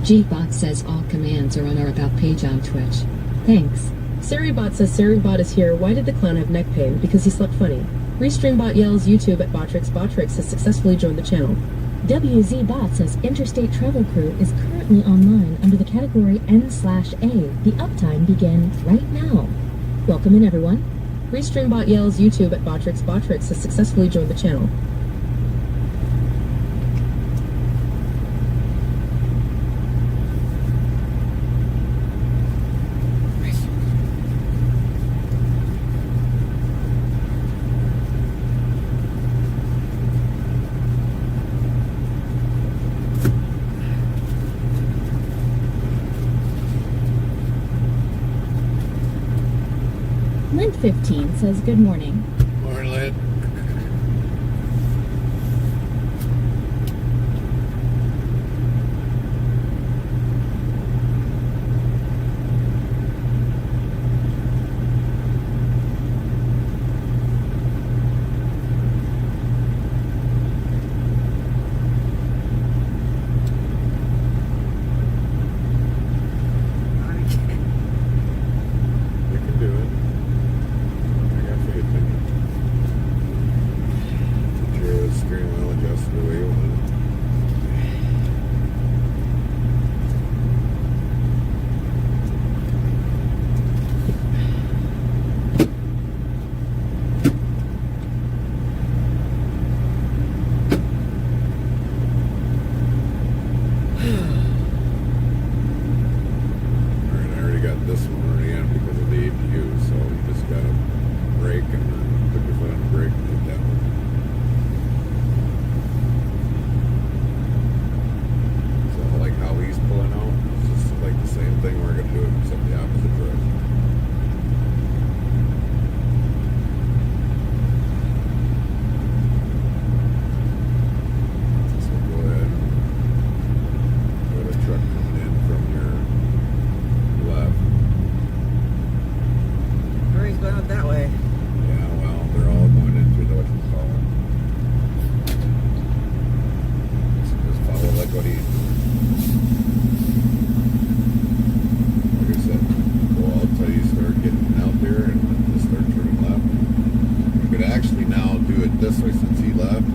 Gbot says all commands are on our About page on Twitch. Thanks. Saribot says Saribot is here. Why did the clown have neck pain? Because he slept funny. Restreambot yells YouTube at Botrix. Botrix has successfully joined the channel. WZBot says Interstate Travel Crew is currently online under the category N/A. The uptime begin right now. Welcome in, everyone. Restreambot yells YouTube at Botrix. Botrix has successfully joined the channel. Lint 15 says good morning. Morning, Lynn. You can do it. I got faith in you. Get your steering wheel adjusted the way you want it. Alright, I already got this one already in because of the APU, so you just gotta brake and then put your foot on the brake and hit that one. So like how he's pulling out, it's just like the same thing we're gonna do it except the opposite direction. So go ahead. You got a truck coming in from your left. Hurry's going out that way. Yeah, well, they're all going into the what you call it. So just follow like what he. Like I said, go out till you start getting out there and then just start turning left. You could actually now do it this way since he left.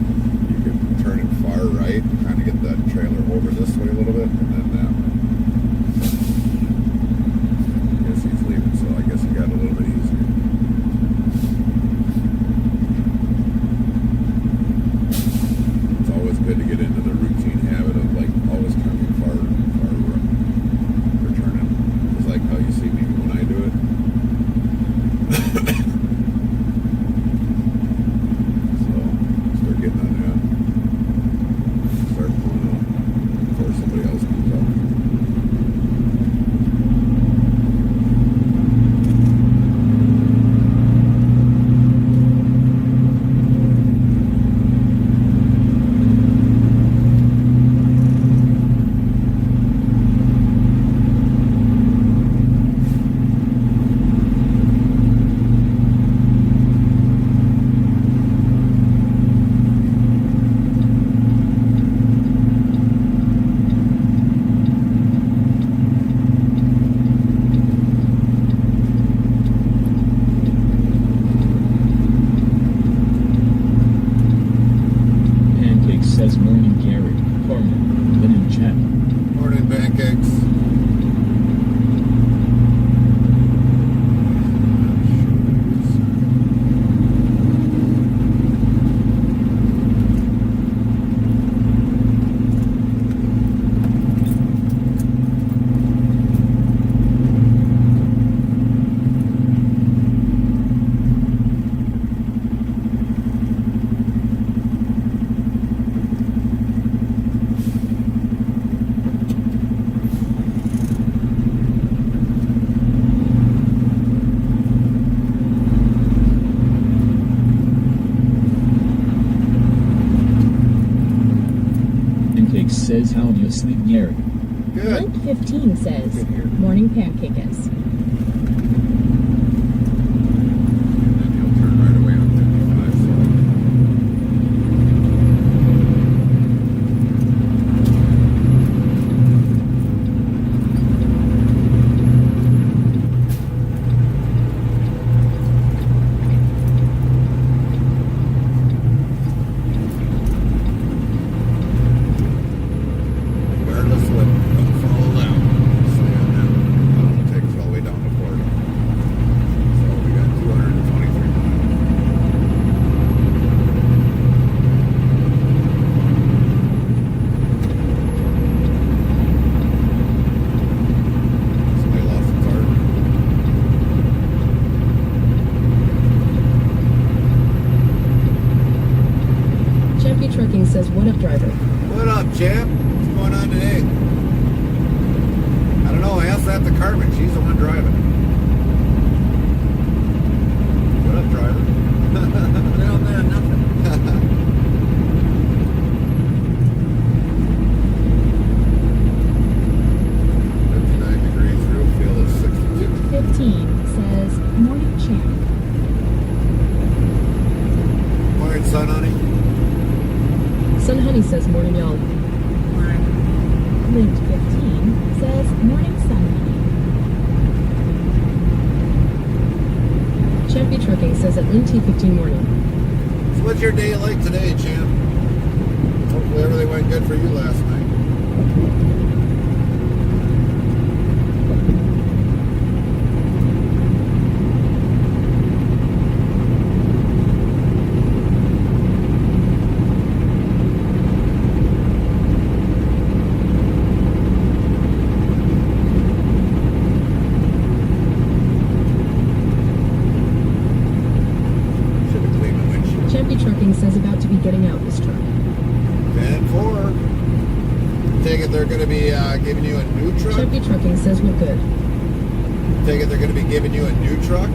You could turn it far right, kind of get that trailer over this way a little bit, and then that way. I guess he's leaving, so I guess he got a little bit easier. It's always good to get into the routine habit of like always turning far or turning. It's like how you see me when I do it. So start getting on that. Start pulling out before somebody else comes up. Pancake says morning Gary. Corman. Lynn in chat. Morning, pancakes. Pancake says how do you sleep Gary? Good. Lint 15 says Good here. morning pancakes. And then you'll turn right away on 55. So. champ? What's going on today? I don't know. I asked that to Carmen. She's the one driving. What up, driver? No, man, nothing. 59 degrees. Real feel is 62. 15 says, morning champ. Morning, son, honey. Sun Honey says, morning y'all. Lint 15 says, morning sun. Champy Trucking says, at Link T15 morning. So what's your day like today, champ? Hopefully everything went good for you last night. Should have cleaned the windshield. Champy Trucking says, about to be getting out this truck. 10-4. Take it they're going to be giving you a new truck? Champy Trucking says, we're good. Take it they're going to be giving you a new truck?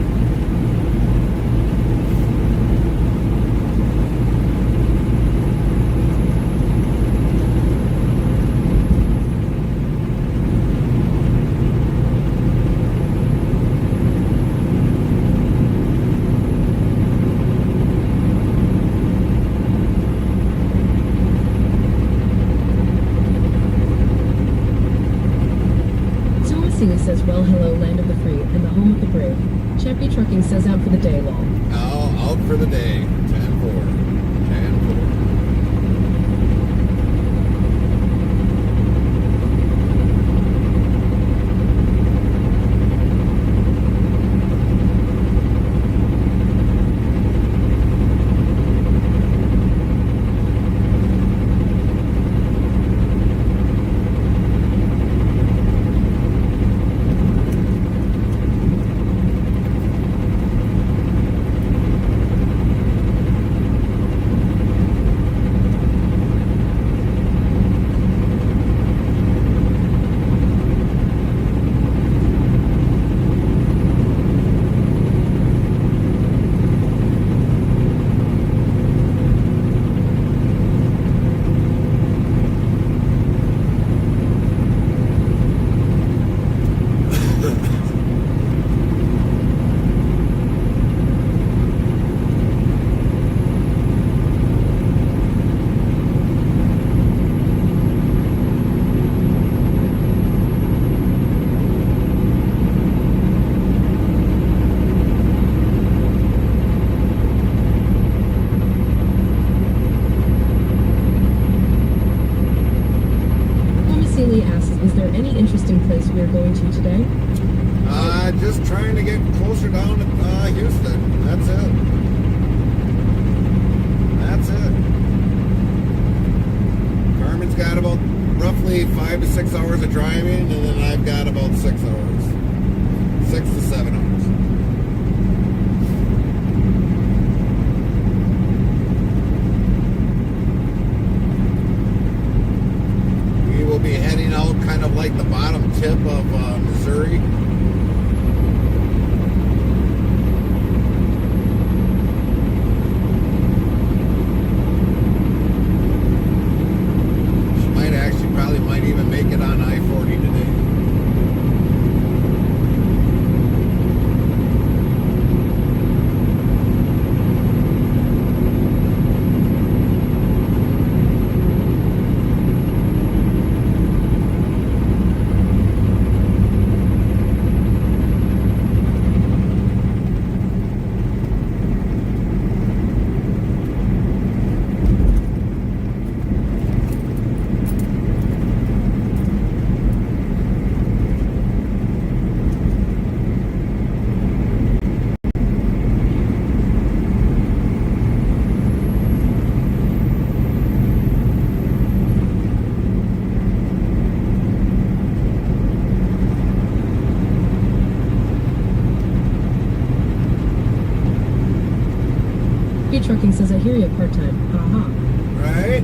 Sumasini says, well, hello, land of the free and the home of the brave. Champy Trucking says, out for the day, lol. Now, out for the day. 10-4. 10-4. Sumasini asks, is there any interesting place we are going to today? Just trying to get closer down to Houston. That's it. That's it. Carmen's got about roughly 5 to 6 hours of driving, and then I've got about 6 hours. 6 to 7 hours. We will be heading out kind of like the bottom tip of Missouri. She might actually probably might even make it on I-40 today. Trucking says, I hear you part-time. Aha. Right?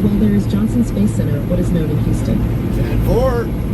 Well, there is Johnson Space Center, what is known in Houston. 10-4.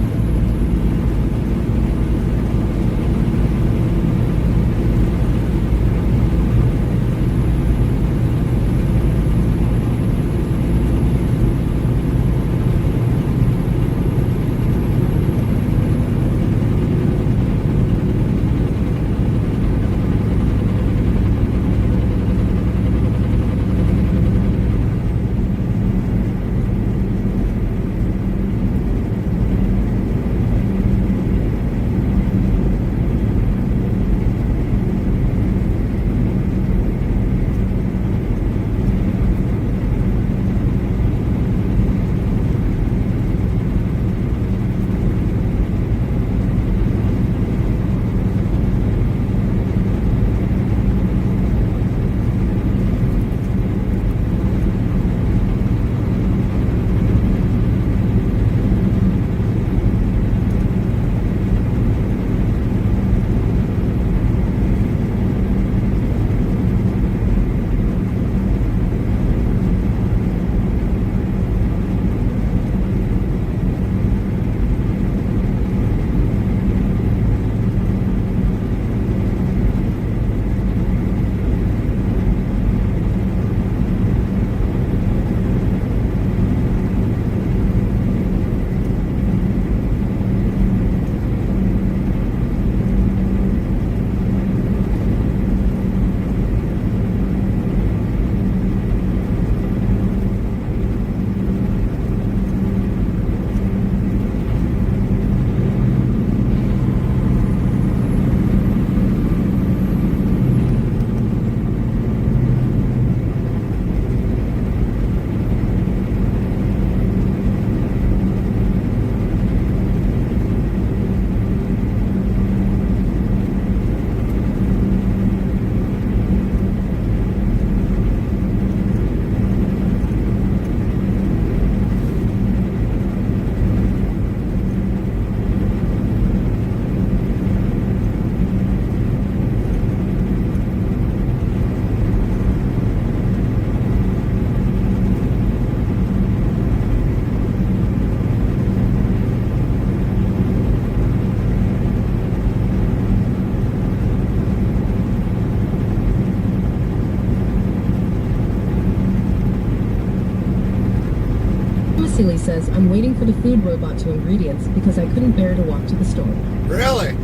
Seeley says, I'm waiting for the food robot to ingredients because I couldn't bear to walk to the store. Really?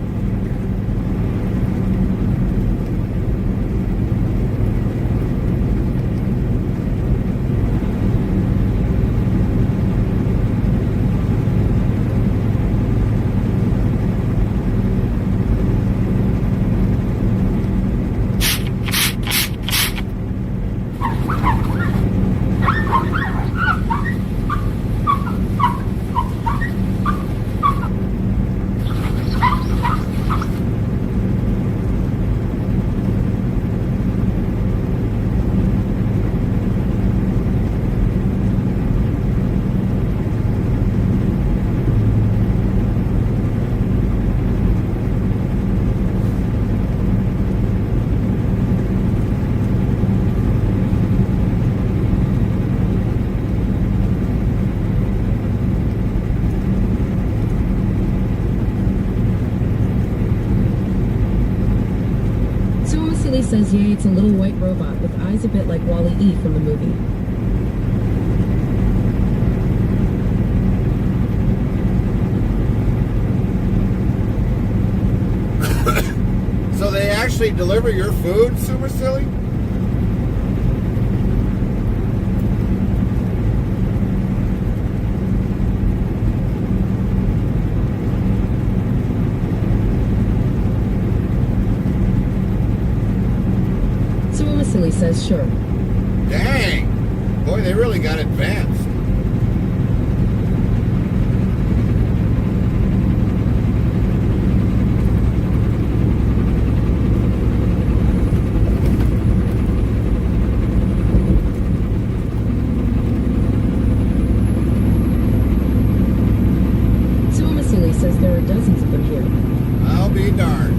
Says, yay, it's a little white robot with eyes a bit like Wall-E from the movie. So they actually deliver your food, Super Silly? Silly says, sure. Dang! Boy, they really got advanced. Suma Silly says there are dozens of them here. I'll be darned.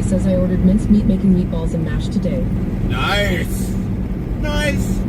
He says I ordered mincemeat making meatballs and mashed today. Nice. Nice.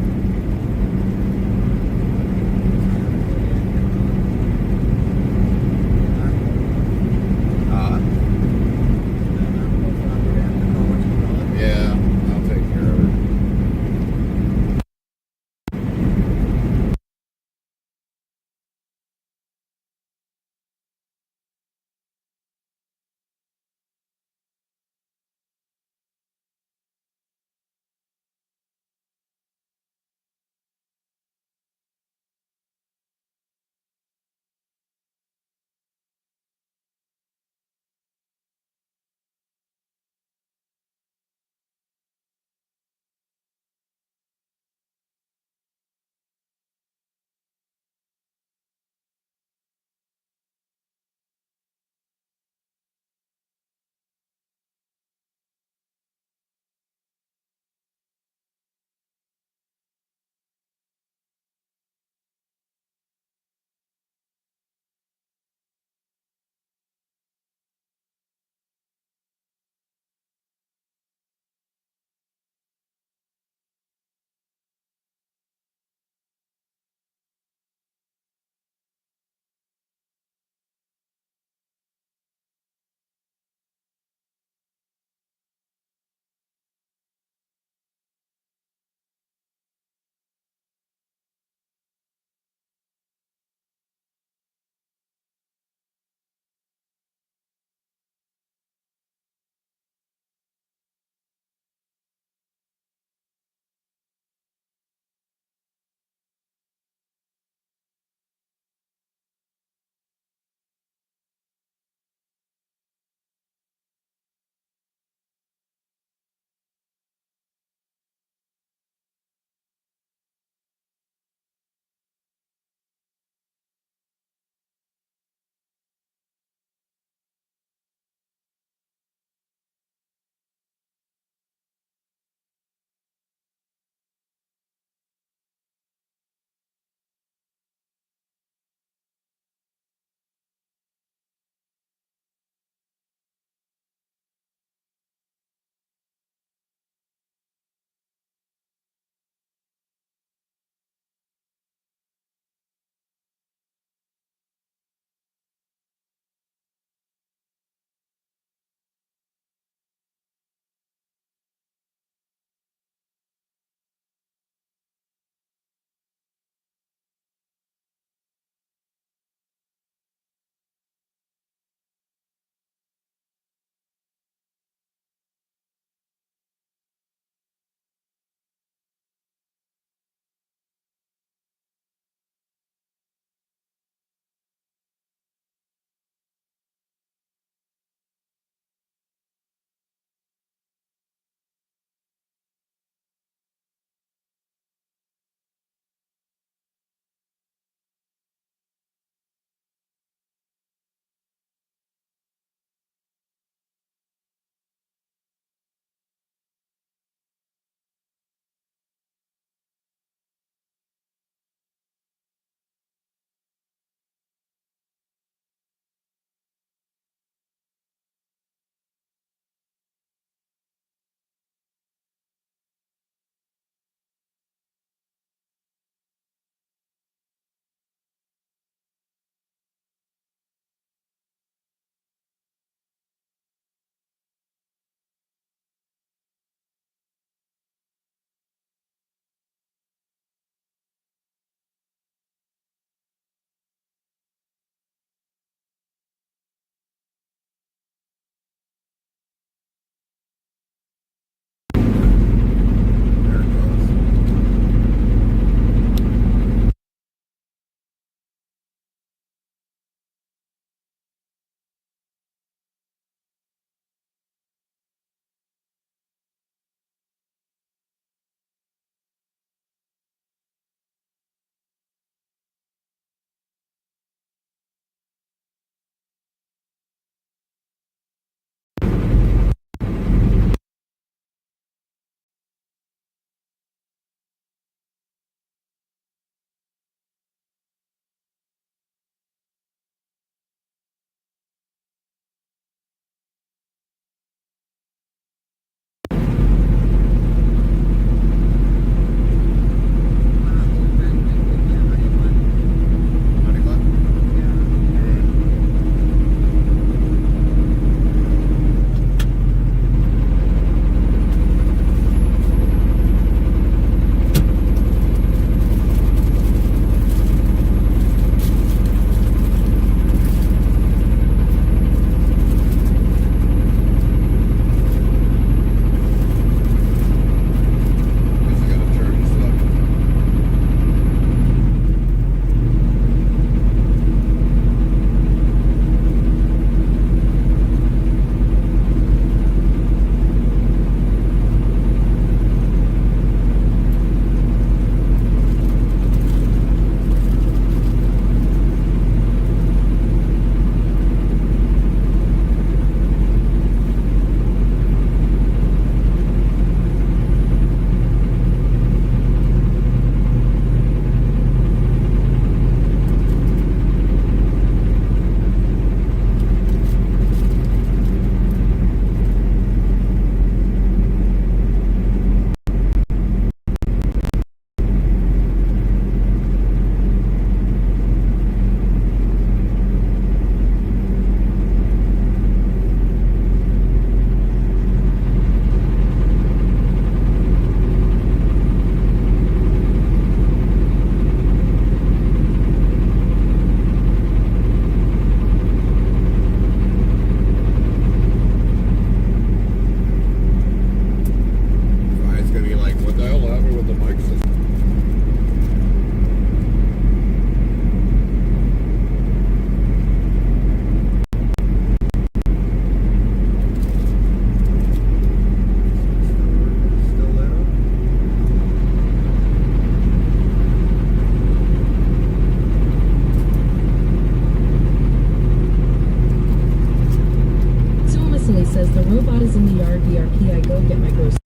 RP, I go get my groceries.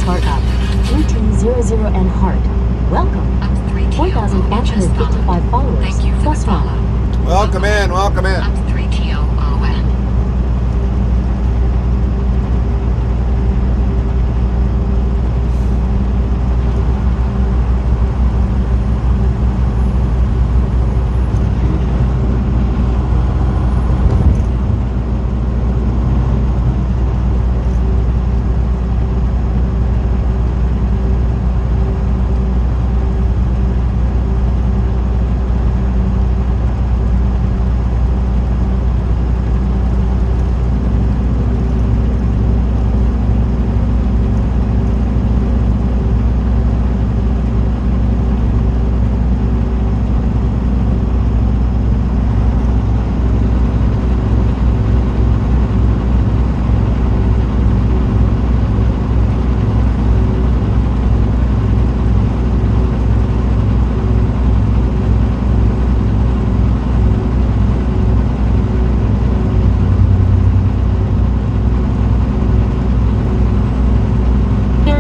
plus heart up. GT00N heart. Welcome. 1,555 followers plus one. Welcome in, welcome in.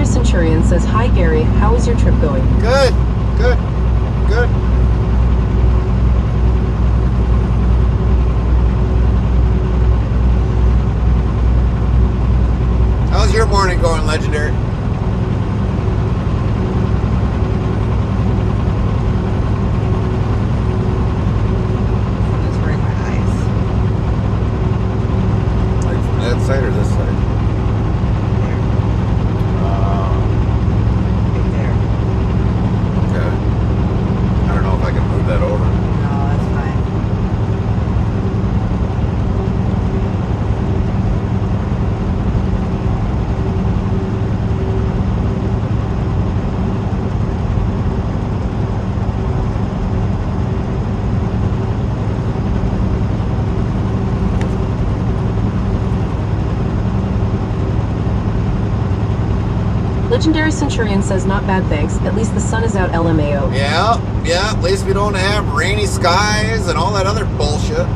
Centurion says, "Hi Gary, how is your trip going?" Good, good, good. How's your morning going, Legendary? It's right in my eyes. Like from that side or this side? Right there. Okay. I don't know if I can move that over. No, that's fine. Legendary Centurion says, "Not bad, thanks. At least the sun is out, LMAO." Yeah, yeah, at least we don't have rainy skies and all that other bullshit.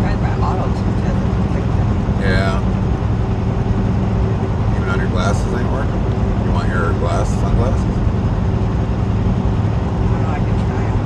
Right by auto too, Yeah. Even on your glasses ain't working? You want your glasses, sunglasses? I don't know, I can try them.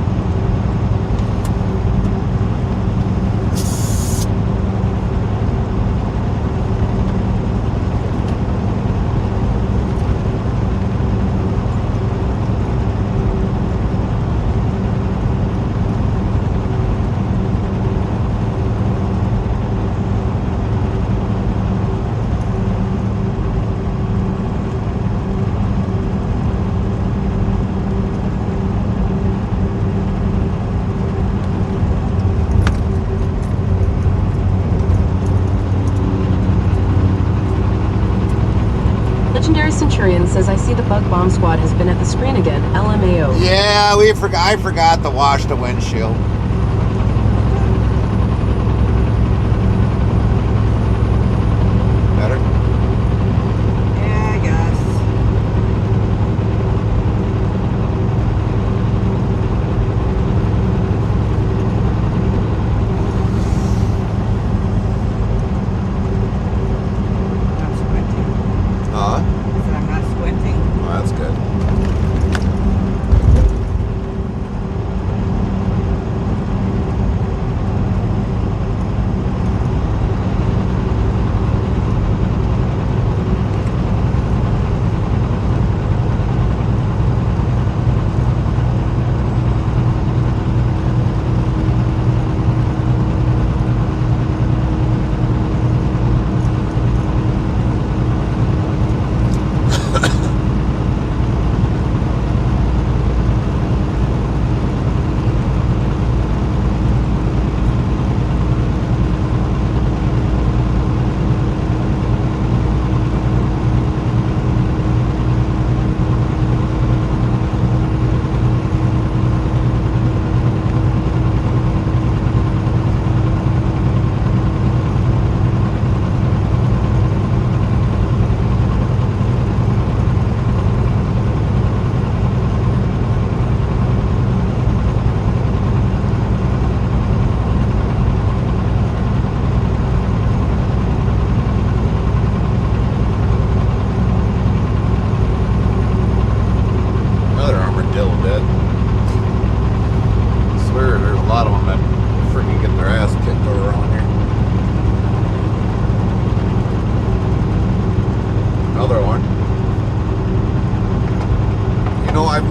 Legendary Centurion says, "I see the bug bomb squad has been at the screen again, LMAO." Yeah, I forgot to wash the windshield. Better? Yeah, I guess. I'm squinting. Huh? I said I'm not squinting. Well, that's good.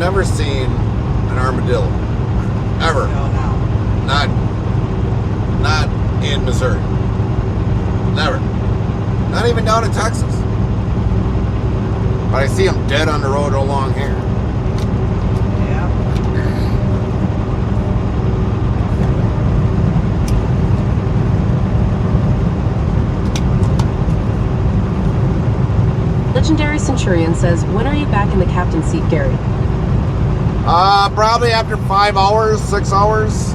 never seen an armadillo. Ever. No, no. Not in Missouri. Never. Not even down in Texas. But I see them dead on the road along here. Yeah. Legendary Centurion says, when are you back in the captain's seat, Gary? Probably after 5 hours, 6 hours.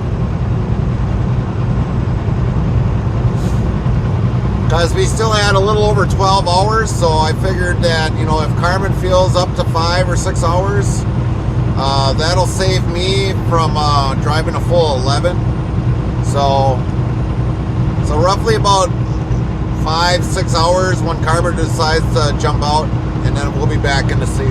Because we still had a little over 12 hours, so I figured that, you know, if Carmen feels up to 5 or 6 hours, that'll save me from driving a full 11. So roughly about 5, 6 hours when Carmen decides to jump out, and then we'll be back in the seat.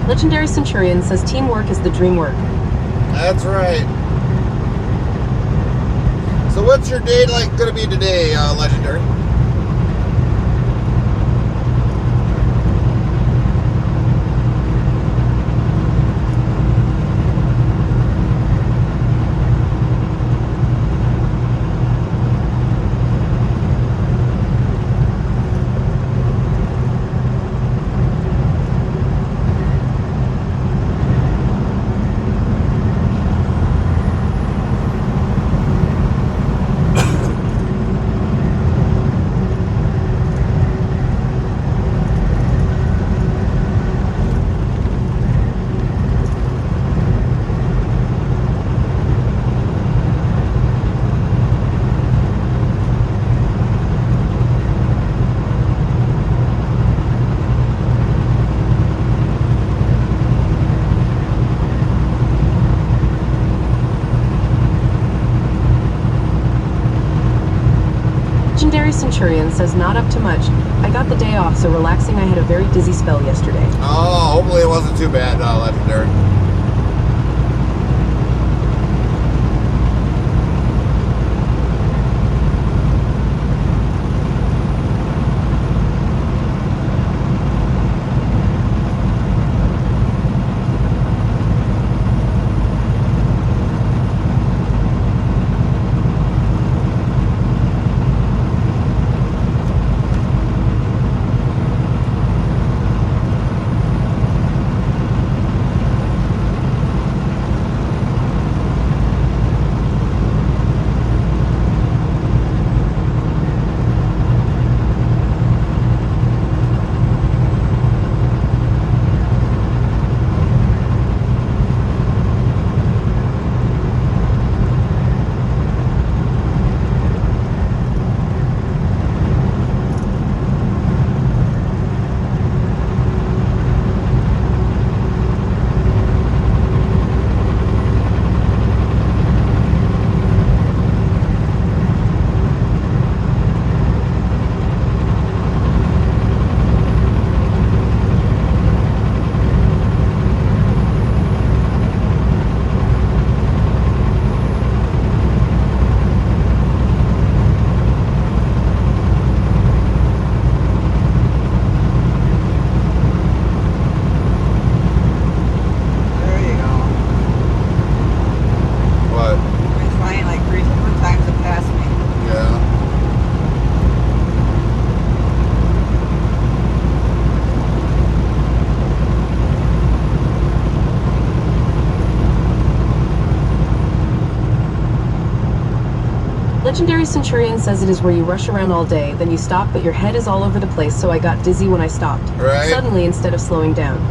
Legendary Centurion says teamwork is the dream work. That's right. So what's your day like going to be today, Legendary? Legendary Centurion says not up to much. I got the day off, so relaxing. I had a very dizzy spell yesterday. Oh, hopefully it wasn't too bad, Legendary. There you go. What? It's flying like 3 different times it passed me. Yeah. Legendary Centurion says it is where you rush around all day, then you stop, but your head is all over the place, so I got dizzy when I stopped. Right. Suddenly, instead of slowing down.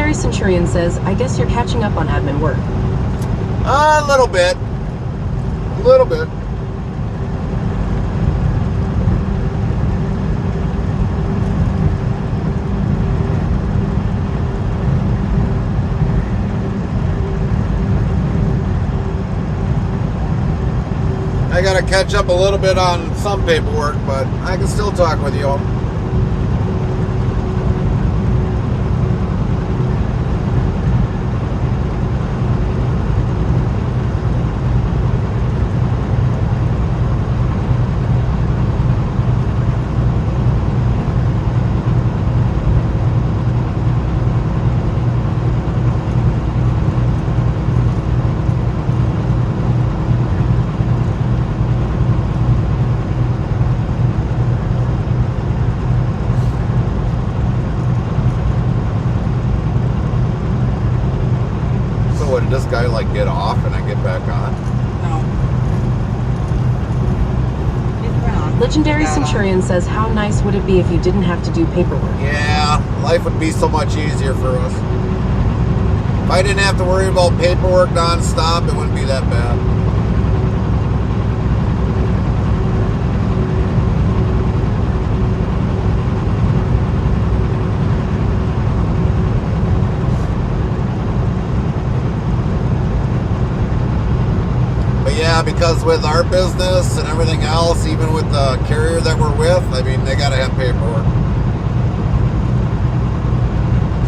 Legendary Centurion says, I guess you're catching up on admin work. A little bit. A little bit. I gotta catch up a little bit on some paperwork, but I can still talk with you all. Did this guy like get off and I get back on? No. He's been on. Legendary Got on. Centurion says, how nice would it be if you didn't have to do paperwork? Yeah, life would be so much easier for us. If I didn't have to worry about paperwork nonstop, it wouldn't be that bad. Yeah, because with our business and everything else, even with the carrier that we're with, I mean, they gotta have paperwork.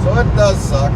So it does suck.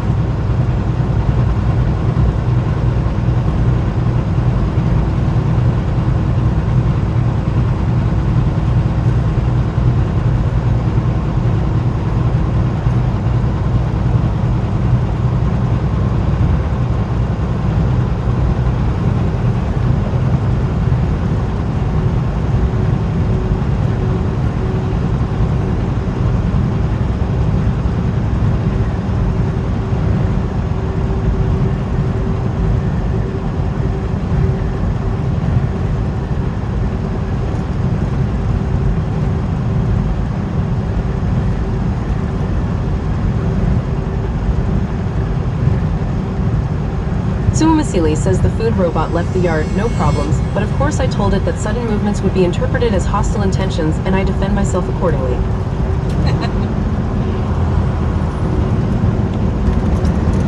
Sumasili says the food robot left the yard, no problems, but of course I told it that sudden movements would be interpreted as hostile intentions, and I defend myself accordingly.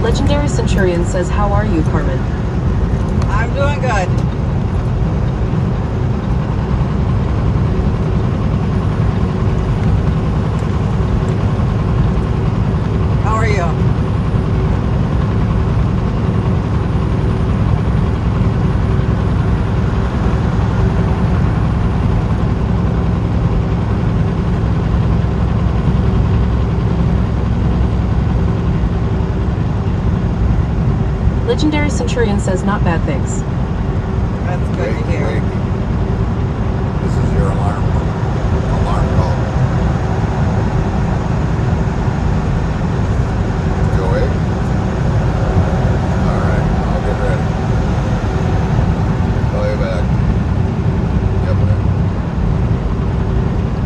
Legendary Centurion says, how are you, Carmen? I'm doing good. How are you? Legendary Centurion says, not bad things. That's good to hear. This is your alarm call. You awake? Alright, I'll get ready. Call you back. Yep.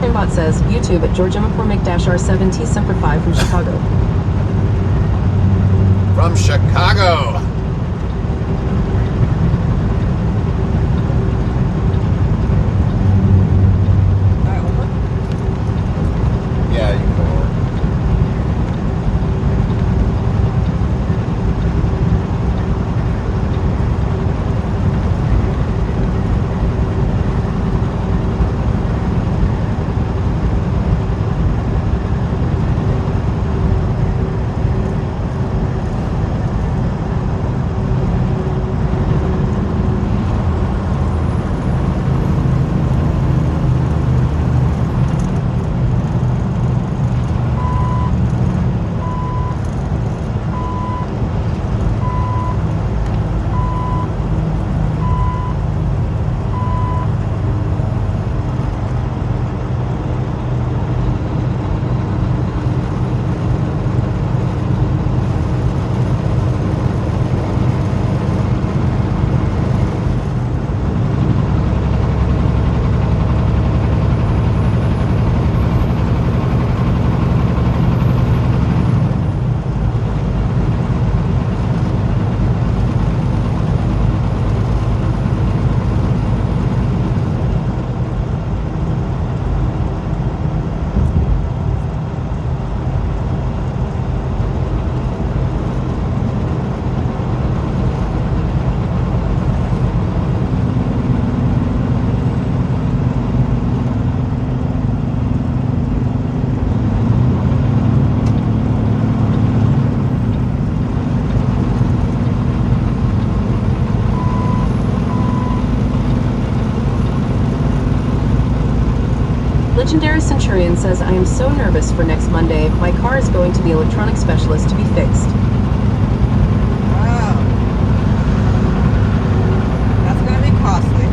Aimbot says, YouTube at Georgia McCormick-R7T Semper Fi from Chicago. From Chicago. Alright, over. Yeah, you can go over. Legendary Centurion says, I am so nervous for next Monday. My car is going to the electronic specialist to be fixed. Wow. That's going to be costly.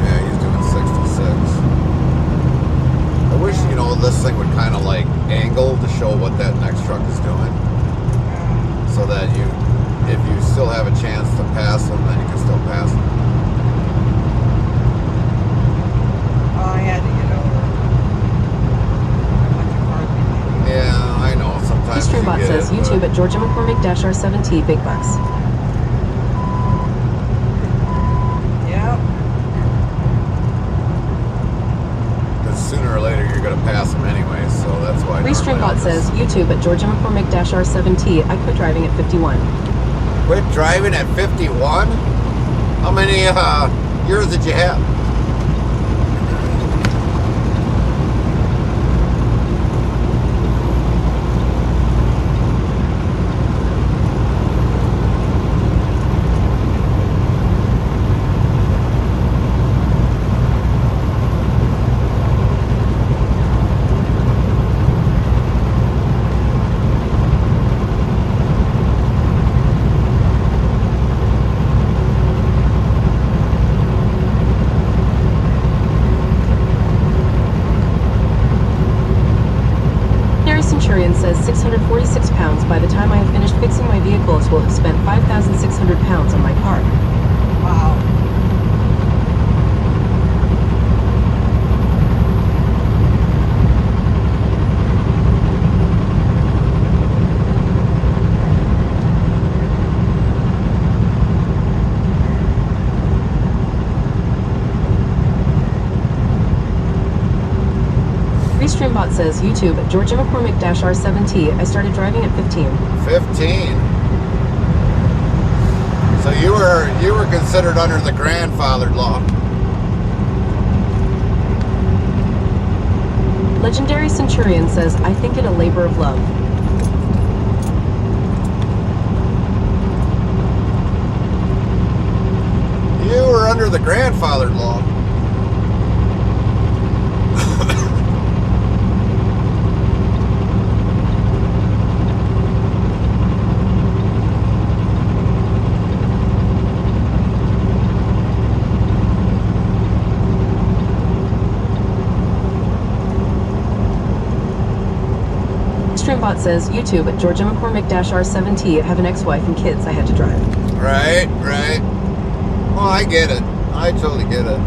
Yeah, he's doing 66. I wish, this thing would kind of like angle to show what that next truck is doing. So that if you still have a chance to pass them, then you can still pass them. Oh, I had to get over. A bunch of cars behind me. Yeah, I know. Sometimes you Streambot get says, it, YouTube but- at Georgia McCormick-R7T, big bucks. Yep. Because sooner or later you're going to pass them anyway, so that's why. Restreambot says, YouTube at Georgia McCormick-R7T, I quit driving at 51. Quit driving at 51? How many years did you have? Centurion says 646 pounds. By the time I have finished fixing my vehicles, will have spent 5,600 pounds on my car. Wow. Restreambot says, YouTube at Georgia McCormick-R7T, I started driving at 15. 15. So you were considered under the grandfathered law. Legendary Centurion says, I think it a labor of love. You were under the grandfathered law. Streambot says, YouTube at Georgia McCormick-R7T, I have an ex-wife and kids I had to drive. Right. Well, I get it. I totally get it.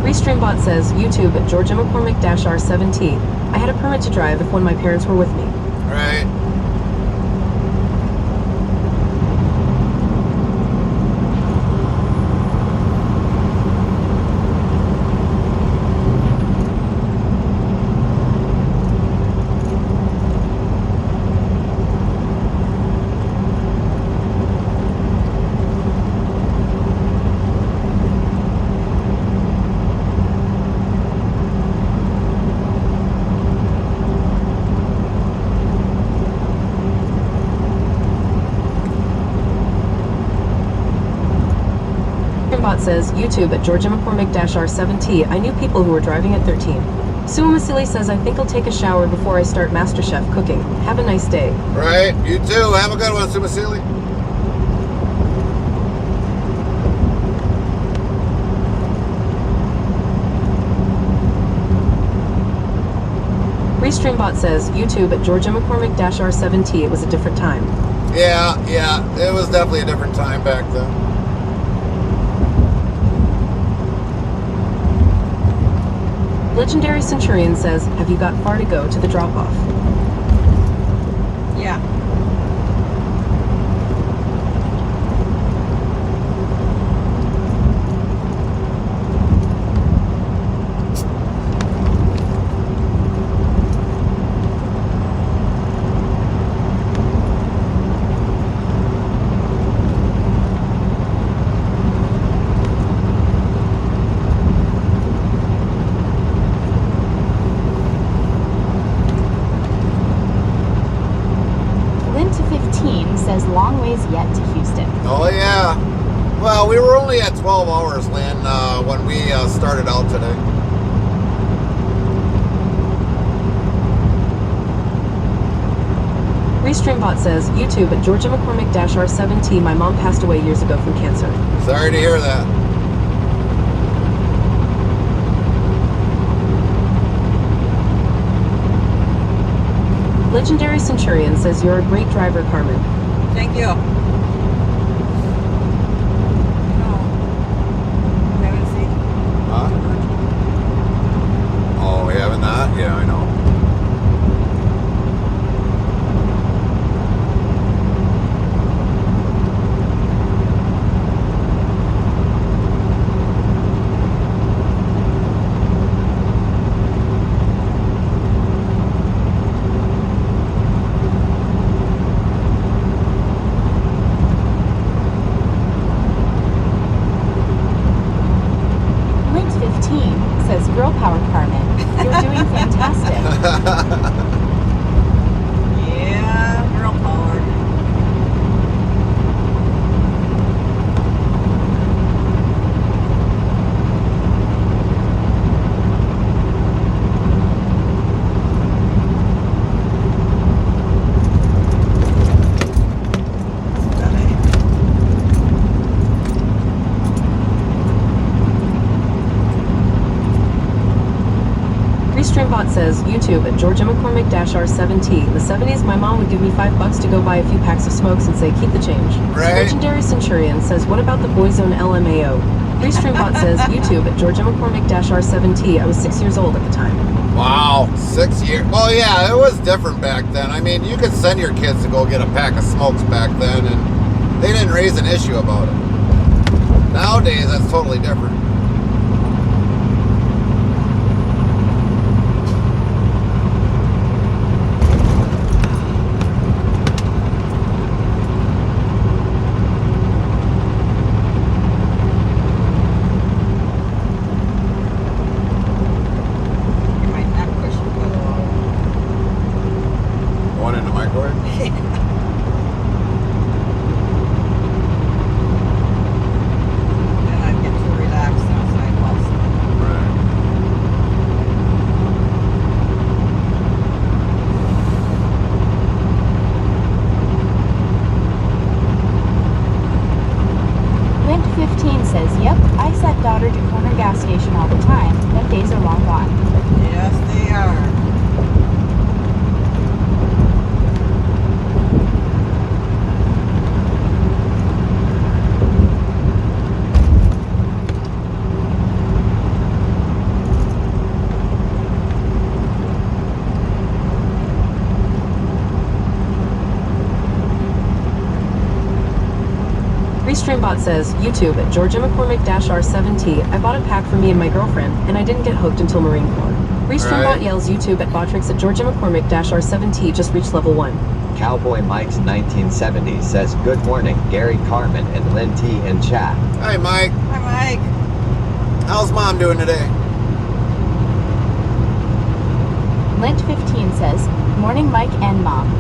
Restreambot says, YouTube at Georgia McCormick-R7T, I had a permit to drive if one of my parents were with me. Right. says, YouTube at Georgia McCormick-R7T. I knew people who were driving at 13. Sue Masili says, I think I'll take a shower before I start MasterChef cooking. Have a nice day. Right, you too. Have a good one, Sumasili. Restreambot says, YouTube at Georgia McCormick-R7T. It was a different time. Yeah, it was definitely a different time back then. Legendary Centurion says, have you got far to go to the drop-off? Yeah. Says long ways yet to Houston. Oh yeah. Well, we were only at 12 hours, Lynn, when we started out today. Restreambot says, YouTube at Georgia McCormick-R7T. My mom passed away years ago from cancer. Sorry to hear that. Legendary Centurion says, you're a great driver, Carmen. Thank you. Haven't seen. Huh? Oh, we haven't that? Yeah, I know. Says girl power, Carmen. You're doing fantastic. Yeah, girl power. Restreambot says, YouTube at Georgia McCormick-R7T. In the 70s, my mom would give me $5 to go buy a few packs of smokes and say, keep the change. Right. Legendary Centurion says, what about the Boyzone LMAO? Restreambot says, YouTube at Georgia McCormick-R7T. I was 6 years old at the time. Wow, 6 years. Well, yeah, it was different back then. I mean, you could send your kids to go get a pack of smokes back then, and they didn't raise an issue about it. Nowadays, that's totally different. Daughter to corner gas station all the time. Them days are long gone. Yes, they are. Restreambot says, YouTube at Georgia McCormick-R7T. I bought a pack for me and my girlfriend, and I didn't get hooked until Marine Corps. Restreambot yells, YouTube at Botrix at Georgia McCormick-R7T. Just reached level 1. Cowboy Mike's 1970 says, good morning, Gary, Carmen, and Lynn T in chat. Hi, Mike. Hi, Mike. How's Mom doing today? Lint 15 says, morning Mike and Mom.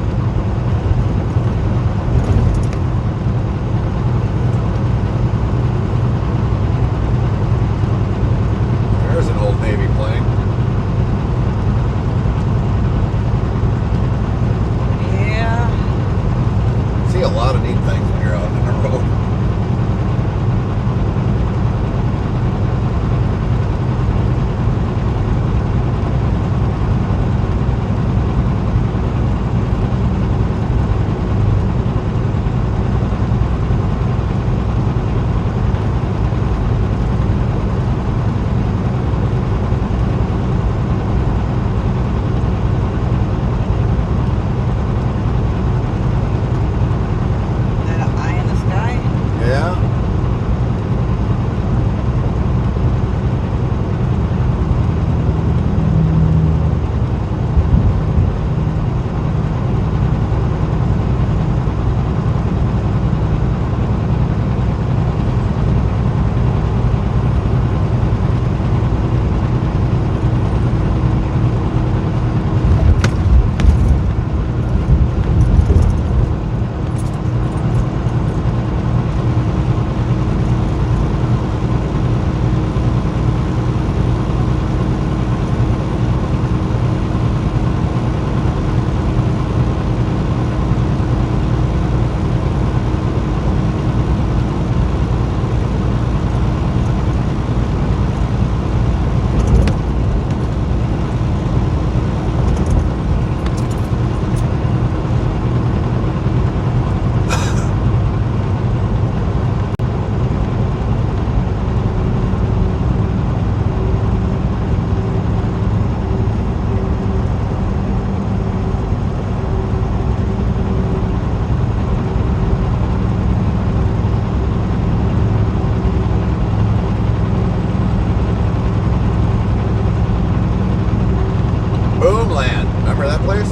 Remember that place?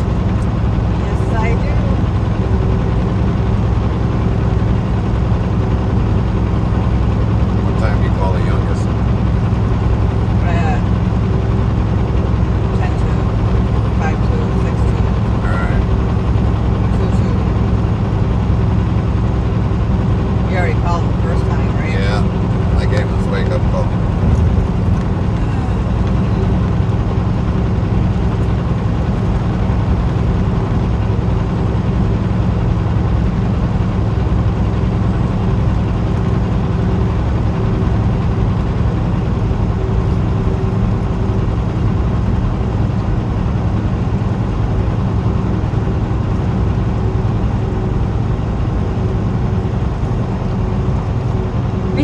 Yes, I do. What time do you call the youngest? 10 to 5 to 6 to Alright. 2 to. You already called the first time, right? Yeah. I gave him his wake up call.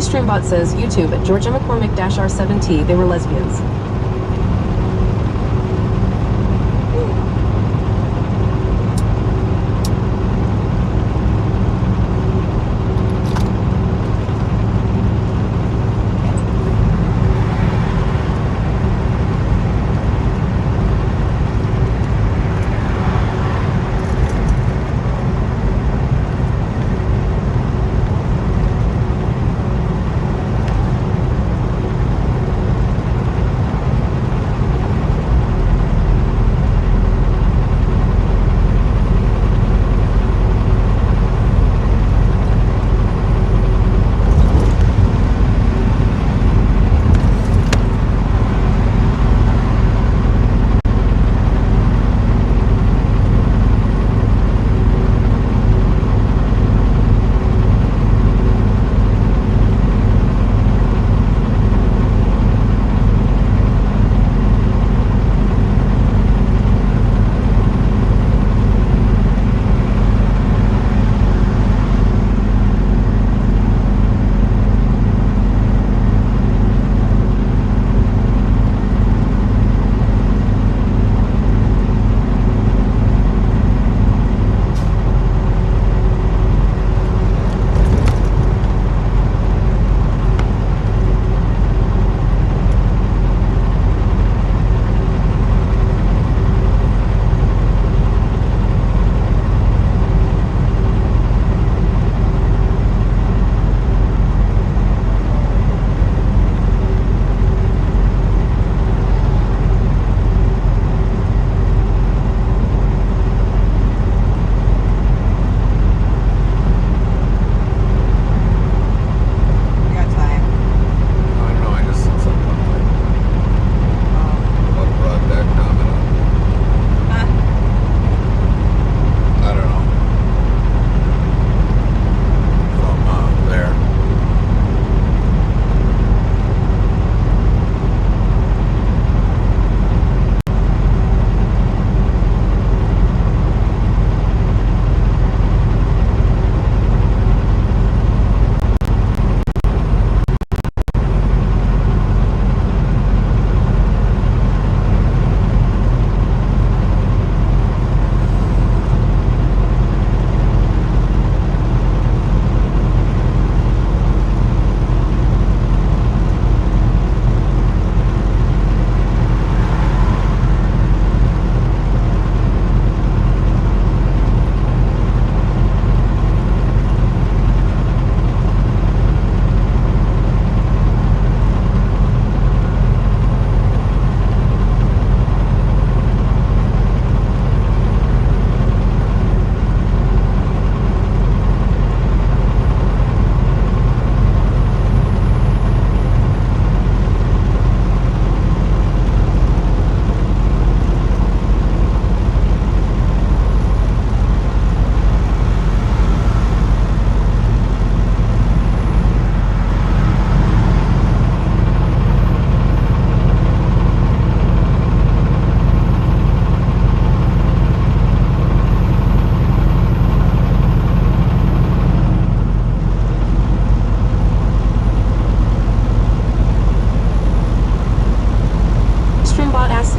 Restreambot says YouTube at Georgia McCormick-R7T. They were lesbians.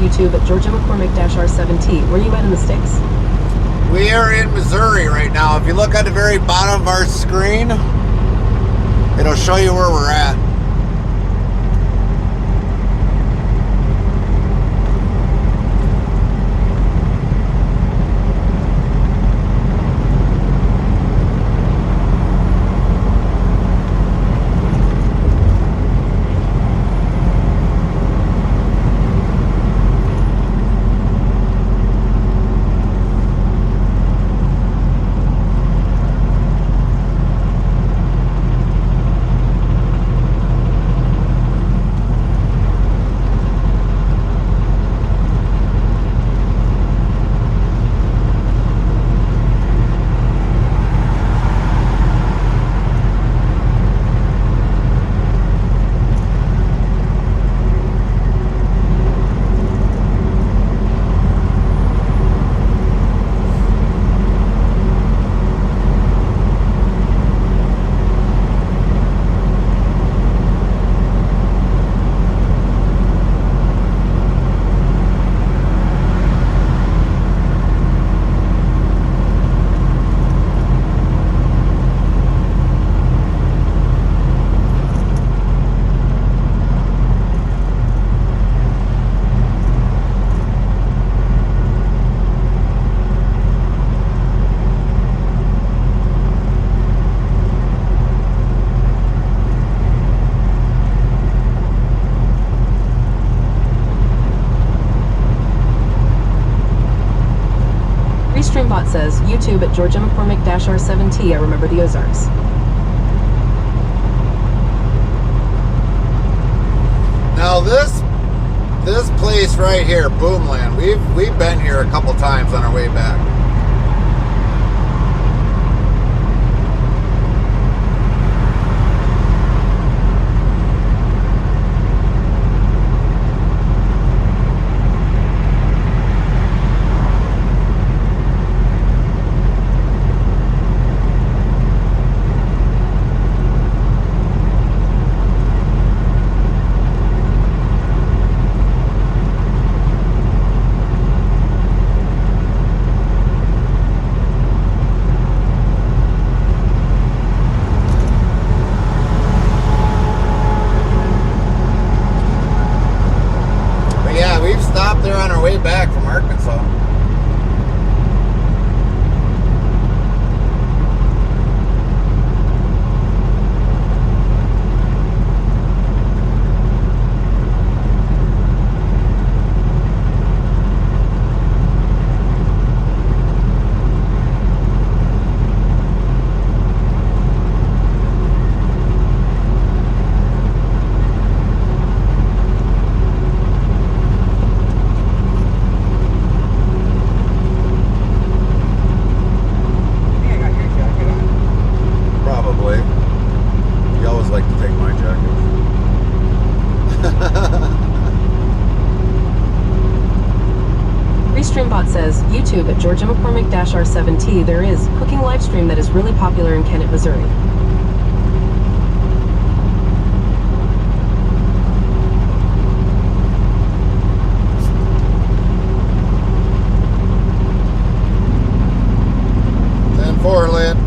YouTube at Georgia McCormick-R7T. Where are you at in the States? We are in Missouri right now. If you look at the very bottom of our screen, it'll show you where we're at. Restreambot says, YouTube at Georgia McCormick-R7T. I remember the Ozarks. Now this place right here, Boomland, we've been here a couple times on our way back. There on our way back from Arkansas. Restreambot says, YouTube at Georgia McCormick-R7T. There is cooking live stream that is really popular in Kennett, Missouri. Lit.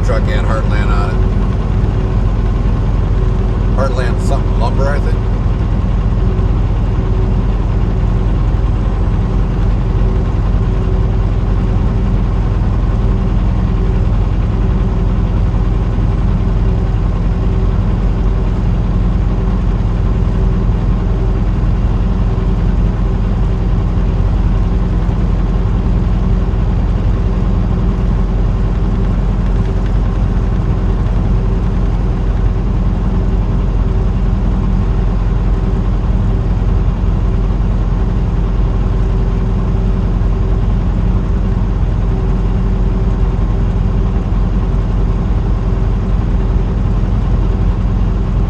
Truck and Heartland on it. Heartland something lumber, I think.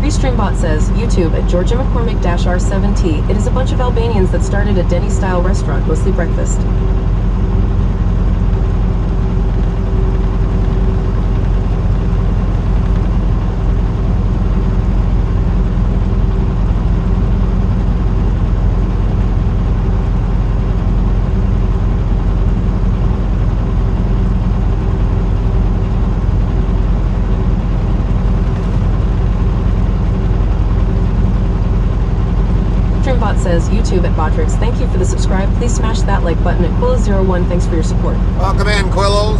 Restreambot says, YouTube at Georgia McCormick-R7T. It is a bunch of Albanians that started a Denny-style restaurant, mostly breakfast. Says YouTube at Botrix. Thank you for the subscribe. Please smash that like button at Quillo01. Thanks for your support. Welcome in, Quillos.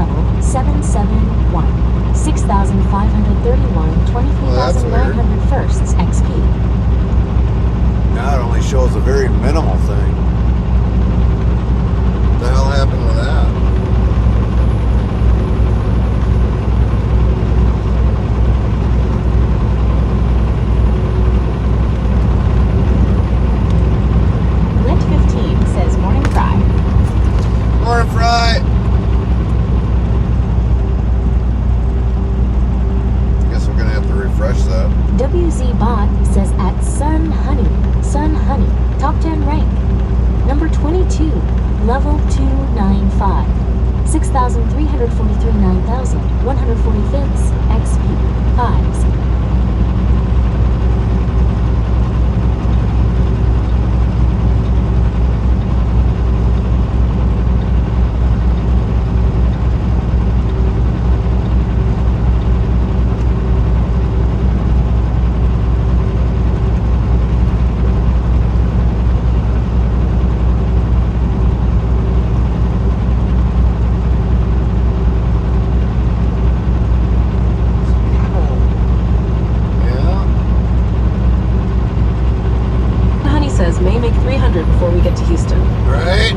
level 771. 6,531, 23,900 firsts XP. Now it only shows a very minimal thing. What the hell happened with that? Lint 15 says morning fry. Morning, Fry. Guess we're gonna have to refresh that. WZ Bot says at Sun Honey, top 10 rank. Number 22, level 295. 6,343, 9,145 XP. Highs. Honey says may make 300 before we get to Houston. Right?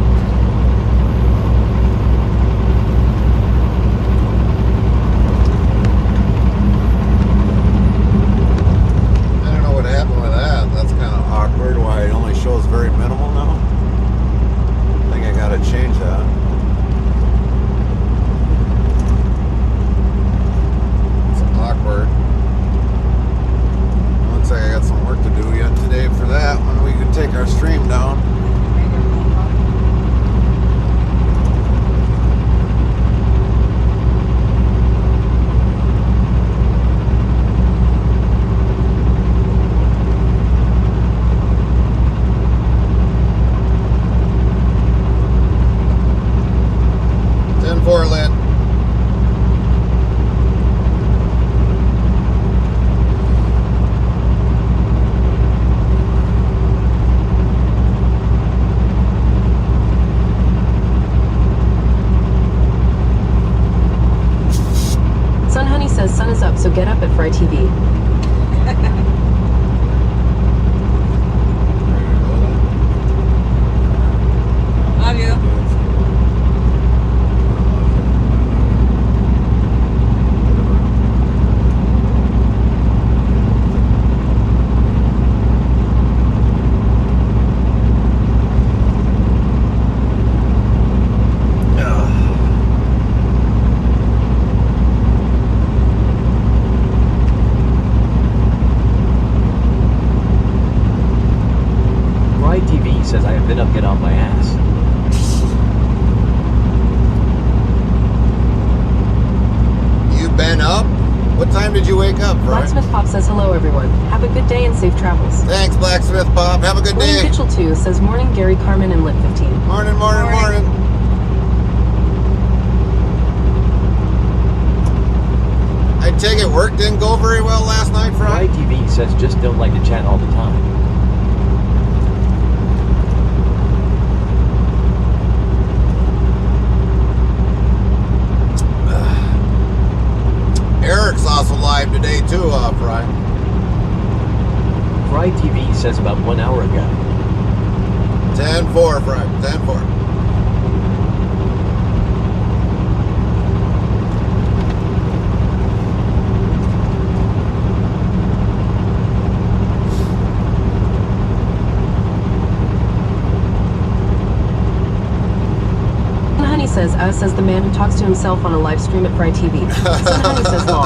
I don't know what happened with that. That's kind of awkward. Why it only shows very minimal now? I think I gotta change that. It's awkward. Looks like I got some work to do yet today for that when we can take our stream down. Ten-4 lit. Sun Honey says sun is up, so get up at Fry TV. Love you. Fry TV says I have been up, get off my ass. You been up? What time did you wake up, Brian? Blacksmith Pop says hello, everyone. Have a good day and safe travels. Thanks, Blacksmith Pop. Have a good William day. Kitchell 2 says morning, Gary Carmen and Lit 15. Morning, morning, morning. I take it work didn't go very well last night, Fry Fry? TV says just don't like to chat all the time. Eric's also live today too, Fry. Fry TV says about 1 hour ago. 10-4, Fry. 10-4. Sun Honey says us as the man who talks to himself on a live stream at Fry TV. Sun Honey says lol.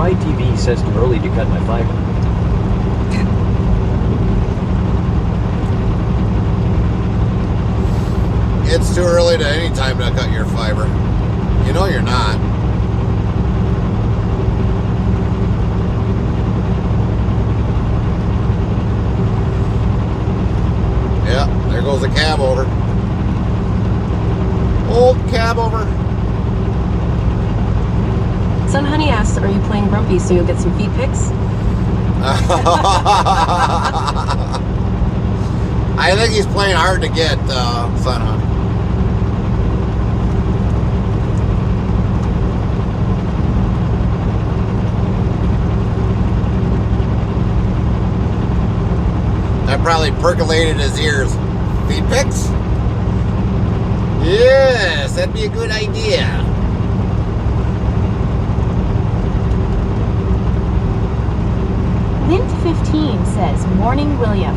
Fry TV says too early to cut my fiber. It's too early to any time to cut your fiber. You know you're not. Yeah, there goes the cab over. Old cab over. Son Honey asks, are you playing Grumpy so you'll get some feet pics? I think he's playing hard to get, Son Honey. That probably percolated his ears. Feet pics? Yes, that'd be a good idea. Lint 15 says, Morning, William.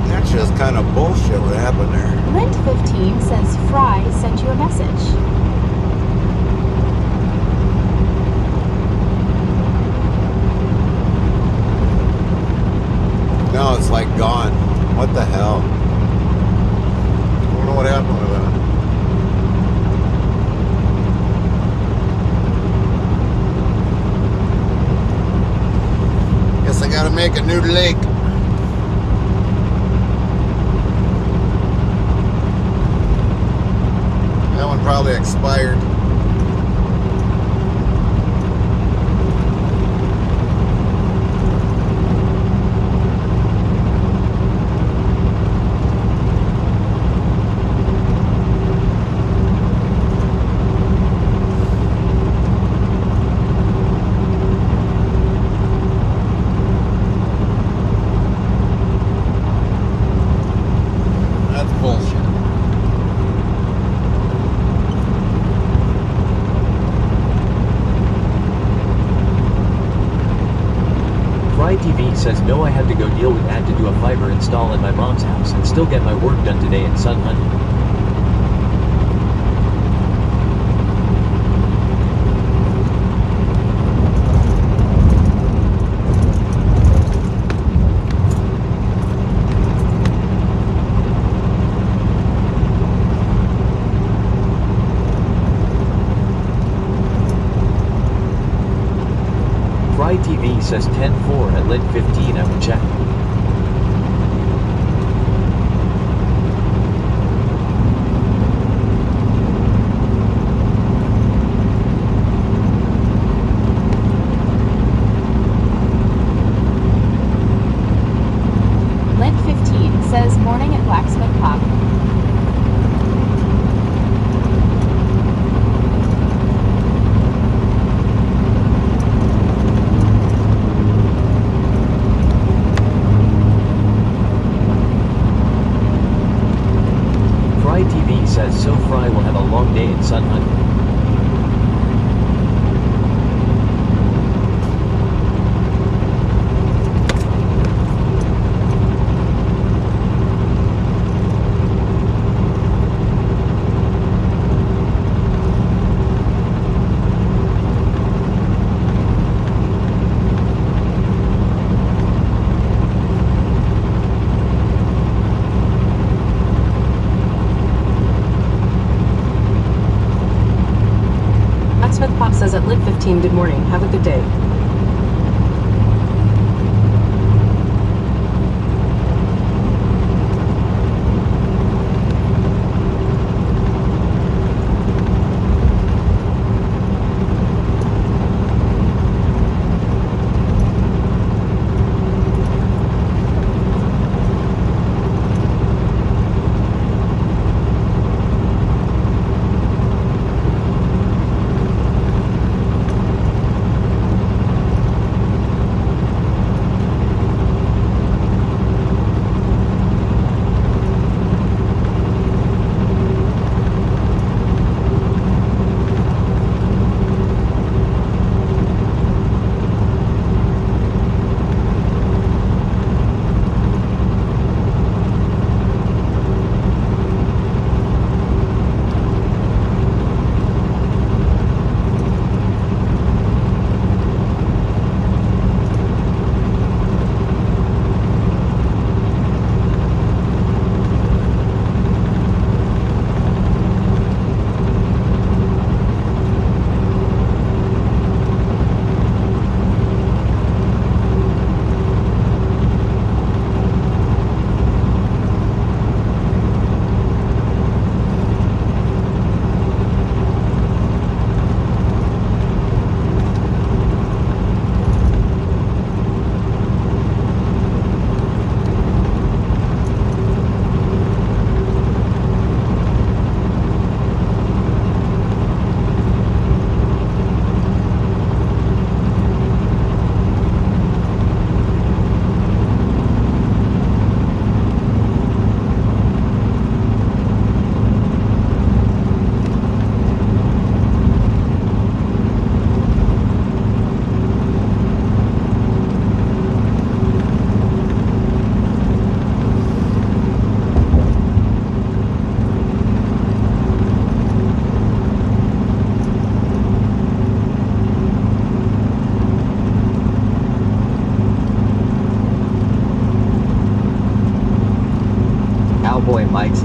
That's just kind of bullshit what happened there. Lint 15 says, Fry sent you a message. No, it's like gone. What the hell? I don't know what happened with that. Guess I gotta make a new link. That one probably expired. That's bullshit. Fry TV says no, I had to go deal with that to do a fiber install at my mom's house and still get my work done today in Son Honey. Fry TV says 10-4 at Lit 15, I will check. Lint 15 says, Morning at Blacksmith Pub. Fry TV says so Fry will have a long day in Son Honey. Blacksmith Pop says at Lit 15, good morning. Have a good day.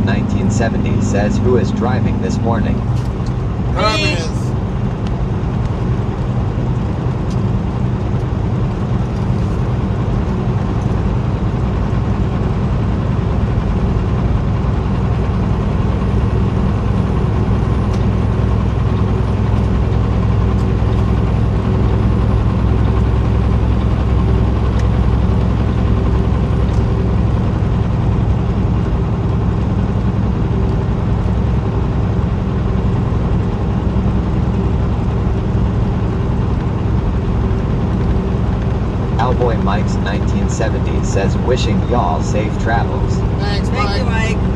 1970 says, who is driving this morning? Carmen is. Cowboy Mike's 1970 says, wishing y'all safe travels. Thanks, Thank you, Mike. Mike.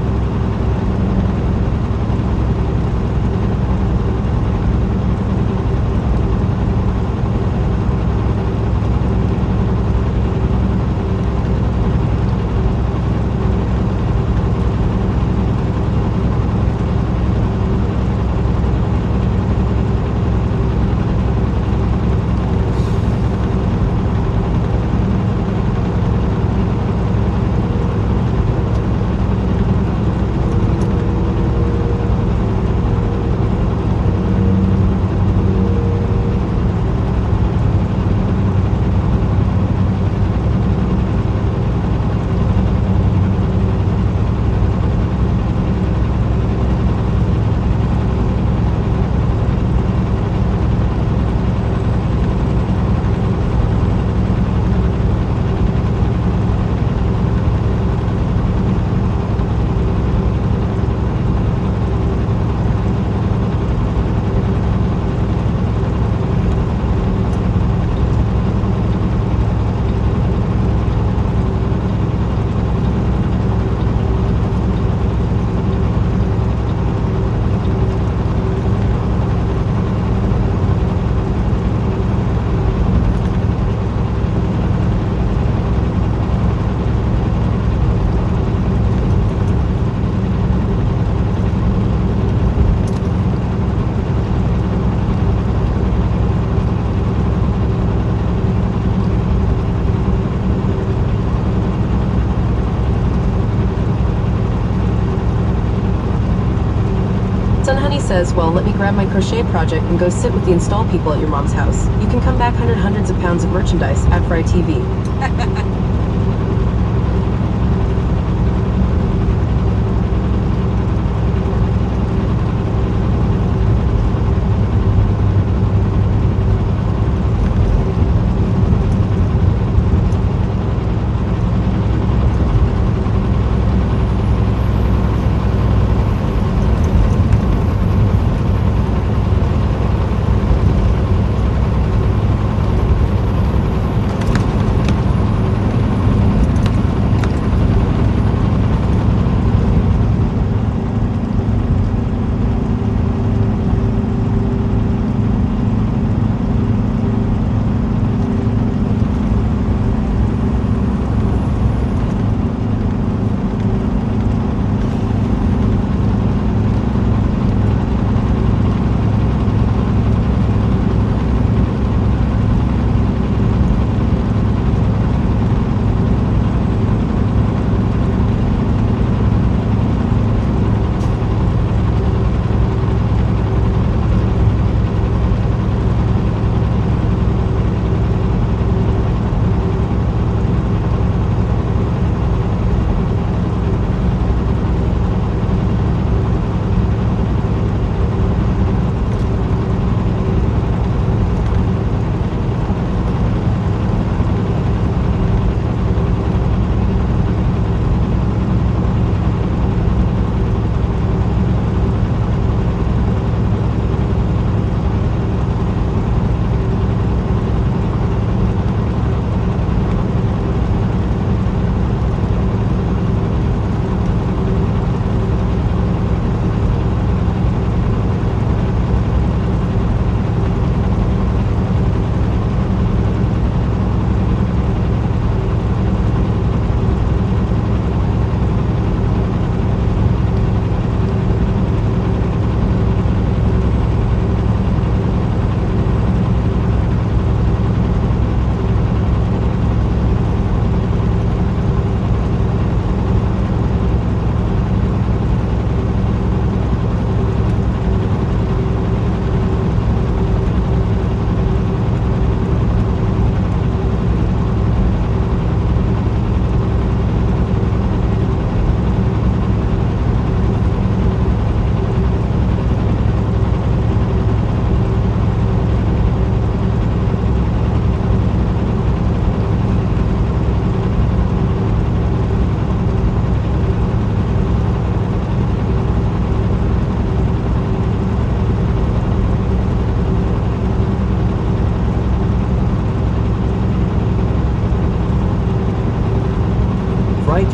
Honey says, well, let me grab my crochet project and go sit with the install people at your mom's house. You can come back hundreds of pounds of merchandise at Fry TV.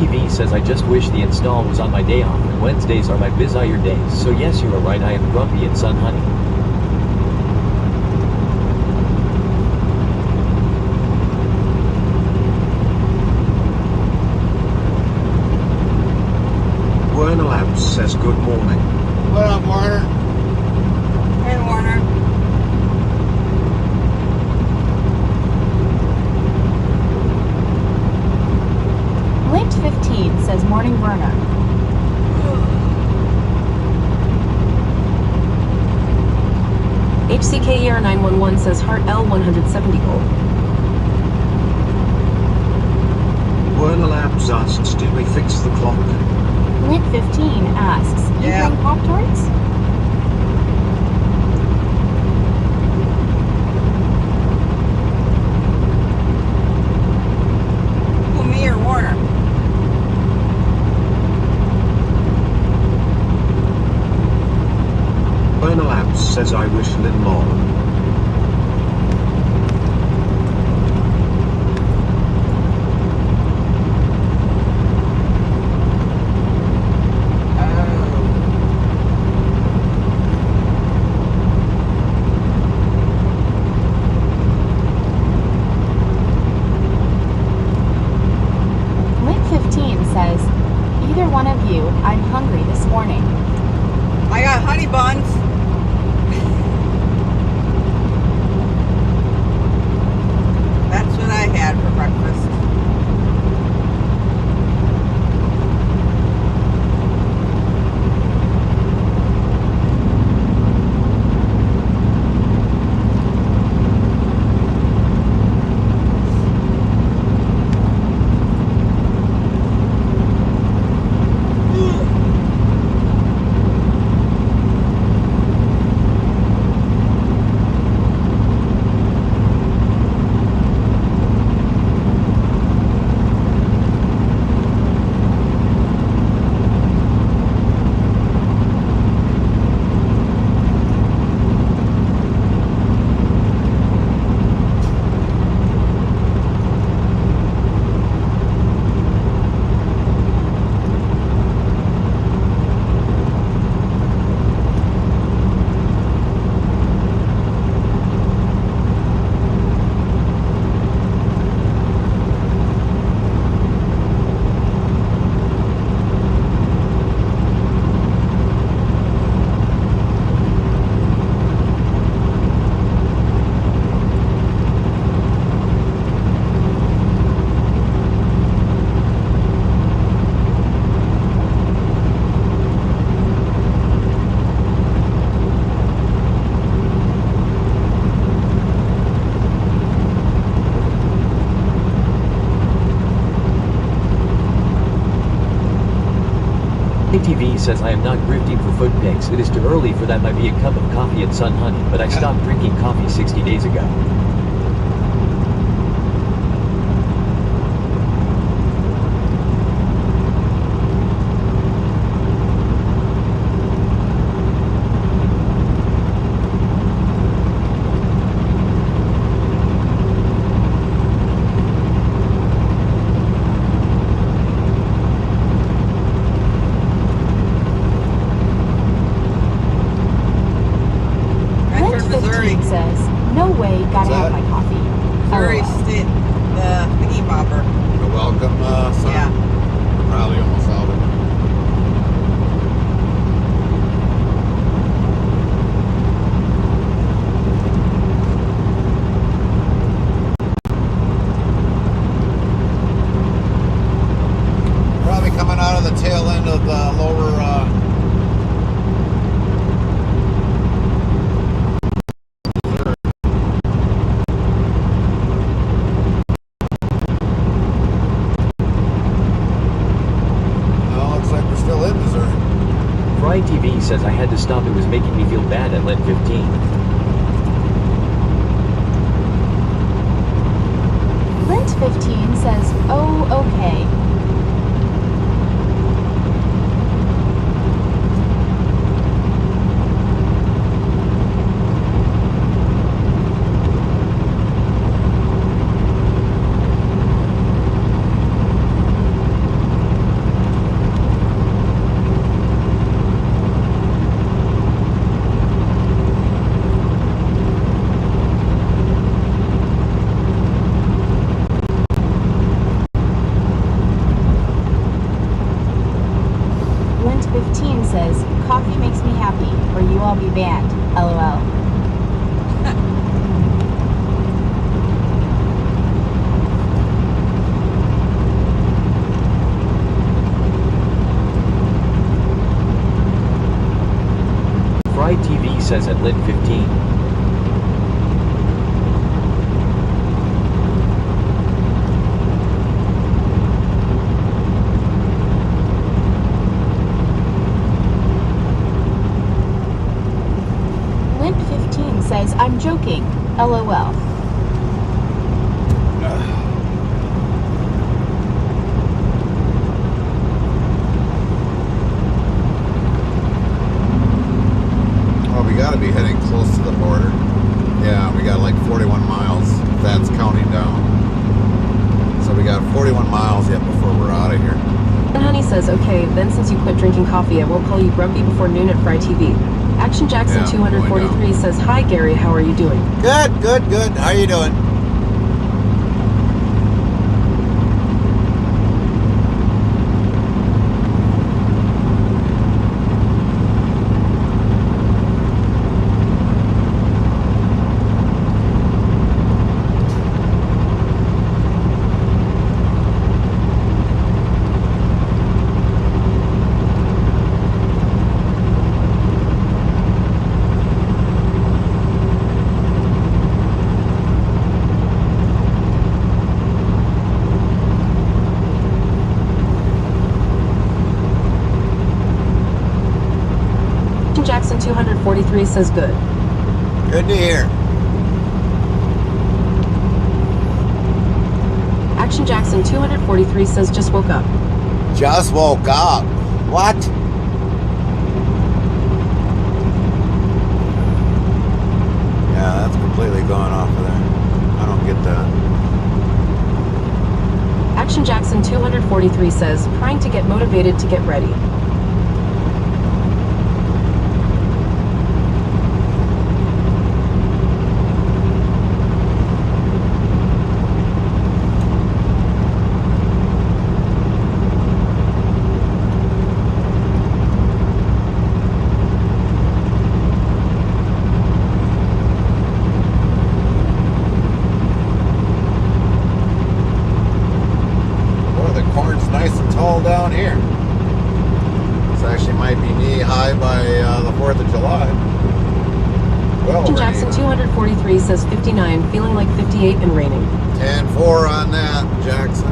TV says I just wish the install was on my day off, and Wednesdays are my busier days. So yes, you are right, I am grumpy and Sun Honey. Werner Labs says good morning. What up, Warner? Hey, Warner. Lint 15 says morning burner. HCKER 911 says heart L 170 gold. Werner Labs asks, did we fix the clock? Lint 15 asks, you Yeah. bring Pop-Tarts? Who, me or Warner? Werner Labs says I wish Lynn Long. Lint 15 says, either one of you, I'm hungry this morning. I got honey buns. That's what I had for breakfast. TV says I am not grifting for foot pics. It is too early for that. Might be a cup of coffee and Sun Honey, but I stopped drinking coffee 60 days ago. Bedford, Missouri. 15 says, no way, gotta What's have that? my coffee. Missouri LOL. State, the thingy bobber. The welcome sign. Yeah. We're probably almost out of it. Probably coming out of the tail end of the lower. Well, looks like we're still in Missouri. Fry TV says I had to stop. It was making me feel bad at Lent 15. Lint 15 says, oh, okay. says, coffee makes me happy, or you all be banned. LOL. Fried TV says at lit 15. Limp 15 says, I'm joking. LOL. Well, we got to be heading close to the border. Yeah, we got like 41 miles. That's counting down. So we got 41 miles yet before we're out of here. And Honey says, okay, then since you quit drinking coffee, I won't call you grumpy before noon at Fry TV. Action Jackson Yeah, 243 says, hi Gary, how are you doing? Good, good, good. How you doing? Action Jackson 243 says, good. Good to hear. Action Jackson 243 says, just woke up. Just woke up. What? Yeah, that's completely gone off of there. I don't get that. Action Jackson 243 says, trying to get motivated to get ready. Boy, the corn's nice and tall down here. This actually might be knee high by the 4th of July. Well, Action Jackson 243 says 59, feeling like 58 and raining. 10-4 on that, Jackson.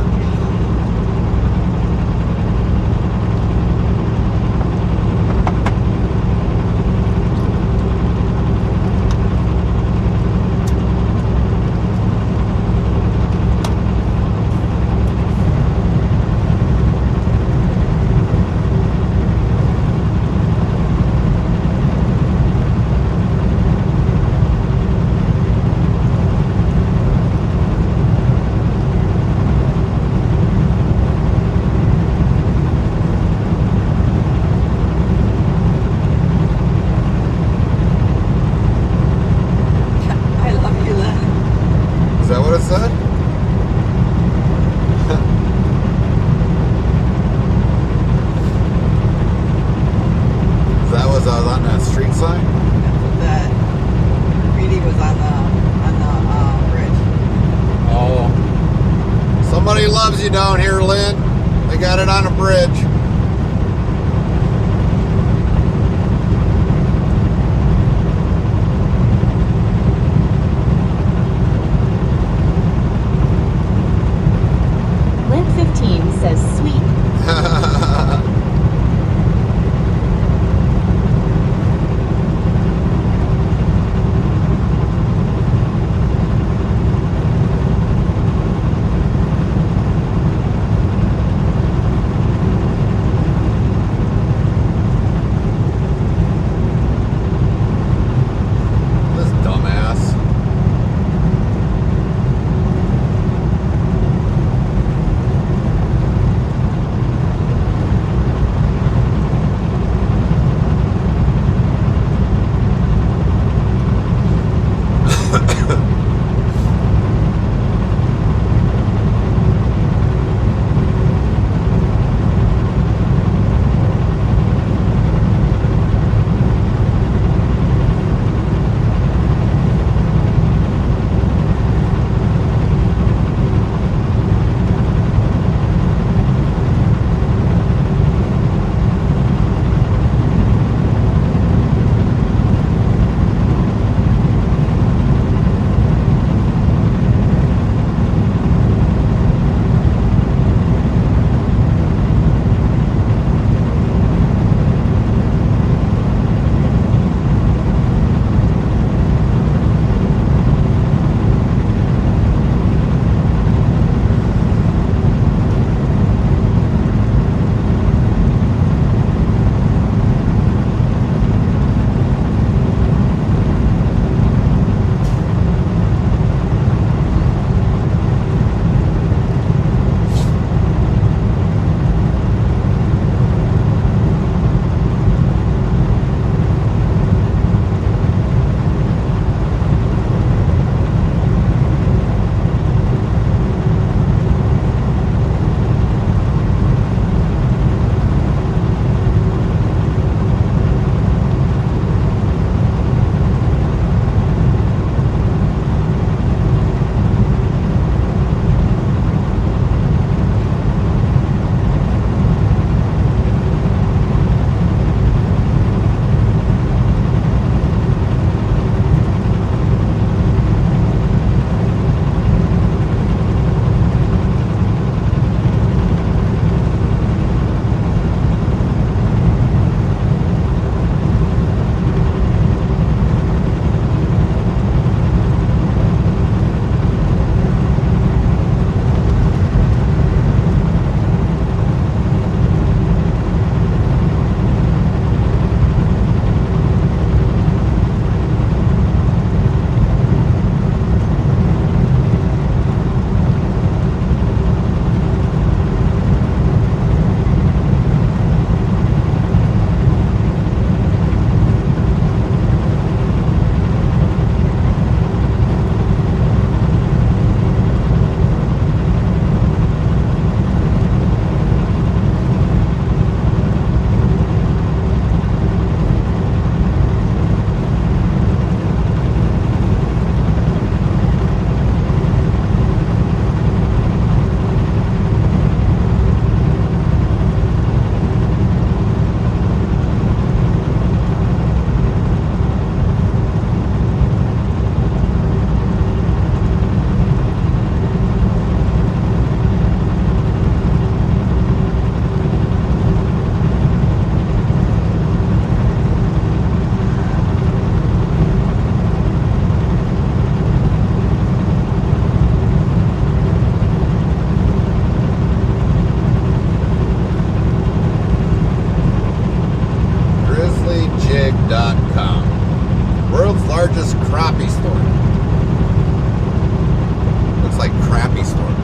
I love you, Len. Is that what it said? That was on that street sign? That's what that graffiti was on the bridge. Oh. Somebody loves you down here, Lynn. They got it on a bridge. Limp 15 says, sweet. livestreamseg.com. World's largest crappie store. Looks like crappie store.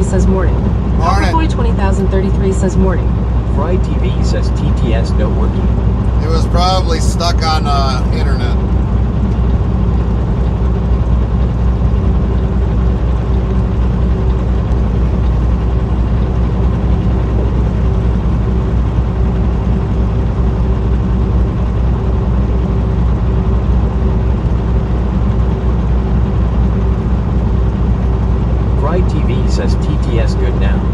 2033 says morning. Morning. Boy 20,033 says morning. Fry TV says TTS no working. It was probably stuck on internet. Fry TV says TTS good now.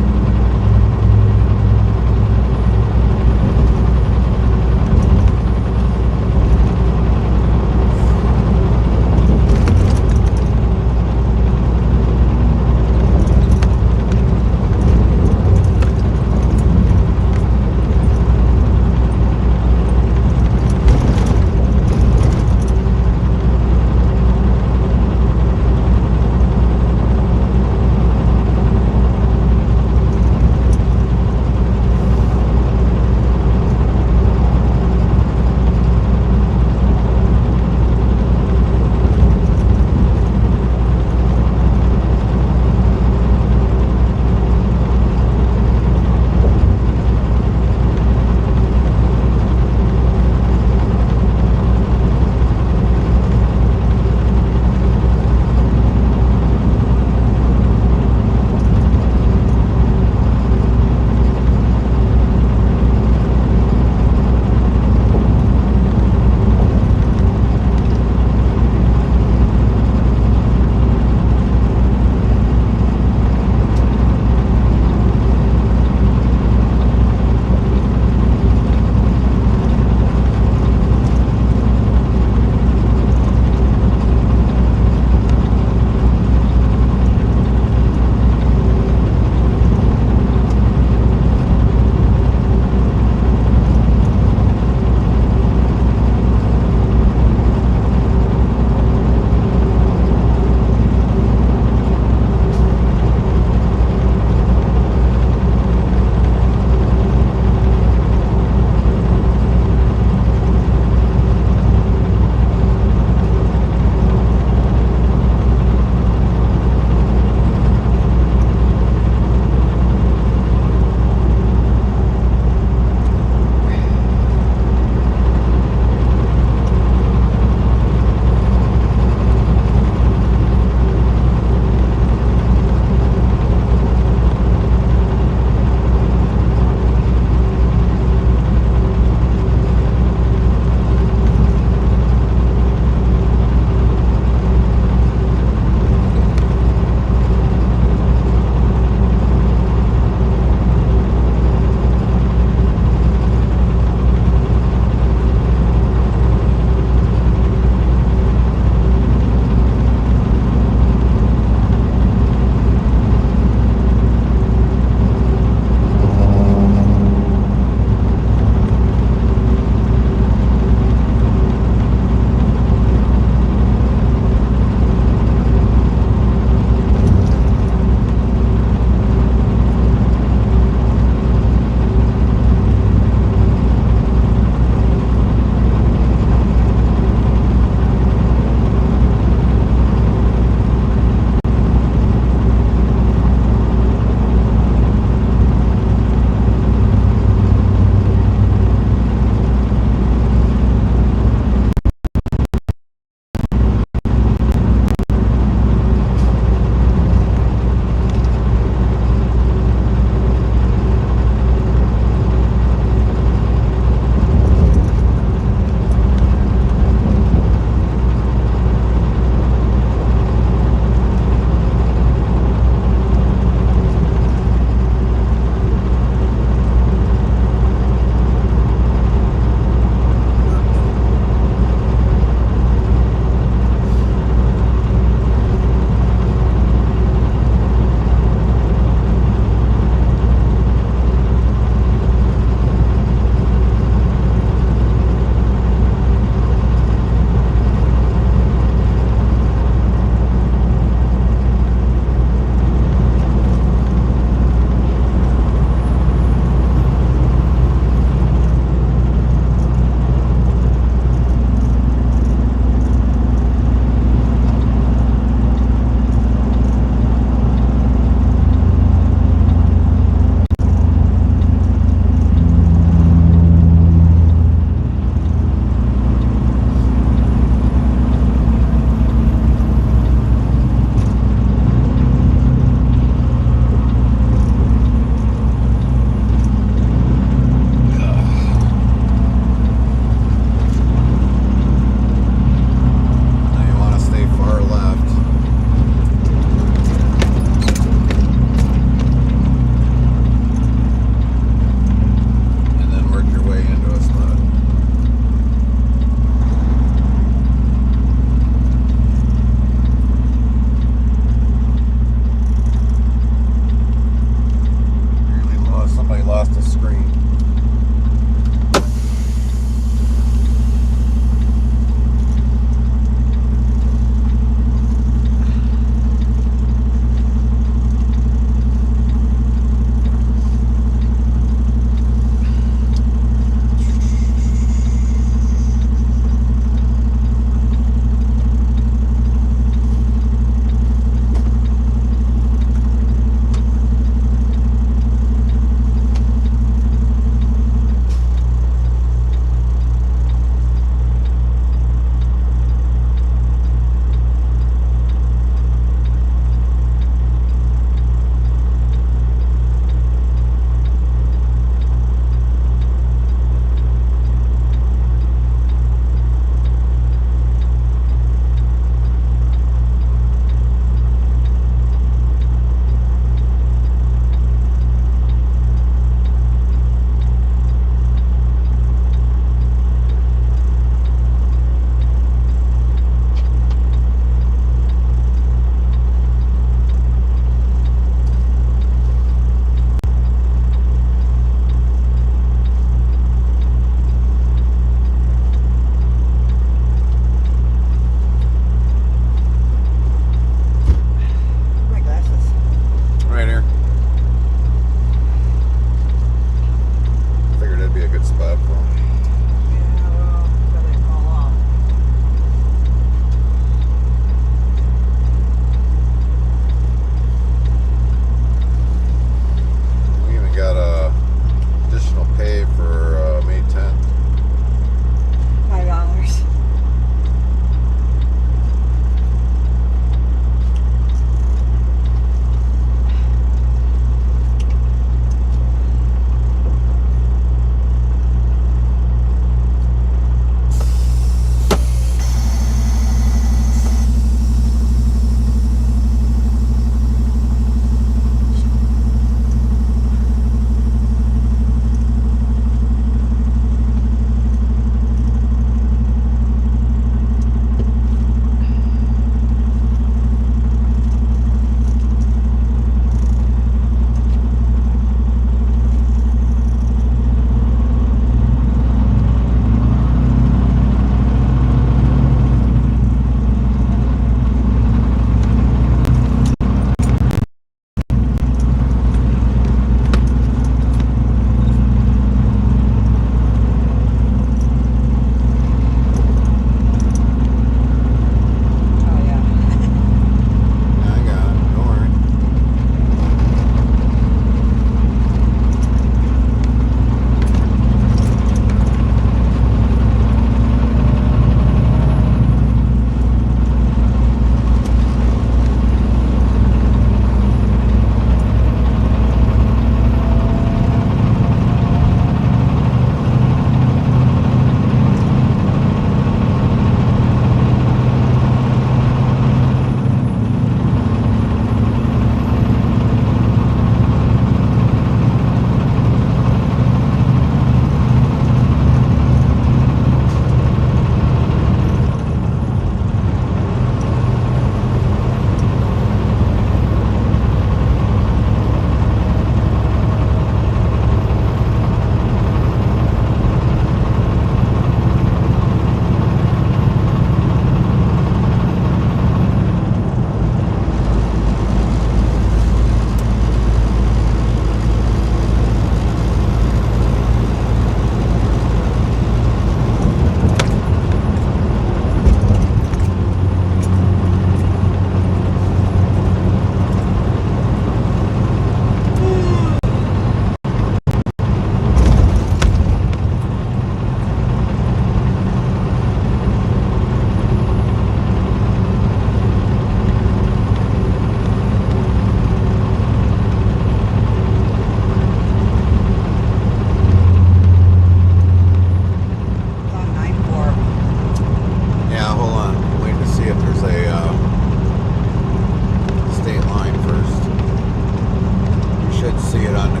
on the,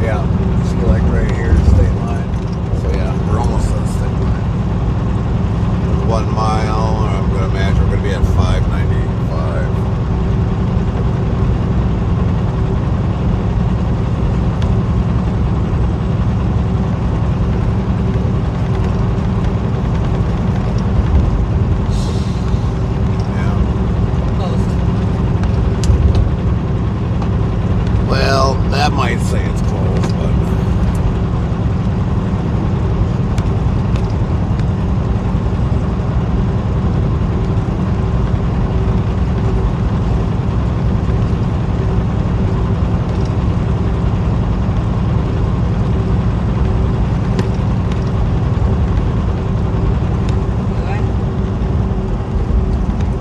yeah, see like right here, the state line. So yeah, we're almost at the state line. 1 mile, I'm going to imagine we're going to be at 595. Well, that might say it's closed, but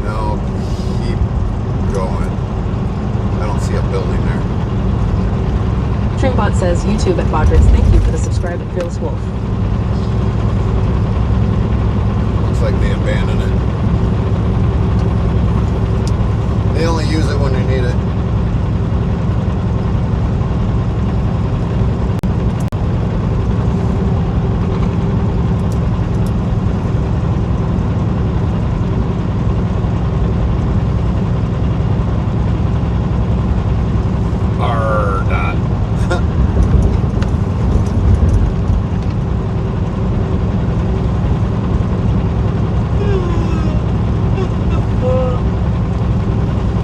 no, keep going. I don't see a building there. Trimbot says, YouTube at Bodricks, thank you for the subscribe at Fearless Wolf. Looks like they abandoned it. They only use it when they need it. Not.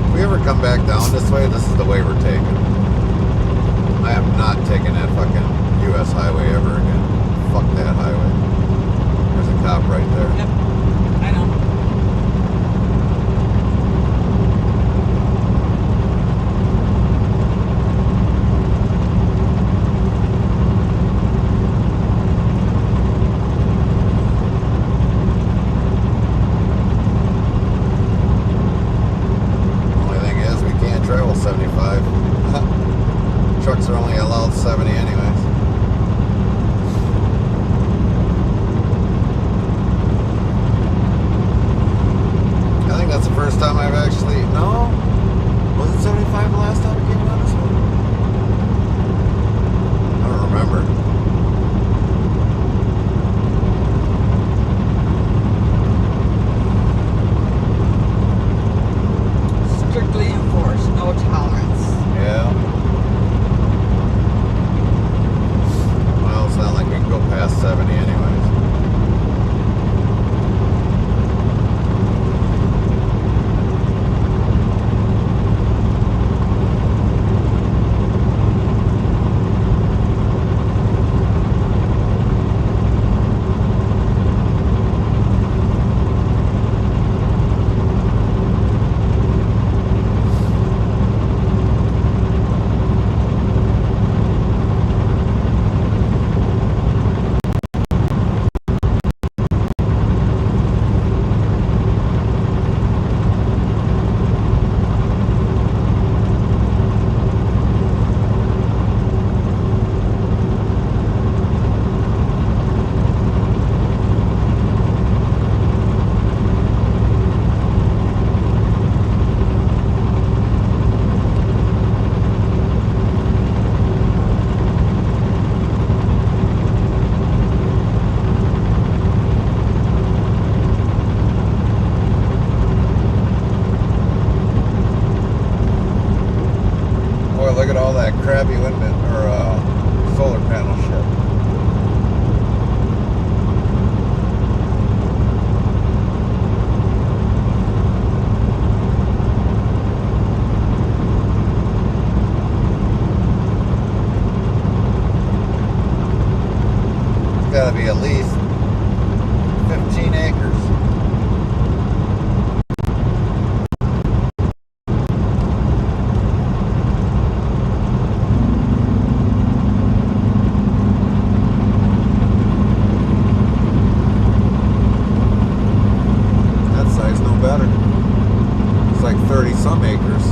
If we ever come back down this way, this is the way we're taking. I am not taking that fucking US highway ever again. Fuck that highway. There's a cop right there. Yep. I know. Only thing is, we can't travel 75. Trucks are only allowed 70 anyways. I think that's the first time I've actually... No? Was it 75 the last time we came down this way? I don't remember. Strictly enforced, no tolerance. Yeah. Well, it's not like we can go past 70 anyways. Boy, look at all that crappy wind or solar panel shit. It's gotta be at least 15 acres. That size no better. It's like 30 some acres.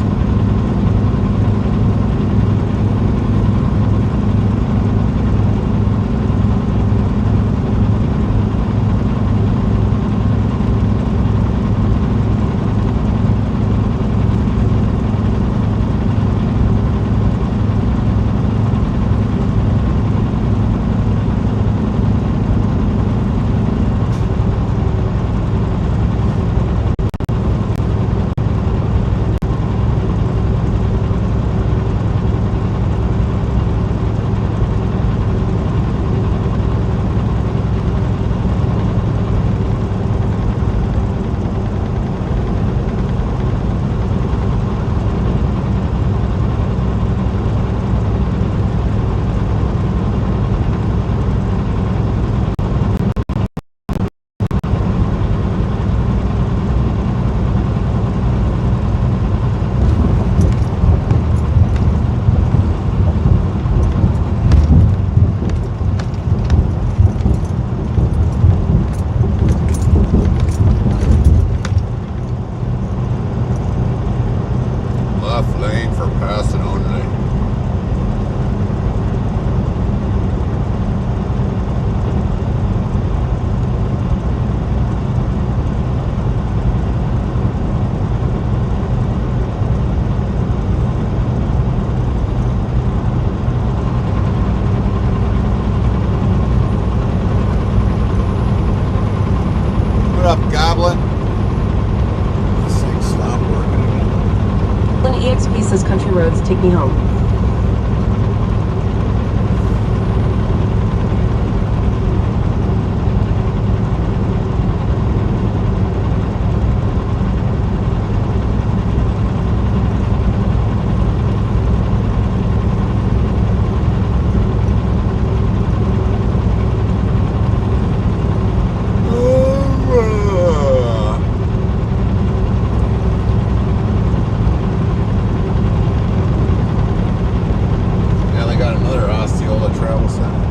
me home. Yeah, they got another Osceola Travel Center.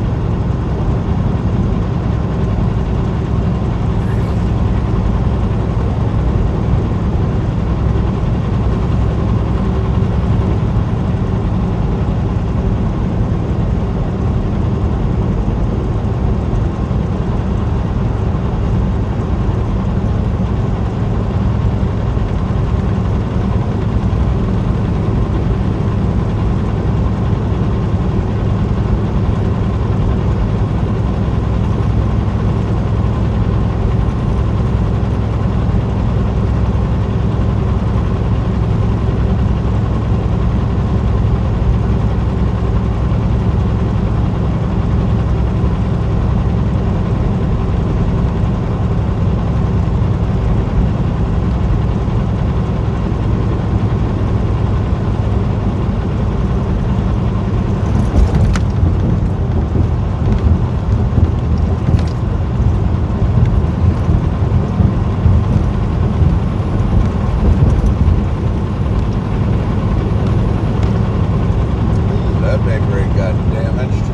That big rig got damaged.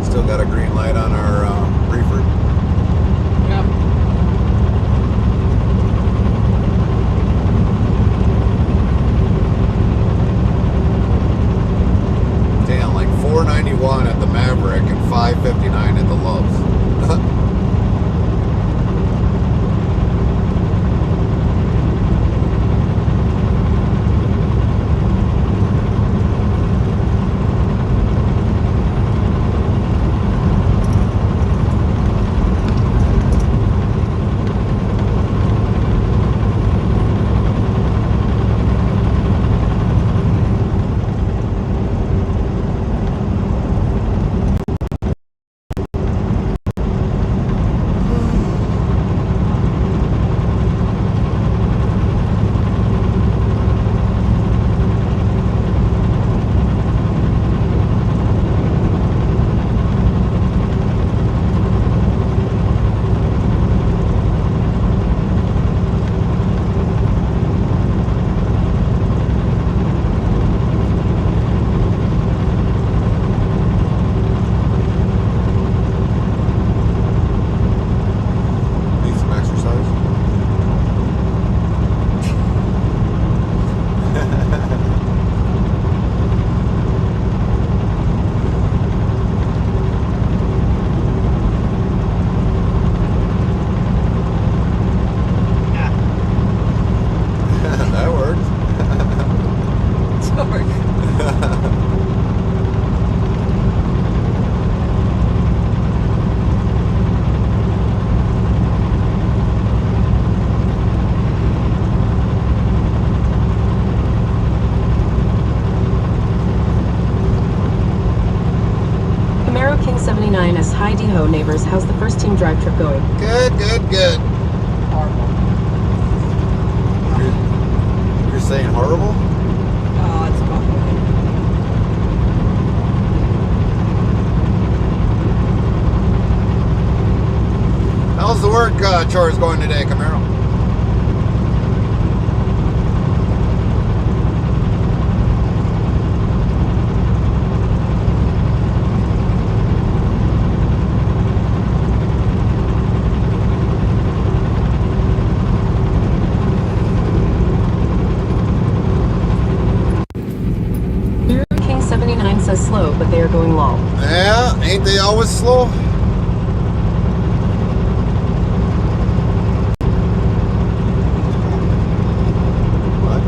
Still got a green light on our reefer. Yep. Damn, like $491 at the Maverick and $559 at the Loves. Need some exercise. That worked. Sorry. Camaro King 79 as hi ho neighbors. How's the first team drive trip going? Good, good, good. Horrible. You're saying horrible? Oh, it's fucking. How's the work chores going today, Camaro? King 79 says slow, but they are going long. Yeah, ain't they always slow? What?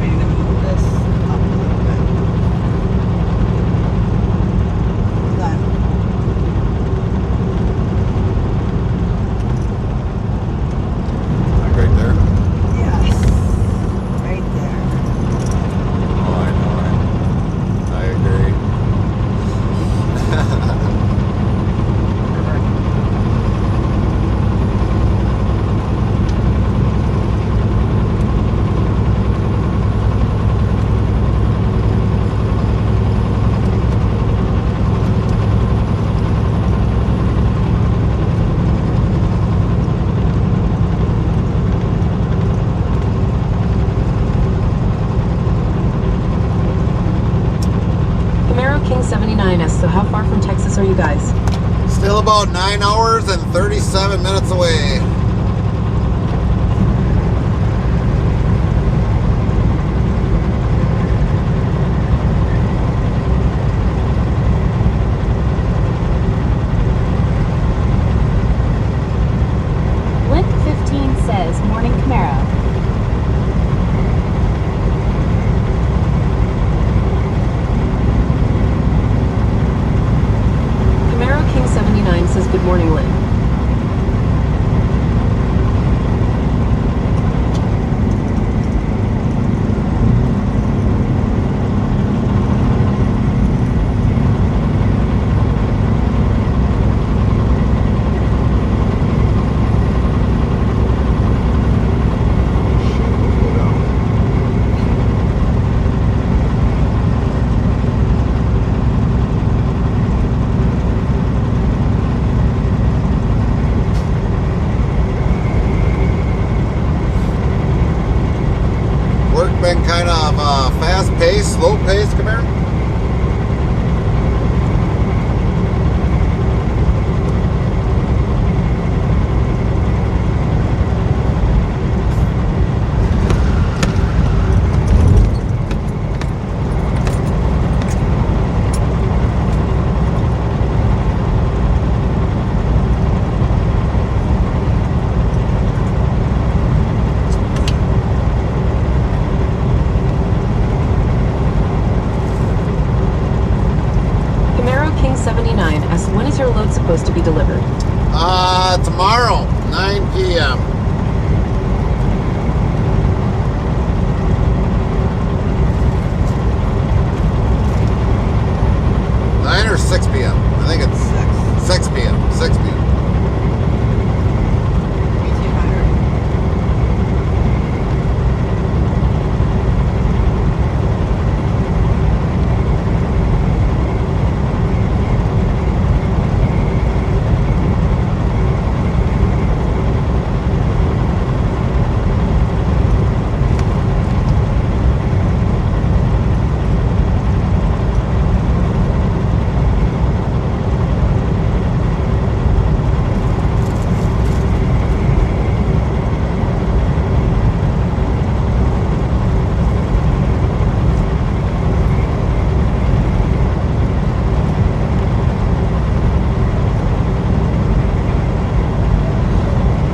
We need to move this up a little bit. Done. about 9 hours and 37 minutes away. Link 15 says, morning Camaro. Camaro King 79 says, good morning, Lynn. Work been kind of fast paced, slow paced, Camaro? Camaro King 79 asks, when is your load supposed to be delivered? Tomorrow, 9 p.m. Or 6 p.m. I think it's 6 p.m. 6 p.m. 1800.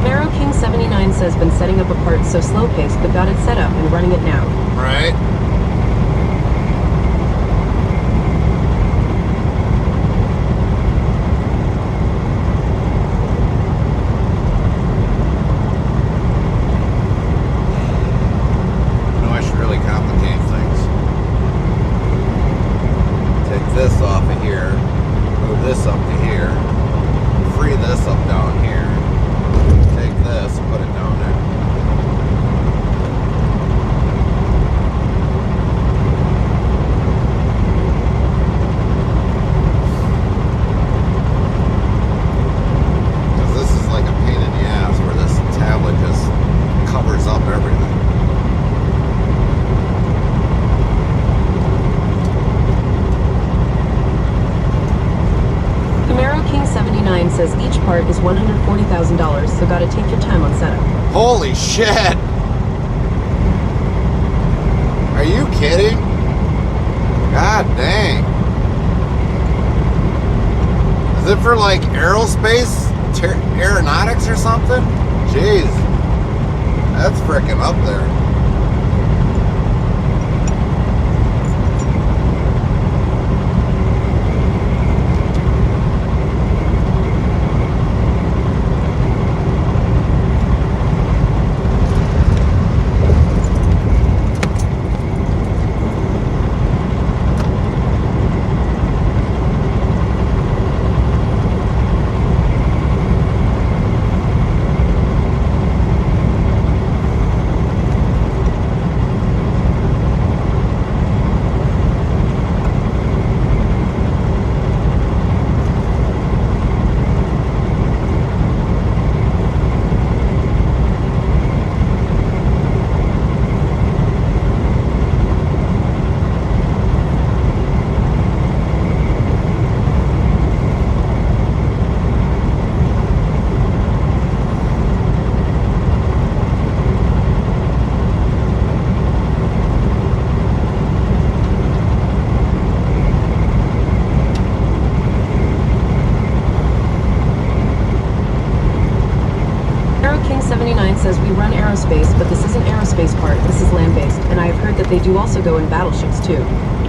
Camaro King 79 says, been setting up a part so slow paced, but got it set up and running it now. Right? I should really complicate things. Take this off of here, move this up to here, free this up down here, take this, put it down there. Because this is like a pain in the ass where this tablet just covers up everything. Camaro King 79 says each part is $140,000, so gotta take your time on setup. Holy shit! Are you kidding? God dang. Is it for like aerospace, aeronautics or something? Jeez. That's freaking up there. King79 says we run aerospace, but this isn't aerospace part, this is land-based, and I have heard that they do also go in battleships too.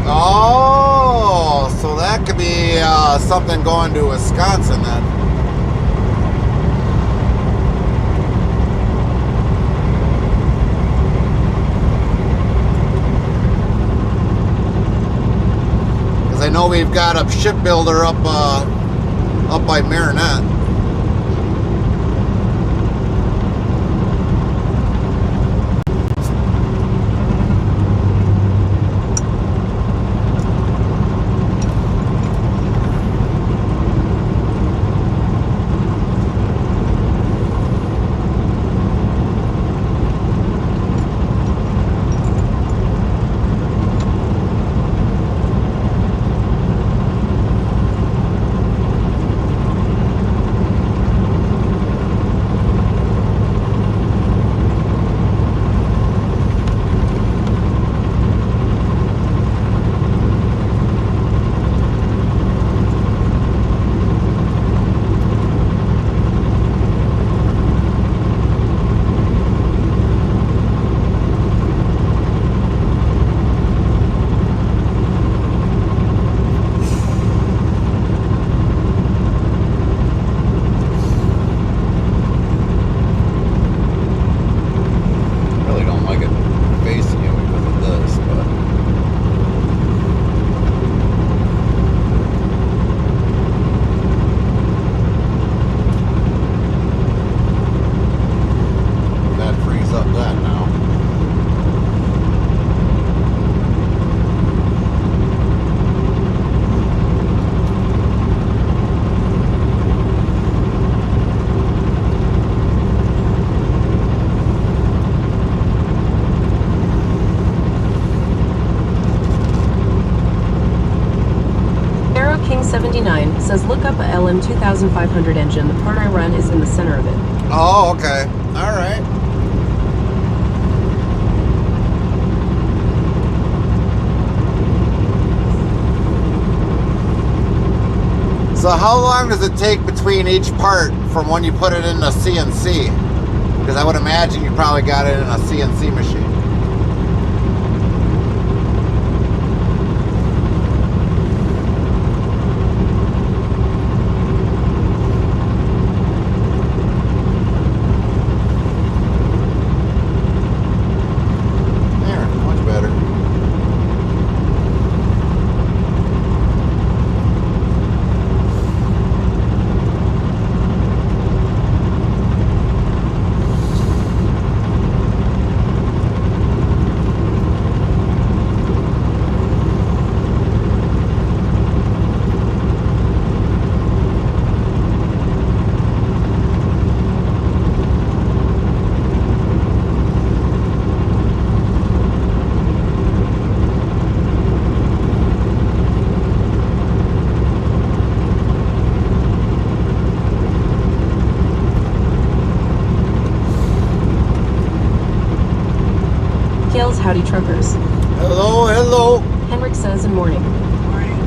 Oh, so that could be something going to Wisconsin then. Because I know we've got a shipbuilder up by Marinette. King79 says look up a LM 2500 engine. The part I run is in the center of it. Oh, okay. All right. So how long does it take between each part from when you put it in the CNC? Because I would imagine you probably got it in a CNC machine. Howdy truckers. Hello, hello. Henrik says in morning. Morning.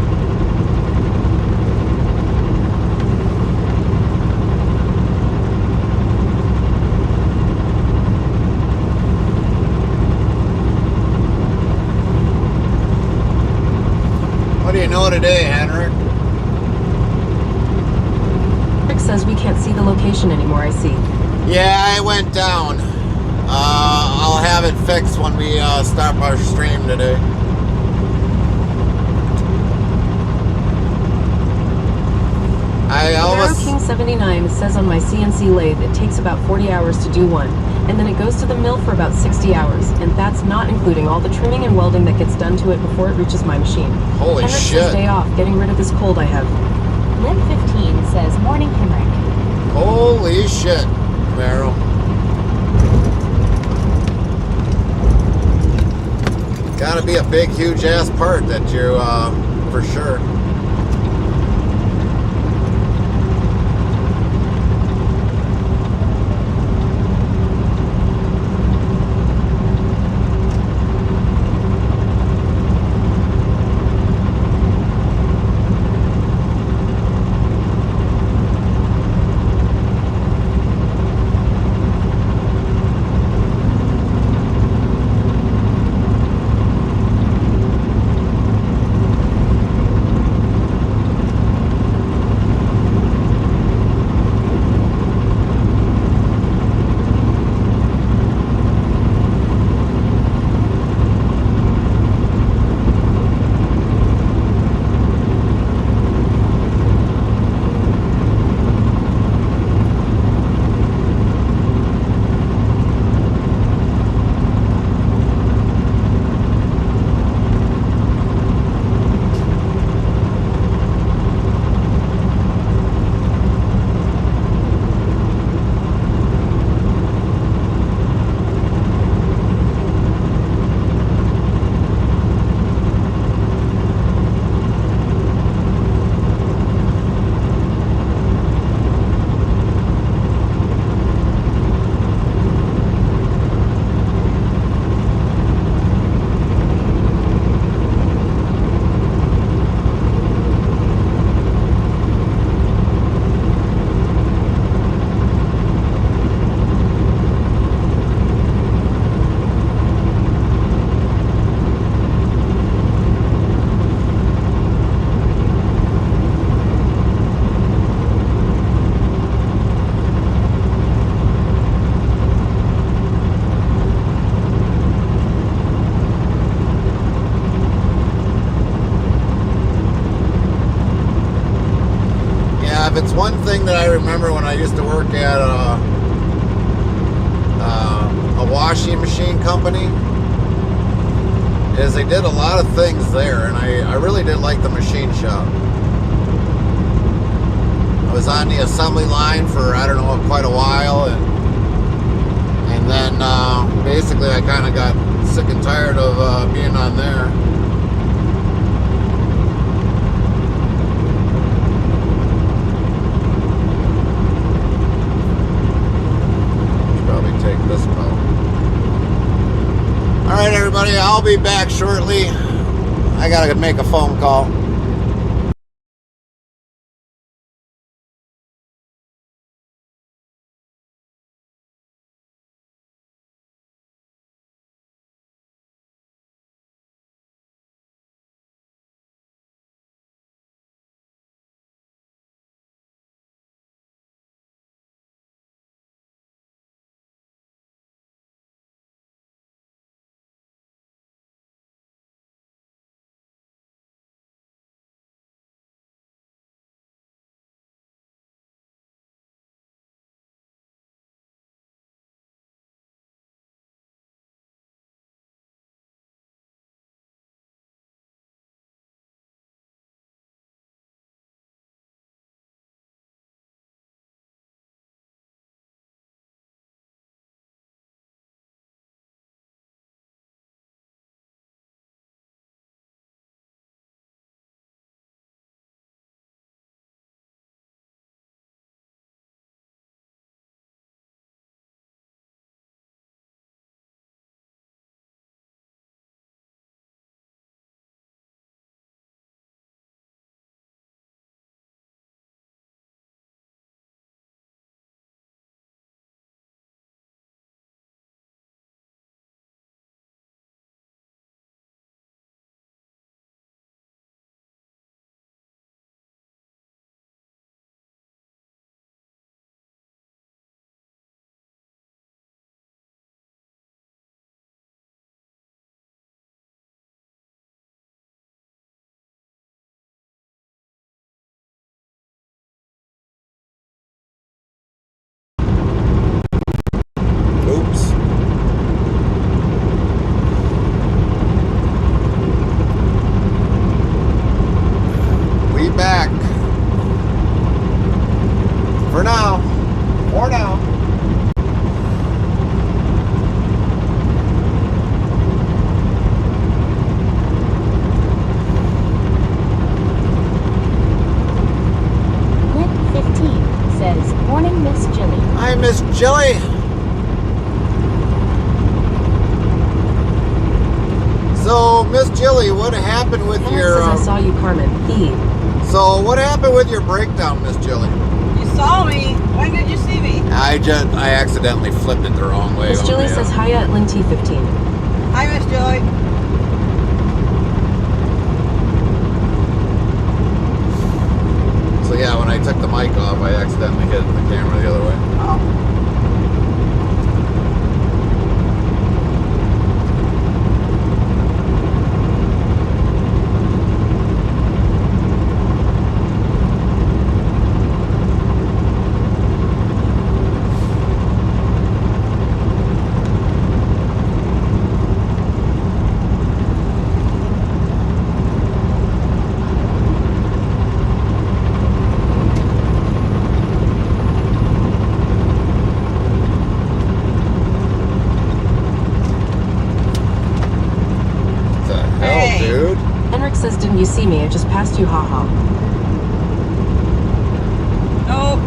What do you know today, Henrik? Henrik says we can't see the location anymore, I see. Yeah, I went down. I'll have it fixed when we start our stream today. King79 says on my CNC lathe it takes about 40 hours to do one, and then it goes to the mill for about 60 hours, and that's not including all the trimming and welding that gets done to it before it reaches my machine. Holy Henrik shit. says day off, getting rid of this cold I have. Lynn15 says morning Henrik. Holy shit, Meryl. Gotta be a big, huge ass part that you, for sure. one thing that I remember when I used to work at a washing machine company, is they did a lot of things there, and I really did like the machine shop. I was on the assembly line for, I don't know, quite a while, and then basically I kind of got sick and tired of being on there. Take this call. All right, everybody, I'll be back shortly. I gotta make a phone call. Oops. We back. For now. For now. Lynn 15 says, "Morning, Miss Jilly." Hi, Miss Jilly. So, Miss Jilly, what happened with Henrik your... says, I saw you, Carmen. So, what happened with your breakdown, Miss Jilly? You saw me. When did you see me? I accidentally flipped it the wrong way. Miss on Jilly you. says, hiya at Lynn T15. Hi, Miss Joy. So yeah, when I took the mic off, I accidentally hit the camera the other way. Oh. Dude. Henrik says, didn't you see me? I just passed you, haha. Nope.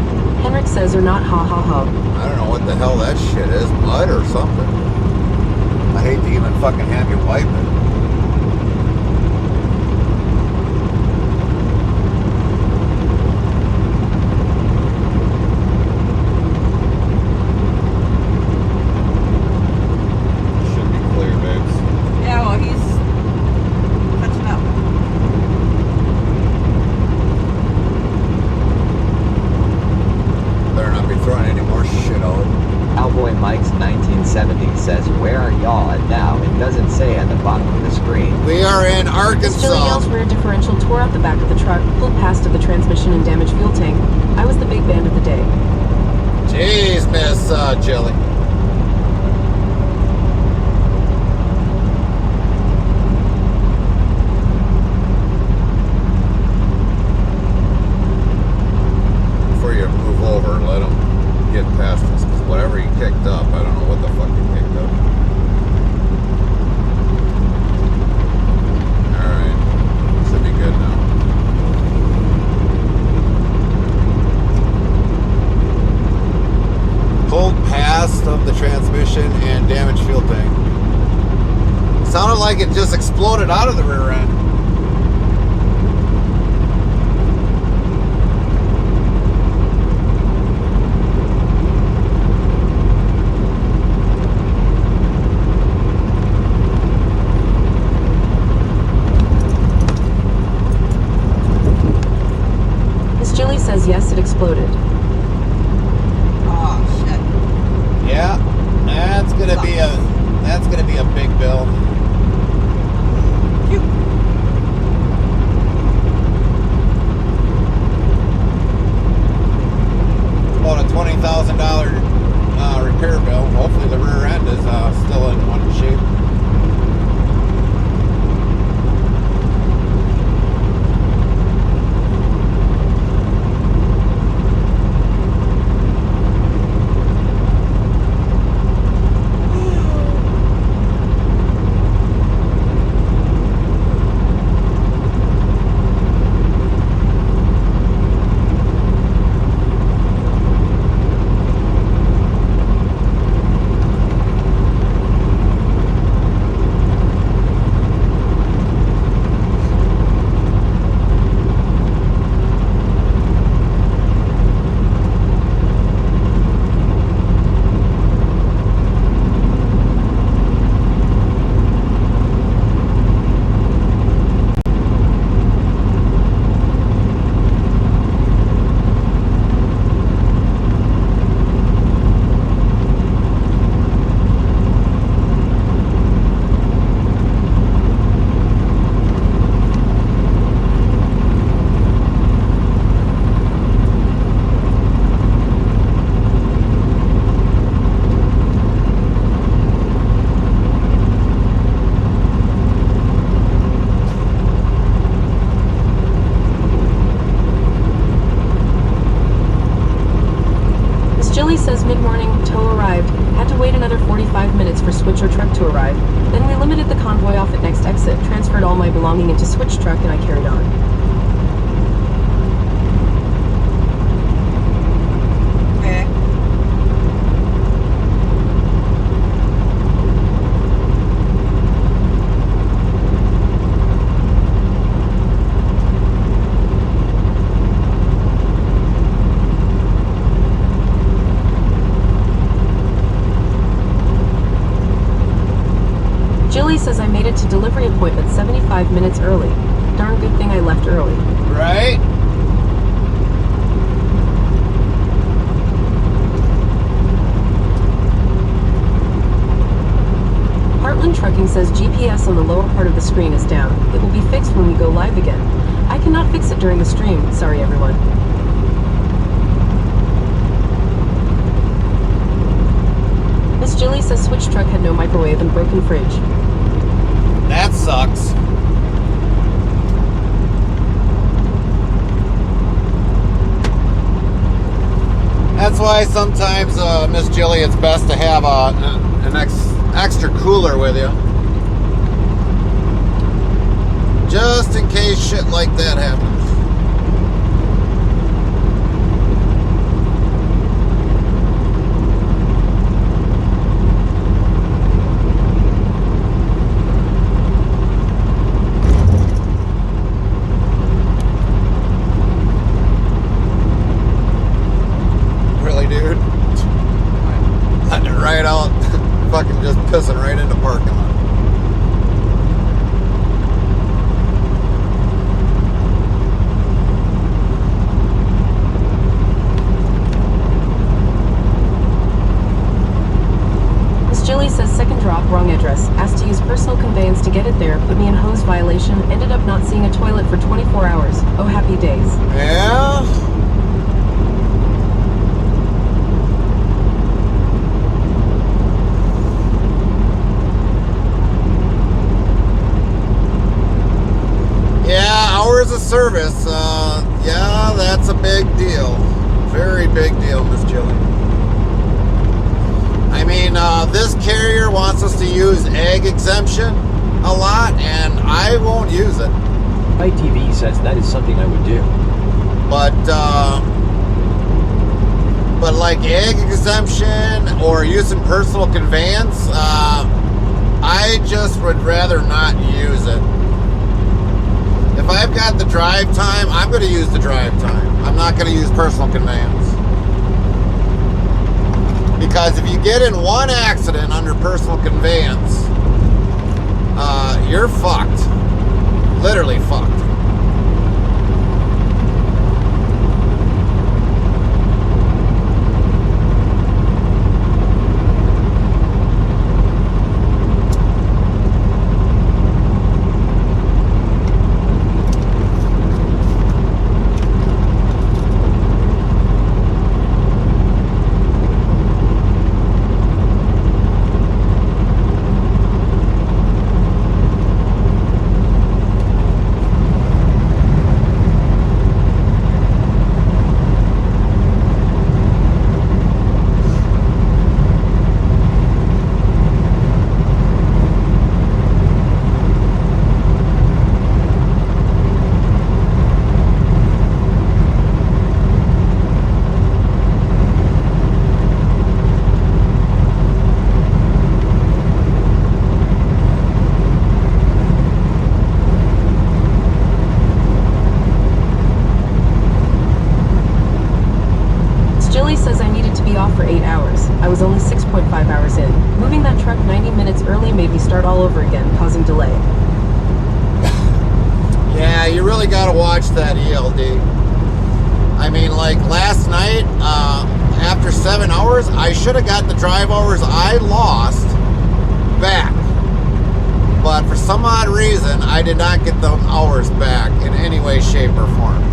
Henrik says, or not, ha ha ha. I don't know what the hell that shit is, mud or something. I hate to even fucking have you wipe it. Should be clear, babes. Yeah, well, he's catching up. Better not be throwing any more shit out. Cowboy Mike's 1970 says, where are y'all at now? It doesn't say at the bottom of the screen. We are in Miss Jilly Arkansas. yells rear differential tore out the back of the truck, pulled past of the transmission and damaged fuel tank. I was the big band of the day. Jeez, Miss Jilly. Before you move over, let them get past us. 'Cause whatever you kicked up, I don't know what the fuck you kicked up. Alright. Should be good now. Pulled past of the transmission and damaged fuel tank. Sounded like it just exploded out of the rear end. Miss Jilly says yes, it exploded. Oh, shit. Yeah, that's gonna be a big bill. Phew. About a $20,000 repair bill. Hopefully the rear end is still in one shape. Jilly says mid-morning, tow arrived. Had to wait another 45 minutes for switch or truck to arrive. Then we limited the convoy off at next exit, transferred all my belonging into switch truck, and I carried on. Okay. Jilly says I made it to delivery appointment 75 minutes early. Darn good thing I left early. Right? Heartland Trucking says GPS on the lower part of the screen is down. It will be fixed when we go live again. I cannot fix it during the stream. Sorry, everyone. Miss Jilly says switch truck had no microwave and broken fridge. That sucks. That's why sometimes, Miss Jilly, it's best to have an extra cooler with you. Just in case shit like that happens. Right out, fucking just pissing right into parking lot. drop, wrong address. Asked to use personal conveyance to get it there, put me in hose violation, ended up not seeing a toilet for 24 hours. Oh, happy days. Yeah. Yeah, hours of service. Yeah, that's a big deal. Very big deal, Miss Jilly. I mean, this carrier wants us to use egg exemption a lot, and I won't use it. ITV says that is something I would do. But like egg exemption or using personal conveyance, I just would rather not use it. If I've got the drive time, I'm going to use the drive time. I'm not going to use personal conveyance. Because if you get in one accident under personal conveyance, you're fucked. Literally fucked. For 8 hours. I was only 6.5 hours in. Moving that truck 90 minutes early made me start all over again, causing delay. Yeah, you really got to watch that ELD. I mean, like last night, after 7 hours, I should have got the drive hours I lost back. But for some odd reason, I did not get those hours back in any way, shape, or form.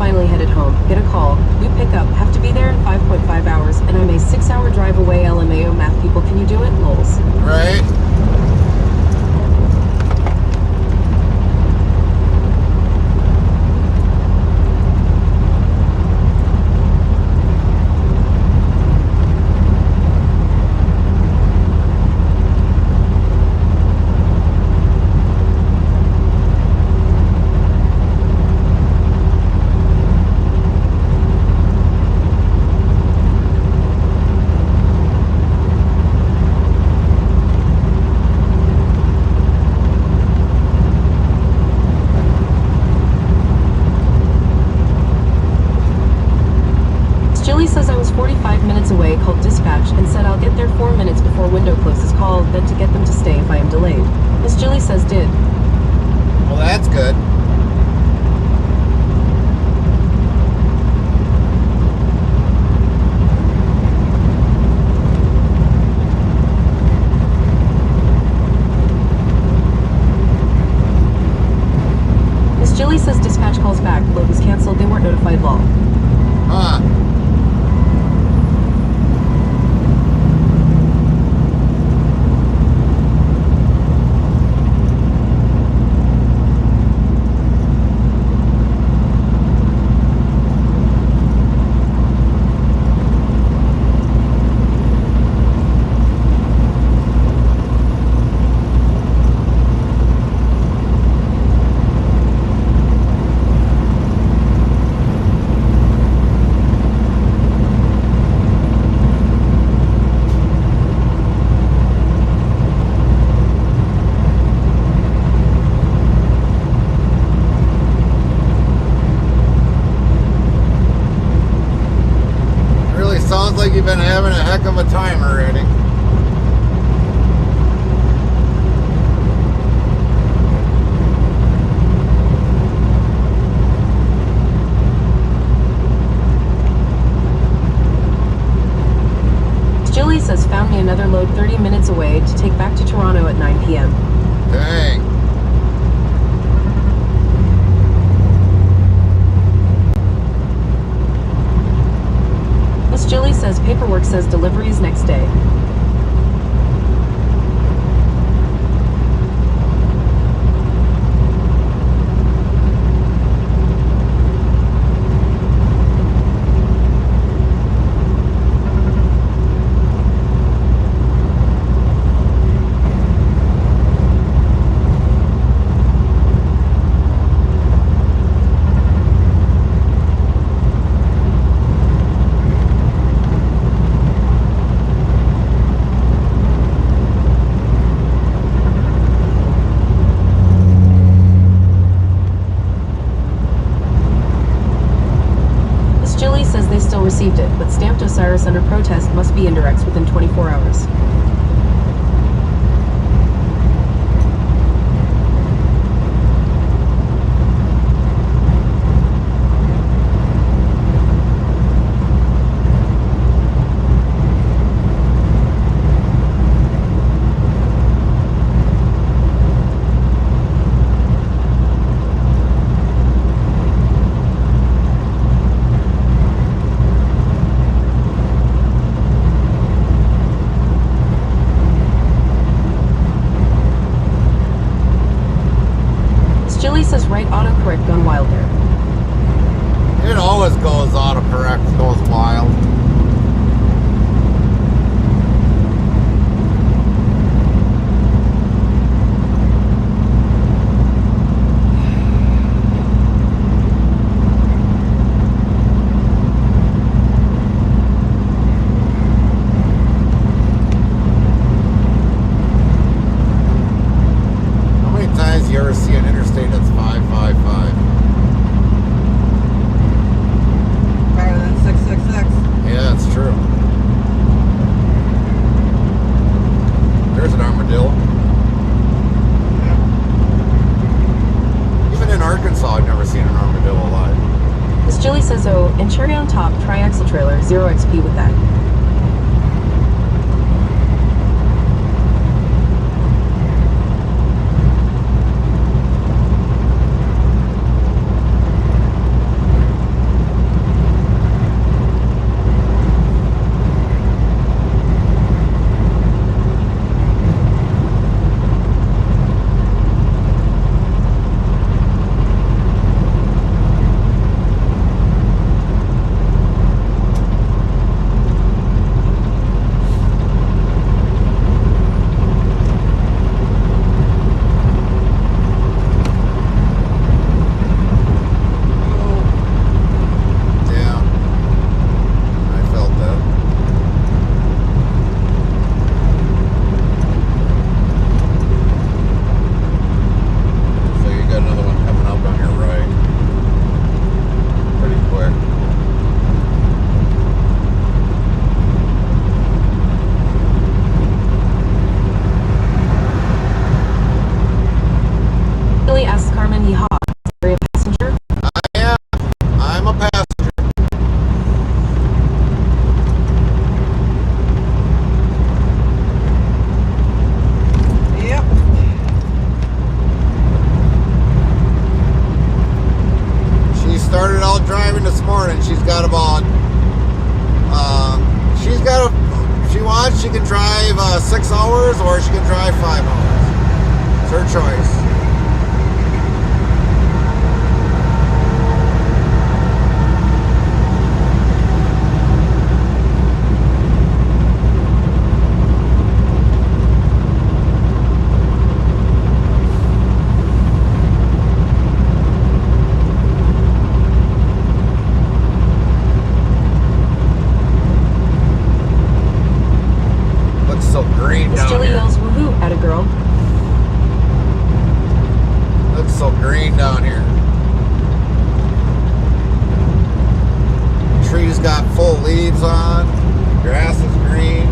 finally headed home. Get a call. New pickup. Have to be there in 5.5 hours, and I'm a 6-hour drive away. LMAO math people, can you do it? Lols. Right. Well, that's good. Miss Jilly says dispatch calls back. Load was canceled. They weren't notified at all. Huh. Sounds like you've been having a heck of a time already. Jilly says found me another load 30 minutes away to take back to Toronto at 9 p.m. Dang. Miss Jilly says paperwork says delivery is next day. Received it, but stamped Osiris under protest must be indirects within 24 hours. Says right autocorrect gone wild there. It always goes autocorrect, goes wild. How many times do you ever see an interstate that's 555? Better than 666. Yeah, that's true. There's an armadillo. Yeah. Even in Arkansas, I've never seen an armadillo alive. Miss Jilly says, oh, and cherry on top, tri-axle trailer, 0XP with that. morning. She's got about, if she wants, she can drive 6 hours or she can drive 5 hours. It's her choice. So green Miss down Jilly here. yells woohoo at a girl. Looks so green down here. Trees got full leaves on. Grass is green.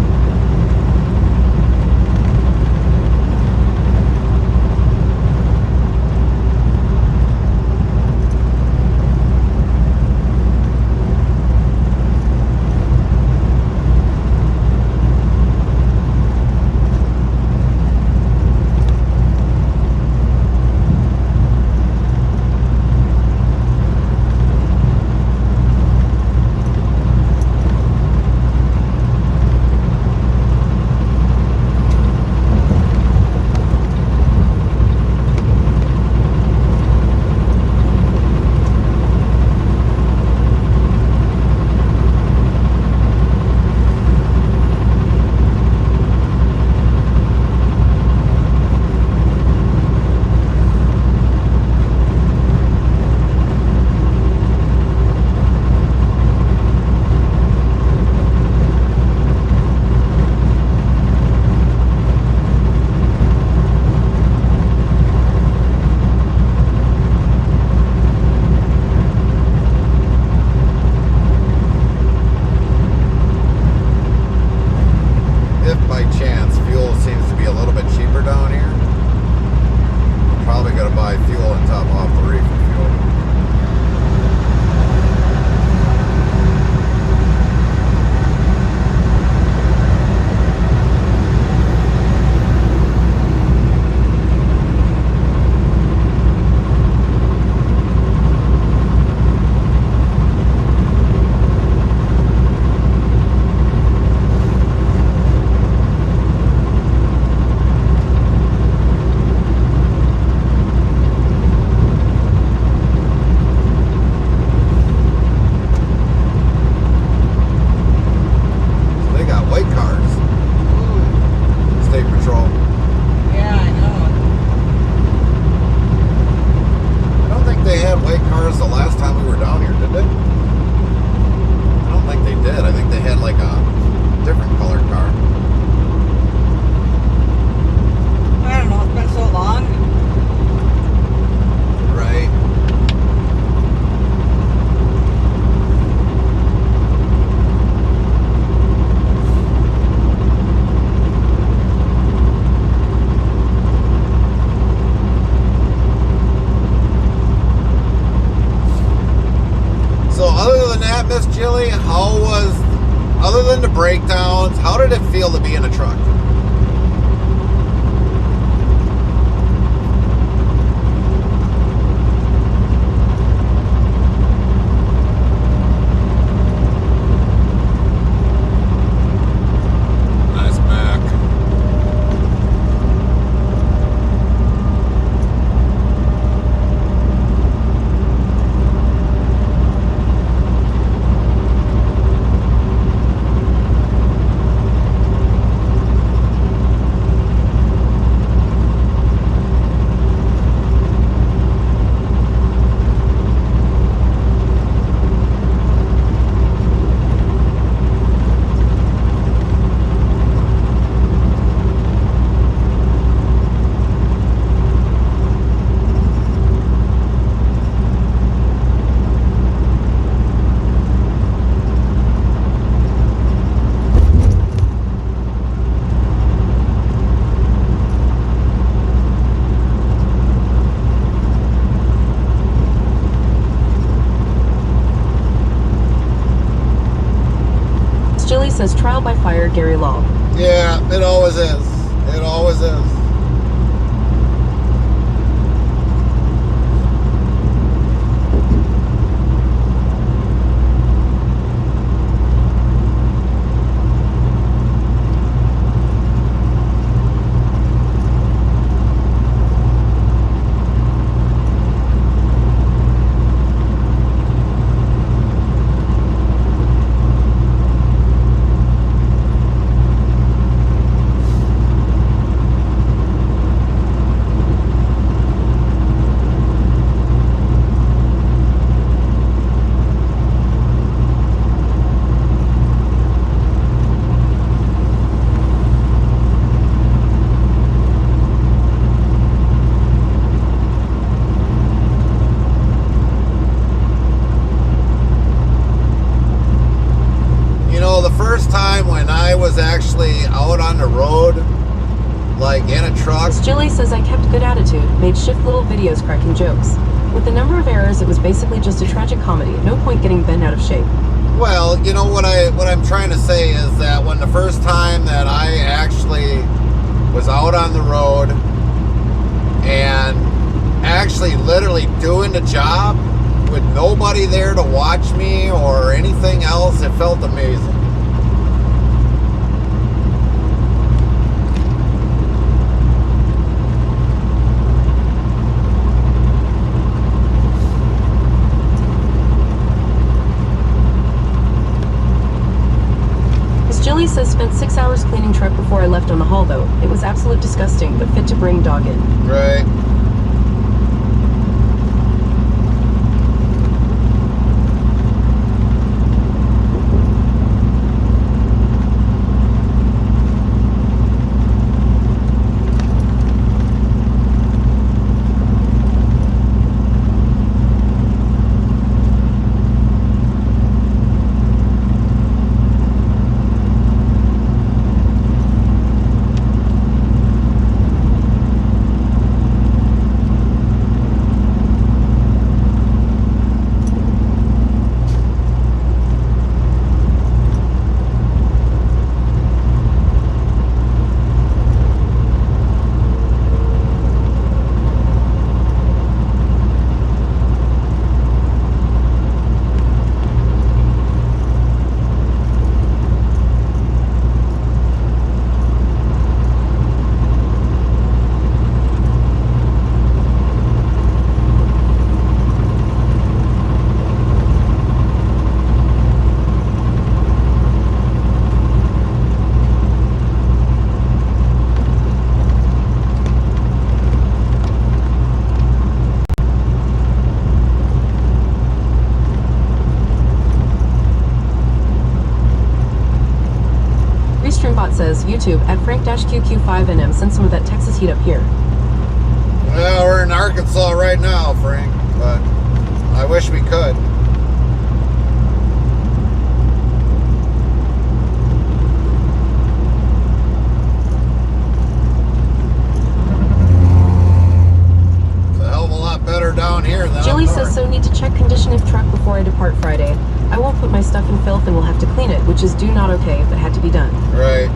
breakdowns. How did it feel to be in a truck? Nice Mac. Jilly says trial by fire, Gary Law. Yeah, it always is. It always is. was actually out on the road, like in a truck. Miss Julie says I kept good attitude, made shift little videos cracking jokes. With the number of errors, it was basically just a tragic comedy. No point getting bent out of shape. Well, you know what I'm trying to say is that when the first time that I actually was out on the road and actually literally doing the job with nobody there to watch me or anything else, it felt amazing. Julie says spent 6 hours cleaning truck before I left on the haul though. It was absolute disgusting, but fit to bring dog in. Right. Says YouTube at Frank-QQ5NM. Send some of that Texas heat up here. Well, we're in Arkansas right now, Frank, but I wish we could. It's a hell of a lot better down here than Julie up north. says so need to check condition of truck before I depart Friday. I won't put my stuff in filth and will have to clean it, which is do not okay if it had to be done. Right.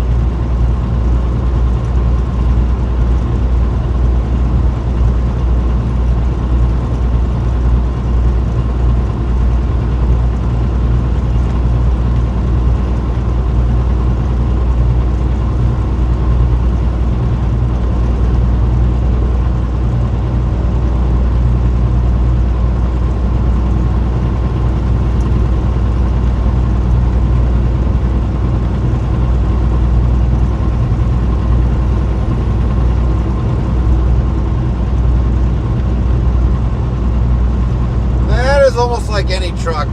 Almost like any truck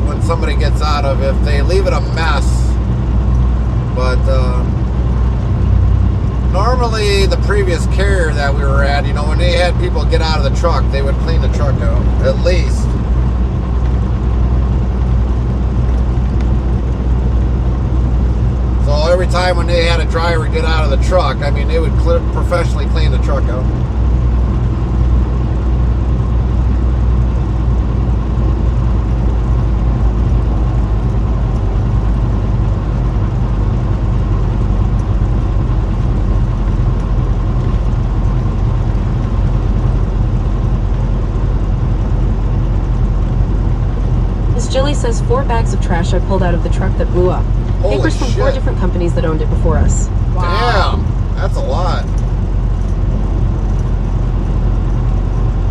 when somebody gets out of, if they leave it a mess. But normally the previous carrier that we were at, you know, when they had people get out of the truck, they would clean the truck out, at least. So every time when they had a driver get out of the truck, I mean, they would professionally clean the truck out. Jilly says 4 bags of trash I pulled out of the truck that blew up. Holy Papers from 4 shit. different companies that owned it before us. Wow. Damn, that's a lot.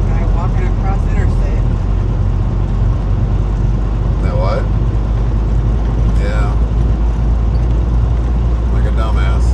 Guy walking across interstate. That what? Yeah. Like a dumbass.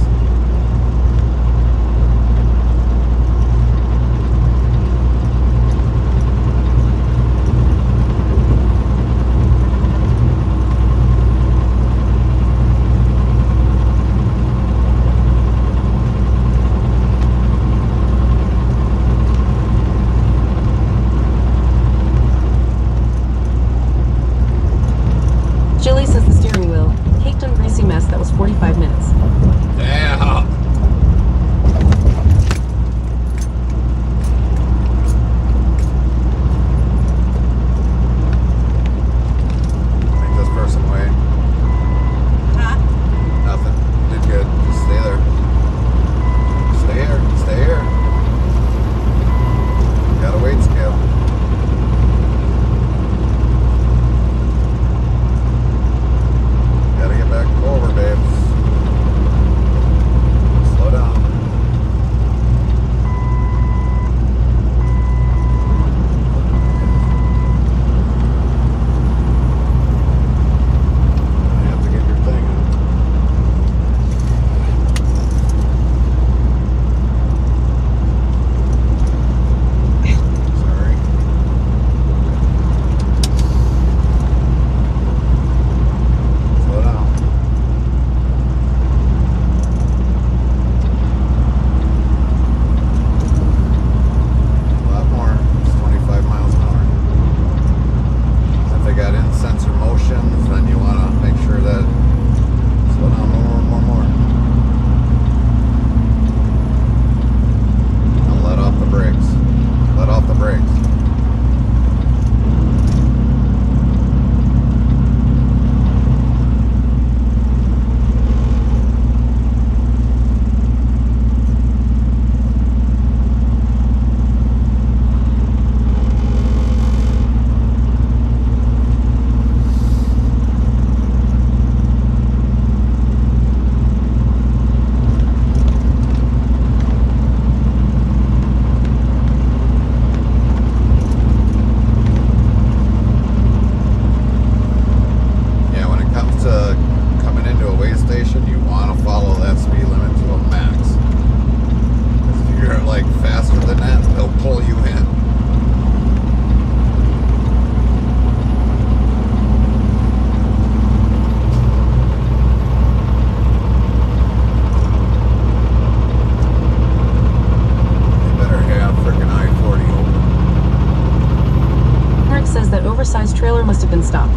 says that oversized trailer must have been stopped.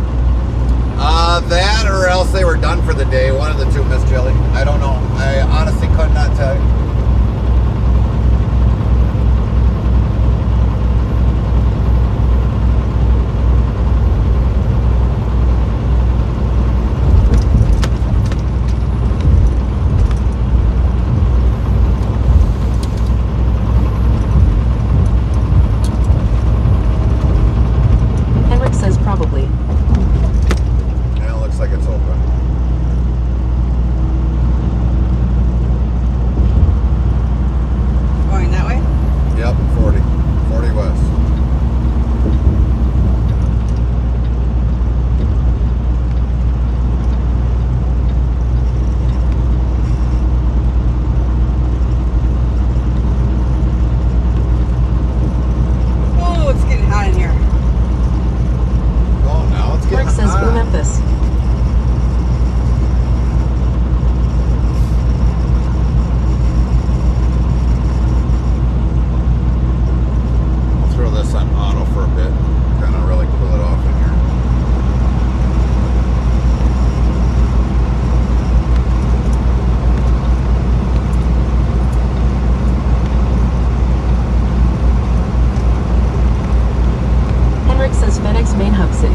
That or else they were done for the day. One of the two, Miss Jilly. I don't know. I honestly could not tell you. Henrik says probably. Yeah, it looks like it's open. Going that way? Yep, 40. 40 west. Oh, it's getting hot in here. Oh, now it's getting Henrik says hot. ooh Memphis. I'll throw this on auto for a bit. Kind of really cool it off in here. Henrik says FedEx main hub city.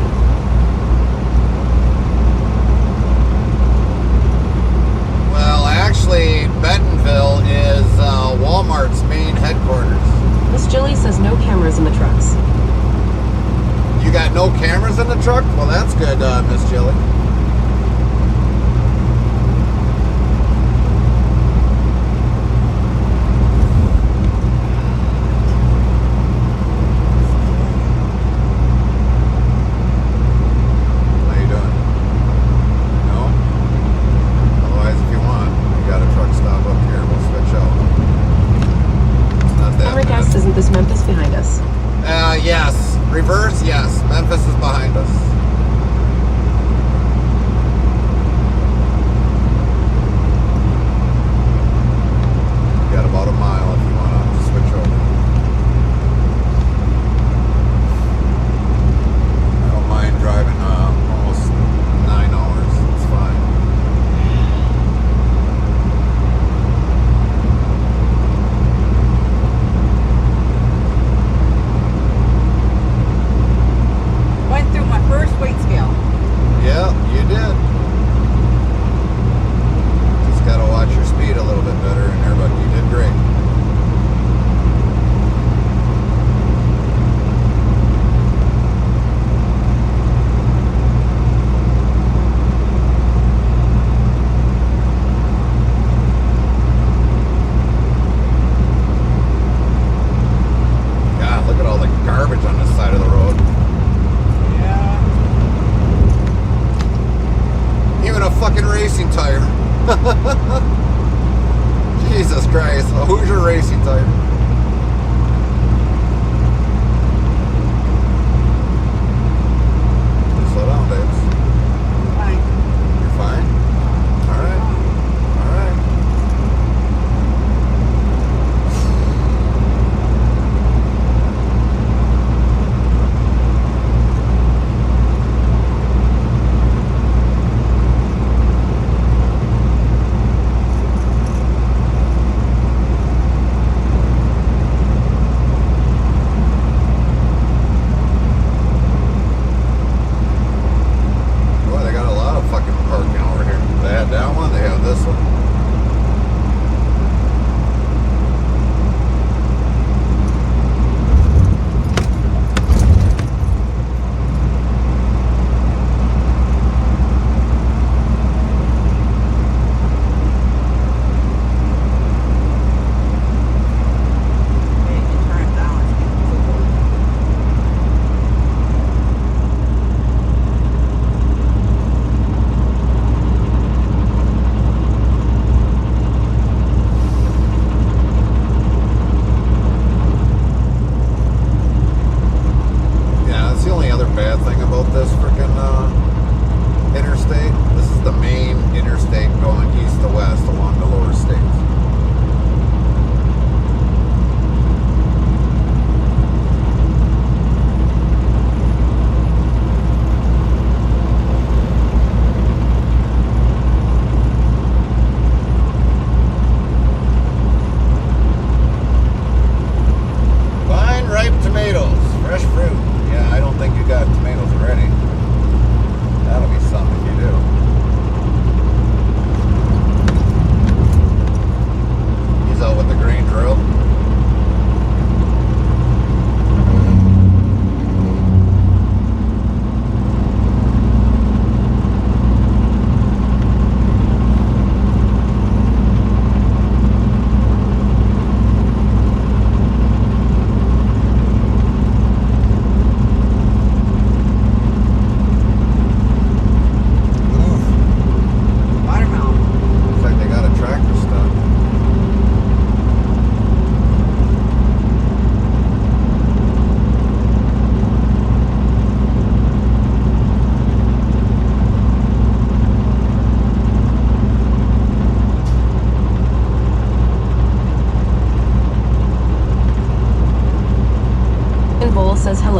Well, actually, Bentonville is Walmart's main headquarters. Miss Jilly says no cameras in the trucks. You got no cameras in the truck? Well, that's good, Miss Jilly. How you doing? No? Otherwise, if you want, you got a truck stop up here. We'll switch out. It's not that Henrik bad. asks, isn't this Memphis behind us? Yes. Reverse, yes. Memphis is behind us. You got about a mile if you want to switch over. I don't mind driving almost 9 hours. It's fine. Went through my first weight scale. Yeah, you did. Just gotta watch your speed a little bit better in there, but you did great. God, look at all the garbage on this side of the road. Yeah. Even a fucking racing tire. Jesus Christ, a Hoosier racing tire. Slow down, babes. Fine. You're fine? Alright. Alright.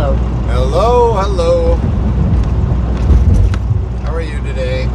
load. Hello, hello. How are you today?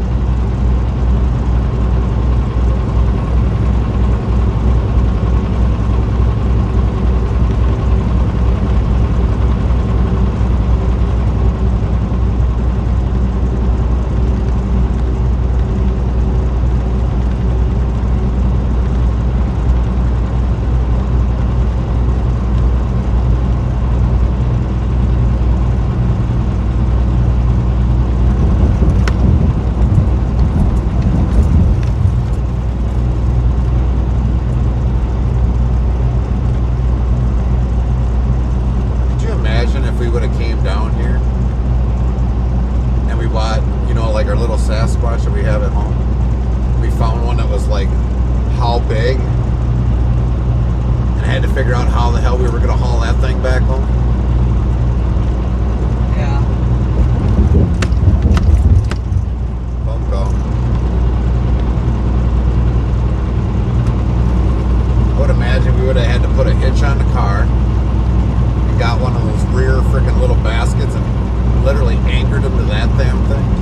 Sasquatch that we have at home. We found one that was like how big, and I had to figure out how the hell we were going to haul that thing back home. Yeah. Phone call. I would imagine we would have had to put a hitch on the car and got one of those rear freaking little baskets and literally anchored them to that damn thing.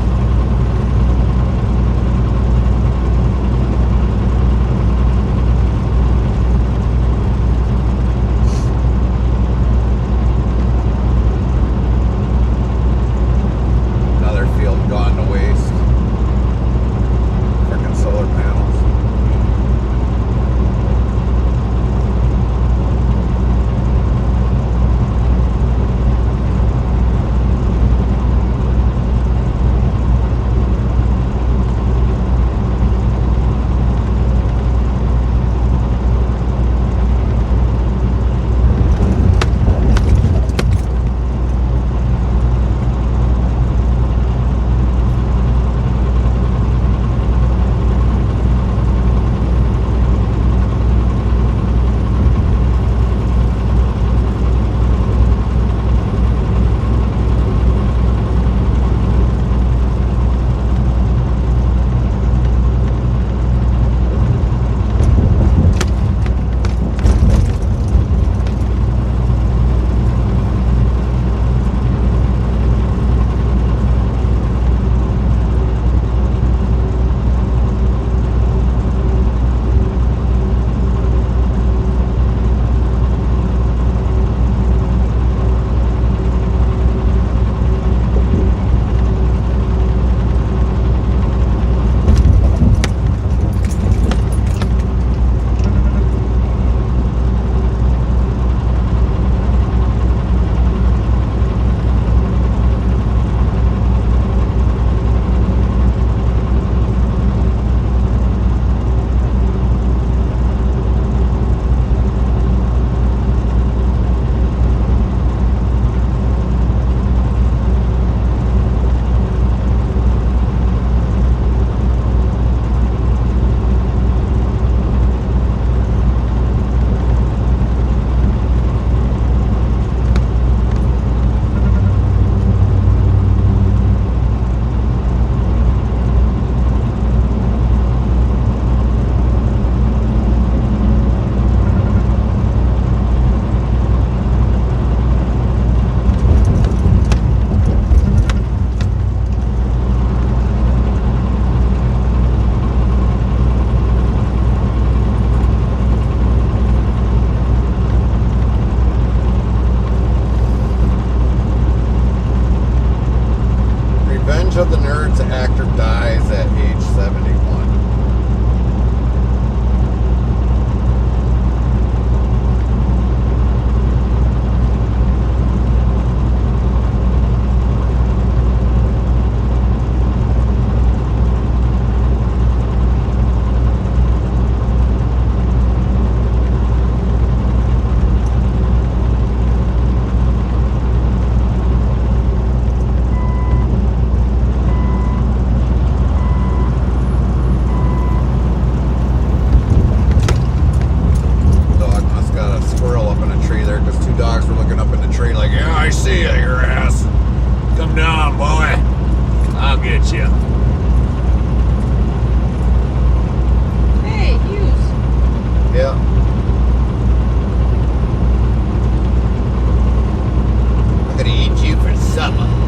apa?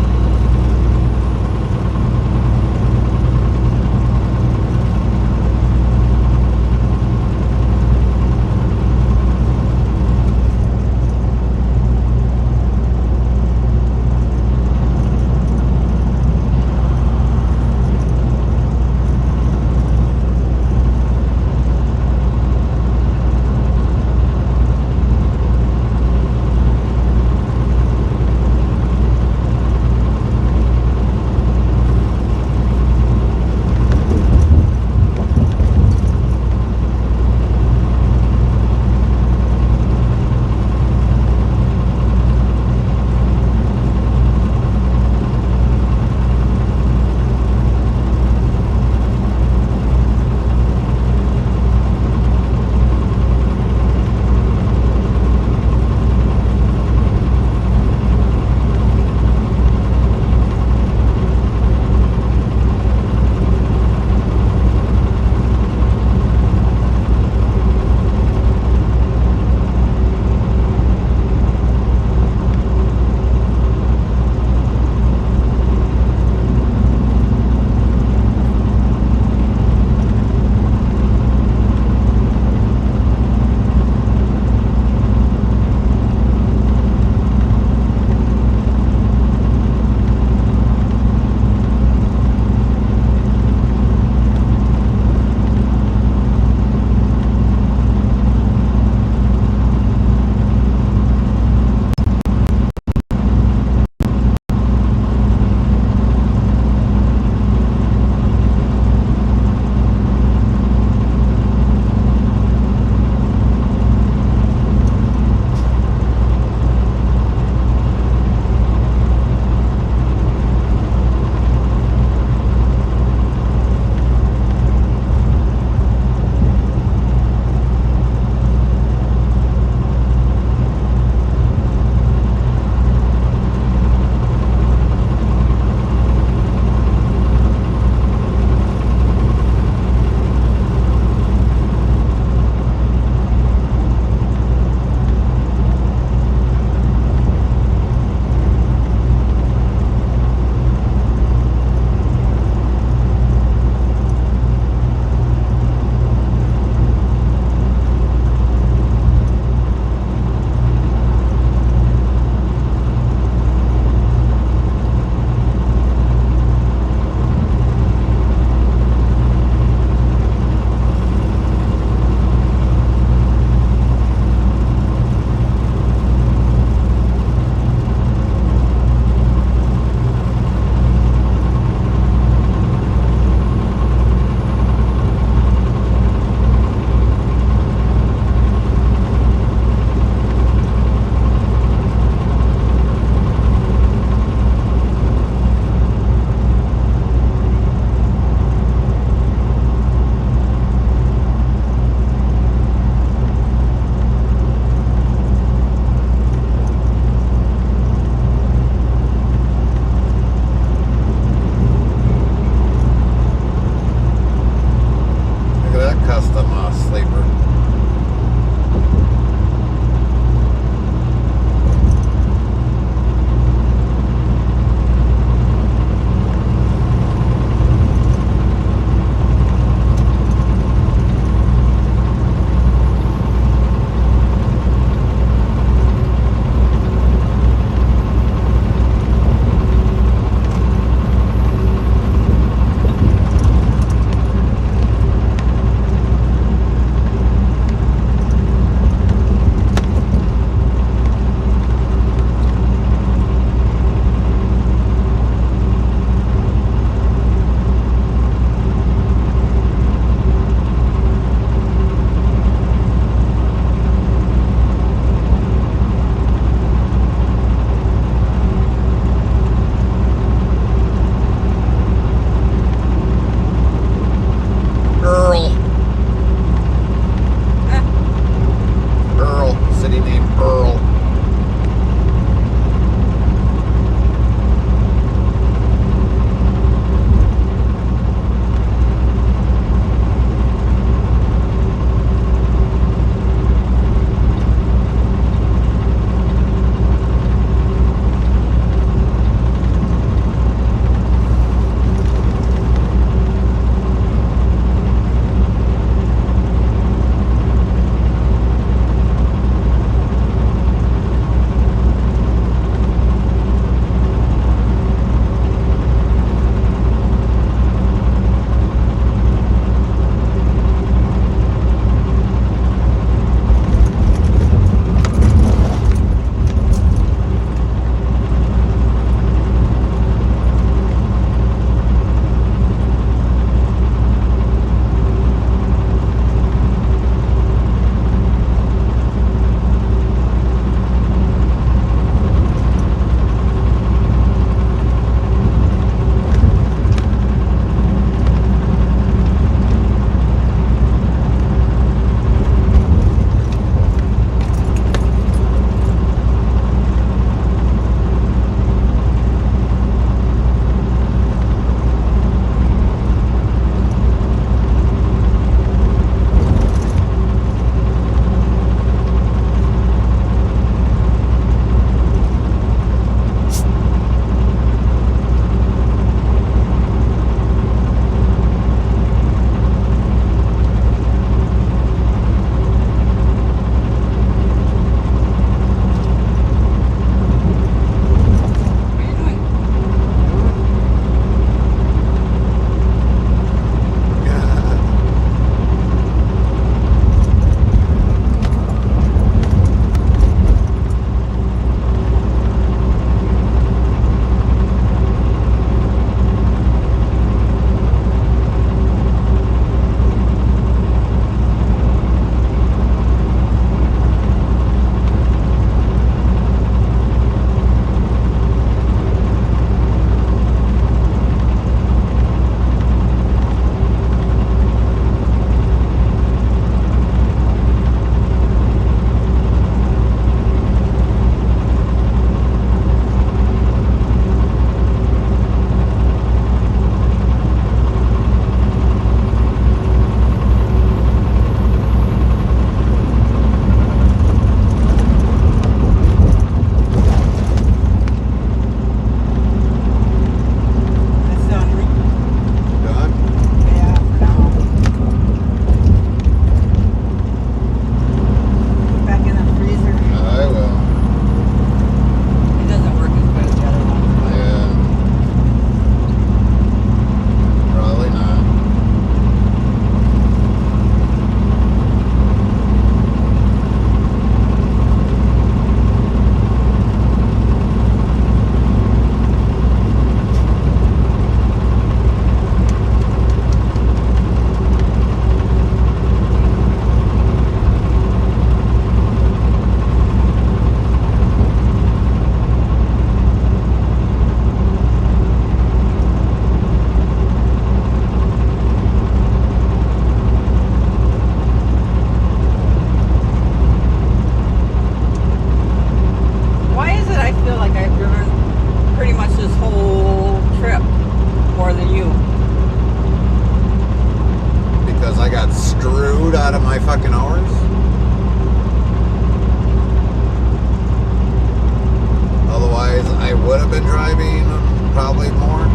could have been driving probably more.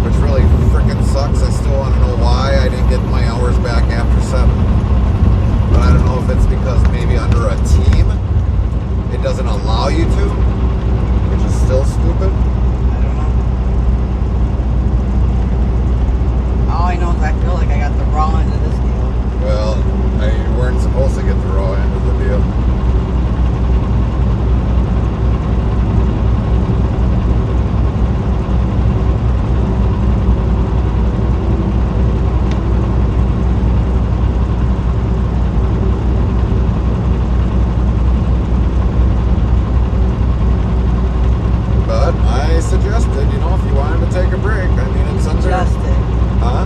Which really freaking sucks. I still want to know why I didn't get my hours back after 7. But I don't know if it's because maybe under a team it doesn't allow you to, which is still stupid. I don't know. All I know is I feel like I got the raw end of this deal. Well, you weren't supposed to get the raw end of the deal. But I suggested, you know, if you wanted to take a break, I mean, it's under... Justin. Huh?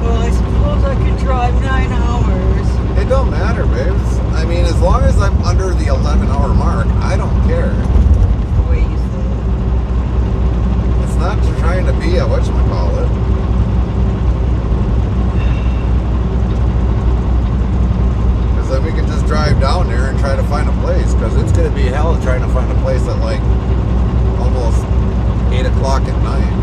Well, I suppose I could drive 9 hours. It don't matter, babes. I mean, as long as I'm under the 11-hour mark, I don't care. The way you say it. It's not trying to be a whatchamacallit. Because then we can just drive down there and try to find a place. Because it's going to be hell trying to find a place at like almost 8 o'clock at night.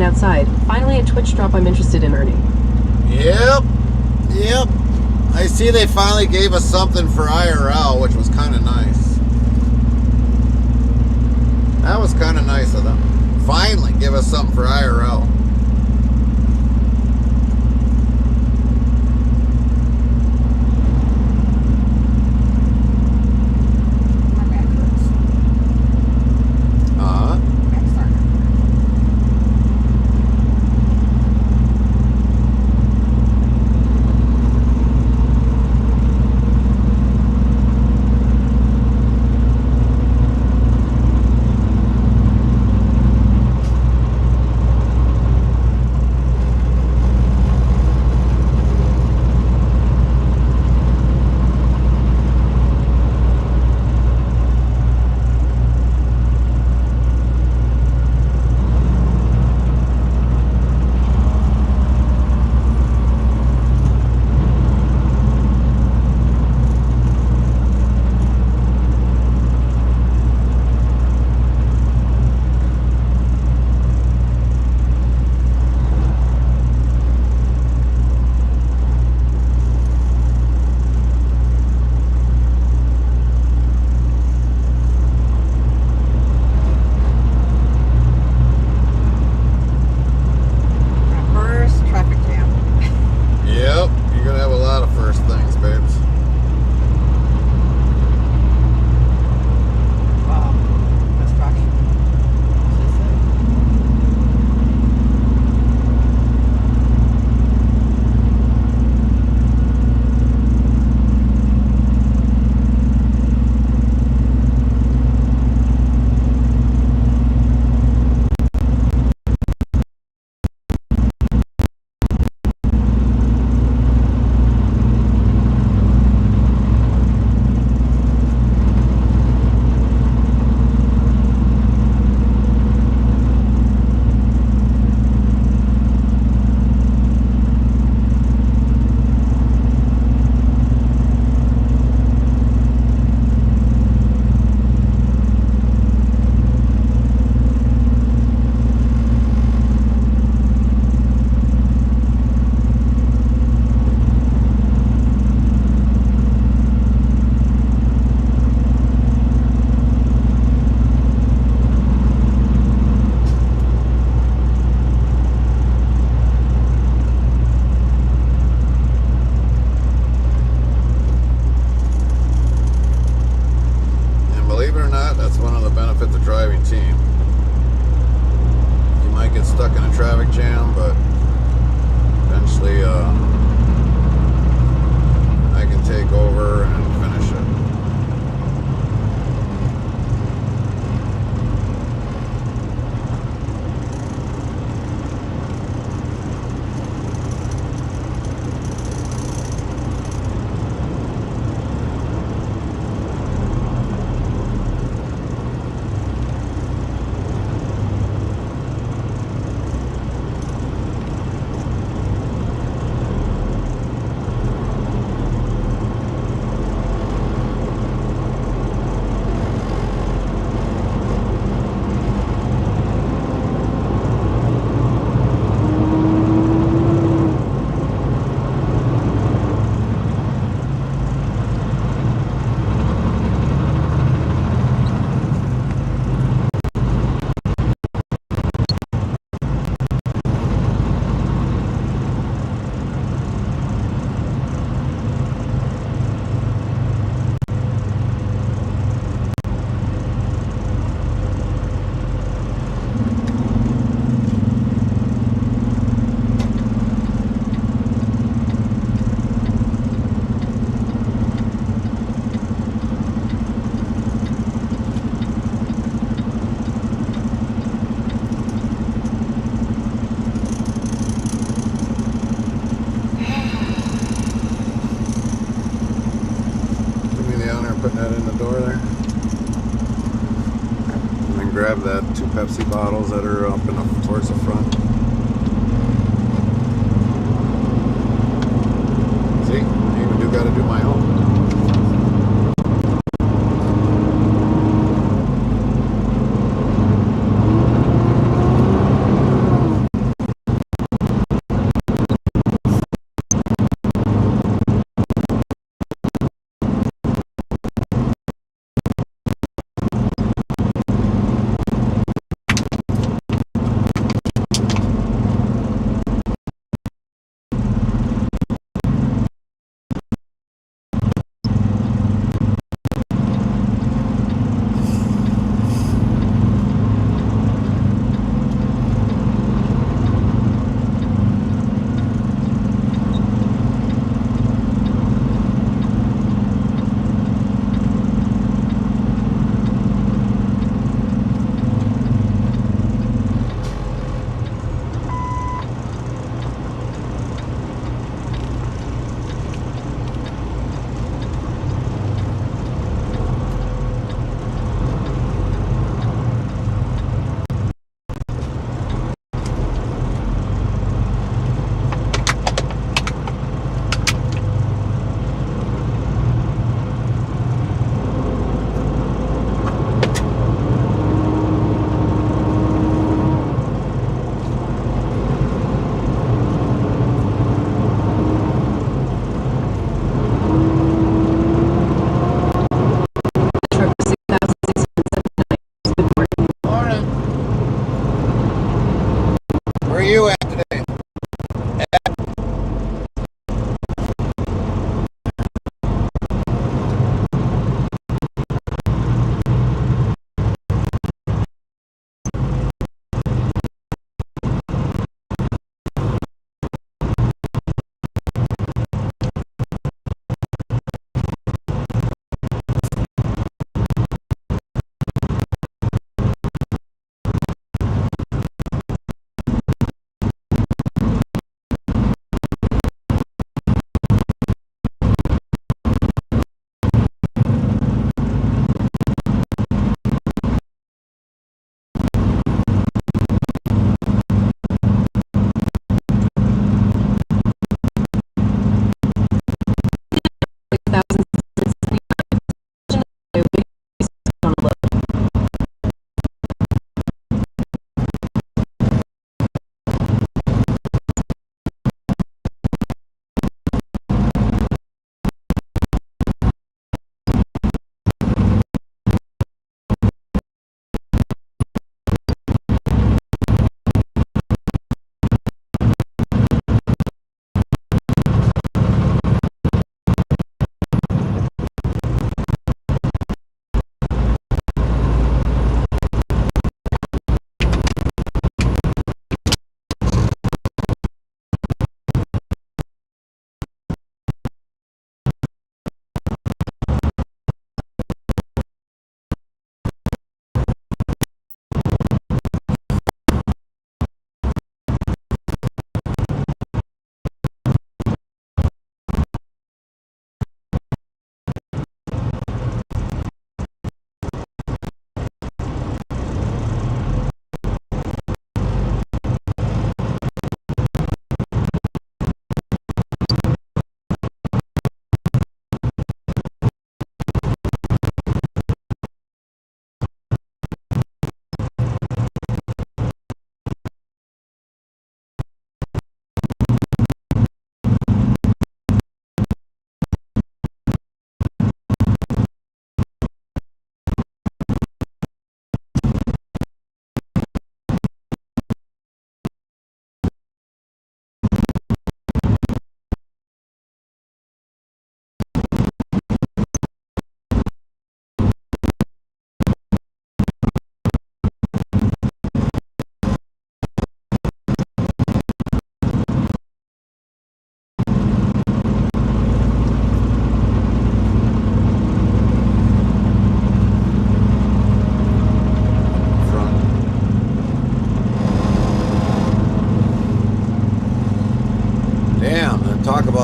outside. Finally, a Twitch drop I'm interested in earning. Yep. I see they finally gave us something for IRL, which was kind of nice. That was kind of nice of them. Finally give us something for IRL. My back hurts. Back starting. First traffic jam. Yep, you're gonna have a lot of first things, babes. Wow. Destruction. And believe it or not, that's one of the benefits of driving team. You might get stuck in a traffic jam, but eventually I can take over and finish it. Putting that in the door there. And then grab that 2 Pepsi bottles that are up towards the front. See, I even got to do my own.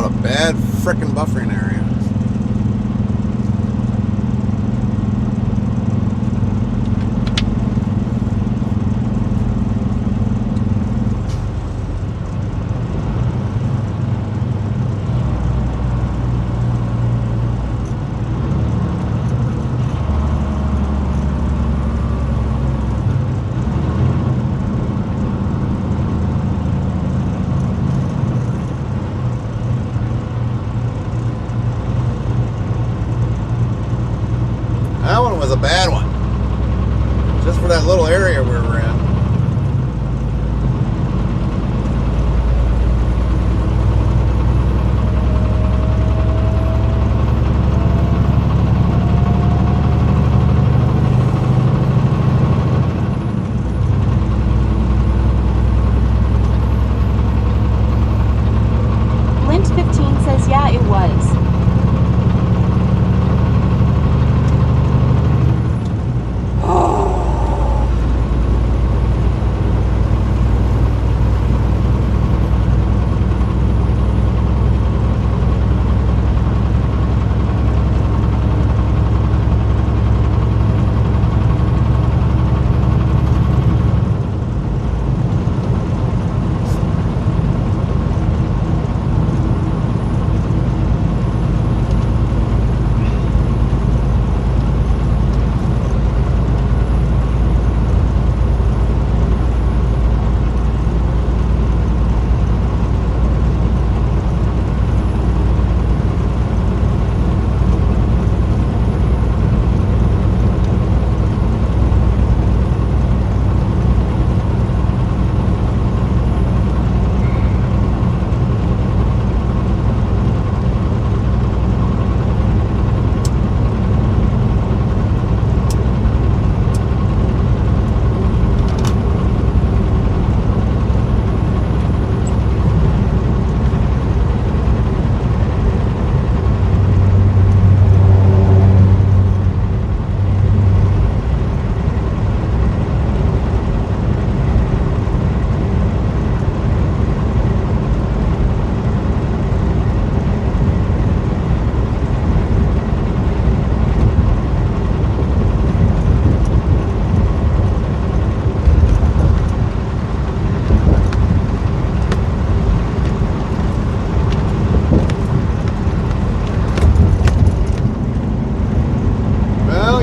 lot of bad frickin' buffering areas. That one was a bad one. Just for that little area we were in. Lint 15 says, yeah, it was.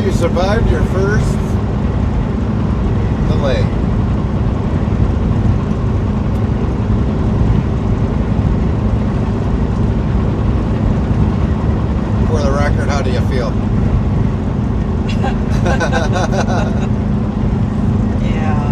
You survived your first delay. For the record, how do you feel? Yeah.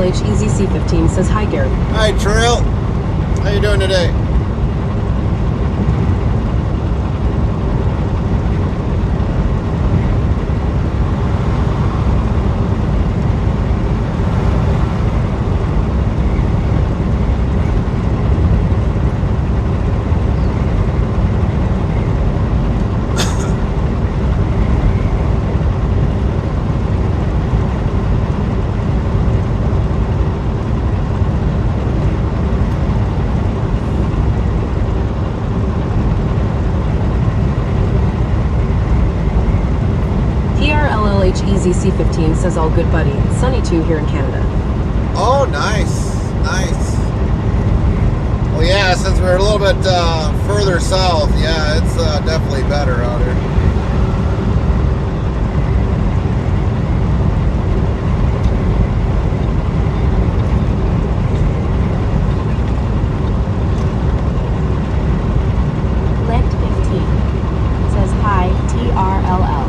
EZC15 says, hi, Gary. Hi, Trail. How you doing today? GZC15 says all good, buddy. It's sunny too here in Canada. Oh, nice. Nice. Well, yeah, since we're a little bit further south, yeah, it's definitely better out here. Lift 15 says hi, TRLL.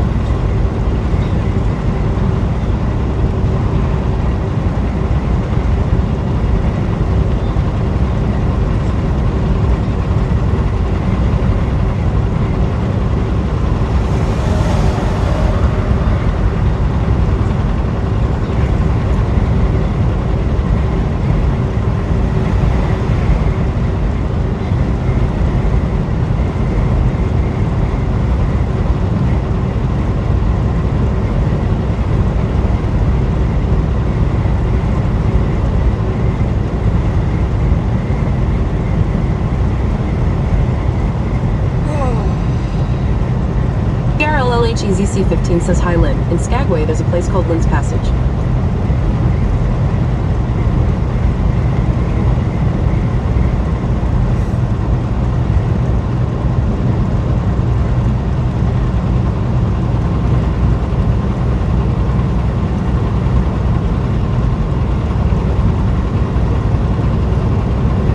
GZC15 says hi, Lynn. In Skagway, there's a place called Lynn's Passage.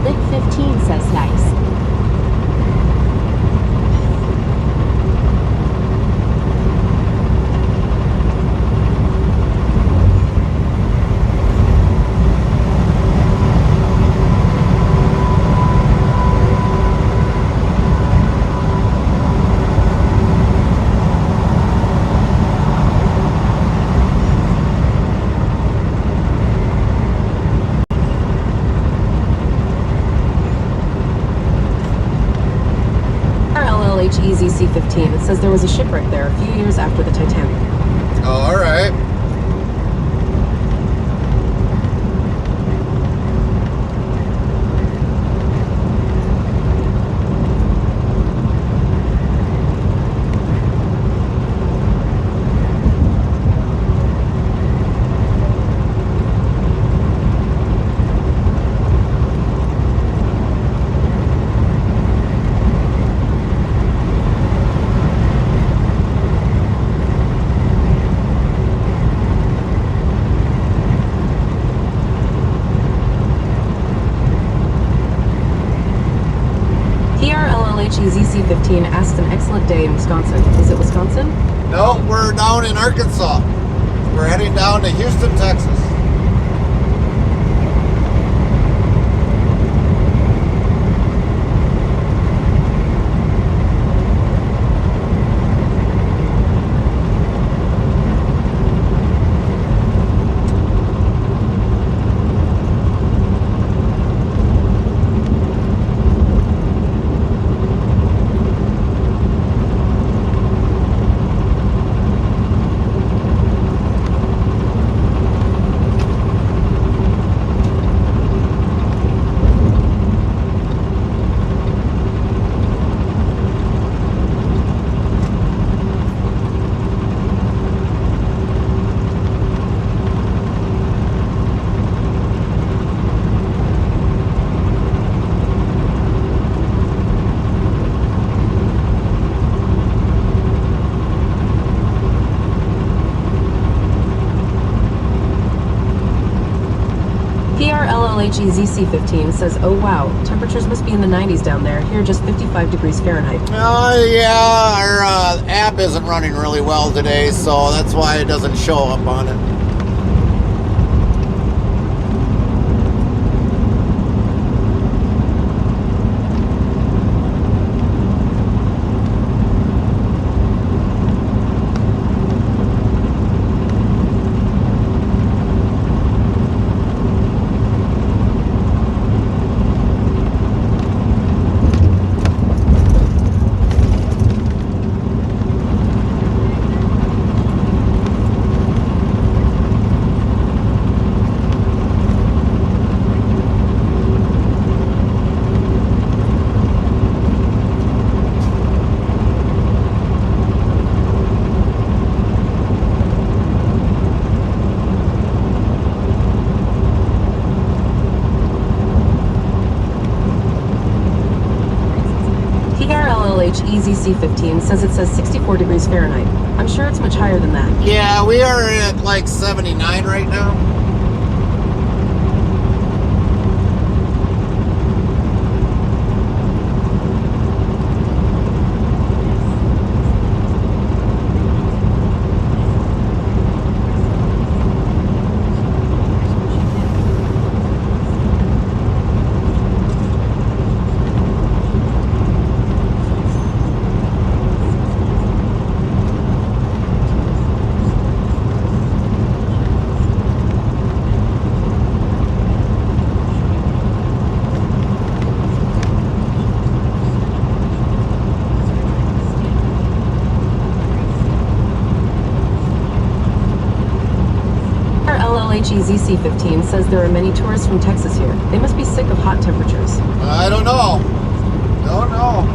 Lit 15 says nice. EZC15. It says there was a shipwreck there a few years after the Titanic. Oh, all right. GZC15 asks an excellent day in Wisconsin. Is it Wisconsin? No, we're down in Arkansas. We're heading down to Houston, Texas. GZC15 says, oh wow, temperatures must be in the 90s down there. Here, just 55 degrees Fahrenheit. Yeah, our app isn't running really well today, so that's why it doesn't show up on it. ZC15 says it says 64 degrees Fahrenheit. I'm sure it's much higher than that. Yeah, we are at like 79 right now. ZC15 says there are many tourists from Texas here. They must be sick of hot temperatures. I don't know. Don't know.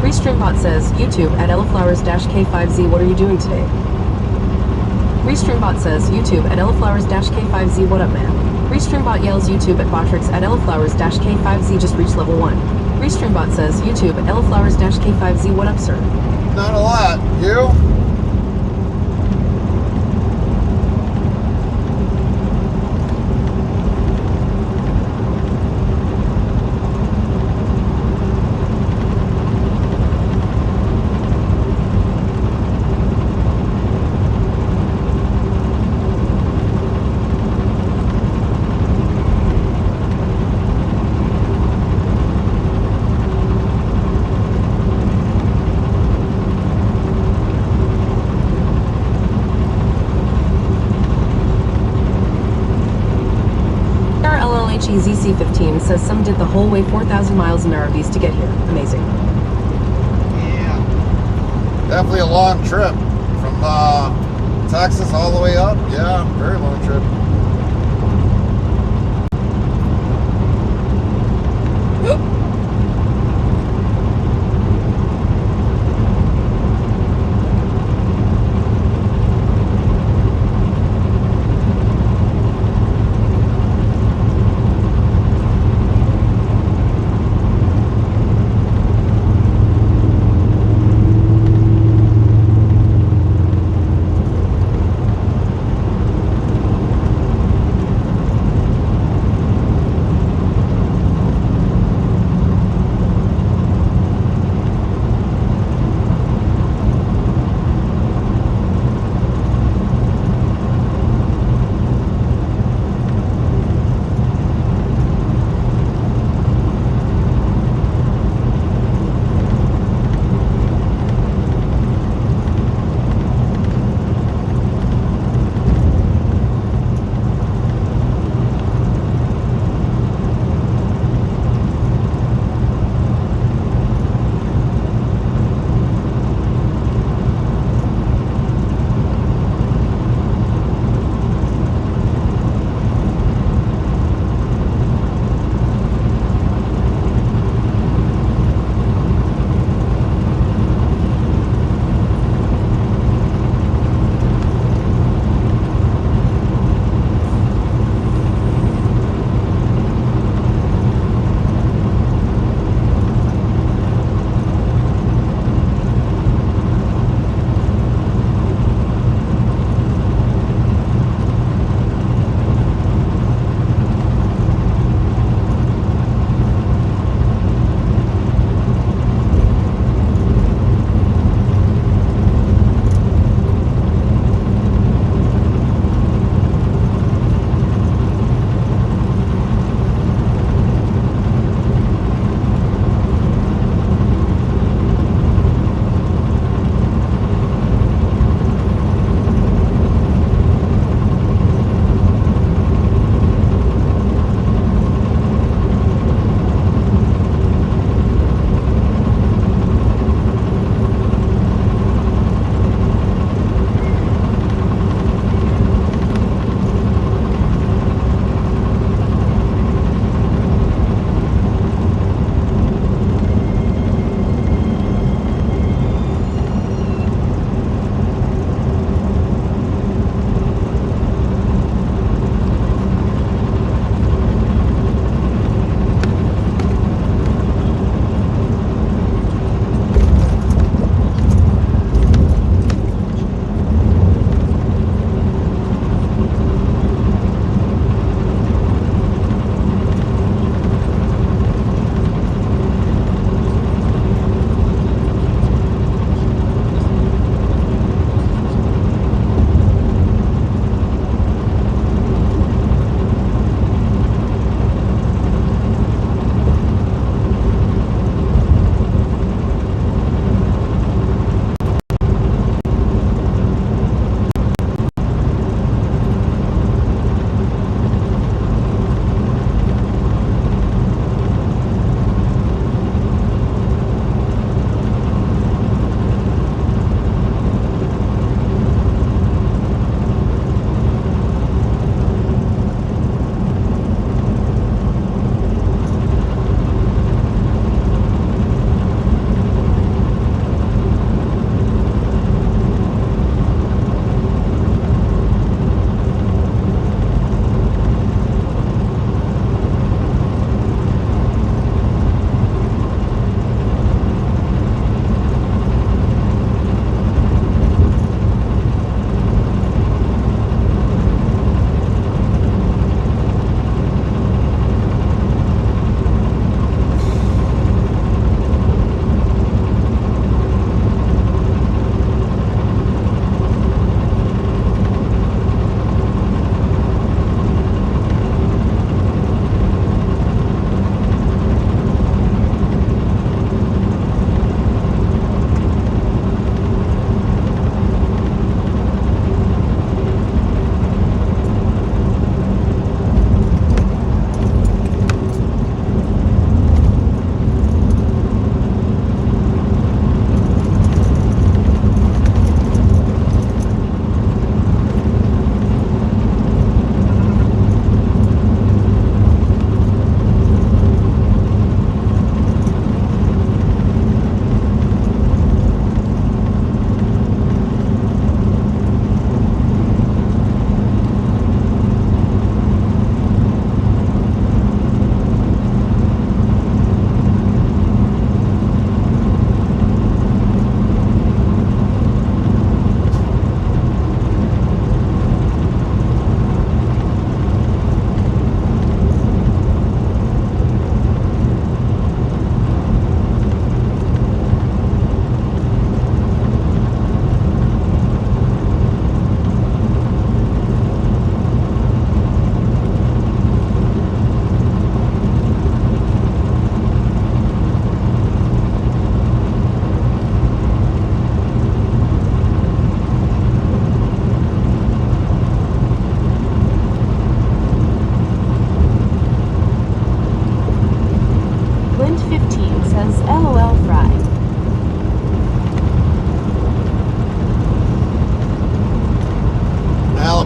Restreambot says, YouTube at Ellaflowers-K5Z, what are you doing today? Restreambot says, YouTube at Ellaflowers-K5Z, what up, man? Restreambot yells, YouTube at Botrix at Ellaflowers-K5Z, just reached level 1. Restreambot says, YouTube at Ellaflowers-K5Z, what up, sir? Not a lot. You? ZC15 says some did the whole way 4,000 miles in RVs to get here. Amazing. Yeah. Definitely a long trip from Texas all the way up. Yeah, very long trip.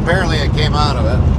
apparently it came out of it.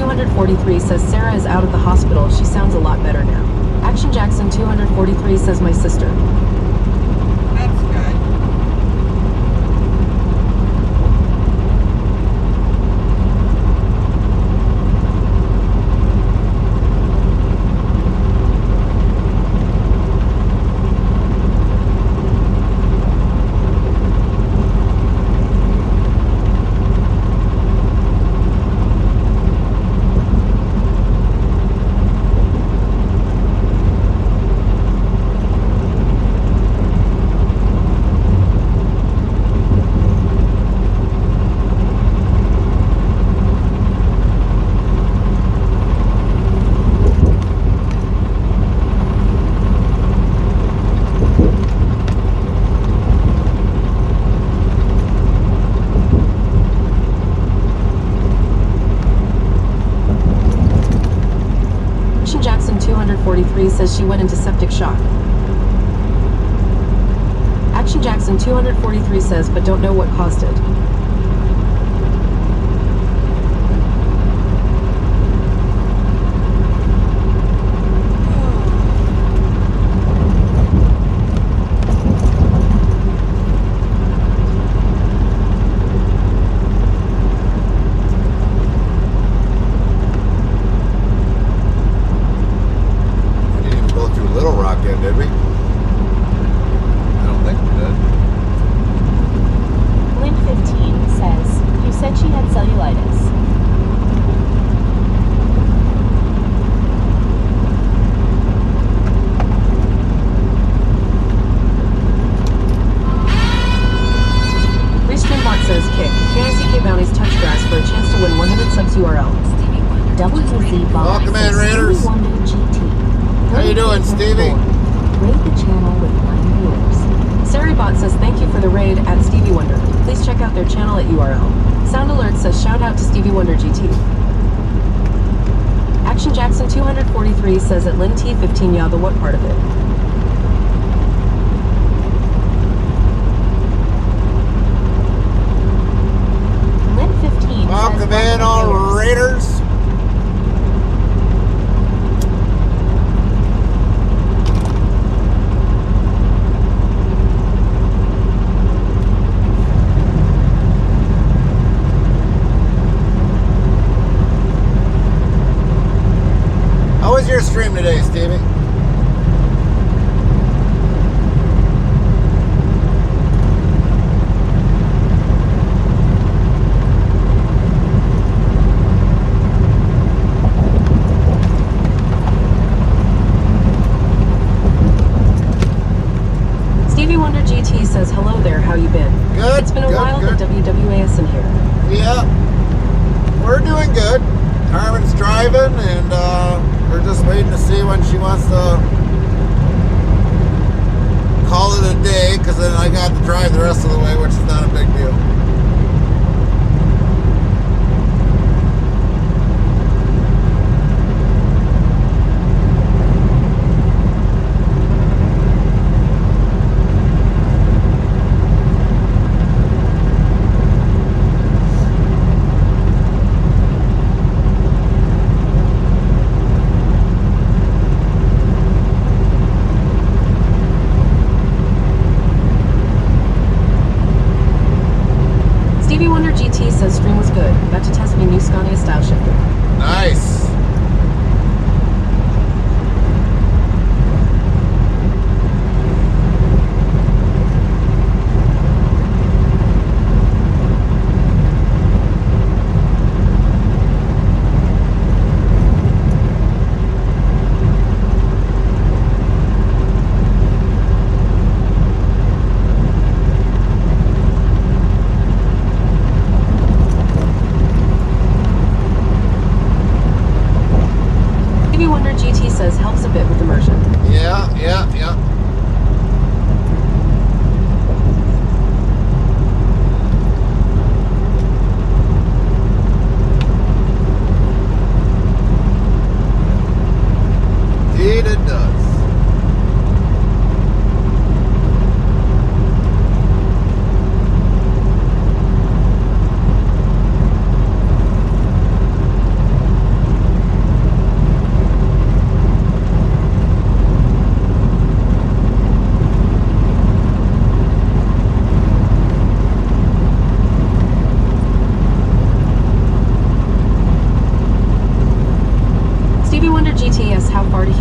243 says Sarah is out of the hospital. She sounds a lot better now. Action Jackson 243 says my sister. That's good. Jackson 243 says she went into septic shock. Action Jackson 243 says, but don't know what caused it. Did we? I don't think we did. Lynn 15 says, you said she had cellulitis. Restreambot says kick. KICK bounties touch grass for a chance to win 100 subs URL. WZ Bob Welcome in, says Raiders. Stevie Wonder GT. How you doing, Stevie? Rate the channel with 9 viewers. Saribot says thank you for the raid at Stevie Wonder. Please check out their channel at URL. Sound Alert says shout out to Stevie Wonder GT. Action Jackson 243 says at Lynn T15 yeah, the what part of it? Lynn 15 Welcome says in, all Raiders. How was your stream today, Stevie? Stevie Wonder GT says hello there, how you been? Good. It's been a good, while, good. but WWAS in here. Yeah, we're doing good. Carmen's driving, and we're just waiting to see when she wants to call it a day, because then I got to drive the rest of the way, which is not a big deal. Stevie Wonder GT says stream was good. Got to test my new Scania style shifter. Nice.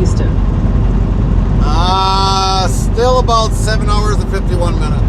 Houston? Still about 7 hours and 51 minutes.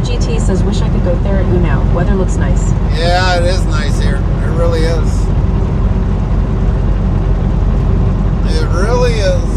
GT says, wish I could go there at now. Weather looks nice. Yeah, it is nice here. It really is. It really is.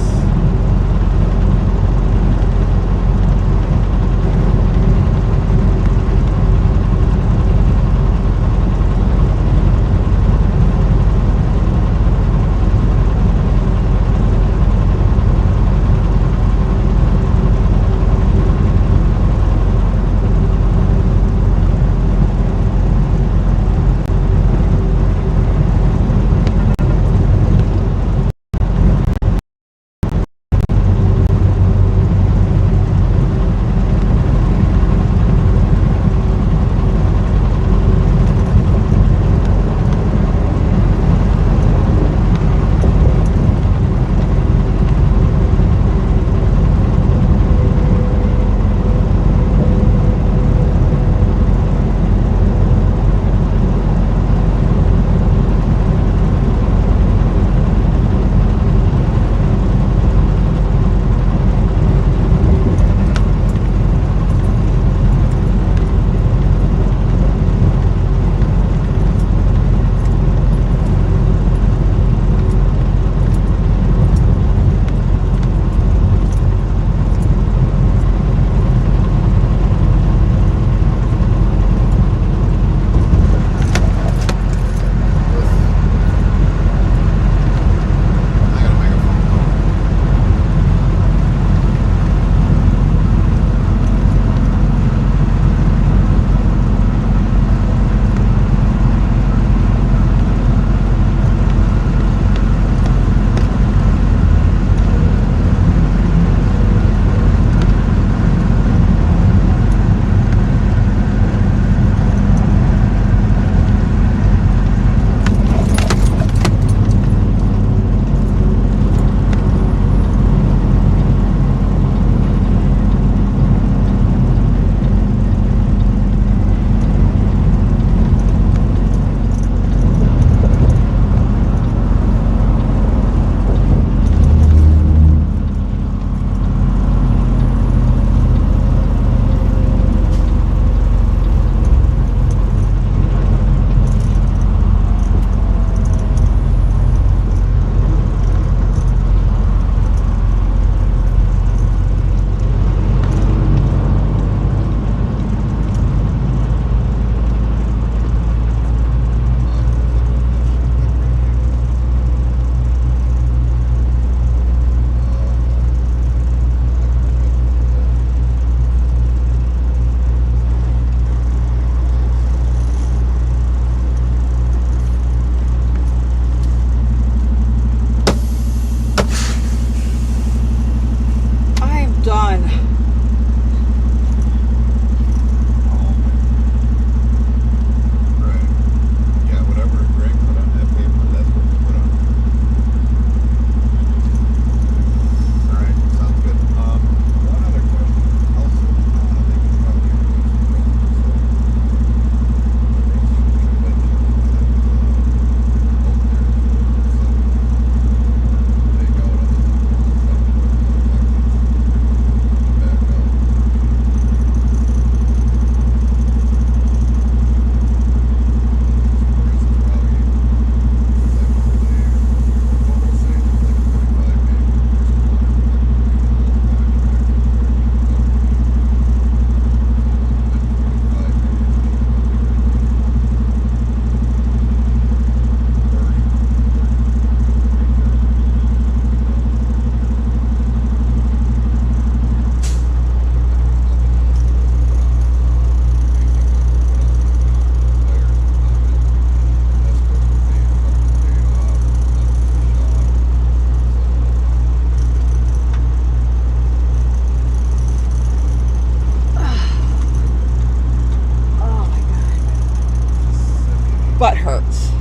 butt hurts.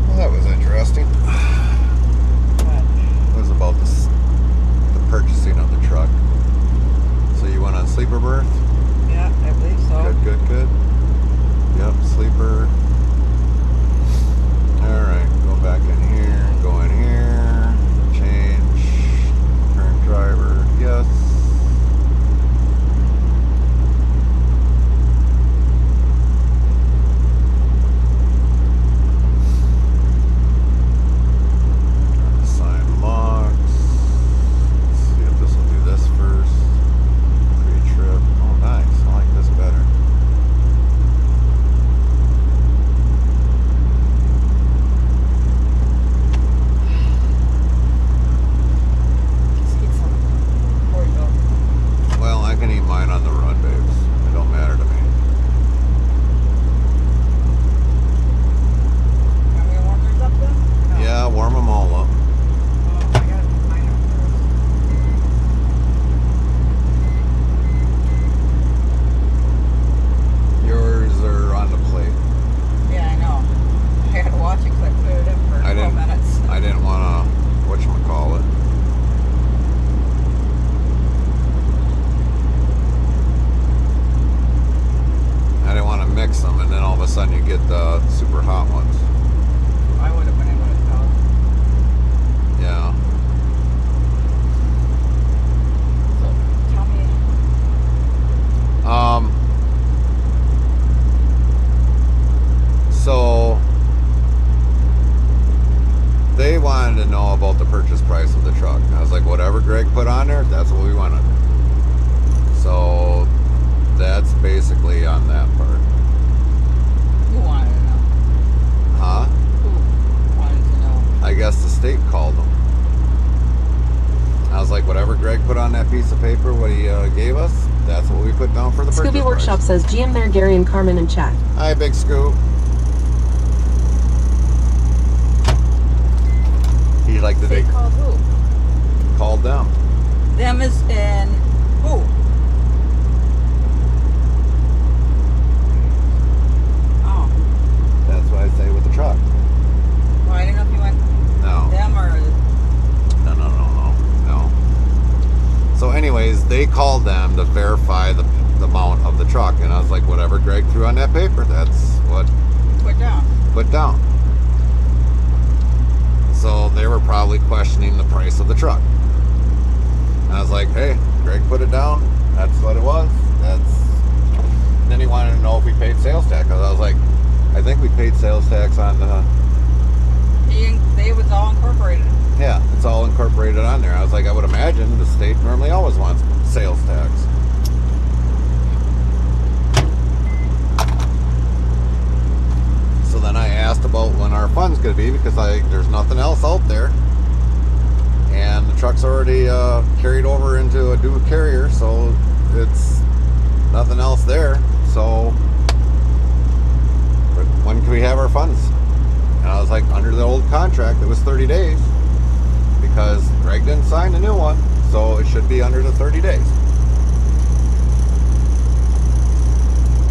Well, that was interesting. It was about the purchasing of the truck. So you went on sleeper berth? Yeah, I believe so. Good. Yep, sleeper. Alright, go back in here, go in here, change, current driver, yes. Assign logs. Let's see if this will do this first. Pre-trip. Oh, nice. I like this better. Just get some before you go. Well, I can eat mine on the run, babes. It don't matter to me. Want me to warm yours up then? No. Yeah, warm them all up. Oh, I gotta put mine up first. Yours are on the plate. Yeah, I know. I had to watch it because I put it in for I 12 didn't- minutes. I didn't want to, whatchamacallit. I didn't want to mix them and then all of a sudden you get the super hot ones. I would have been able to tell. Yeah. So, tell me. So they wanted to know about the purchase price of the truck. I was like, whatever Greg put on there, that's what we wanted. So that's basically on that part. Who wanted to know? Huh? Who wanted to know? I guess the state called them. I was like, whatever Greg put on that piece of paper, what he gave us, that's what we put down for the purchase Scooby Workshop price. says GM there, Gary and Carmen in chat. Hi, Big Scoop. He like the They day called who? called them. Them is in who? Oh. That's what I say with the truck. Well, I didn't know if you went No. them or... No. So anyways, they called them to verify the amount of the truck. And I was like, whatever Greg threw on that paper, that's what Put down. put down. So they were probably questioning the price of the truck. And I was like, hey, Greg put it down. That's what it was. And then he wanted to know if we paid sales tax. I was like, I think we paid sales tax on the... They was all incorporated. Yeah, it's all incorporated on there. I was like, I would imagine the state normally always wants sales tax. So then I asked about when our fund's going to be because there's nothing else out there. And the truck's already carried over into a new carrier, so it's nothing else there. So when can we have our funds? And I was like, under the old contract, it was 30 days. Because Greg didn't sign the new one, so it should be under the 30 days.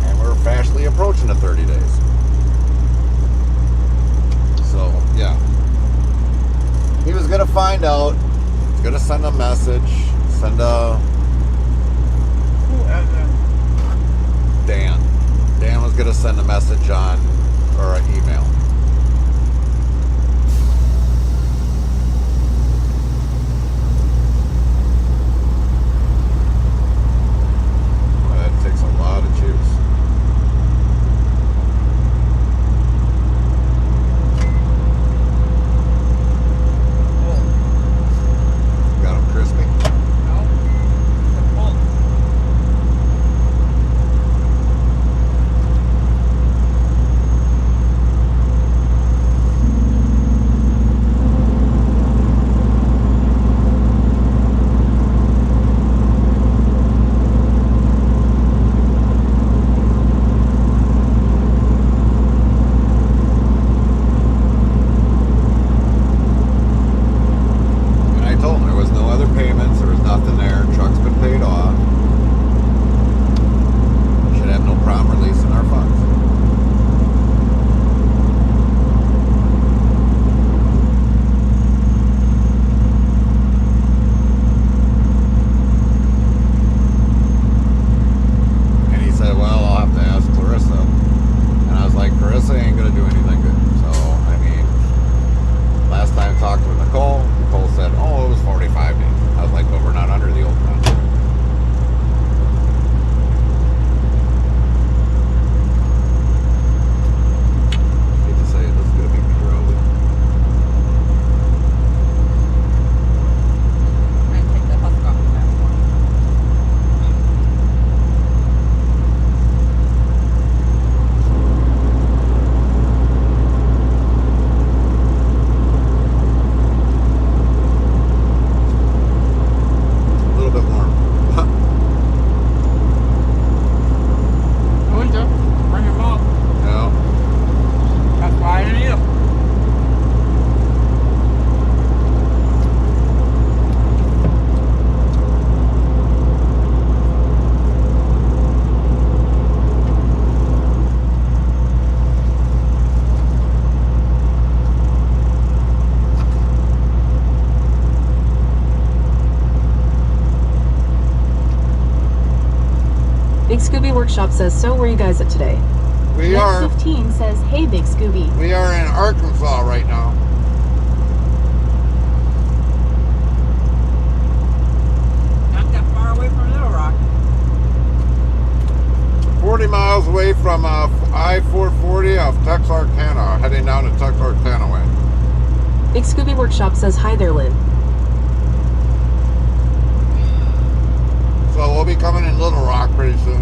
And we're fastly approaching the 30 days. So, yeah. He was going to find out, he's going to send a message, Dan. Dan was going to send a message on, or an email. Takes a lot of juice. Got them crispy? No. They're full. Big Scooby Workshop says, so where are you guys at today? We are 15 says, hey, Big Scooby. in Arkansas right now. Not that far away from Little Rock. 40 miles away from I-440 off Texarkana, heading down to Texarkana way. Big Scooby Workshop says, hi there, Lynn. So we'll be coming in Little Rock pretty soon.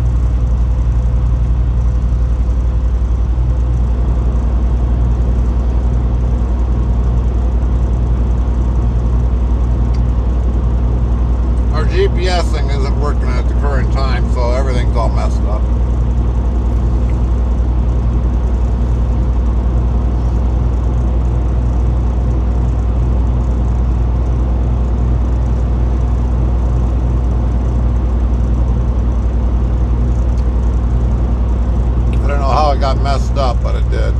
Our GPS thing isn't working at the current time, so everything's all messed up. I don't know how it got messed up, but it did.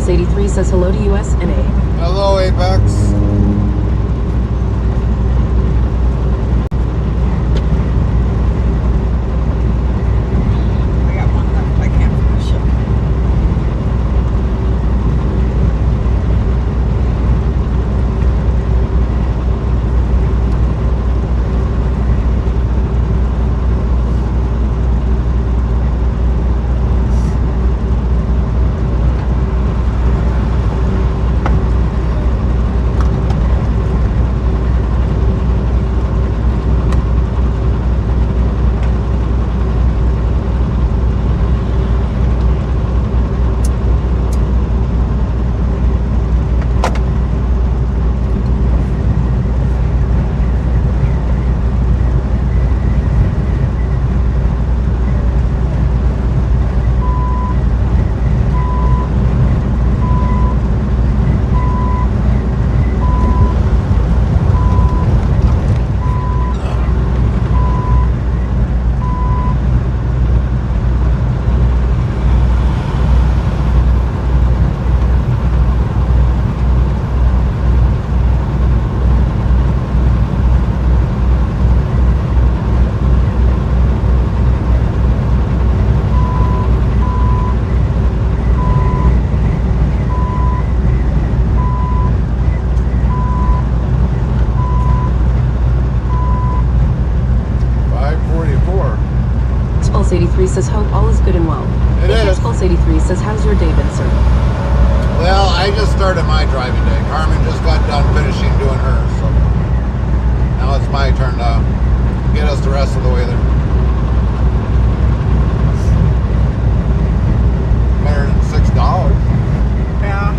Expulse 83 says hello to US and A. Hello, Apex. I got one left. I can't finish it. Expulse 83 says hope all is good and well. It is. Expulse 83 says how's your day been, sir? Well, I just started my driving day. Carmen just got done finishing doing hers, so now it's my turn to get us the rest of the way there. Better than $6. Yeah.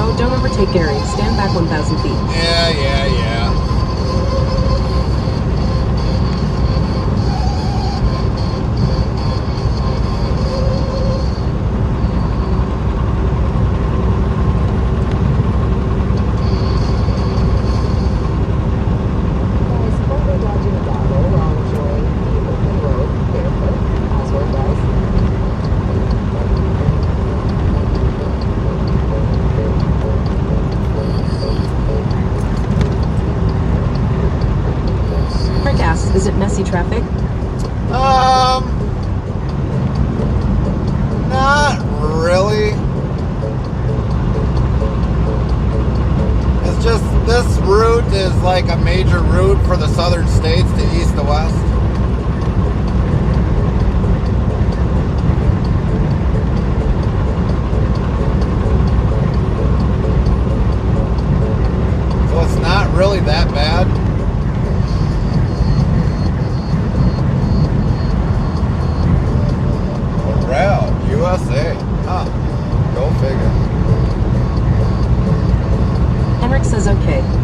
bro. Don't overtake Gary. Stand back 1,000 feet. Yeah. Rick asks, is it messy traffic? Not really. It's just this route is like a major route for the southern states to east to west. So it's not really that bad. USA. Huh. Go figure. Henrik says okay.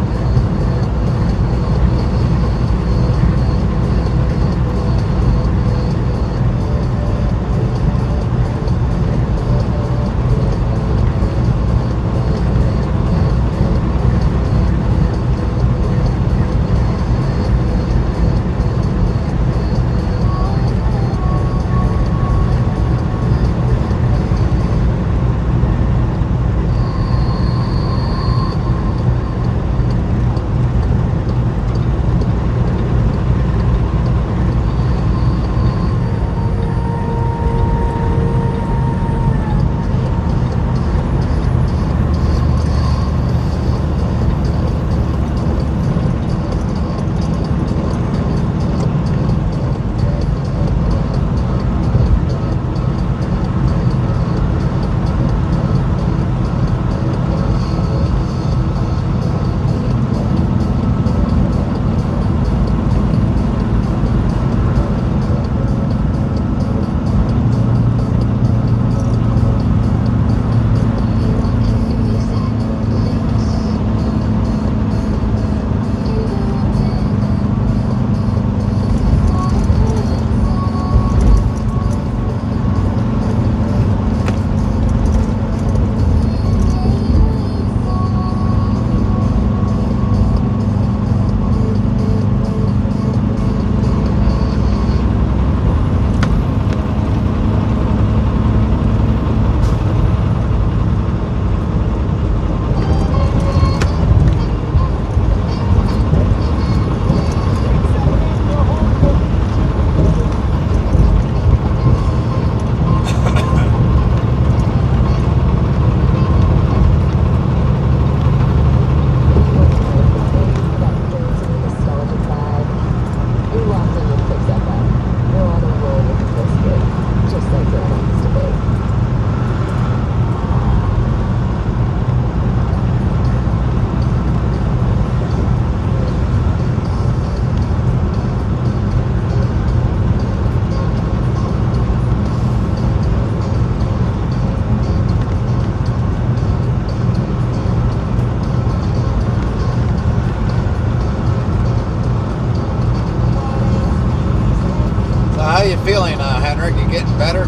you feeling, Henrik? You getting better?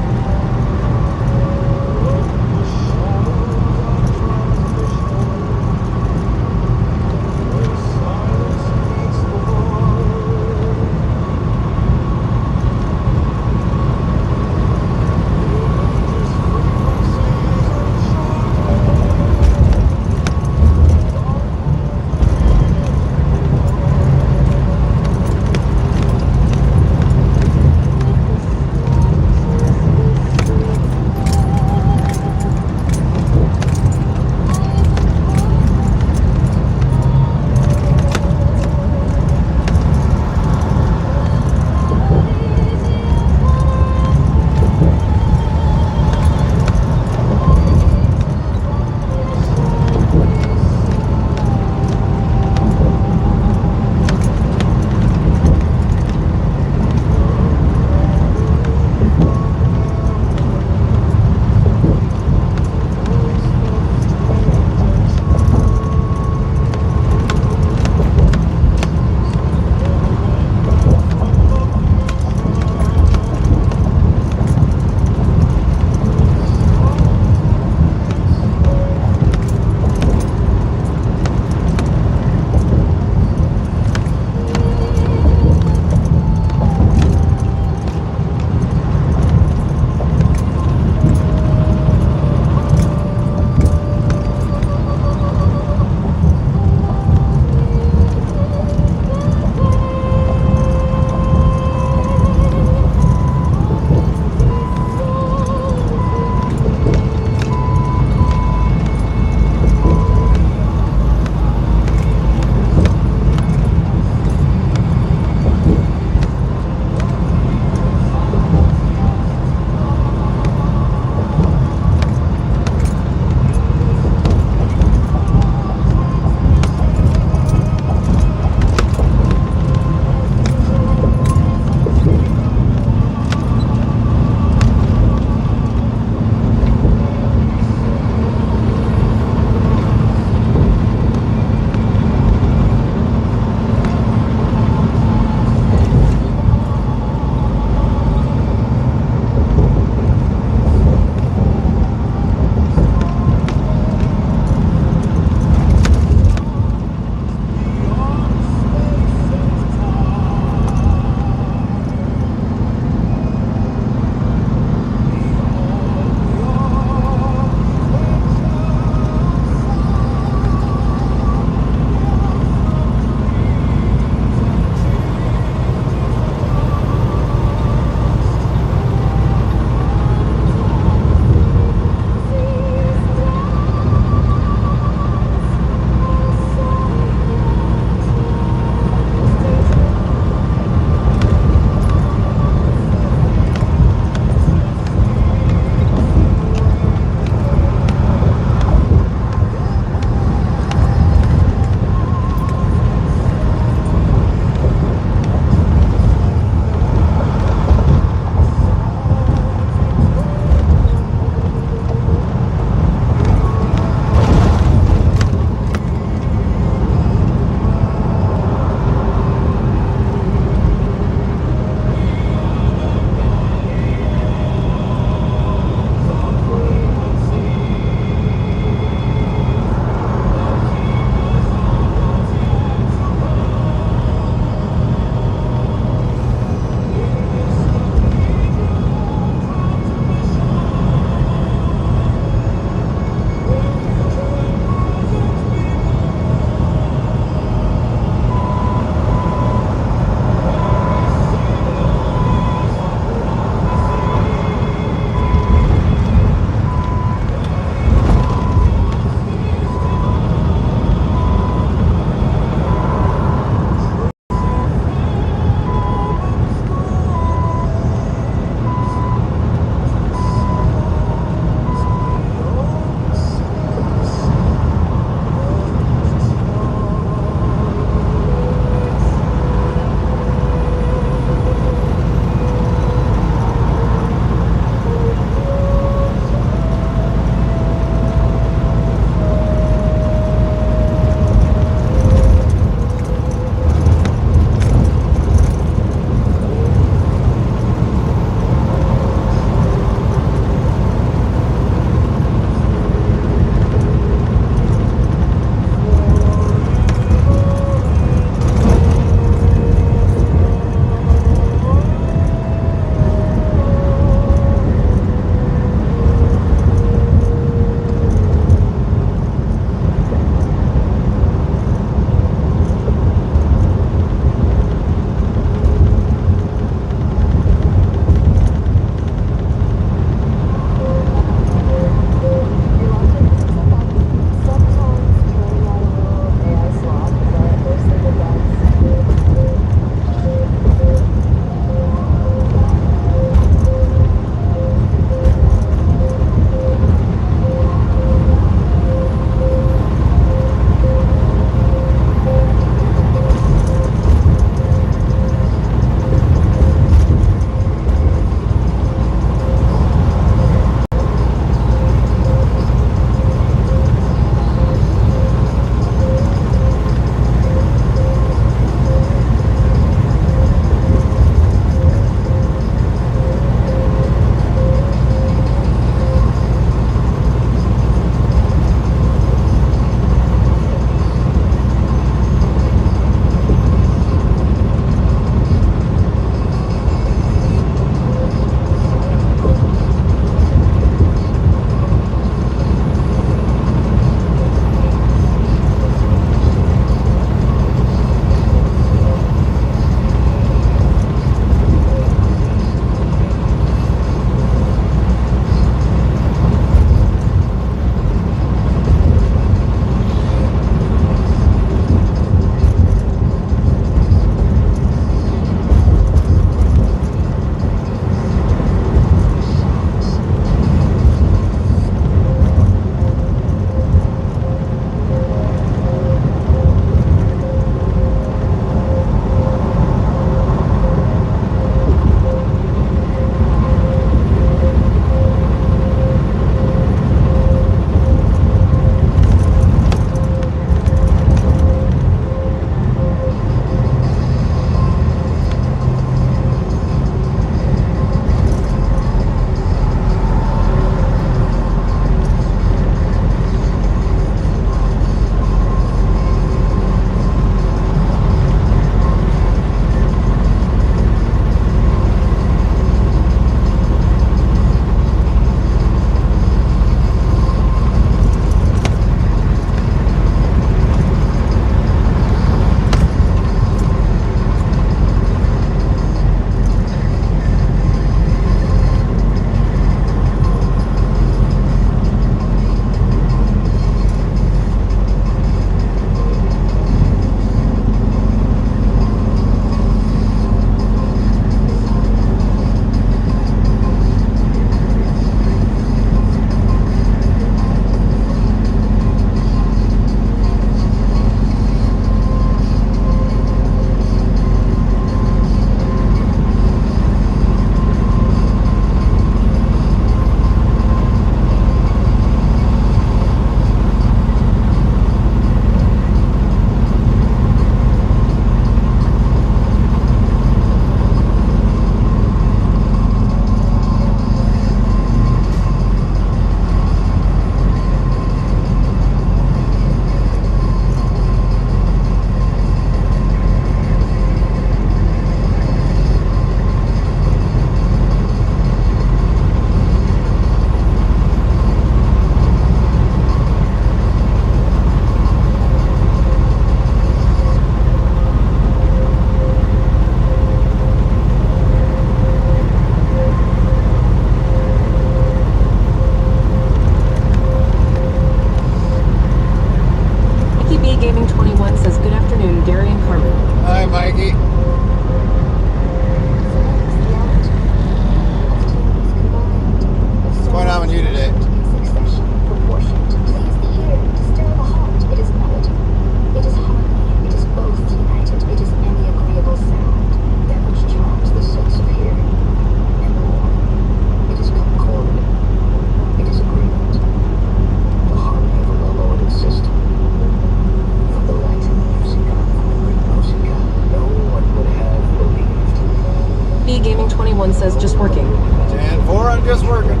says just working. 10-4, I'm just working.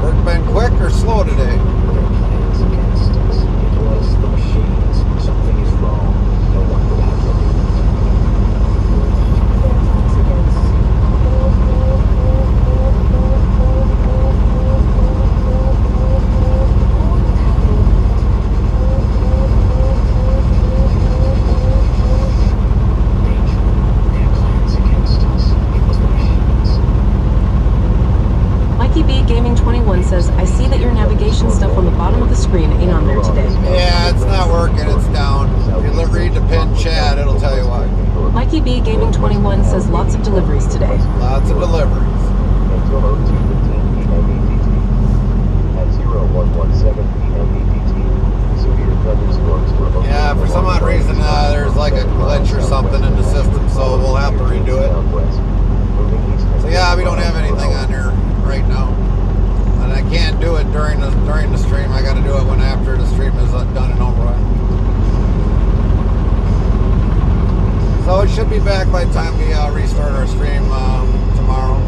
Work been quick or slow today? Says, I see that your navigation stuff on the bottom of the screen ain't on there today. Yeah, it's not working. It's down. If you read the pin chat, it'll tell you why. Mikey B Gaming 21 says lots of deliveries today. Lots of deliveries. Yeah, for some odd reason, there's like a glitch or something in the system, so we'll have to redo it. So yeah, we don't have anything on there right now. And I can't do it during the stream. I got to do it when after the stream is done and over with. So it should be back by the time we restart our stream tomorrow.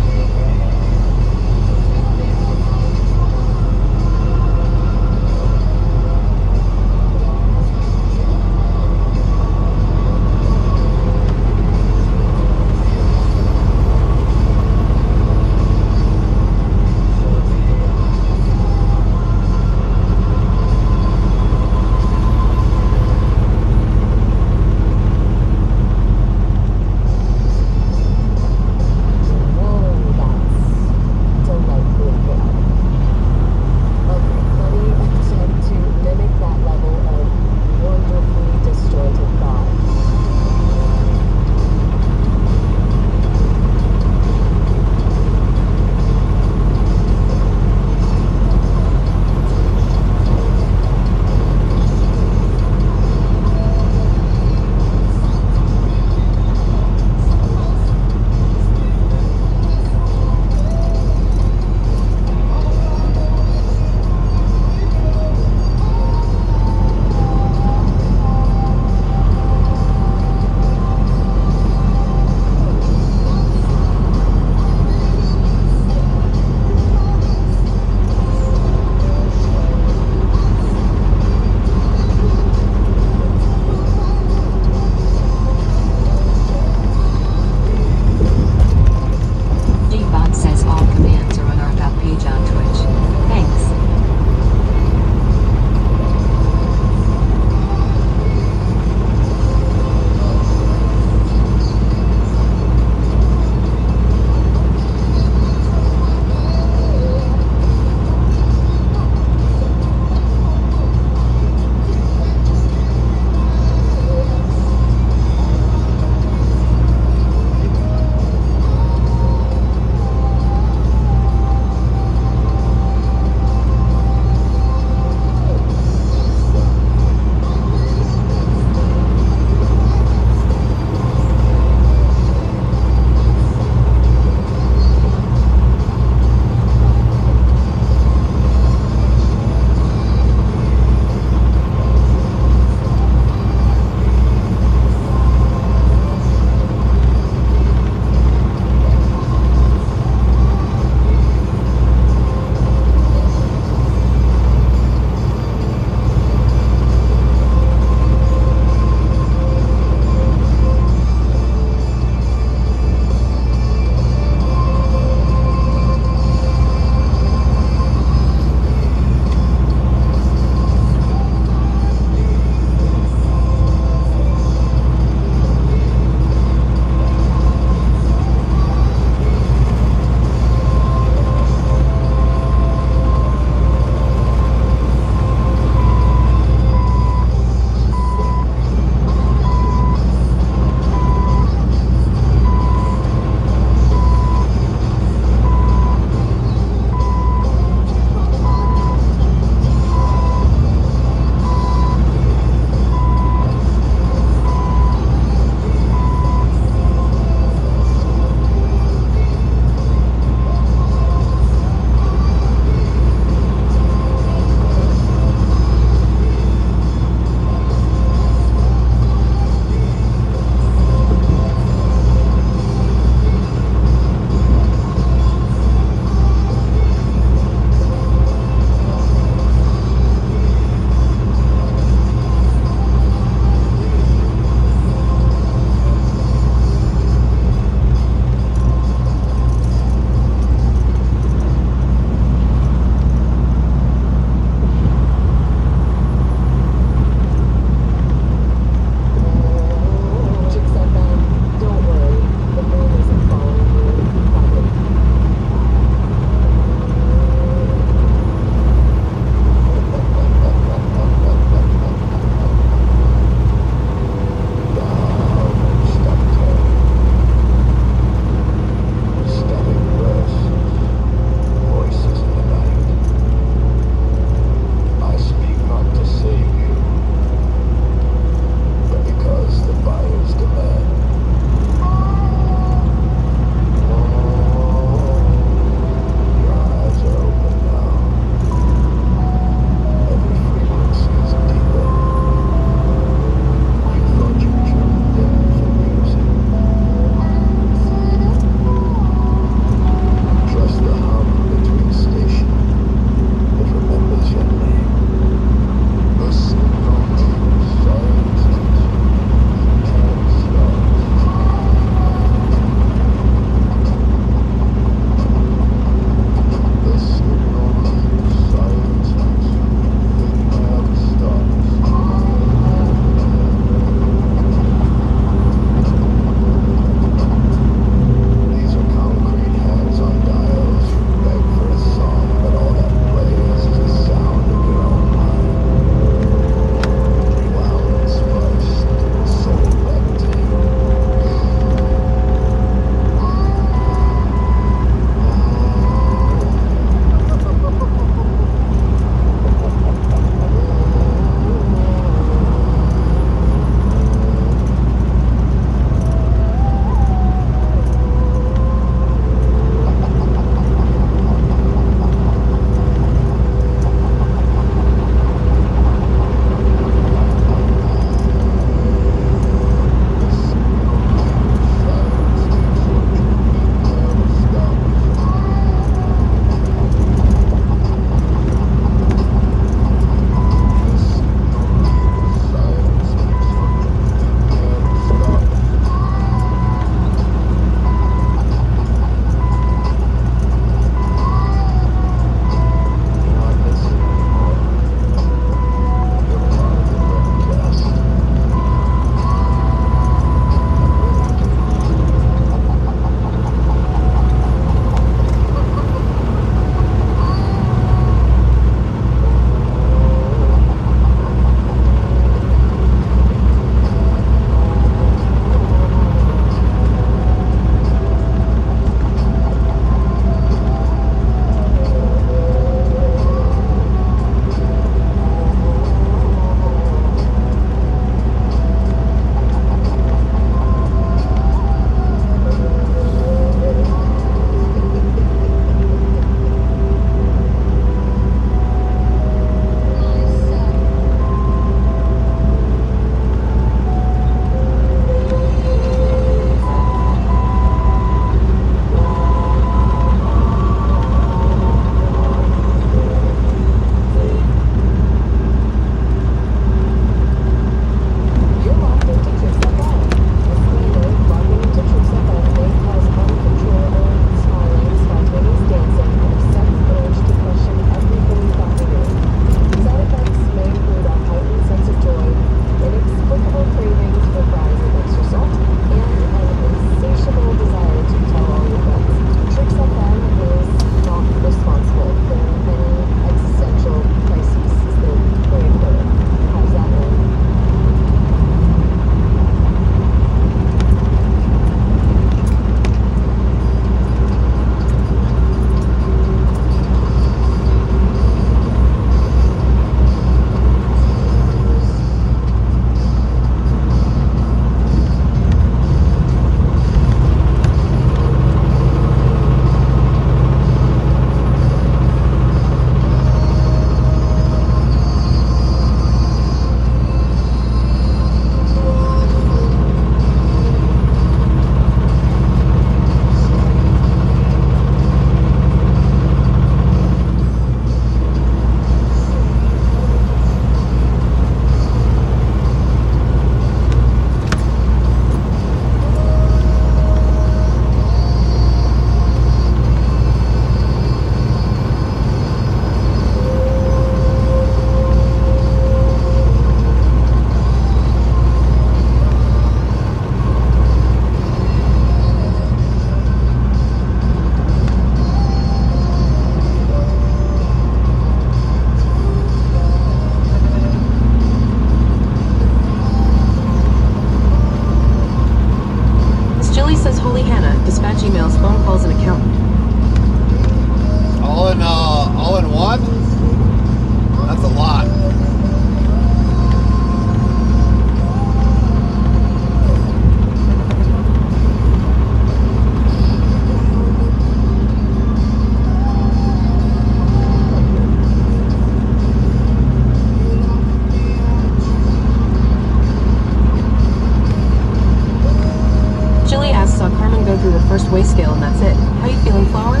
first weigh scale and that's it. How you feeling, Flower?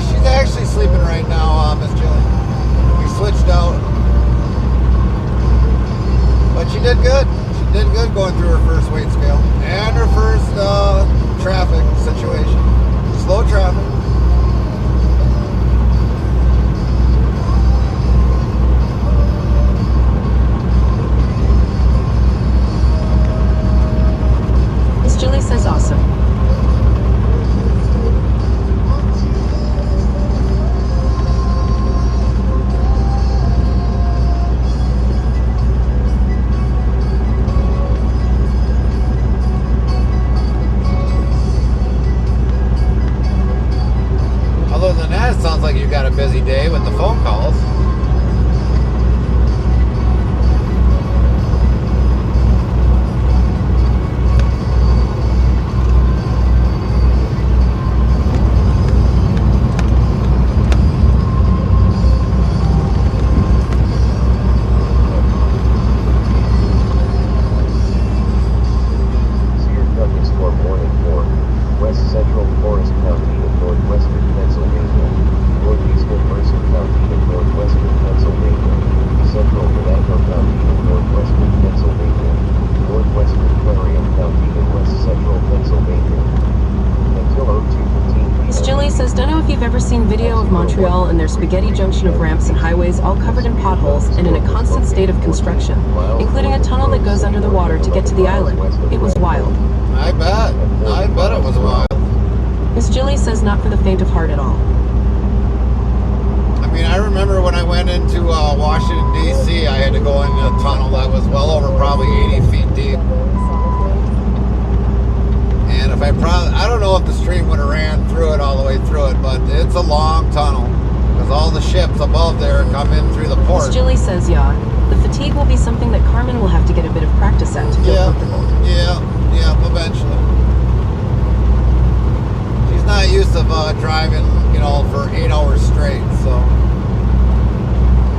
She's actually sleeping right now, Miss Julie. We switched out. But she did good. She did good going through her first weight scale. And her first traffic situation. Slow traffic. Miss Julie says awesome. Other than that, it sounds like you've got a busy day with the phone calls. Sear truck is for morning 4, West Central Forest County in northwestern Pennsylvania, northeastern Mercer County in northwestern Pennsylvania, central Venango County in northwestern Pennsylvania, northwestern Clarion County in west central Pennsylvania. Until 02:15 Miss Julie says, don't know if you've ever seen video of Montreal and their spaghetti junction of ramps and highways all covered in potholes and in a constant state of construction, including a tunnel that goes under the water to get to the island. It was wild. I bet. I bet it was wild. Miss Julie says not for the faint of heart at all. I mean, I remember when I went into Washington, D.C., I had to go in a tunnel that was well over probably 80 feet deep. And if I don't know if the stream would have ran through it all the way through it, but it's a long tunnel because all the ships above there come in through the port. Miss Julie says, yeah, the fatigue will be something that Carmen will have to get a bit of practice at to feel comfortable. Yeah, eventually. She's not used to driving, for 8 hours straight, so.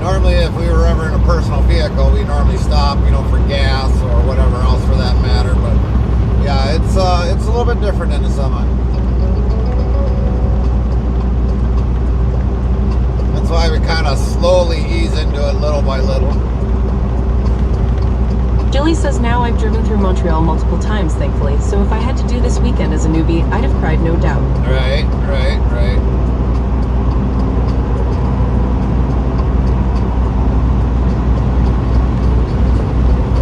Normally, if we were ever in a personal vehicle, we normally stop, for gas or whatever else for that matter, but yeah, it's a little bit different in the semi. That's why we kind of slowly ease into it little by little. Julie says now I've driven through Montreal multiple times, thankfully, so if I had to do this weekend as a newbie, I'd have cried, no doubt. Right.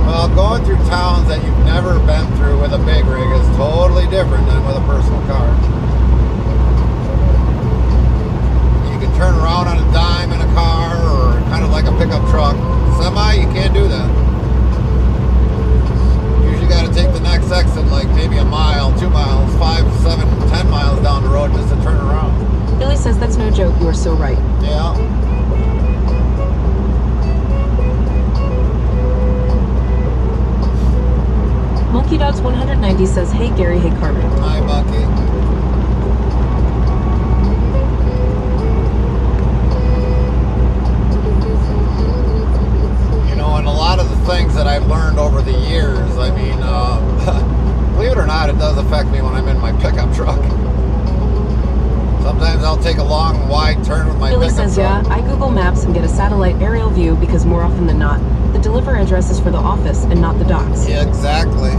Well, going through towns that you've never been through with a big rig is totally different than with a personal car. You can turn around on a dime in a car or kind of like a pickup truck. Semi, you can't do that. Usually got to take the next exit like maybe a mile, 2 miles, 5, 7, 10 miles down the road just to turn around. Julie says that's no joke, you are so right. Yeah. Monkey Dogs 190 says, hey Gary, hey Carmen. Hi, Bucky. And a lot of the things that I've learned over the years, I mean, believe it or not, it does affect me when I'm in my pickup truck. Sometimes I'll take a long, wide turn with my Julie pickup says, truck. yeah, I Google Maps and get a satellite aerial view because more often than not, the deliver address is for the office and not the docks. Yeah, exactly.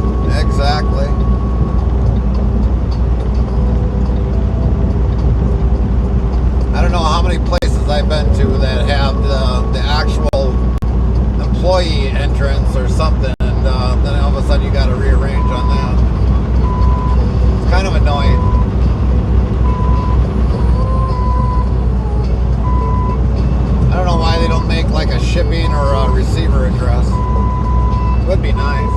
I don't know how many places I've been to that have the actual employee entrance or something, and then all of a sudden you got to rearrange on that. It's kind of annoying. I don't know why they don't make like a shipping or a receiver address. Would be nice.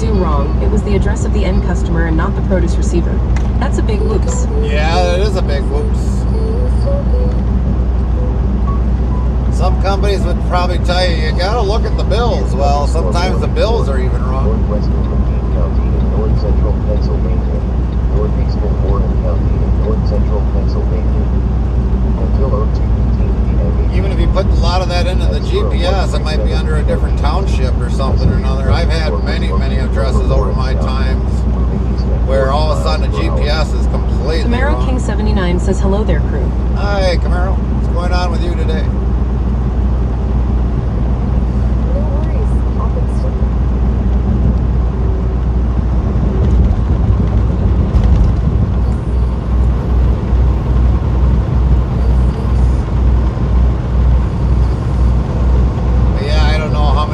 Zoo wrong. It was the address of the end customer and not the produce receiver. That's a big whoops. Yeah, it is a big whoops. Some companies would probably tell you, you gotta look at the bills. Well, sometimes the bills are even wrong. Northwestern McKean County in north central Pennsylvania, northeastern Warren County in north central Pennsylvania. Until 0215 p.m. Even if you put a lot of that into the GPS, it might be under a different township or something or another. I've had many addresses over my times where all of a sudden the GPS is completely Camaro wrong. King 79 says hello there, crew. Hi, Camaro. What's going on with you today?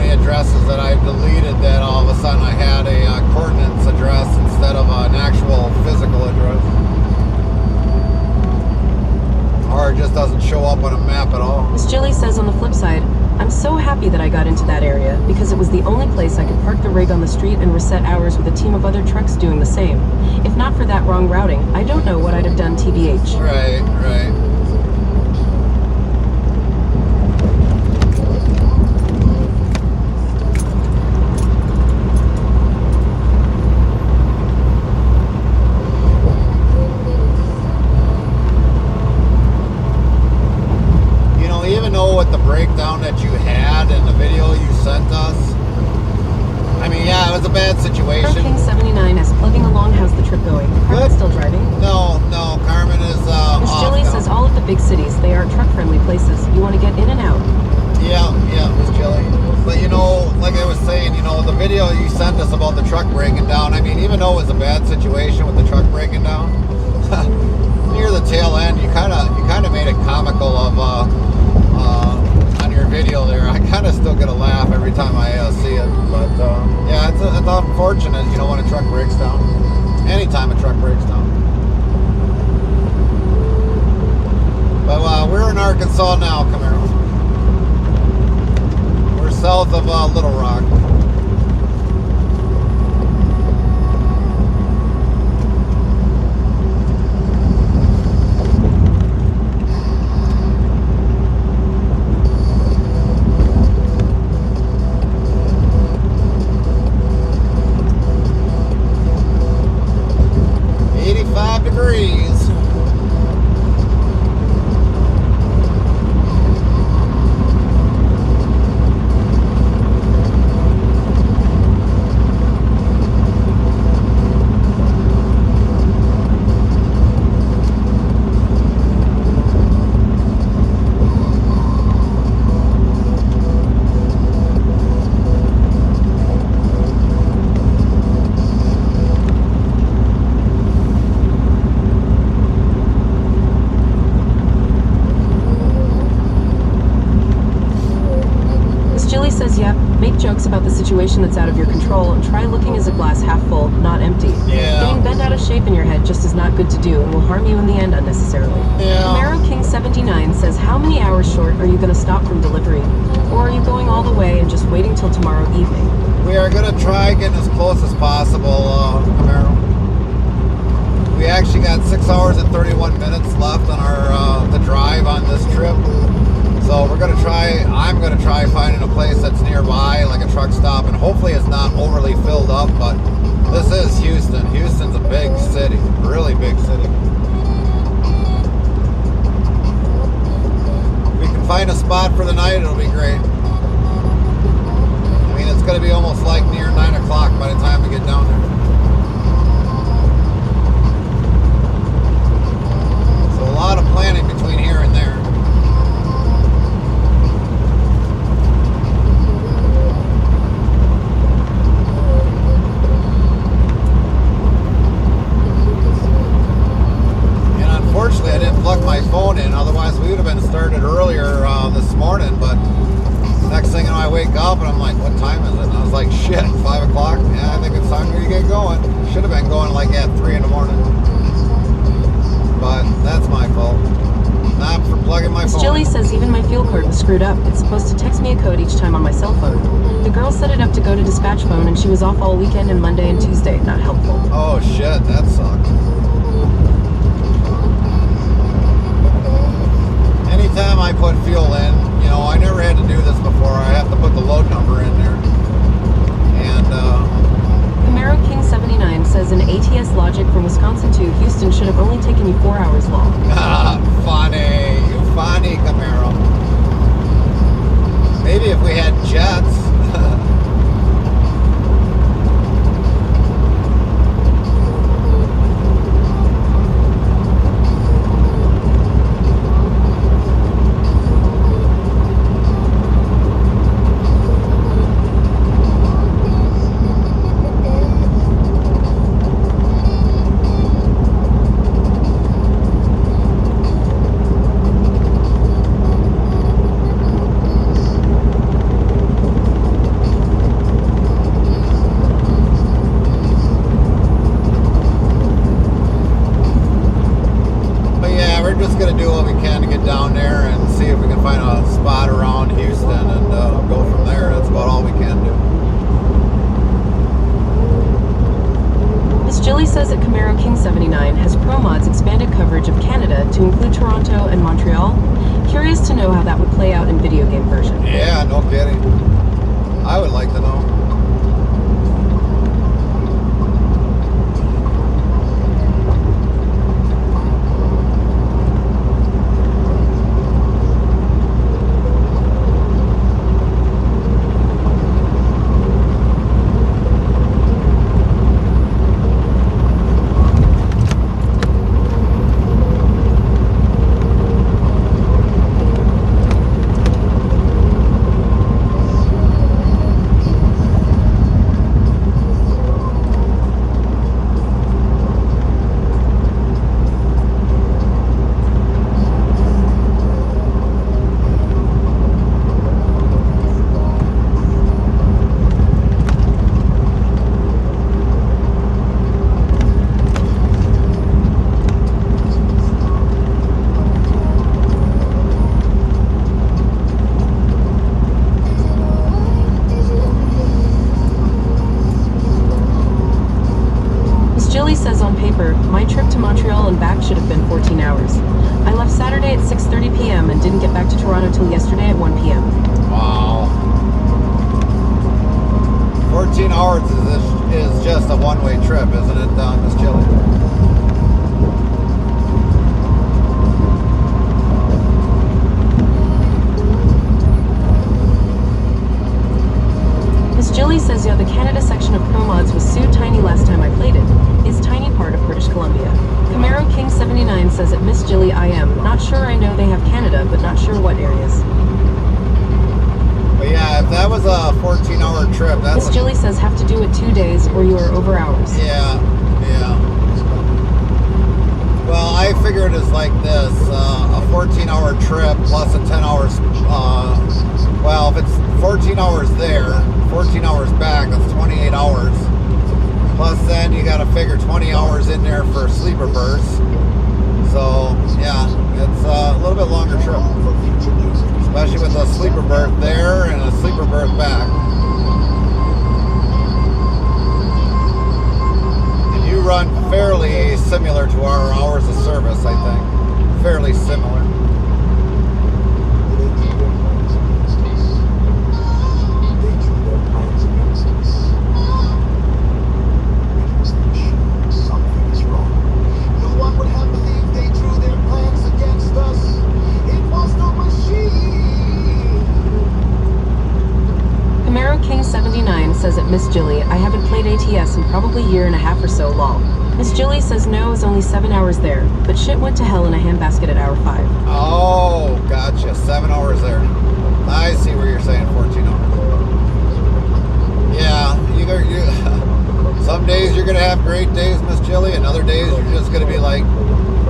Addresses that I've deleted that all of a sudden I had a coordinates address instead of an actual physical address, or it just doesn't show up on a map at all. Miss Jilly says on the flip side, I'm so happy that I got into that area because it was the only place I could park the rig on the street and reset hours with a team of other trucks doing the same. If not for that wrong routing, I don't know what I'd have done TBH. Right. What the breakdown that you had in the video you sent us. I mean, yeah, it was a bad situation. King 79 is plugging along. How's the trip going? Carmen still driving? No, Carmen is Miss Jilly now. says all of the big cities, they are truck-friendly places. You want to get in and out. Yeah, Miss Jilly. But you know, like I was saying, you know, the video you sent us about the truck breaking down, I mean, even though it was a bad situation with the truck breaking down, near the tail end, you kind of made it comical of on your video there. I kind of still get a laugh every time I see it, but yeah, it's unfortunate, you know, when a truck breaks down. Anytime a truck breaks down. But we're in Arkansas now, Camaro. We're south of Little Rock. Degrees. Make jokes about the situation that's out of your control and try looking as a glass half full, not empty. Yeah. Getting bent out of shape in your head just is not good to do and will harm you in the end unnecessarily. Yeah. Camaro King 79 says, how many hours short are you going to stop from delivery? Or are you going all the way and just waiting till tomorrow evening? We are going to try getting as close as possible, Camaro. We actually got 6 hours and 31 minutes left on our the drive on this trip. So I'm going to try finding a place that's nearby, like a truck stop, and hopefully it's not overly filled up, but this is Houston. Houston's a big city, really big city. If we can find a spot for the night, it'll be great. I mean, it's going to be almost like near 9 o'clock by the time we get down there. So a lot of planning between here and there. Unfortunately, I didn't plug my phone in, otherwise we would have been started earlier this morning, but next thing you know, I wake up and I'm like, what time is it? And I was like, shit, 5 o'clock? Yeah, I think it's time for you to get going. Should have been going like at 3 in the morning. But that's my fault. Not for plugging my phone. Jilly says even my fuel card was screwed up. It's supposed to text me a code each time on my cell phone. The girl set it up to go to dispatch phone, and she was off all weekend and Monday and Tuesday. Not helpful. Oh shit, that sucks. Anytime I put fuel in, you know, I never had to do this before. I have to put the load number in there. And Camaro King 79 says an ATS Logic from Wisconsin to Houston should have only taken you 4 hours long. funny, Camaro. Maybe if we had jets. To include Toronto and Montreal. Curious to know how that would play out in video game version. Yeah, no kidding. I would like to know. My trip to Montreal and back should have been 14 hours. I left Saturday at 6:30 p.m. and didn't get back to Toronto till yesterday at 1 p.m. Wow. 14 hours is just a one-way trip, isn't it, Miss Chili? Miss Jilly says, yeah, the Canada section of Pro Mods was so tiny last time I played it. Is tiny part of British Columbia. Camaro King 79 says at Miss Jilly I am. Not sure I know they have Canada, but not sure what areas. But yeah, if that was a 14-hour trip, that's... Miss Jilly says have to do it 2 days or you are over hours. Yeah. Well, I figure it is like this. A 14-hour trip plus a 10 hours... well, if it's 14 hours there, 14 hours back, that's 28 hours. Plus then you got to figure 20 hours in there for sleeper berths. So yeah, it's a little bit longer trip. Especially with a sleeper berth there and a sleeper berth back. And you run fairly similar to our hours of service, I think. Fairly similar. Says at Miss Jilly, I haven't played ATS in probably a year and a half or so long. Miss Jilly says no, it's only 7 hours there, but shit went to hell in a handbasket at hour 5. Oh, gotcha. 7 hours there. I see where you're saying 14 hours. Yeah, some days you're going to have great days, Miss Jilly, and other days you're just going to be like,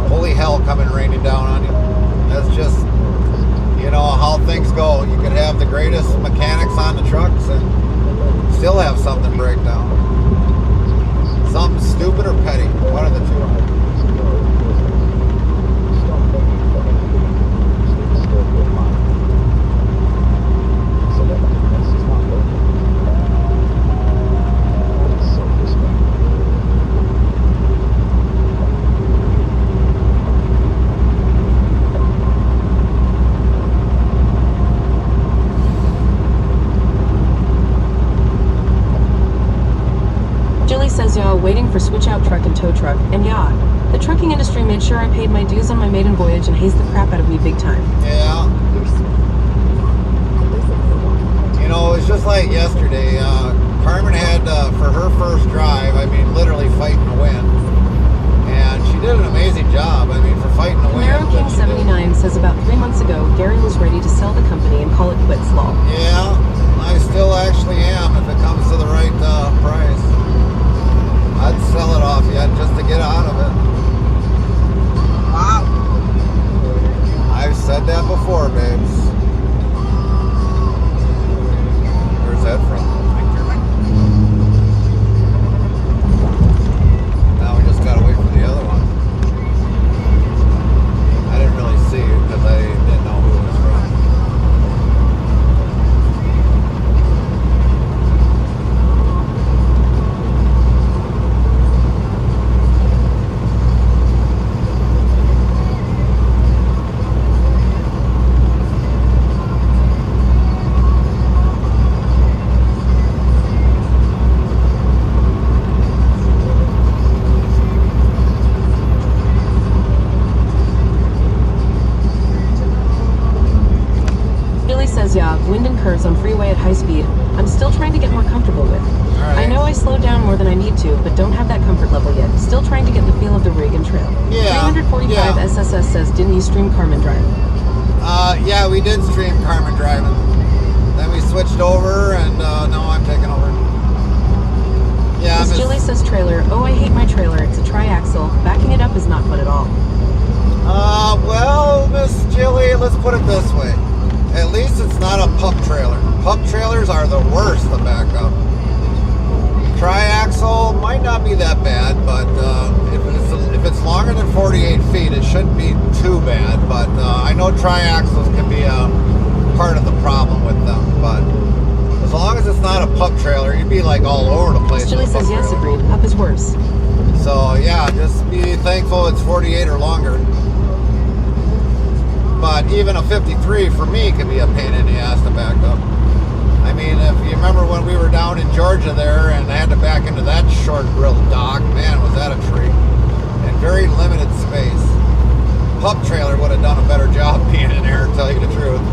holy hell coming raining down on you. That's just, you know, how things go. You could have the greatest mechanics on the trucks and still have something break down. Something stupid or petty. One of the two. waiting for switch out truck and tow truck, and yeah, the trucking industry made sure I paid my dues on my maiden voyage and hazed the crap out of me big time. Yeah. You know, it's just like yesterday. Carmen had, for her first drive, I mean, literally fighting the wind. And she did an amazing job. I mean, for fighting the wind. Camaro King 79 says about 3 months ago, Gary was ready to sell the company and call it quits, lol. Yeah, I still actually am if it comes to the right price. I'd sell it off yet just to get out of it. Wow. I've said that before, babes. Where's that from? Now we just gotta wait for the other one. I didn't really see it because I didn't know who it was from. Wind and curves on freeway at high speed, I'm still trying to get more comfortable with. Right. I know I slowed down more than I need to, but don't have that comfort level yet. Still trying to get the feel of the rig and trail. Yeah. 345 SSS says, didn't you stream Carmen Drive? Yeah, we did stream Carmen driving. Then we switched over, and now I'm taking over. Yeah, Miss Jilly says trailer, oh I hate my trailer, it's a tri-axle. Backing it up is not fun at all. Well, Miss Jilly, let's put it this way. At least it's not a pup trailer. Pup trailers are the worst to back up. Tri-axle might not be that bad, but if it's longer than 48 feet, it shouldn't be too bad. But I know tri-axles can be a part of the problem with them. But as long as it's not a pup trailer, you'd be like all over the place. Miss Jilly says yes, agreed. Pup is worse. So yeah, just be thankful it's 48 or longer. But even a 53 for me can be a pain in the ass to back up. I mean, if you remember when we were down in Georgia there and I had to back into that short grill dock, man, was that a treat. And very limited space. Pup trailer would have done a better job being in there, to tell you the truth.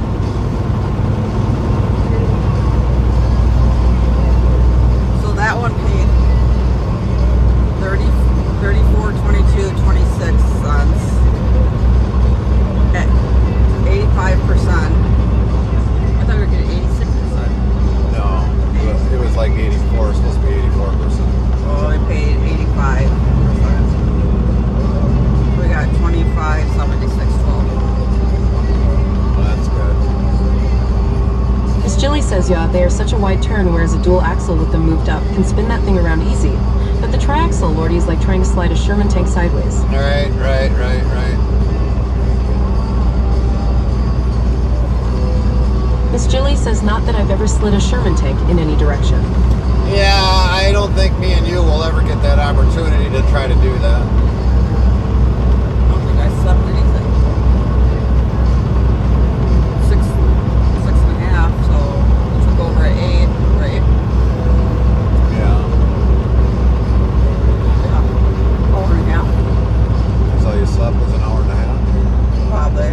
So that one paid 34.22.26 cents. At 85%. I thought we were getting 86%. No, it was like 84, supposed to be 84%. Oh, we paid 85%. We got 25.76.12. Well, that's good. Miss Jilly says, yeah, they are such a wide turn, whereas a dual axle with them moved up can spin that thing around easy. But the tri-axle, Lordy, is like trying to slide a Sherman tank sideways. Right. Miss Jilly says not that I've ever slid a Sherman tank in any direction. Yeah, I don't think me and you will ever get that opportunity to try to do that. I don't think I slept anything. 6.5, so we took over at 8, right? Yeah. Yeah. Hour and a half. So you slept was an hour and a half? Probably.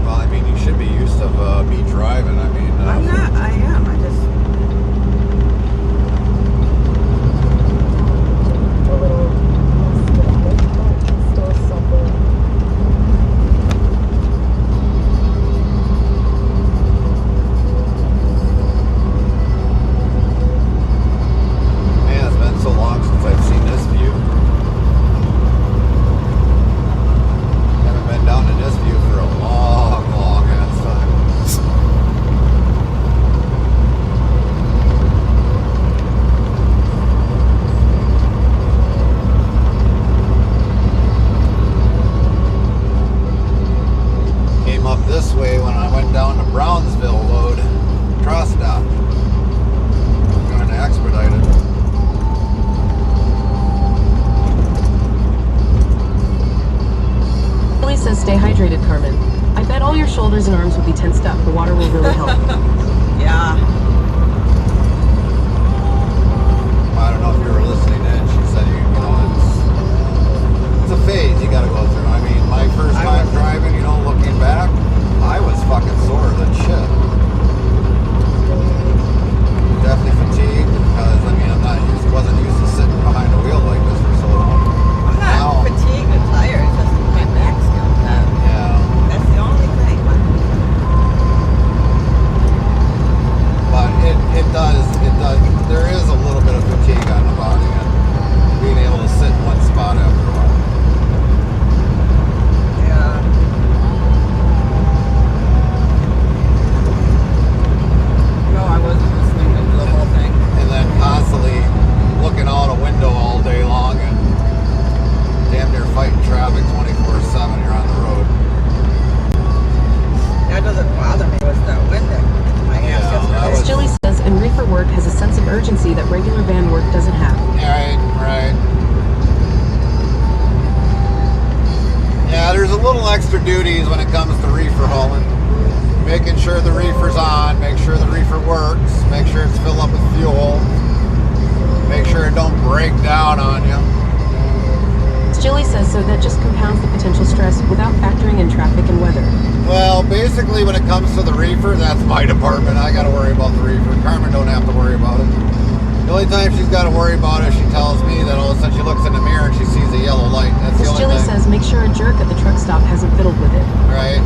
Well, I mean, you should be used to me driving. I mean, I'm not, I am. I just. man, it's been so long since I've seen this view. Haven't been down in this view for a long ass time. Came up this way when I went down to Brownsville load, cross dock. Going to expedite it. Jilly says stay hydrated, Carmen. I bet all your shoulders and arms will be tensed up. The water will really help. Yeah. phase you gotta go through. I mean, my first time driving, you know, looking back, I was fucking sore than shit. Definitely fatigued because, I mean, wasn't used to sitting behind a wheel like this for so long. I'm not fatigued and tired, it's just my back's still bad. Yeah. That's the only thing. But it does, there is a little bit of fatigue on the body and being able to sit in one spot after a while. Yeah. No, I wasn't listening to the whole thing. And then constantly looking out a window all day long and damn near fighting traffic 24/7. You're on the road. That doesn't bother me, it's that wind that my ass Yeah, gets that right. was- As Jilly says, and reefer work has a sense of urgency that regular van work doesn't have. Right. Yeah, there's a little extra duties when it comes to reefer hauling. Making sure the reefer's on, make sure the reefer works, make sure it's filled up with fuel, make sure it don't break down on you. As Jilly says, so that just compounds the potential stress without factoring in traffic and weather. Well, basically when it comes to the reefer, that's my department. I got to worry about the reefer. Carmen don't have to worry about it. The only time she's got to worry about it, she tells me that all of a sudden she looks in the mirror and she sees a yellow light. That's the As only Jilly thing. says, make sure a jerk at the truck stop hasn't fiddled with it. Right.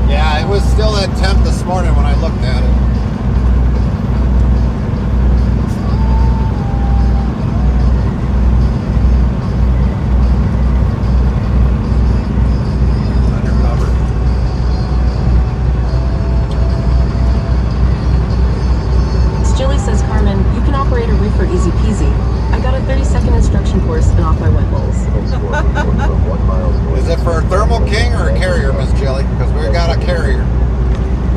Yeah, it was still at temp this morning when I looked at it. Undercover. As Jilly says, Carmen, you can operate a reefer easy peasy. I got a 30-second instruction course and off I went, Bowles. Is it for a Thermal King or a carrier, Miss Jilly? Because we got a carrier.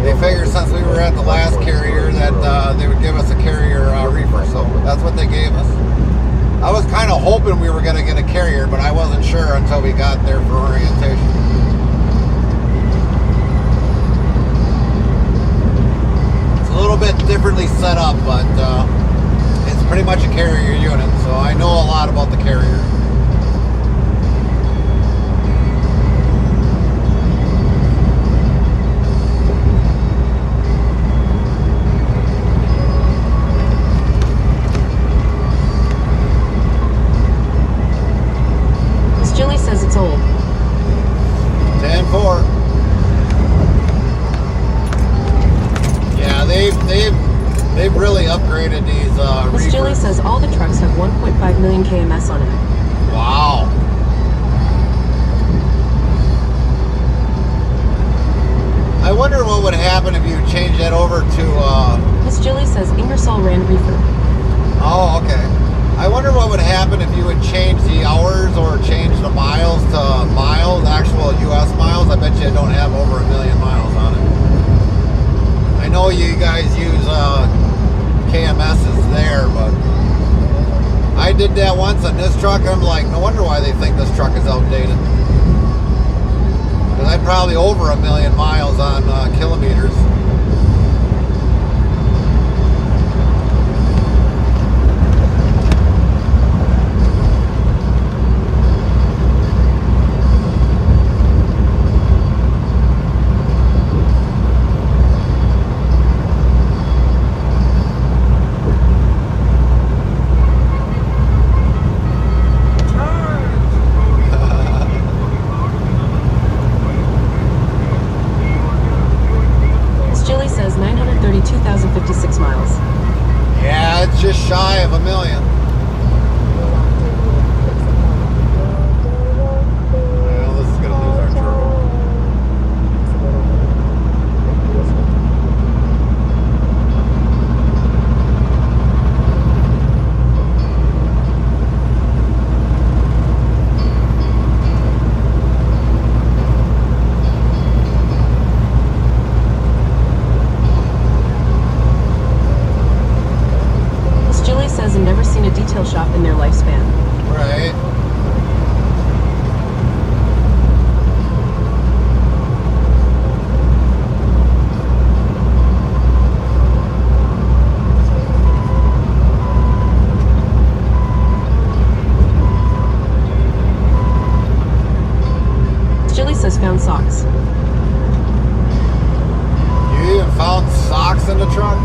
They figured since we were at the last carrier that they would give us a carrier reefer, so that's what they gave us. I was kind of hoping we were going to get a carrier, but I wasn't sure until we got there for orientation. It's a little bit differently set up, but it's pretty much a carrier unit, so I know a lot about the carrier. As Jilly says, it's old. 10-4. Yeah, they've really upgraded these As Jilly reefers. says, all the trucks have 1.5 million KMS on it. Wow. I wonder what would happen if you change that over to Miss Jilly says, Ingersoll ran reefer. oh, okay. I wonder what would happen if you would change the hours or change the miles to miles, actual US miles. I bet you it don't have over 1 million miles on it. I know you guys use KMS's there, but I did that once on this truck. I'm like, no wonder why they think this truck is outdated. Because I'm probably over 1 million miles on kilometers. Miss Jilly says, 932,056 miles. Yeah, it's just shy of 1 million. Well, this is going to lose our turbo. Miss Jilly says, I've never seen a detail shop in their lifespan. Right. found socks. You even found socks in the truck?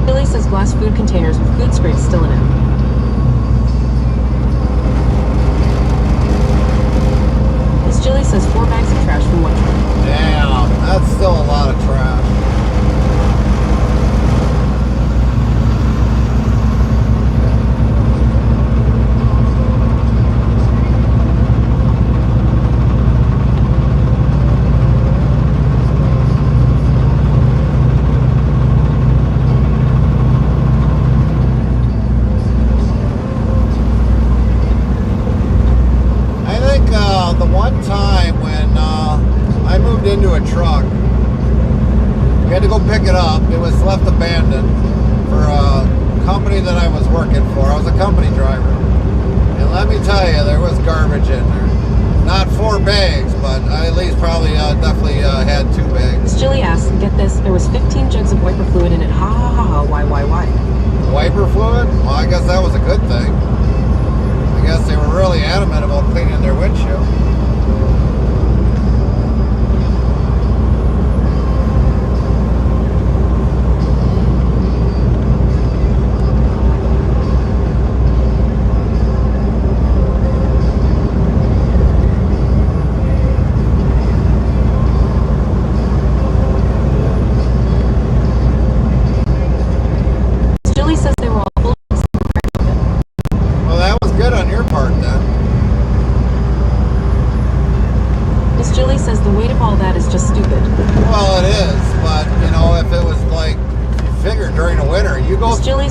Billy says glass food containers with food scrapes still in it. Miss Jilly says 4 bags of trash from one truck. Damn, that's still a lot of trash. The one time when I moved into a truck, we had to go pick it up. It was left abandoned for a company that I was working for. I was a company driver. And let me tell you, there was garbage in there. Not 4 bags, but I at least probably definitely had 2 bags. Miss Jilly asks, get this, there was 15 jugs of wiper fluid in it. Ha ha ha ha, why? Wiper fluid? Well, I guess that was a good thing. I guess they were really adamant about cleaning their windshield.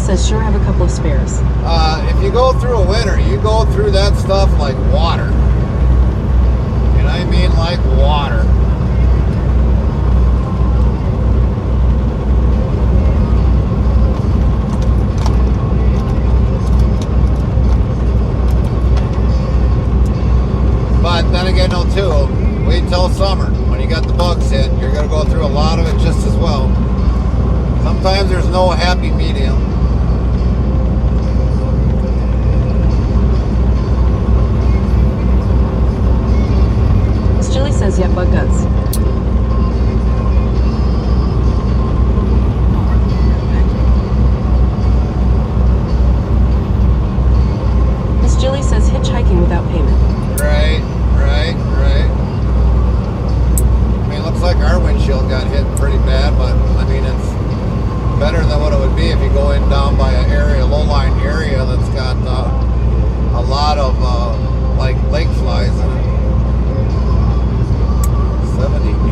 Says sure have a couple of spares. If you go through a winter, you go through that stuff like water. And I mean like water. But then again, no, too, wait till summer. When you got the bugs hit, you're going to go through a lot of it just as well. Sometimes there's no happy medium. Jilly says, yeah, bug guts. Miss Jilly says, hitchhiking without payment. Right. I mean, it looks like our windshield got hit pretty bad, but I mean, it's better than what it would be if you go in down by an area, low-lying area that's got a lot of like lake flies in it. 70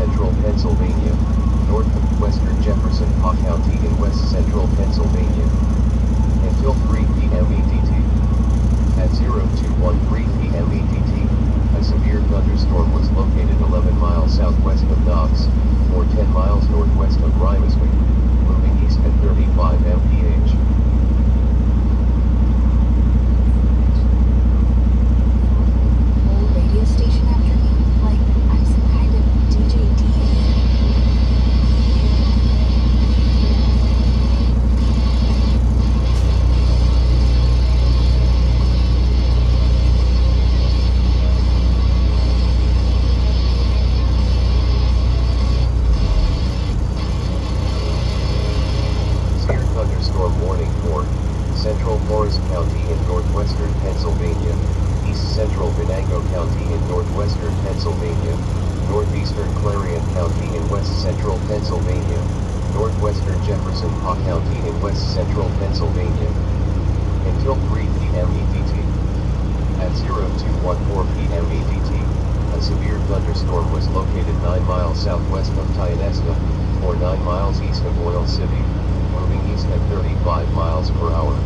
central Pennsylvania, northwestern Jefferson County in west central Pennsylvania. Until 3 p.m. EDT. At 0213 p.m. EDT, a severe thunderstorm was located 11 miles southwest of Knox, or 10 miles northwest of Rymesby, moving east at 35 mph. Whole radio station after me? Like I'm some kind of DJ Severe thunderstorm warning for central Forest County in northwestern Pennsylvania, east central Venango County in northwestern Pennsylvania, northeastern Clarion County in west central Pennsylvania, northwestern Jefferson County in west central Pennsylvania. Until 3 p.m. EDT. At 0214 p.m. EDT, a severe thunderstorm was located 9 miles southwest of Tionesta, or 9 miles east of Oil City, moving east at 35 miles per hour.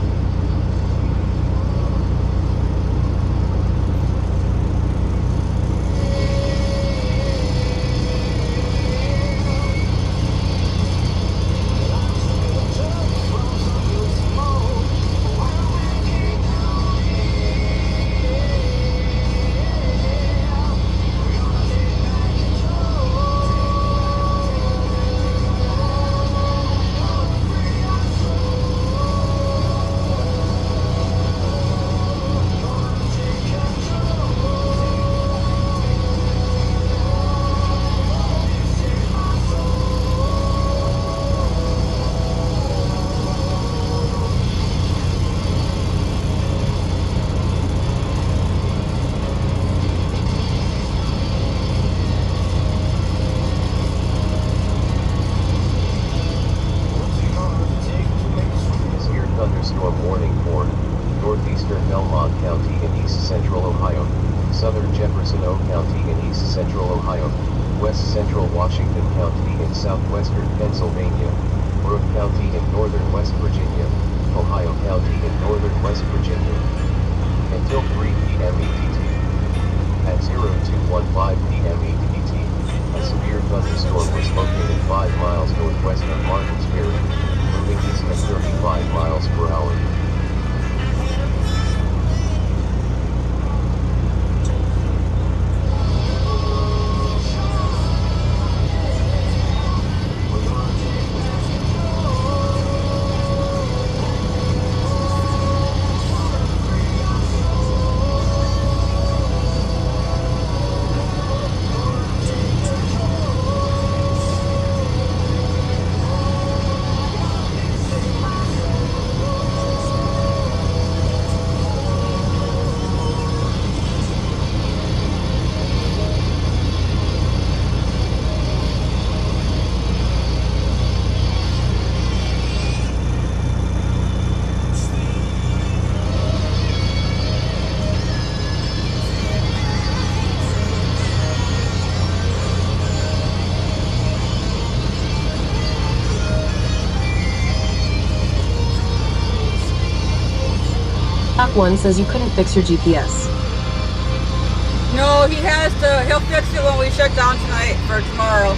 Thunderstorm warning for northeastern Belmont County in east central Ohio, southern Jefferson County in east central Ohio, west central Washington County in southwestern Pennsylvania, Brooke County in northern West Virginia, Ohio County in northern West Virginia. Until 3 p.m. EDT. At 0215 p.m. EDT, a severe thunderstorm was located 5 miles northwest of Martinsbury, moving east at 35 miles per hour. Doc 1 says you couldn't fix your GPS. No, he has to. He'll fix it when we shut down tonight for tomorrow.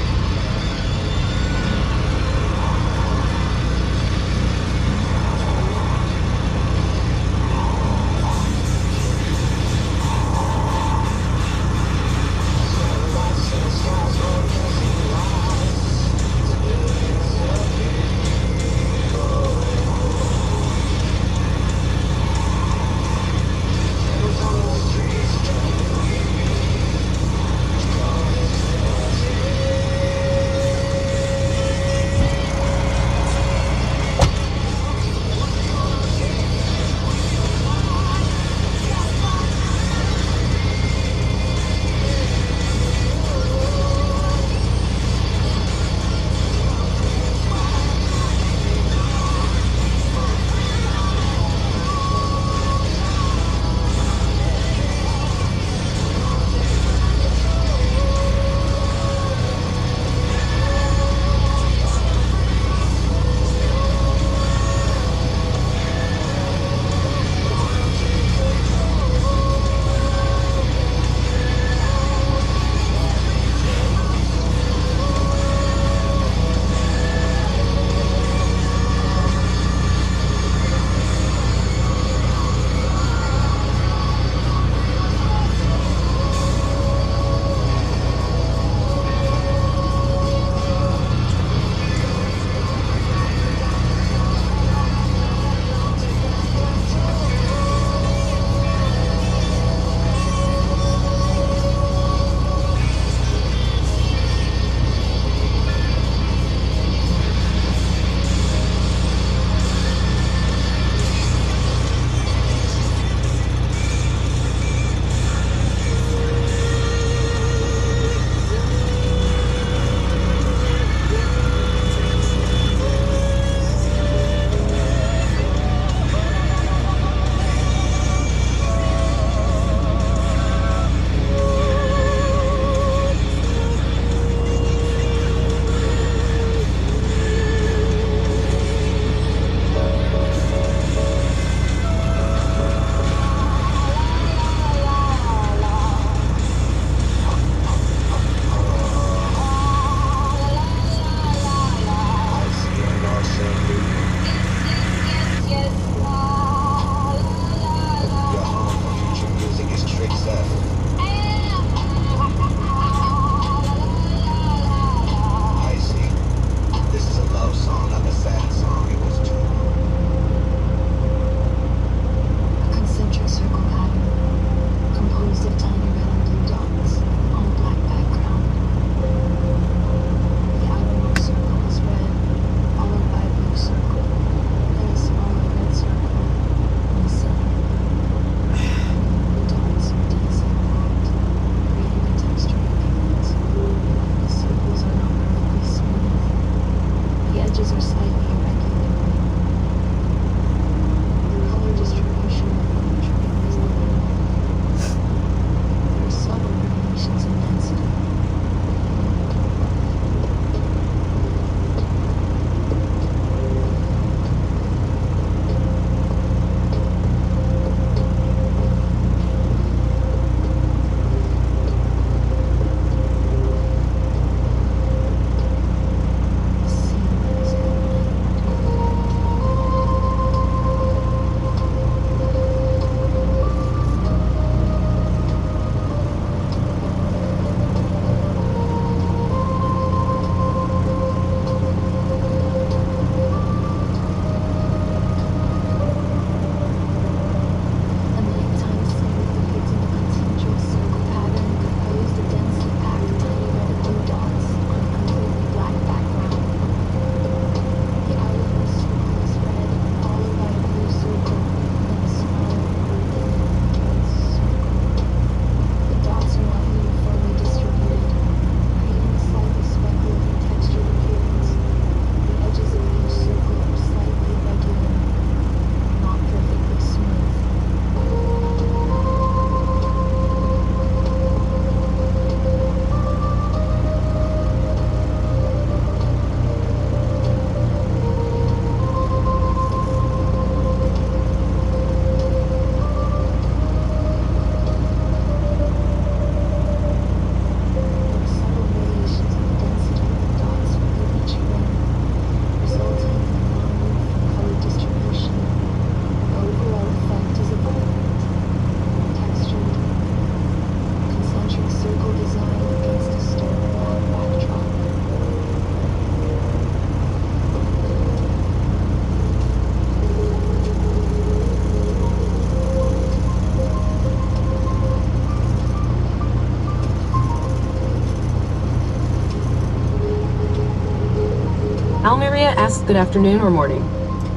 Almeria asks good afternoon or morning.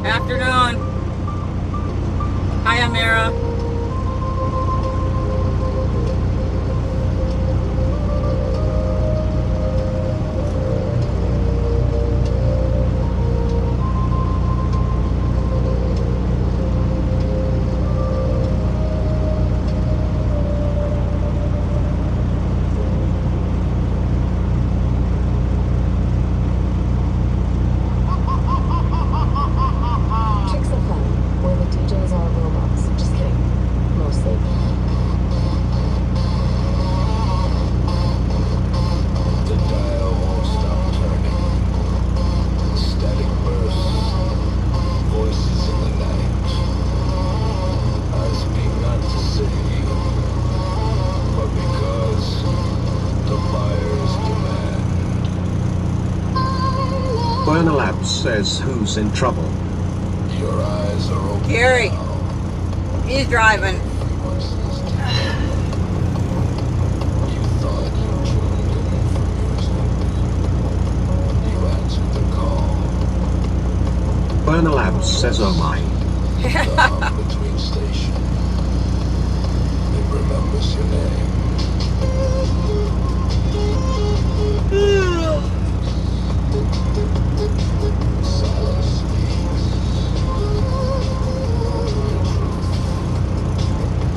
Afternoon. Hi, Amira. Chicks of Fun, where the DJs are robots. Just kidding. Mostly. The dial won't stop turning. Static bursts, voices in the night. I speak not to save you, but because the buyers demand. Burner Labs says who's in trouble. Your eyes are open. Gary. He's driving. You thought you tuned in for music. You answered the call. Burner Labs says oh my. The hub between stations. It remembers your name. Silence speaks.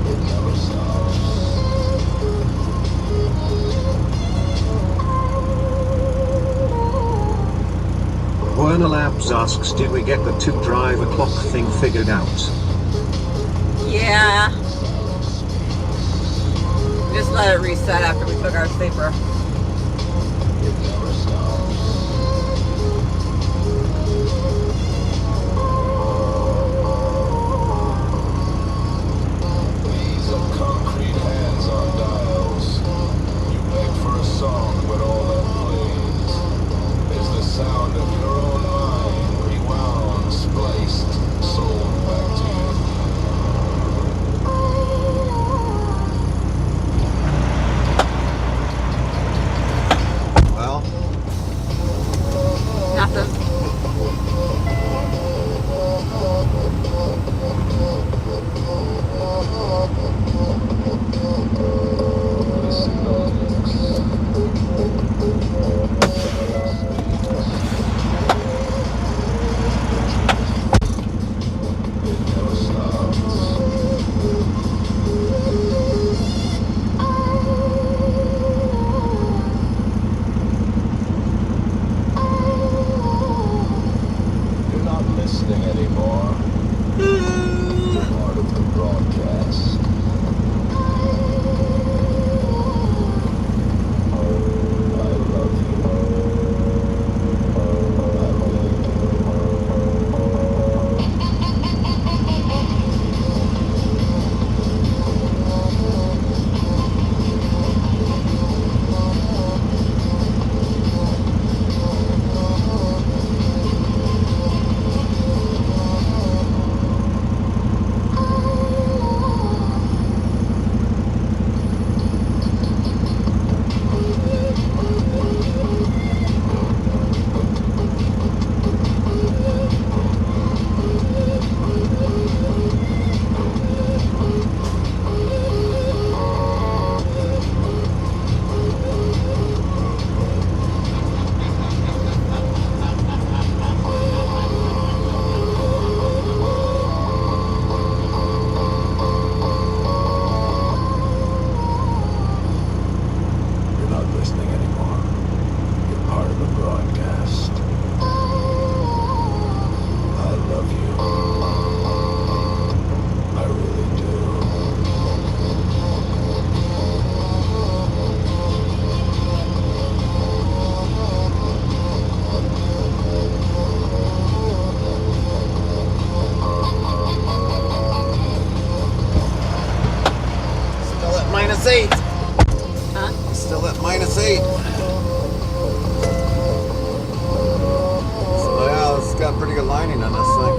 It never stops. Burner Labs asks did we get the 2 drive o'clock thing figured out? Yeah. Just let it reset after we took our sleeper. It never stops. These are concrete hands on dials. You beg for a song, but all that plays is the sound of your own mind, rewound, spliced, sold back to you. Well, Nothing. It never stops. You're not listening anymore. You're part of the broadcast. I love you. I really do. You're not listening anymore. You're part of the broadcast. I love you. I really do. still at -8. Huh? Still at -8. So yeah, it's got pretty good lining on this thing.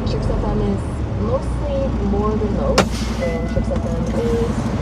Chicks of Fun is mostly more remote, and Chips FM is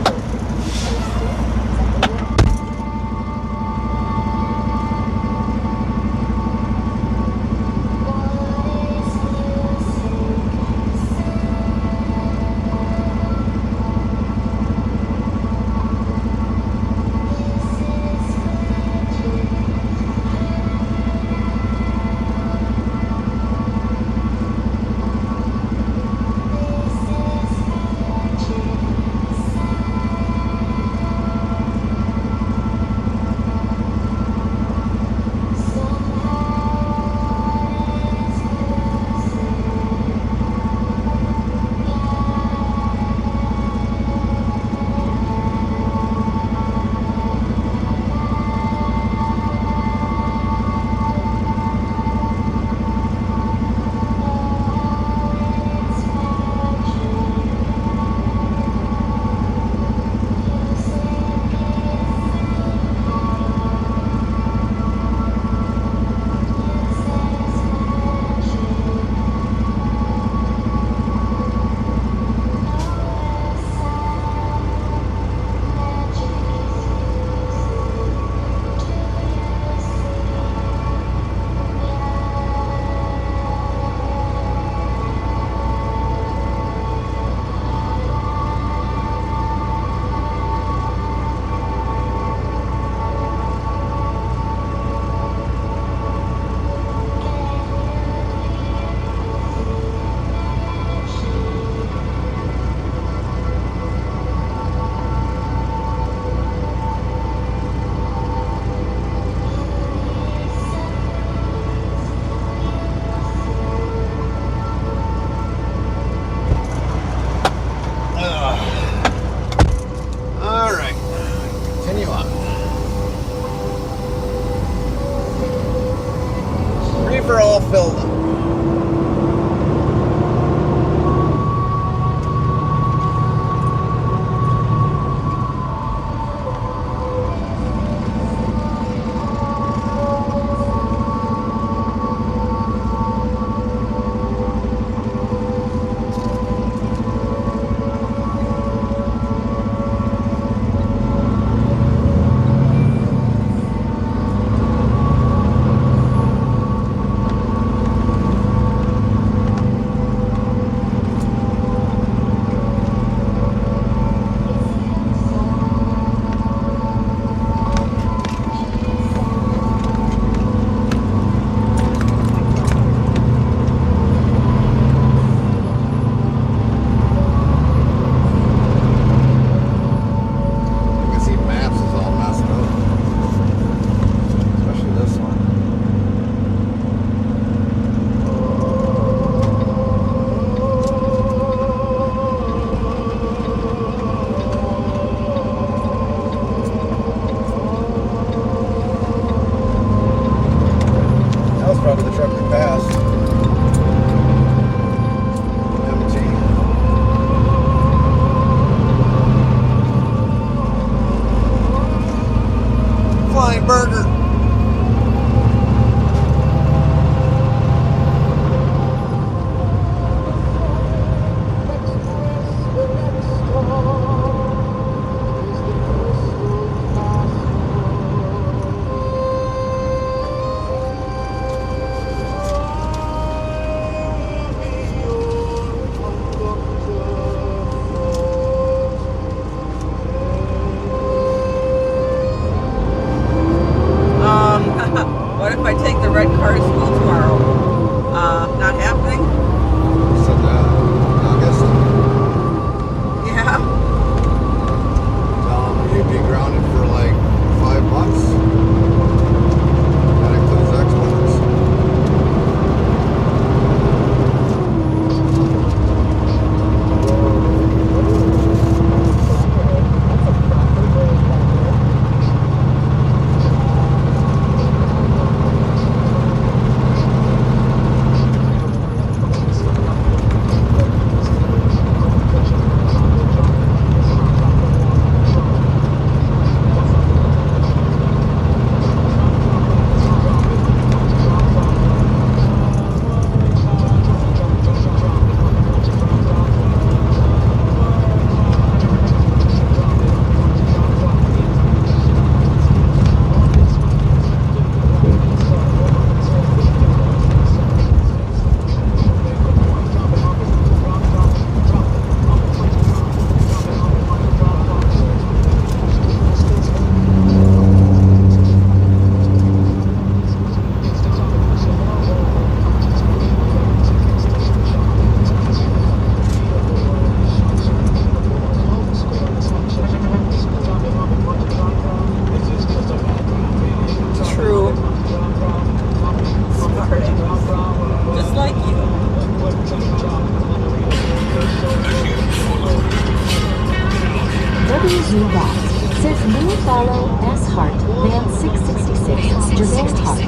follow S. Hart, Van 666, Javale Hart.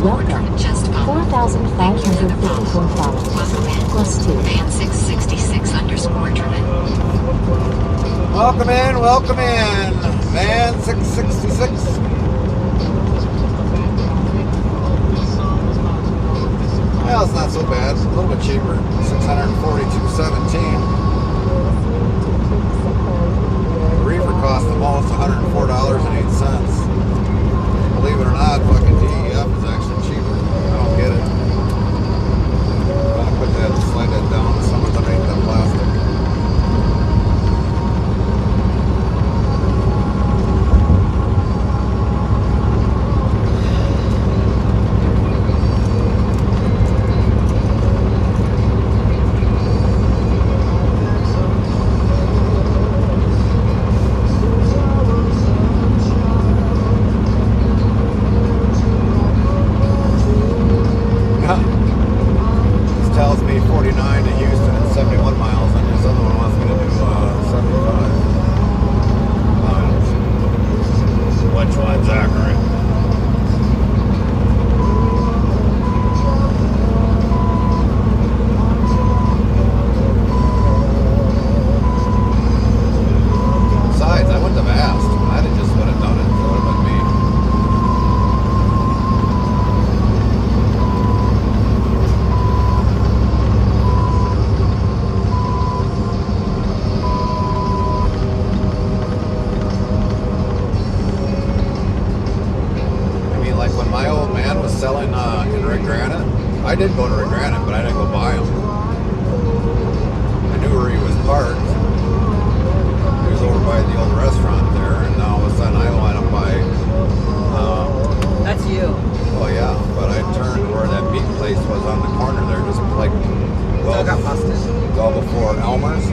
Welcome. 4,554 followers. +2. Van 666 _ driven. Welcome in, welcome in. Van 666. Well, it's not so bad. It's a little bit cheaper. 642.17. The reefer cost the most, $104.08. Believe it or not, fucking DEF is actually cheaper. I don't get it. I'm gonna put that, slide that down. Someone's underneath that plastic. This tells me 49 to Houston and 71 miles, and this other one wants me to do 75. Which one's accurate? Besides, I wouldn't have asked. I'd have just would have done it. It would have been me. When my old man was selling in Red Granite, I did go to Red Granite, but I didn't go buy him. I knew where he was parked. He was over by the old restaurant there, and now all of a sudden I went up by... That's you. Oh yeah, but I turned where that meat place was on the corner there, just like... Still got busted. Well before Elmer's.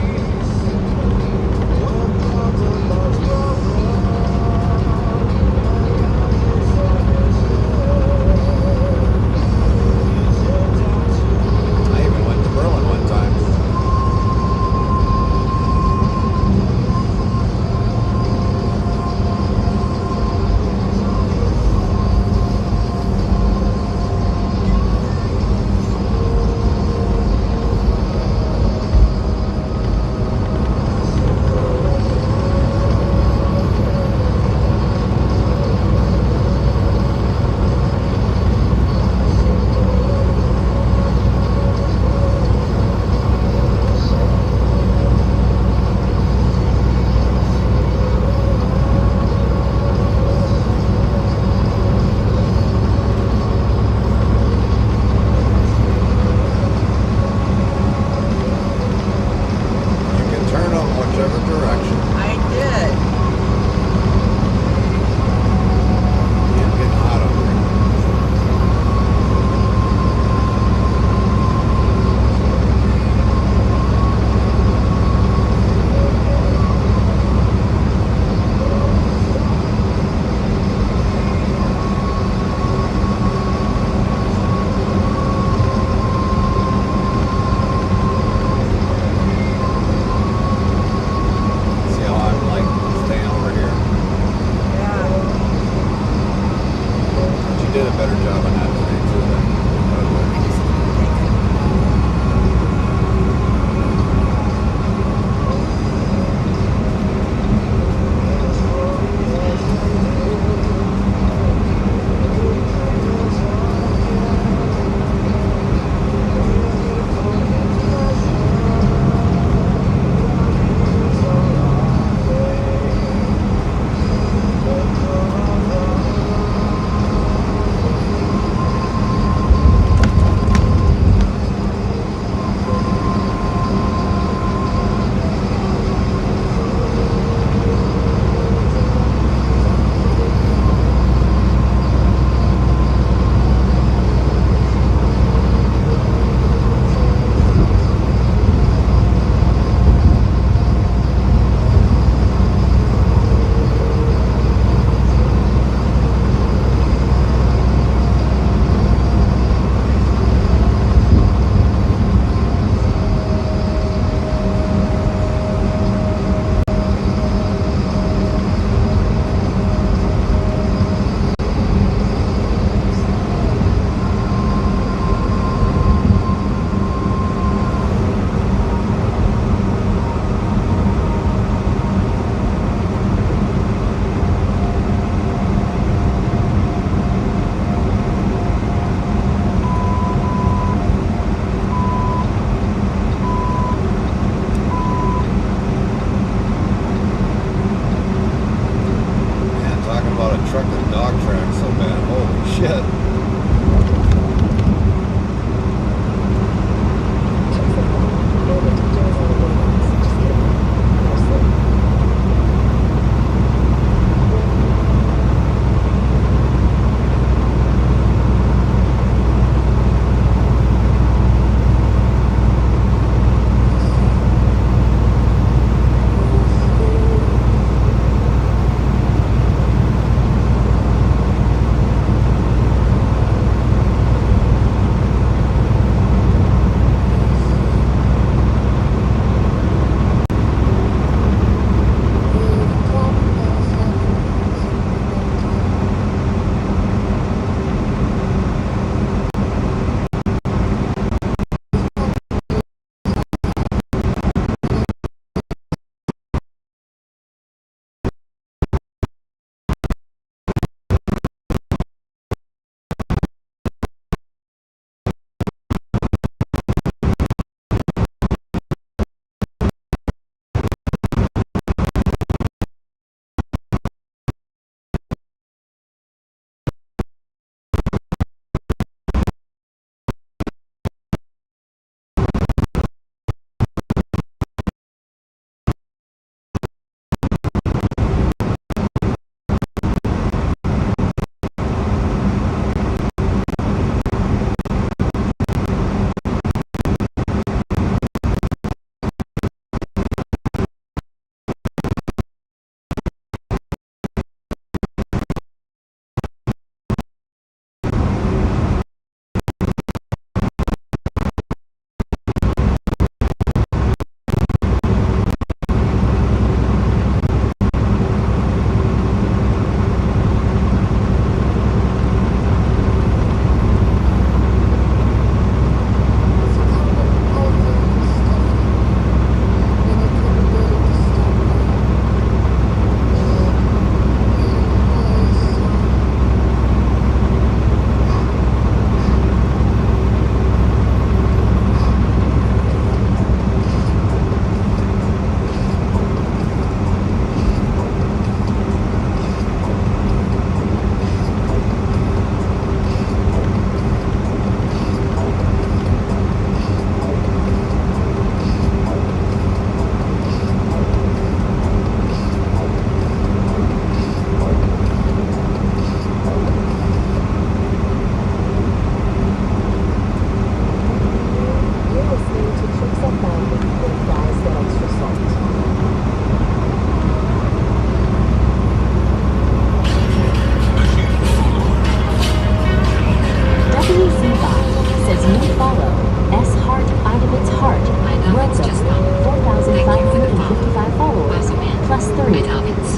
Lorenzo, 4,555 followers, plus 3.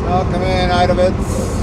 Welcome in, Idovitz.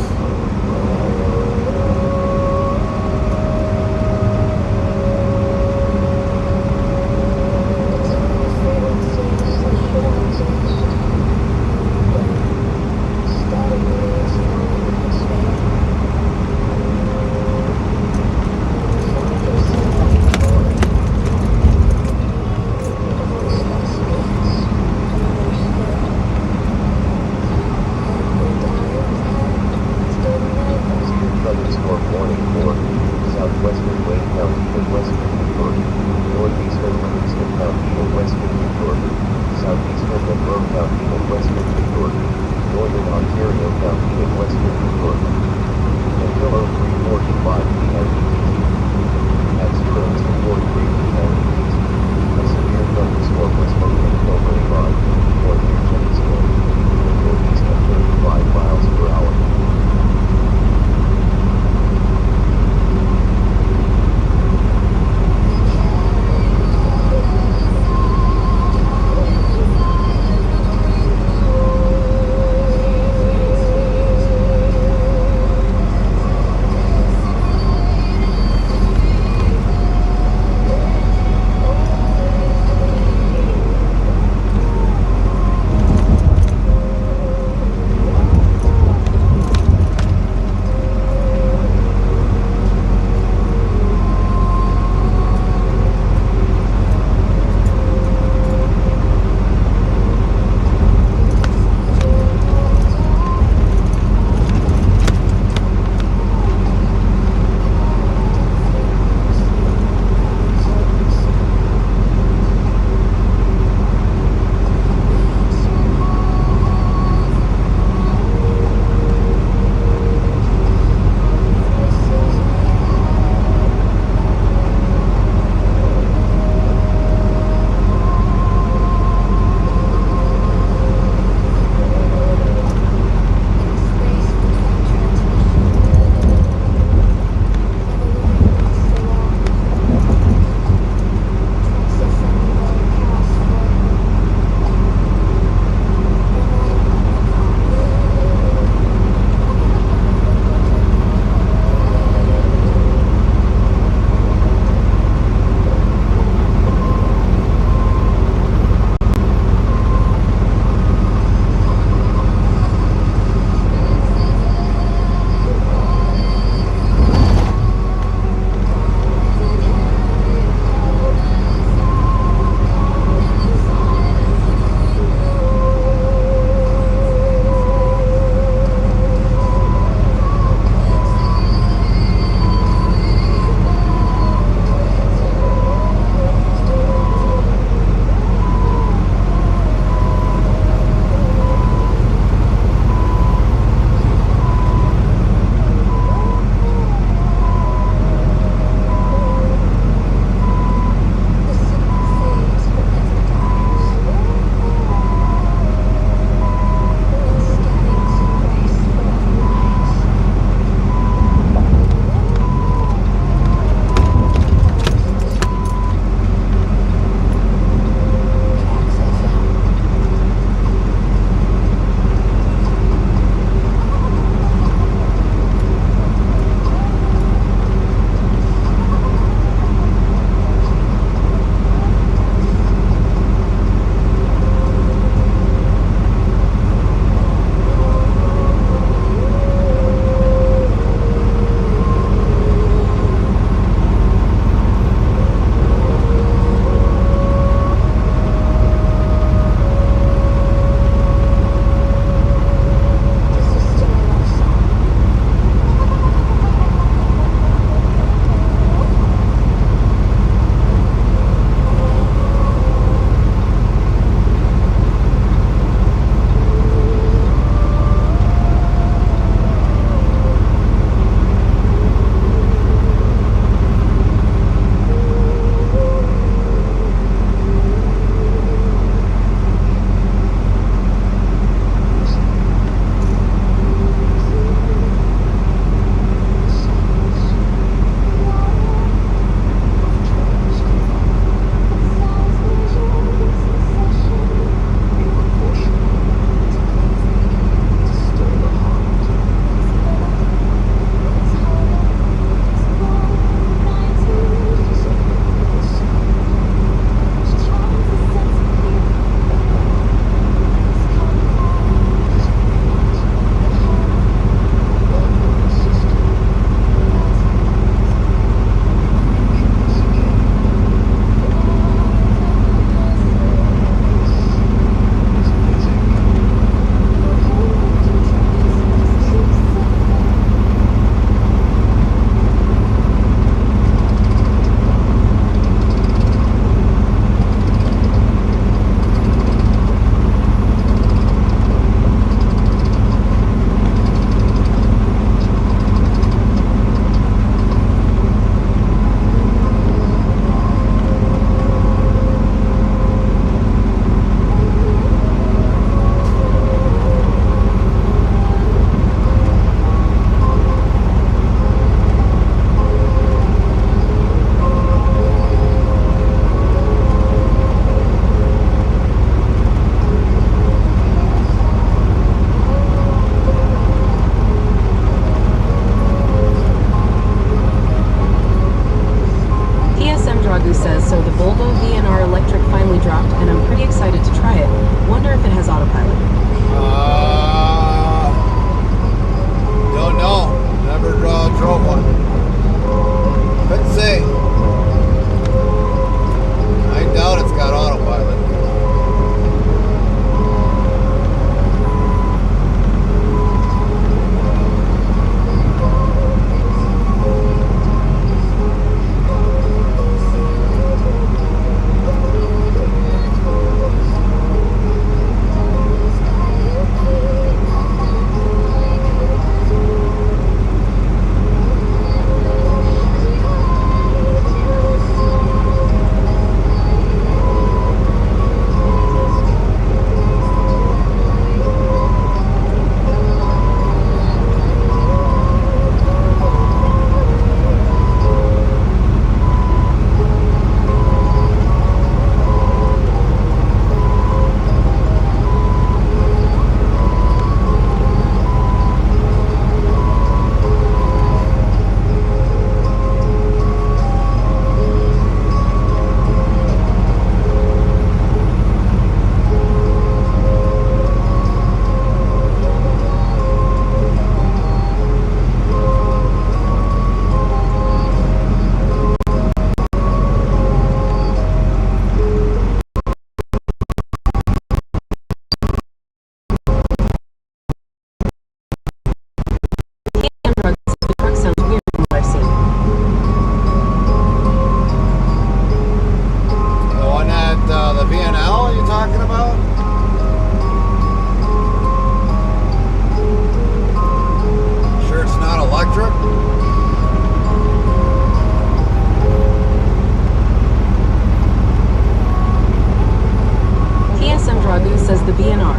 VNR.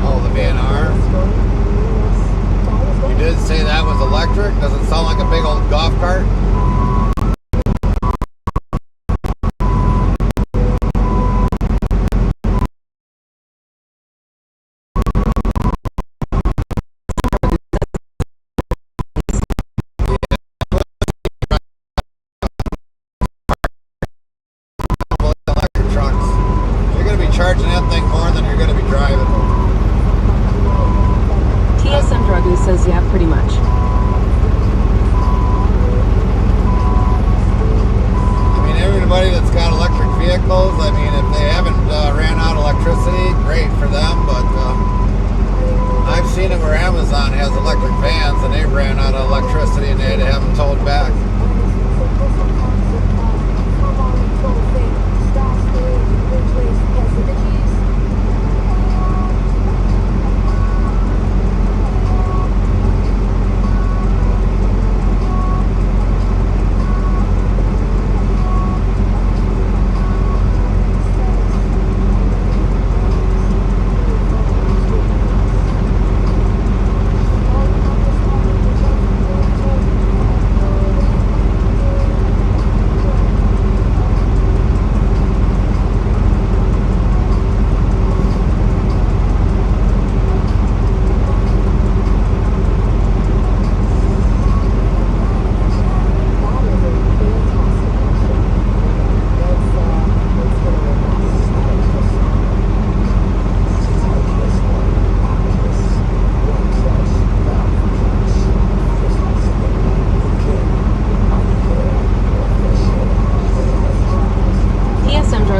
Oh, the VNR. You did say that was electric. Does it sound like a big old golf cart? Electric trucks. You're going to be charging that thing more than you're going to be driving. TSM Dragu says, yeah, pretty much. I mean, everybody that's got electric vehicles, I mean, if they haven't ran out of electricity, great for them, but I've seen it where Amazon has electric vans and they ran out of electricity and they had to have them towed back.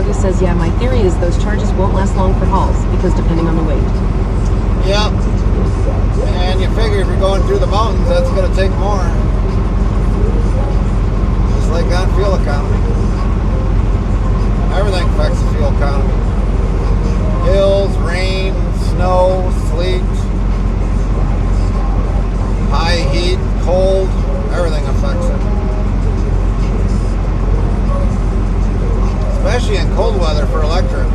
Says, yeah, my theory is those charges won't last long for hauls because depending on the weight. Yep. And you figure if you're going through the mountains, that's going to take more. Just like on fuel economy. Everything affects the fuel economy. Hills, rain, snow, sleet, high heat, cold, everything affects it. Especially in cold weather for electric.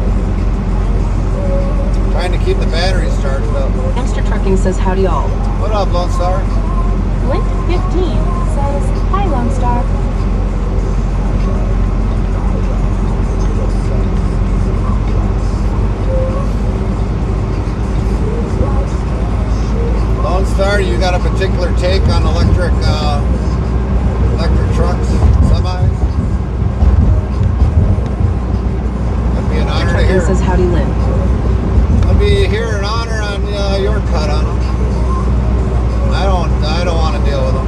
Trying to keep the batteries charged up. Hamster Trucking says, howdy all. What up, Lone Star? Link 15 says, hi Lone Star. Lone Star, you got a particular take on electric trucks, semis? Be an honor to hear. Says, howdy Lynn. I'll be here in honor on your cut on them. I don't want to deal with them.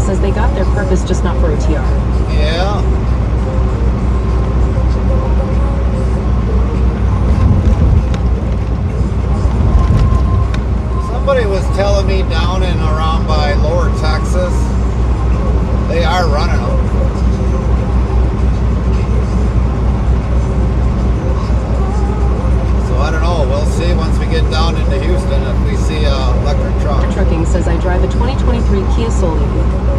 Says they got their purpose, just not for OTR. Yeah. Somebody was telling me down and around by Lower Texas, they are running them. So I don't know. We'll see once we get down into Houston if we see electric trucks. Trucking says I drive a 2023 Kia Soul EV.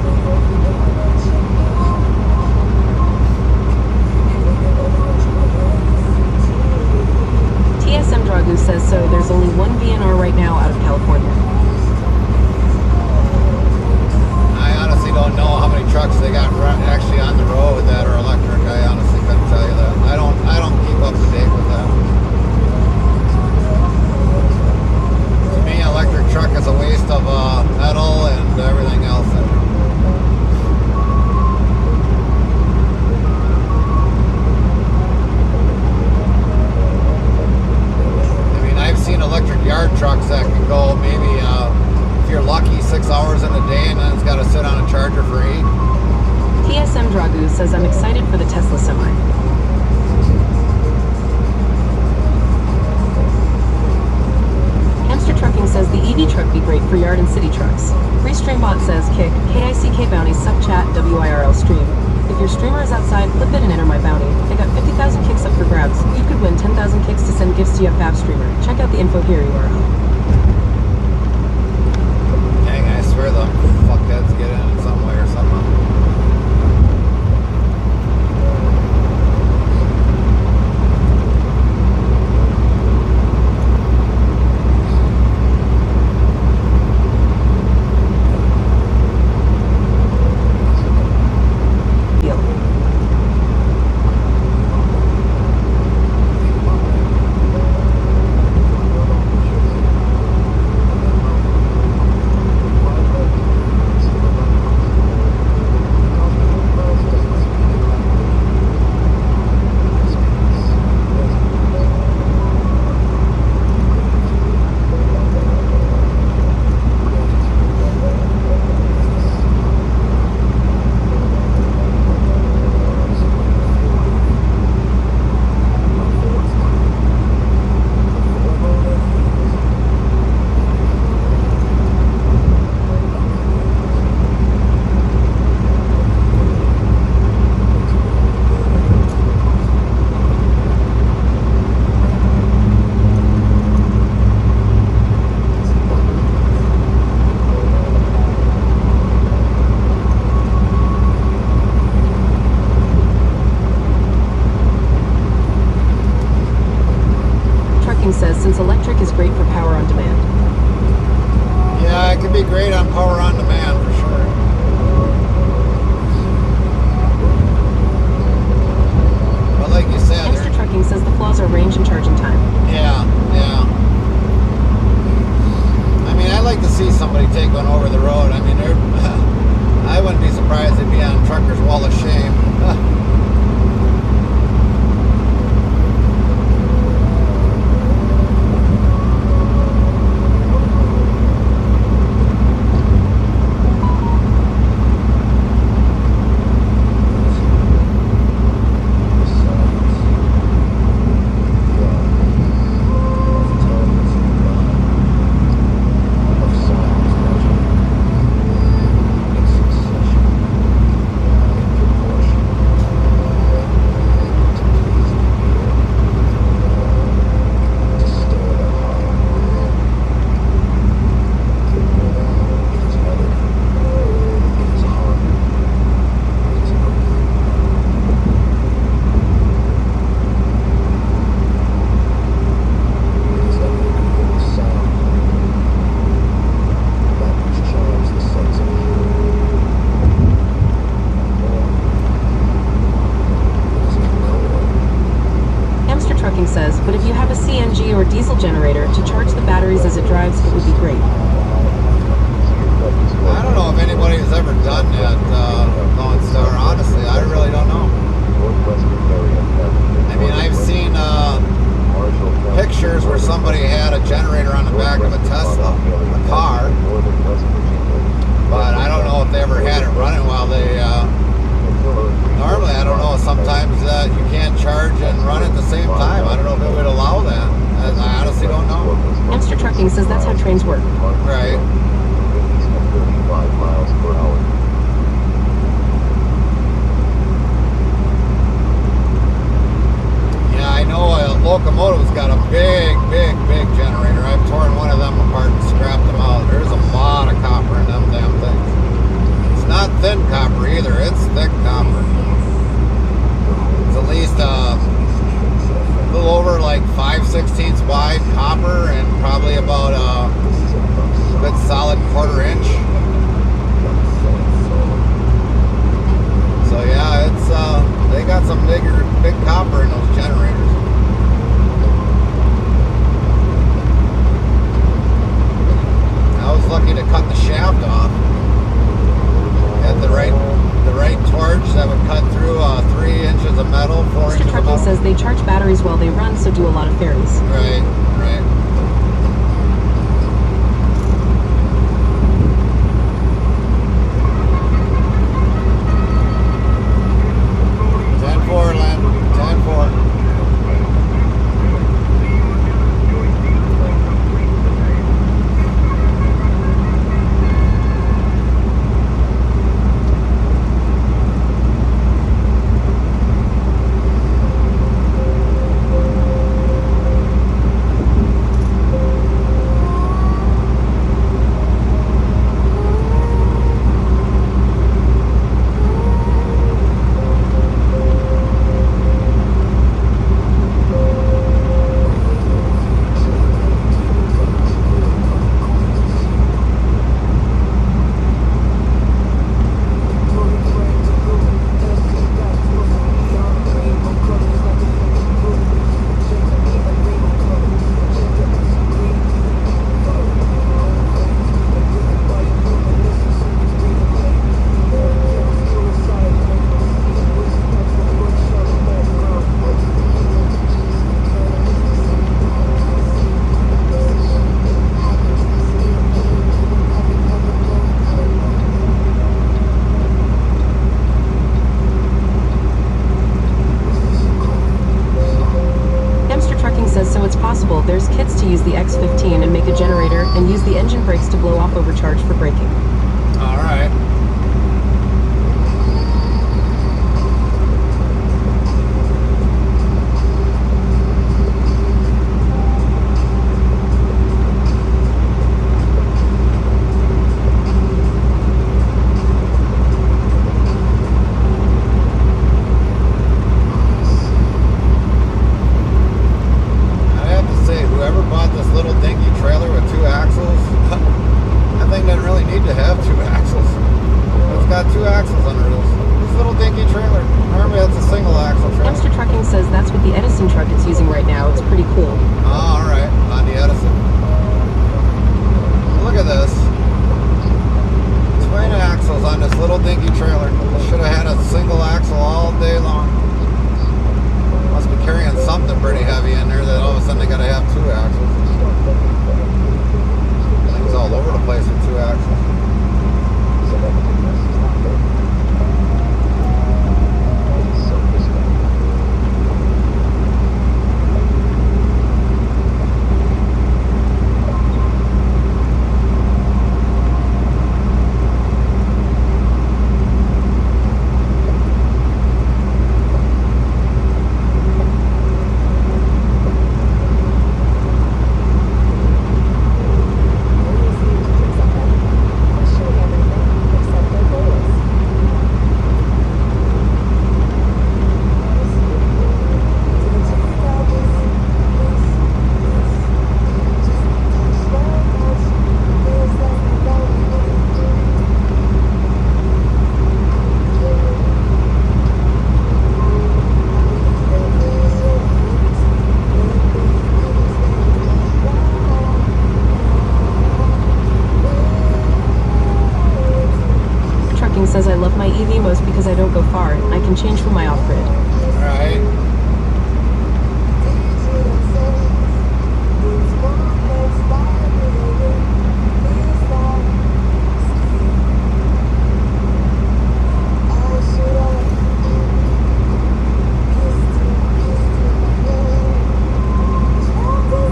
TSM Dragu says so. There's only one VNR right now out of California. I honestly don't know how many trucks they got actually on the road that are electric. I honestly couldn't tell you that. I don't keep up to date with that. To me, an electric truck is a waste of metal and everything else in it. Electric yard trucks that can go maybe, if you're lucky, 6 hours in a day, and then it's got to sit on a charger for 8. TSM Dragu says I'm excited for the Tesla Semi. Hamster Trucking says the EV truck be great for yard and city trucks. Restreambot says kick KICK Bounty sub chat WIRL stream. If your streamer is outside, flip it and enter my bounty. I got 50,000 kicks up for grabs. You could win 10,000 kicks to send gifts to your FAV streamer. Check out the info here, URL. Dang, I swear the fuckheads get in some way or somehow. Says since electric is great for power on demand. Yeah, it could be great on power on demand for sure. But like you said, Hamster Trucking says the flaws are range and charging time. Yeah. I mean, I'd like to see somebody take one over the road. I mean, I wouldn't be surprised they'd be on Trucker's Wall of Shame. Says, but if you have a CNG or diesel generator to charge the batteries as it drives, it would be great. I don't know if anybody's ever done that, Lone Star. Honestly, I really don't know. I mean, I've seen pictures where somebody had a generator on the back of a Tesla, a car, but I don't know if they ever had it running while they normally, I don't know, sometimes you can't charge and run at the same time. I don't know if it would allow that. I honestly don't know. Hamster Trucking says that's how trains work. Right. 35 miles per hour. Yeah, I know a locomotive's got a big generator. I've torn one of them apart and scrapped them out. There's a lot of copper in them damn things. It's not thin copper either, it's thick copper. It's at least a little over like 5/16 wide copper and probably about a good solid 1/4 inch. So yeah, it's they got some big copper in those generators. I was lucky to cut the shaft off. Had the right torch that would cut through 3 inches of metal, 4 inches of metal. Mr. Trucking says they charge batteries while they run, so do a lot of ferries. Right. 10-4, Len. 10-4. says that's what the Edison truck is using right now. It's pretty cool. Oh, all right, on the Edison. Look at this. Twin axles on this little dinky trailer. Should have had a single axle all day long. Must be carrying something pretty heavy in there that all of a sudden they gotta have two axles. Things all over the place with two axles. Says I love my EV most because I don't go far. I can change for my off-grid. Alright.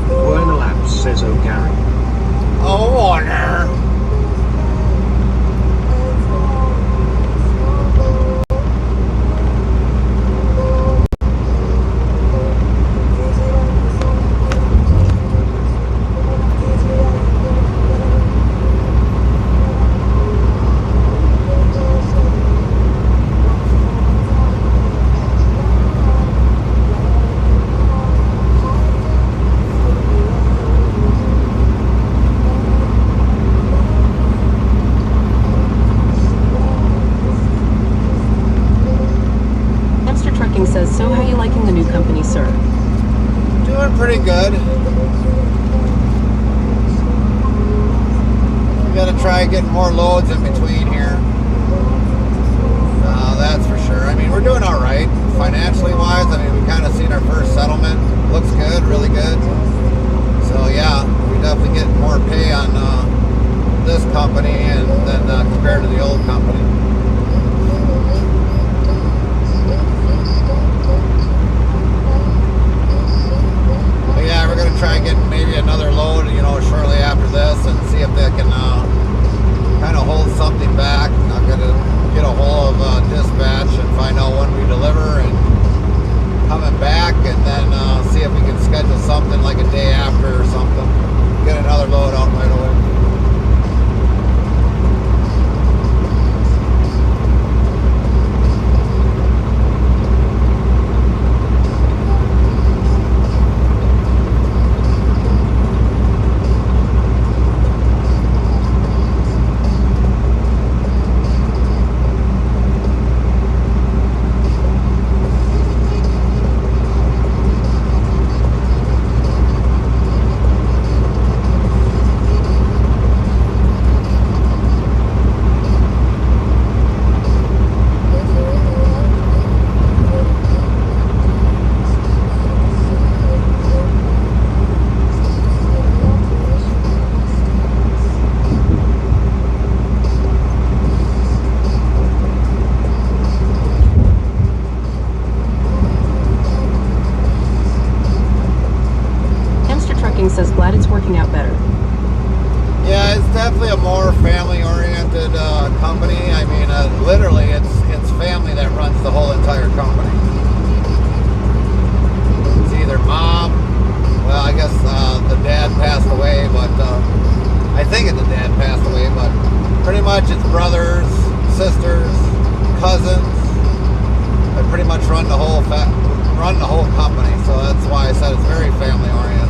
Werner Labs says, oh Gary. Oh, Warner. Says, so how you liking the new company, sir? Doing pretty good. We gotta try getting more loads in between here. That's for sure. I mean, we're doing all right financially wise. I mean, we kind of seen our first settlement. Looks good, really good. So yeah, we definitely get more pay on this company and then compared to the old company. Yeah, we're going to try and get maybe another load, shortly after this and see if they can kind of hold something back. I'm going to get a hold of dispatch and find out when we deliver and coming back and then see if we can schedule something like a day after or something. Get another load out right away. Says glad it's working out better. Yeah, it's definitely a more family-oriented company. I mean, literally, it's family that runs the whole entire company. It's either mom. Well, I guess the dad passed away, but I think the dad passed away. But pretty much, it's brothers, sisters, cousins that pretty much run the whole company. So that's why I said it's very family-oriented.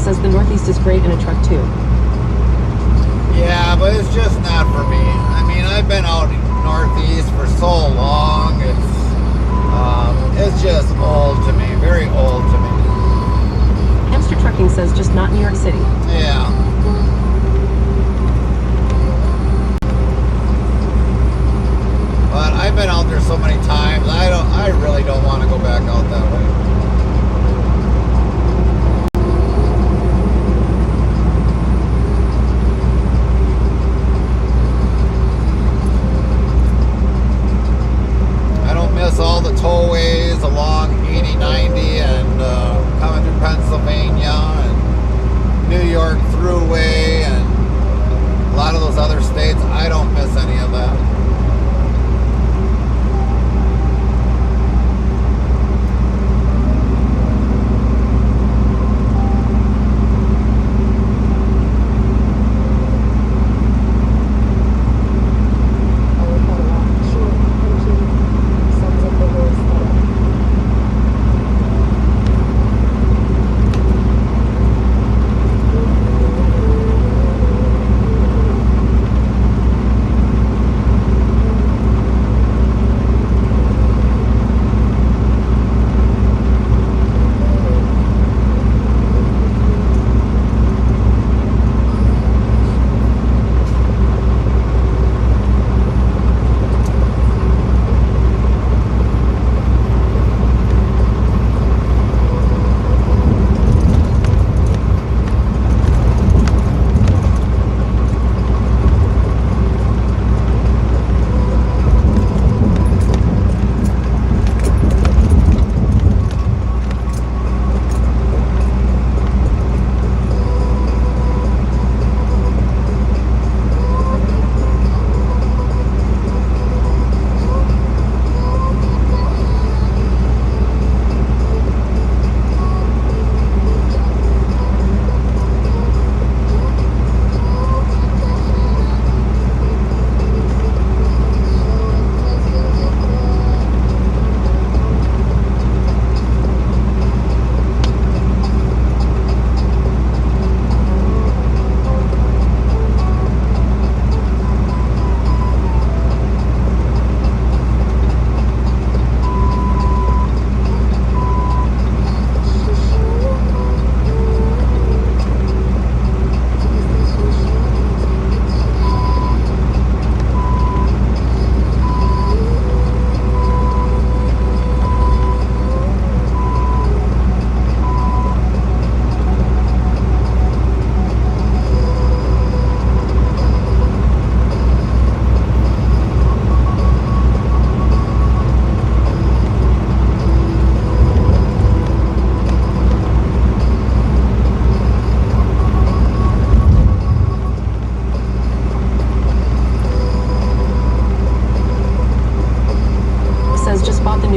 says the Northeast is great in a truck too. Yeah, but it's just not for me. I mean, I've been out Northeast for so long. It's just old to me, very old to me. Hamster Trucking says just not New York City. Yeah. But I've been out there so many times. I really don't want to go back out that way. All the tollways along 80, 90 and coming through Pennsylvania and New York Thruway and a lot of those other states. I don't miss any of that.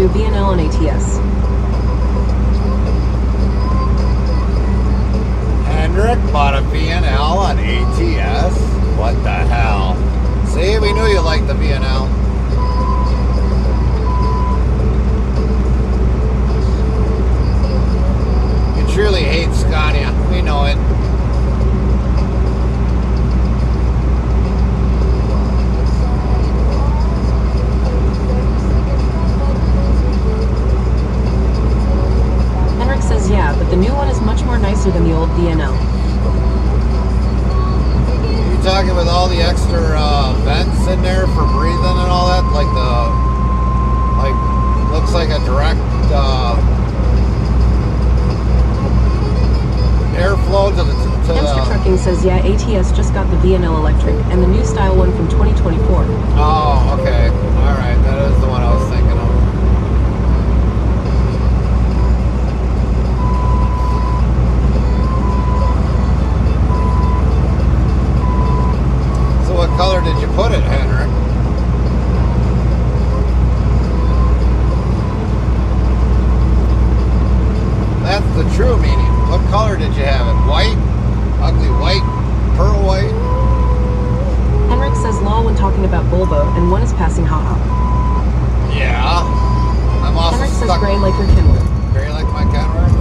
new V&L on ATS. Hendrick bought a V&L on ATS? What the hell? See, we knew you liked the V&L. You truly hate Scania. We know it. Henrik says yeah, but the new one is much more nicer than the old V&L. You talking with all the extra vents in there for breathing and all that? Like looks like a direct airflow to the... Hamster Trucking says yeah, ATS just got the V&L electric and the new style one from 2024. Oh, okay. Alright, that is the one I was thinking of. So what color did you put it, Henrik? That's the true meaning. What color did you have it? White? Ugly white? Pearl white? Henrik says law when talking about Volvo, and one is passing haha. Yeah. I'm also Henrik says stuck. gray like your Kenworth. Gray like my Kenworth?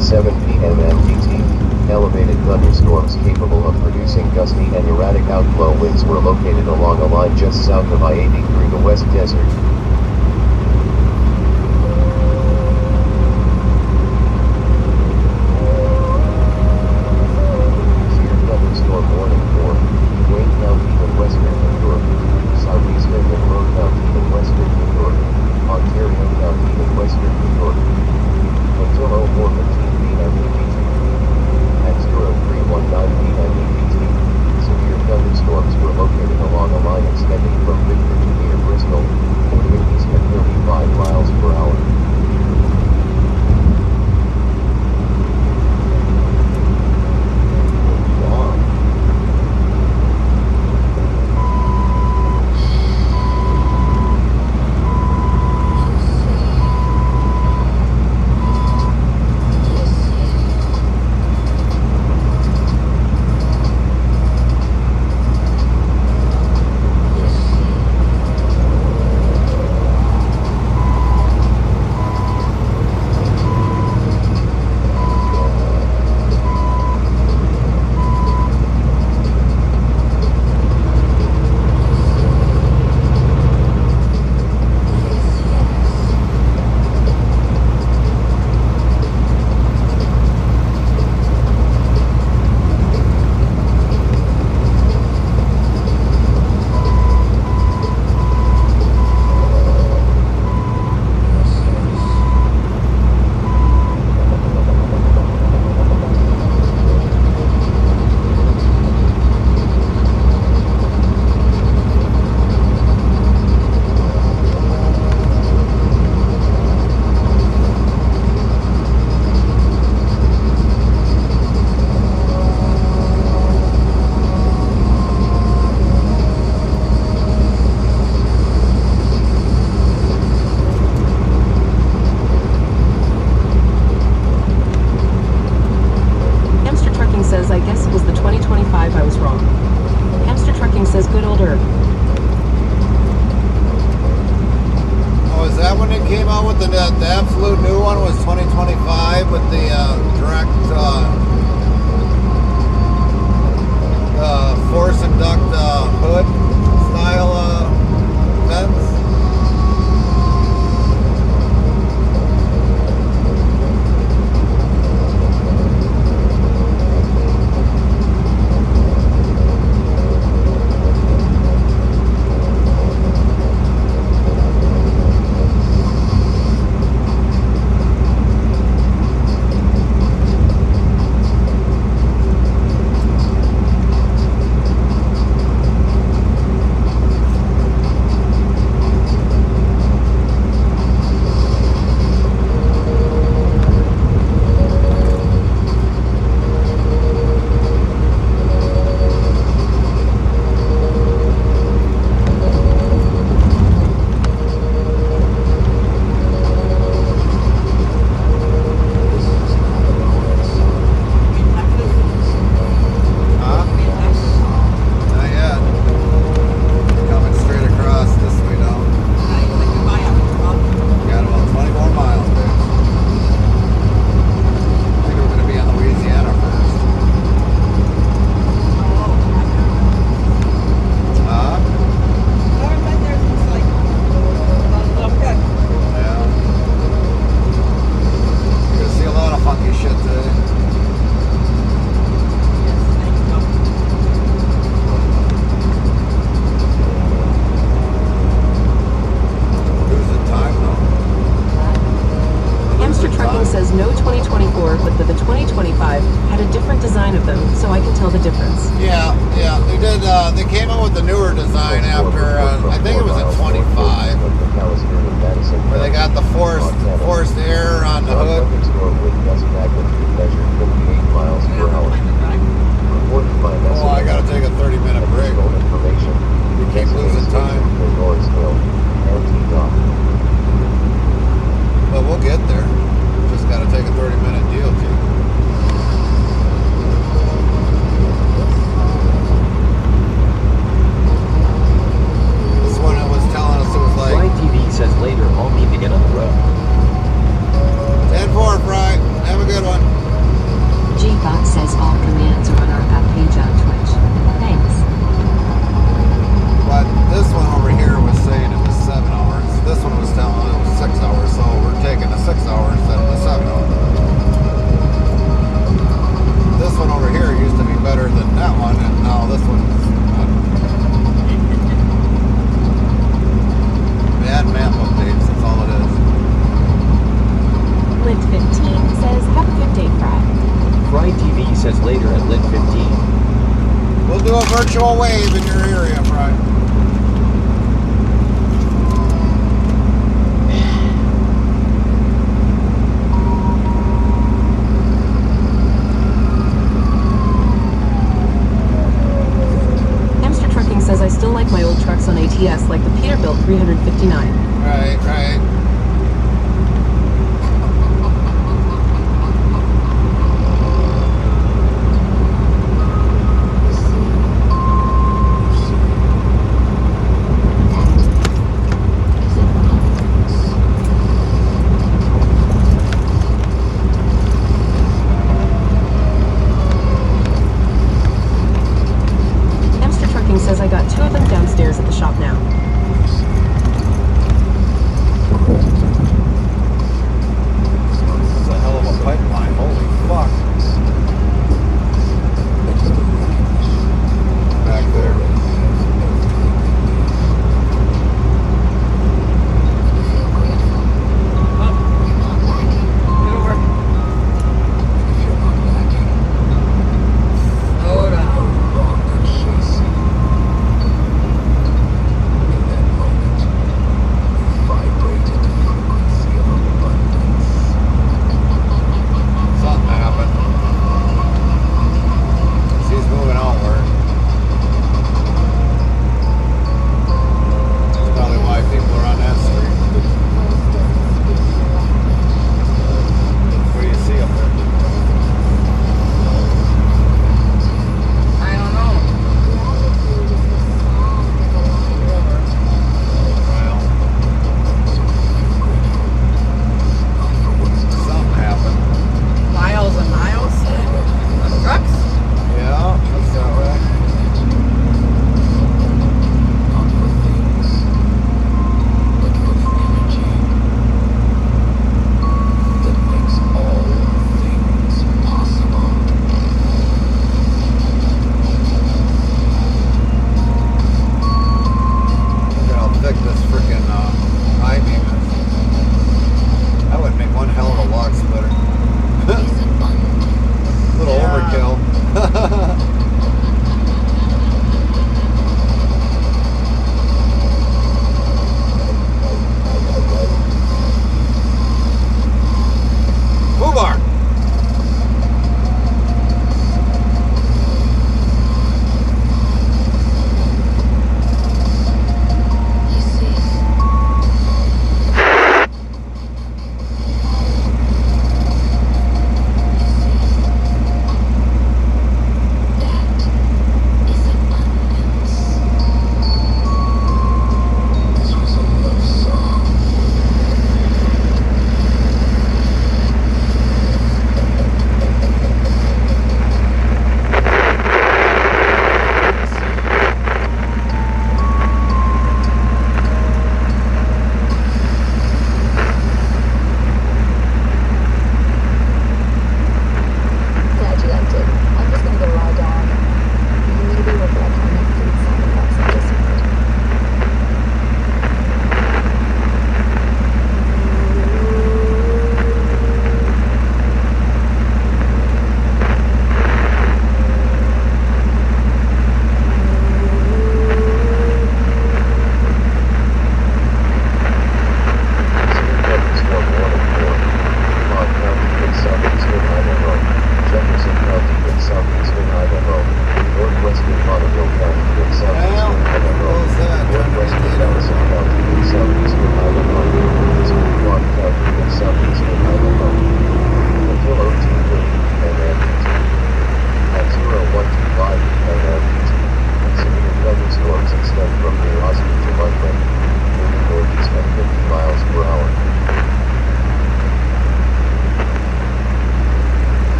7 p.m. MDT, elevated thunderstorms capable of producing gusty and erratic outflow winds were located along a line just south of I-80 through the West Desert. Severe thunderstorm warning for Wayne County and Western New York, Southeastern Monroe County and Western New York, Ontario County and Western New York. Until 04:15 p.m. EDT. At 03:19 p.m. EDT, severe thunderstorms were located along a line extending from Victor to near Bristol, with winds at 35 miles per hour. Says, I guess it was the 2025 I was wrong. Hamster Trucking says, good old Herb. Oh, is that when it came out with the absolute new one was 2025 with the direct force and duct hood style vents? Says no 2024, but the 2025 had a different design of them, so I can tell the difference. Yeah, they did. They came out with the newer design after I think it was in 25, where they got the forced air on the hood. Oh, I gotta take a 30-minute break. We keep losing time. But we'll get there. Just got to take a 30-minute deal, too. This one was telling us it was like... Fly TV says later I'll need to get on the road. 10-4, Fry. Have a good one. show a wave in your area, Brian. Hamster Trucking says I still like my old trucks on ATS, like the Peterbilt 359. Right, right. Says I got 2 of them downstairs at the shop now. That's a hell of a pipeline. Holy fuck. Back there.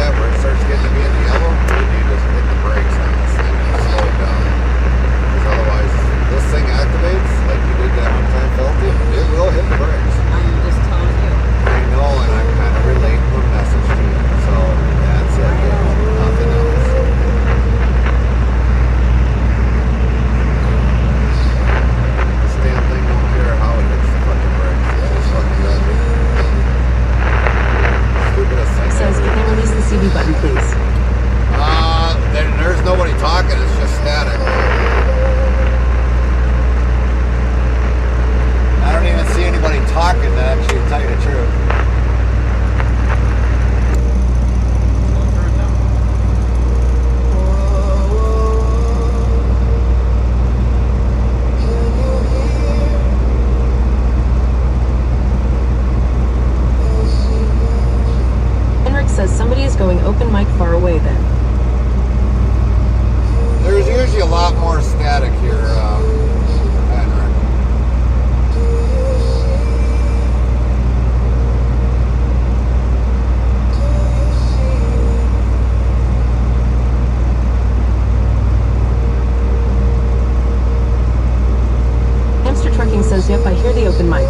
Where certain far away then. There's usually a lot more static here, Henrik. Hamster Trucking says, yep, I hear the open mic.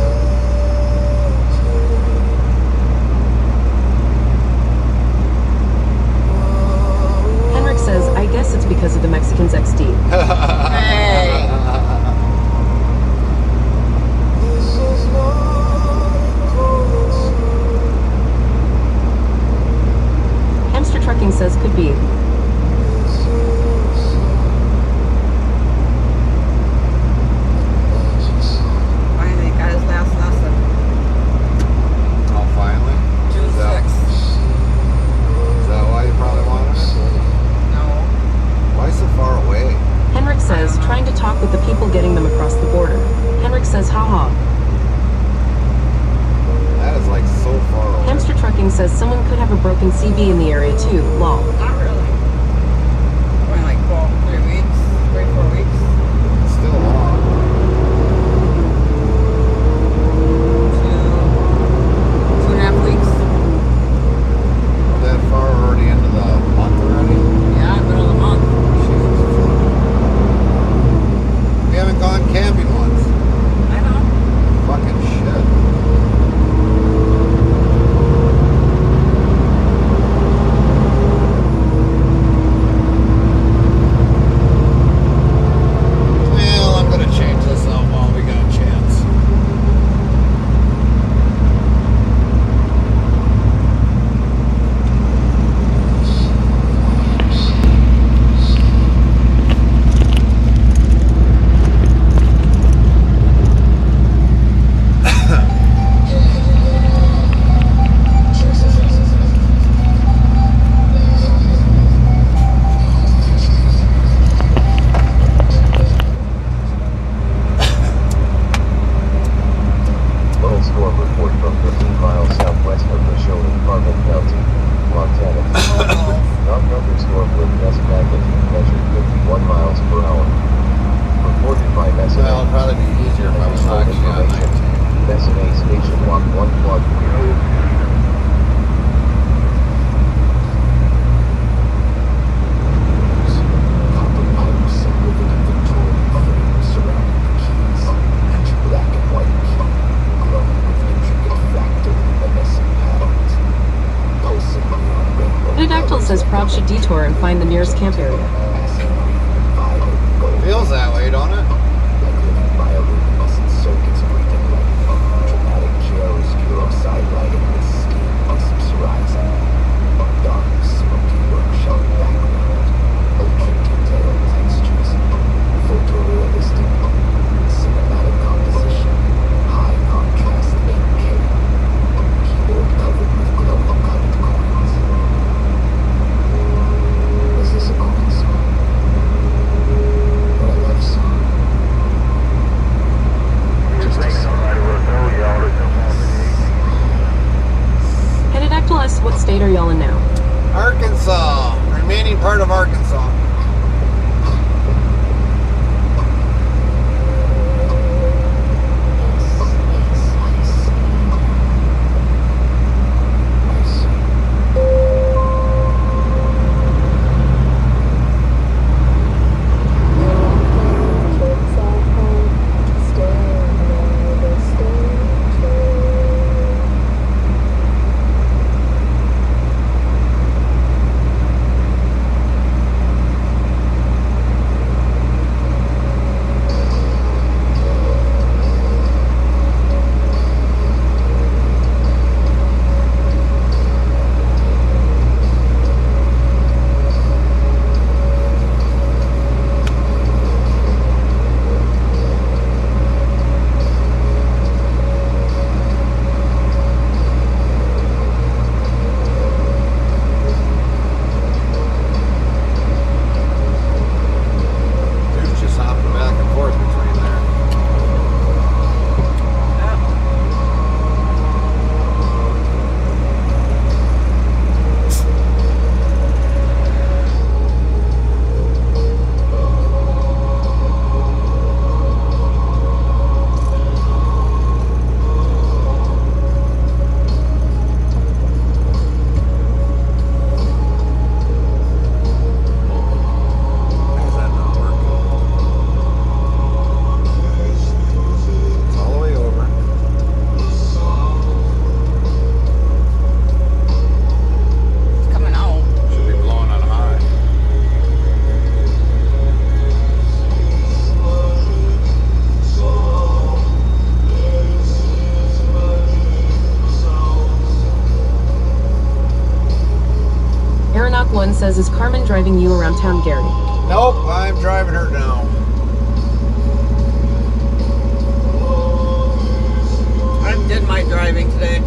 Henrik says, I guess it's because of the Mexicans XD. Hey. Hamster Trucking says, could be. Finally got his last lesson. Oh, finally? June Is that- 6th. Is that why you probably wanted it? No. Why so far away? Henrik says, trying to talk with the people getting them across the border. Henrik says, haha. That is like so far away. Hamster Trucking says someone could have a broken CV in the area too. Lol. Not really. Only like 3 weeks, 3-4 weeks. It's still long. 2.5 weeks. That far already into the month already? Yeah, middle of the month. We haven't gone camping once. I know. Fucking shit. Well, I'm gonna change this out while we got a chance. Low storm report from 15 miles southwest of Neshoba, Carbon County, Montana. Non-thunderstorm wind gust magnitude measured 51 miles per hour. Reported by Messina. Well, it'll probably be easier if I was Additional talking on information. 19. Messina Station Walk 1 plug. Pterodactyl says Prob should detour and find the nearest camp area. Feels that way, don't it? Is this a coin song? But I love song. Pterodactyl asks, what state are y'all in now? Arkansas. Remaining part of Arkansas. says, is Carmen driving you around town, Gary? Nope, I'm driving her now. I did my driving today.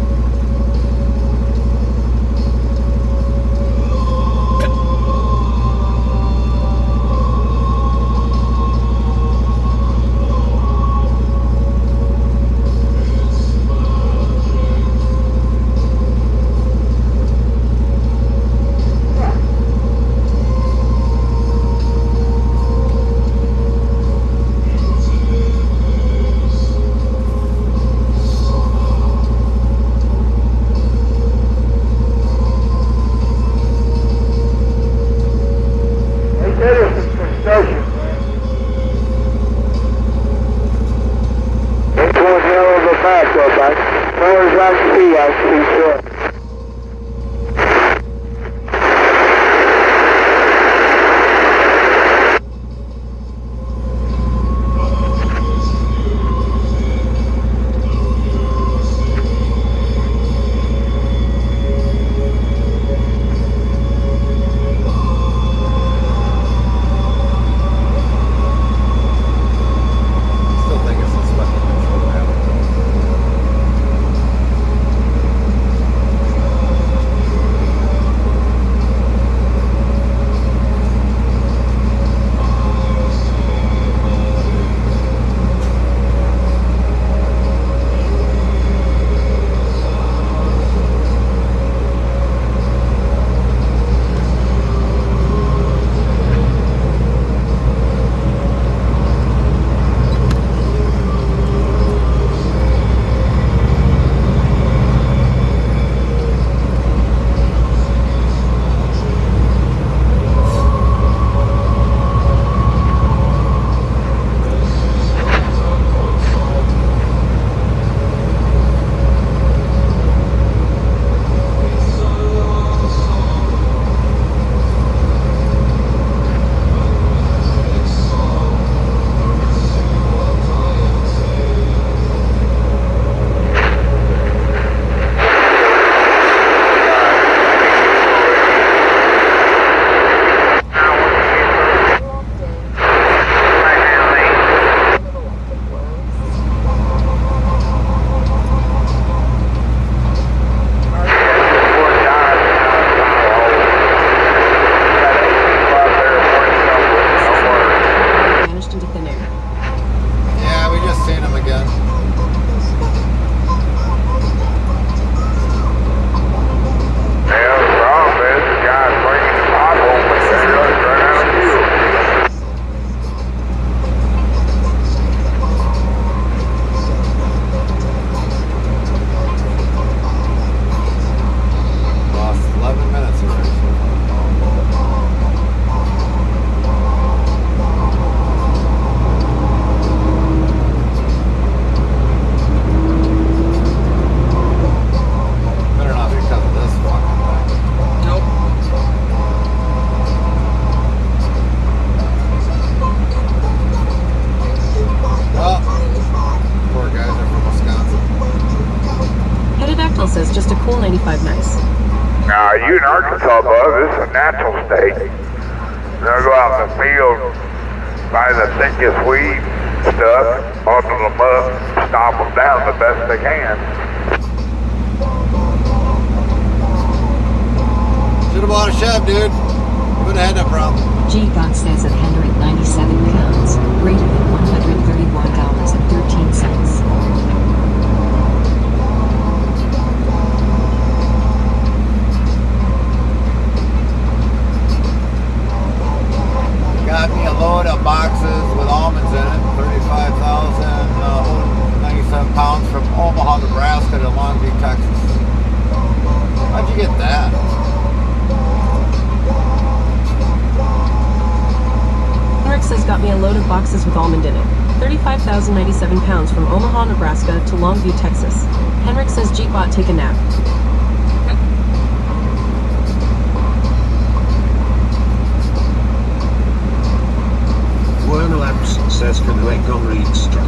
says just a cool 95 nice. Now, you in Arkansas, bud, this is a natural state. They'll go out in the field, find the thickest weed stuff, bundle them up, stomp them down the best they can. Should've bought a Chev, dude. Would've had that problem. G-God says at Henry 97 pounds, greater than $131.13. Got me a load of boxes with almonds in it, 35,097 pounds from Omaha, Nebraska to Longview, Texas. How'd you get that? Henrik says got me a load of boxes with almond in it. 35,097 pounds from Omaha, Nebraska to Longview, Texas. Henrik says Jeepbot take a nap. Werner Labs says can we go read struck.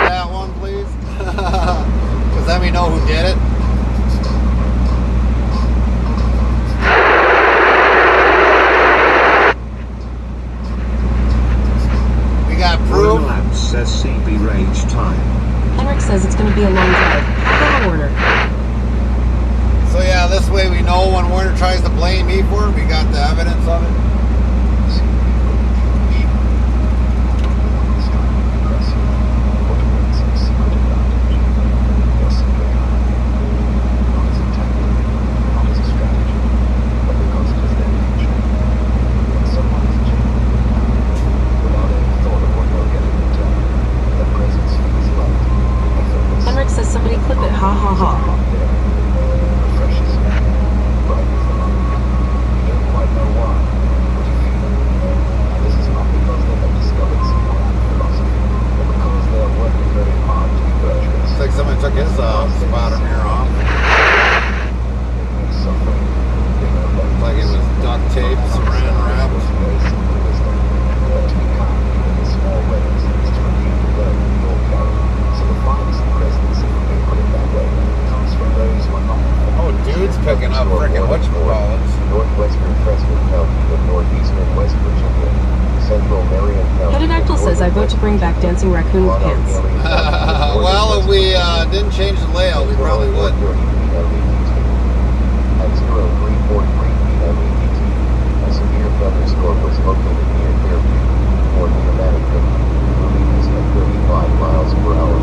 That one, please. Because then we know who somebody took his spotter mirror off. Looked like it was duct tape, saran wrapped. Oh, dude's picking up frickin' whatchamacallits. Northwestern Prescott County of northeastern West Virginia. Central Marion County. Pterodactyl says I vote to bring back dancing raccoon with pants. Well, if we didn't change the layout, we probably would. At 0343 p.m. EDT, a severe thunderstorm was located near Fairview, or near Manhattan, moving east at 35 miles per hour.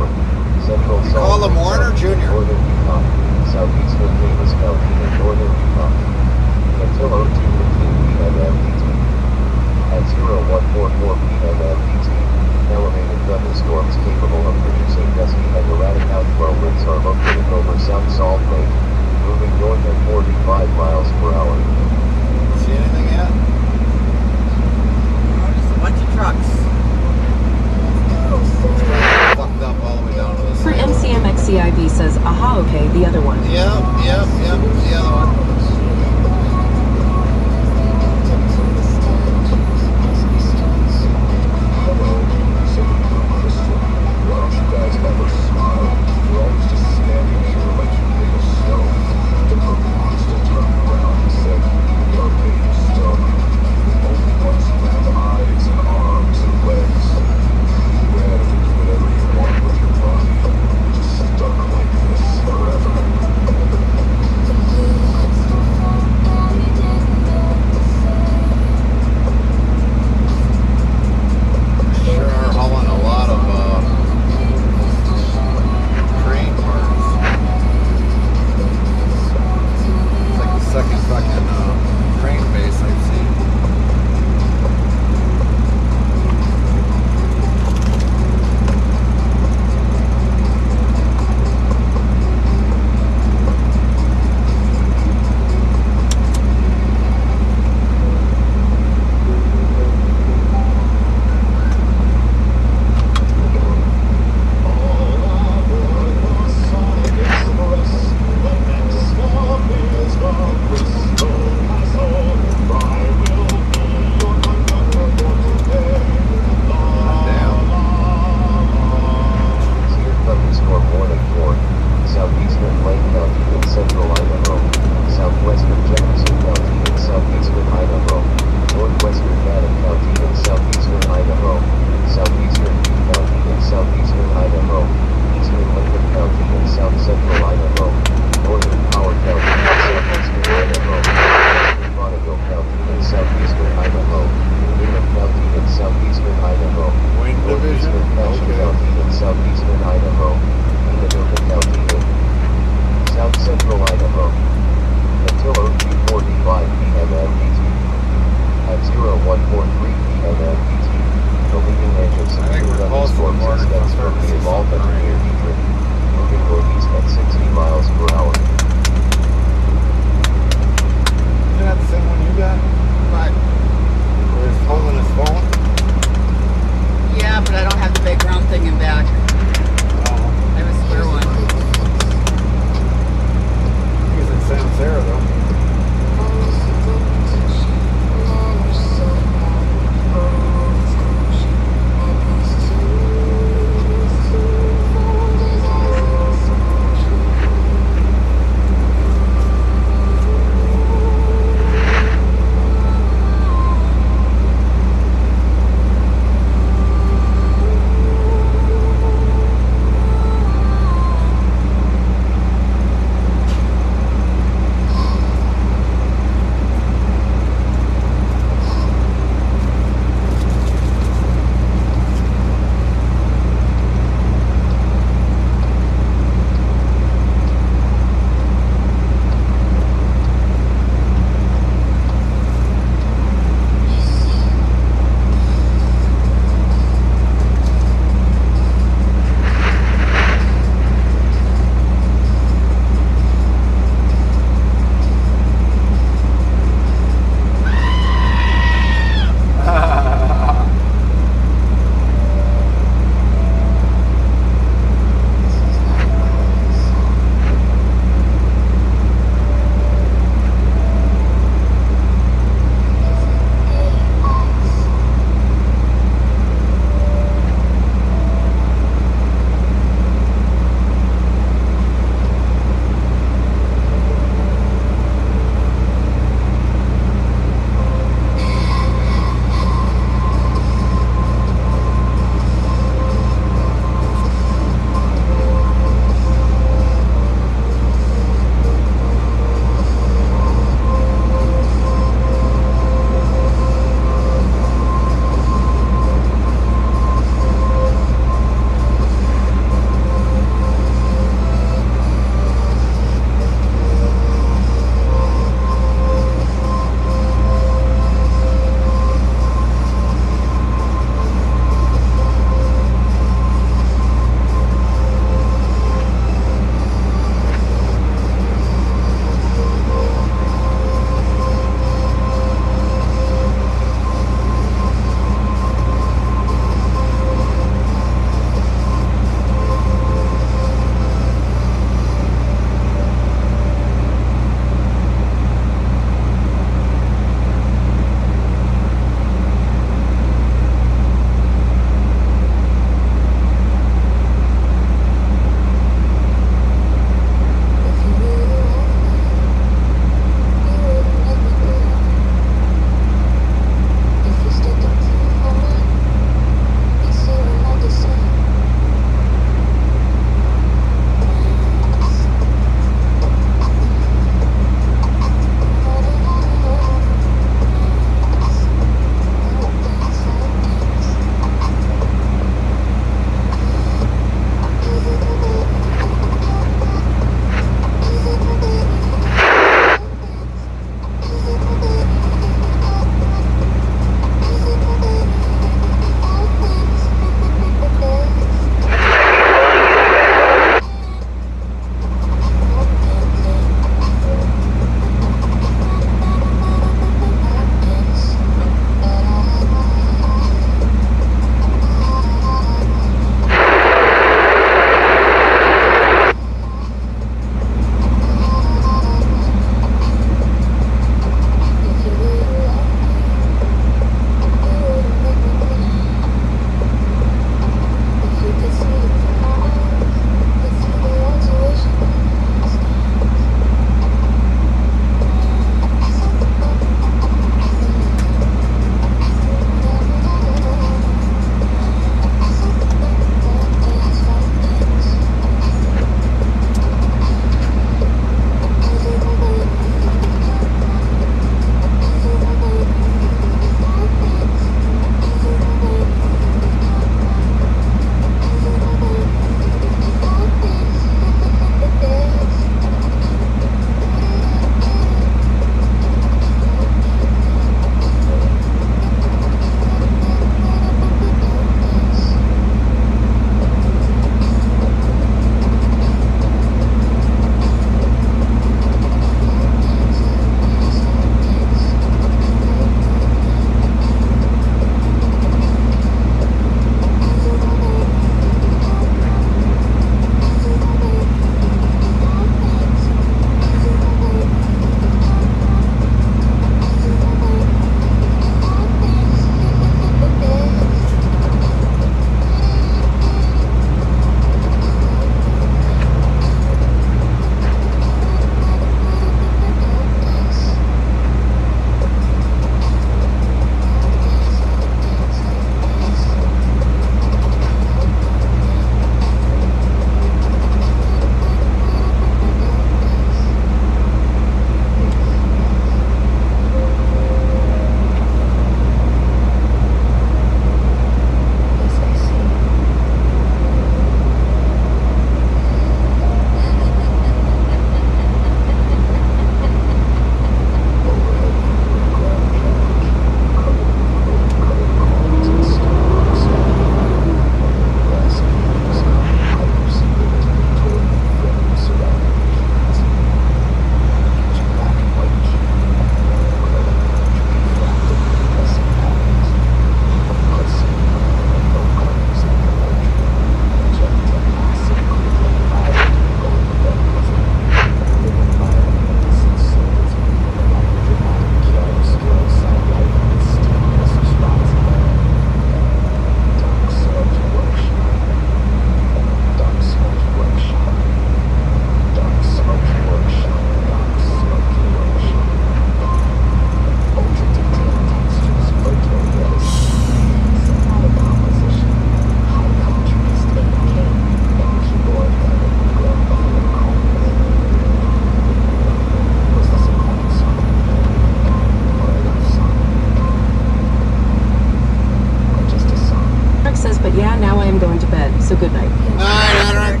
says, but yeah, now I am going to bed, so good night. Night, Henrik.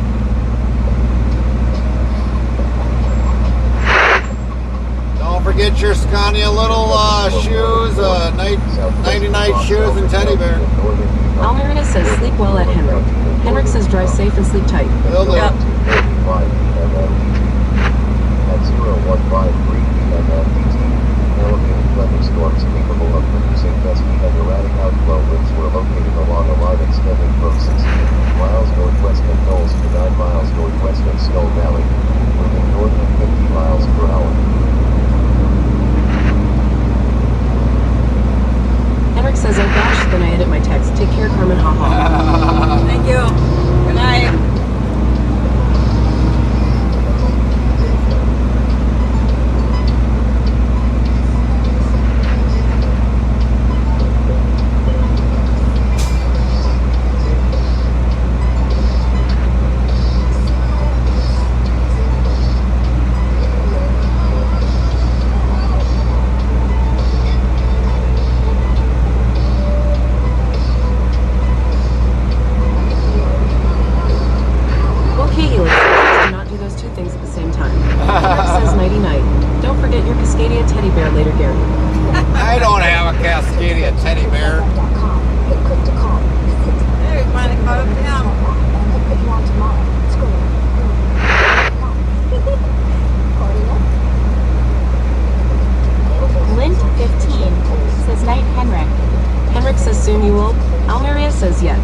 Don't forget your Scania little shoes, nighty-night shoes and teddy bear. Almeria says, sleep well at Henrik. Henrik says, drive safe and sleep tight. Will do. Yep. At 0153 p.m. MDT, elevated thunderstorms capable of producing gusty and erratic outflow winds were located along a line extending from 16 miles northwest of Knowles to 9 miles northwest of Snow Valley, moving north at 50 miles per hour. Henrik says, oh gosh, then I edit my text. Take care, Carmen, haha. Thank you. Good night. I don't have a Cascadia teddy bear. Hey, we finally caught up to him. Lint 15 says night Henrik. Henrik says soon you will. Almeria says yet.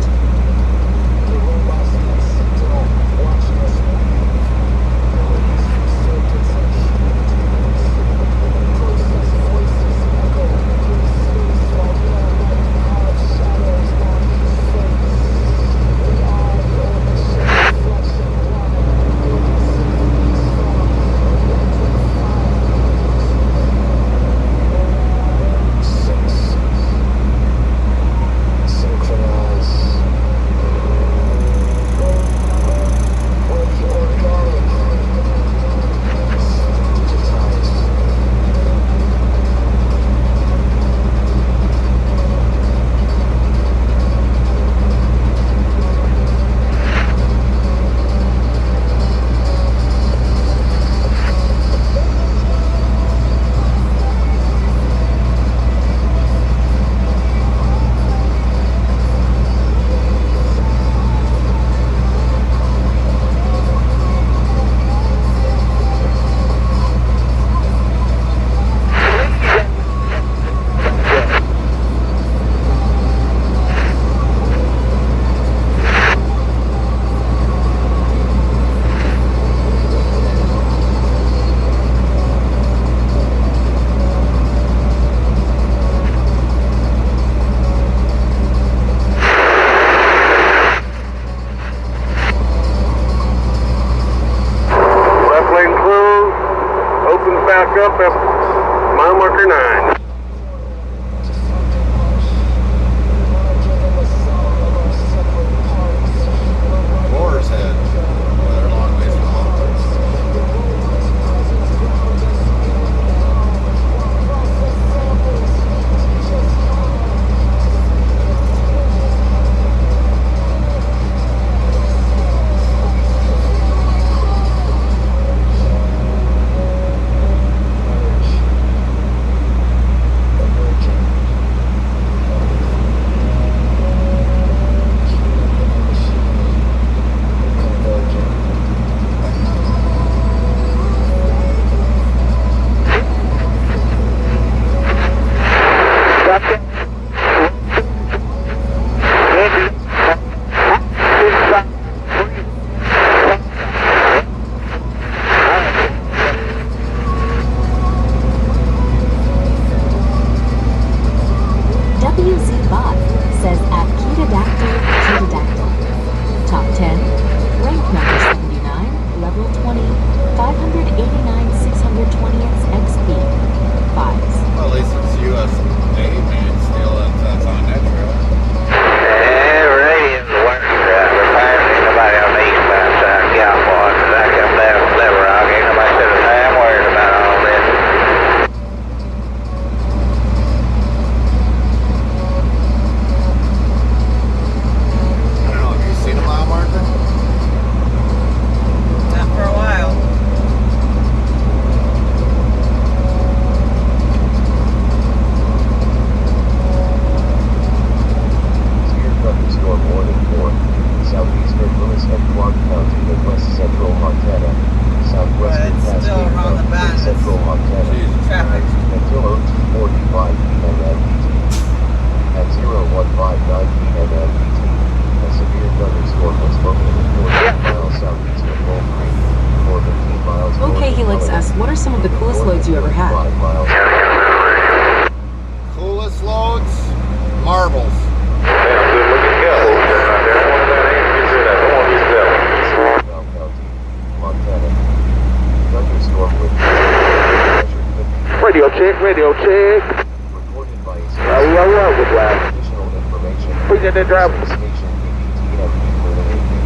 the trouble? Station KBTFU for the evening.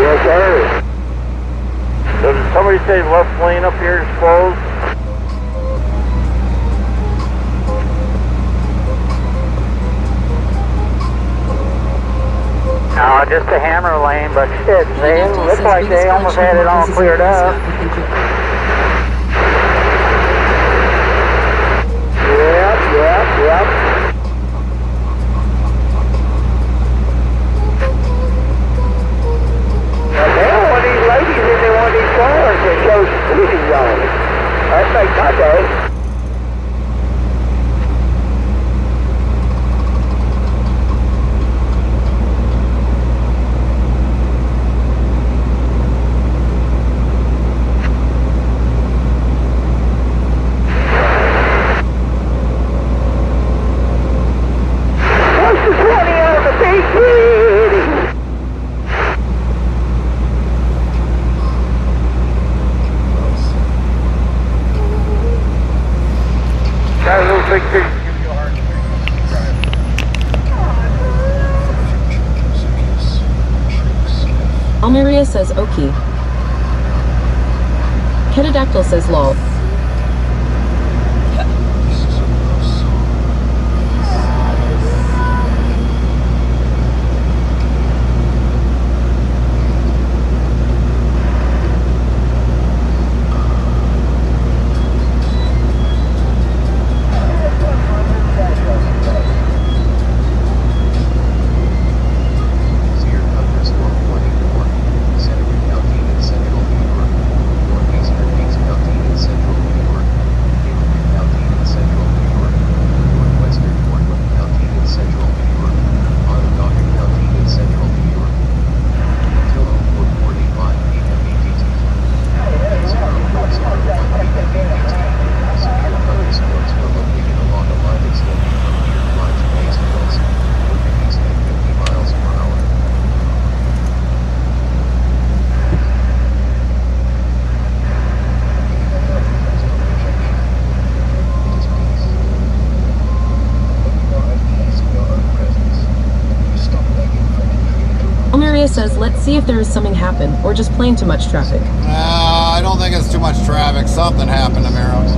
Yes, sir. Does somebody say left lane up here is closed? Just a hammer lane, but shit, they look like they almost had it all cleared up. Yep. They don't want these ladies in there, one of these cars that shows speeding zones. That makes my day. Almeria says okay. Ketadactyl says lol. Says, let's see if there is something happen, or just plain too much traffic. I don't think it's too much traffic. Something happened to Meros.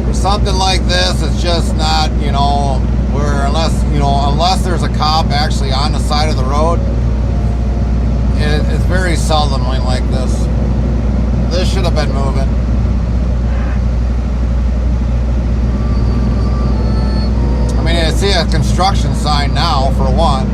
For something like this, it's just not, you know, where unless there's a cop actually on the side of the road, it's very seldomly like this. This should have been moving. I mean, I see a construction sign now, for one.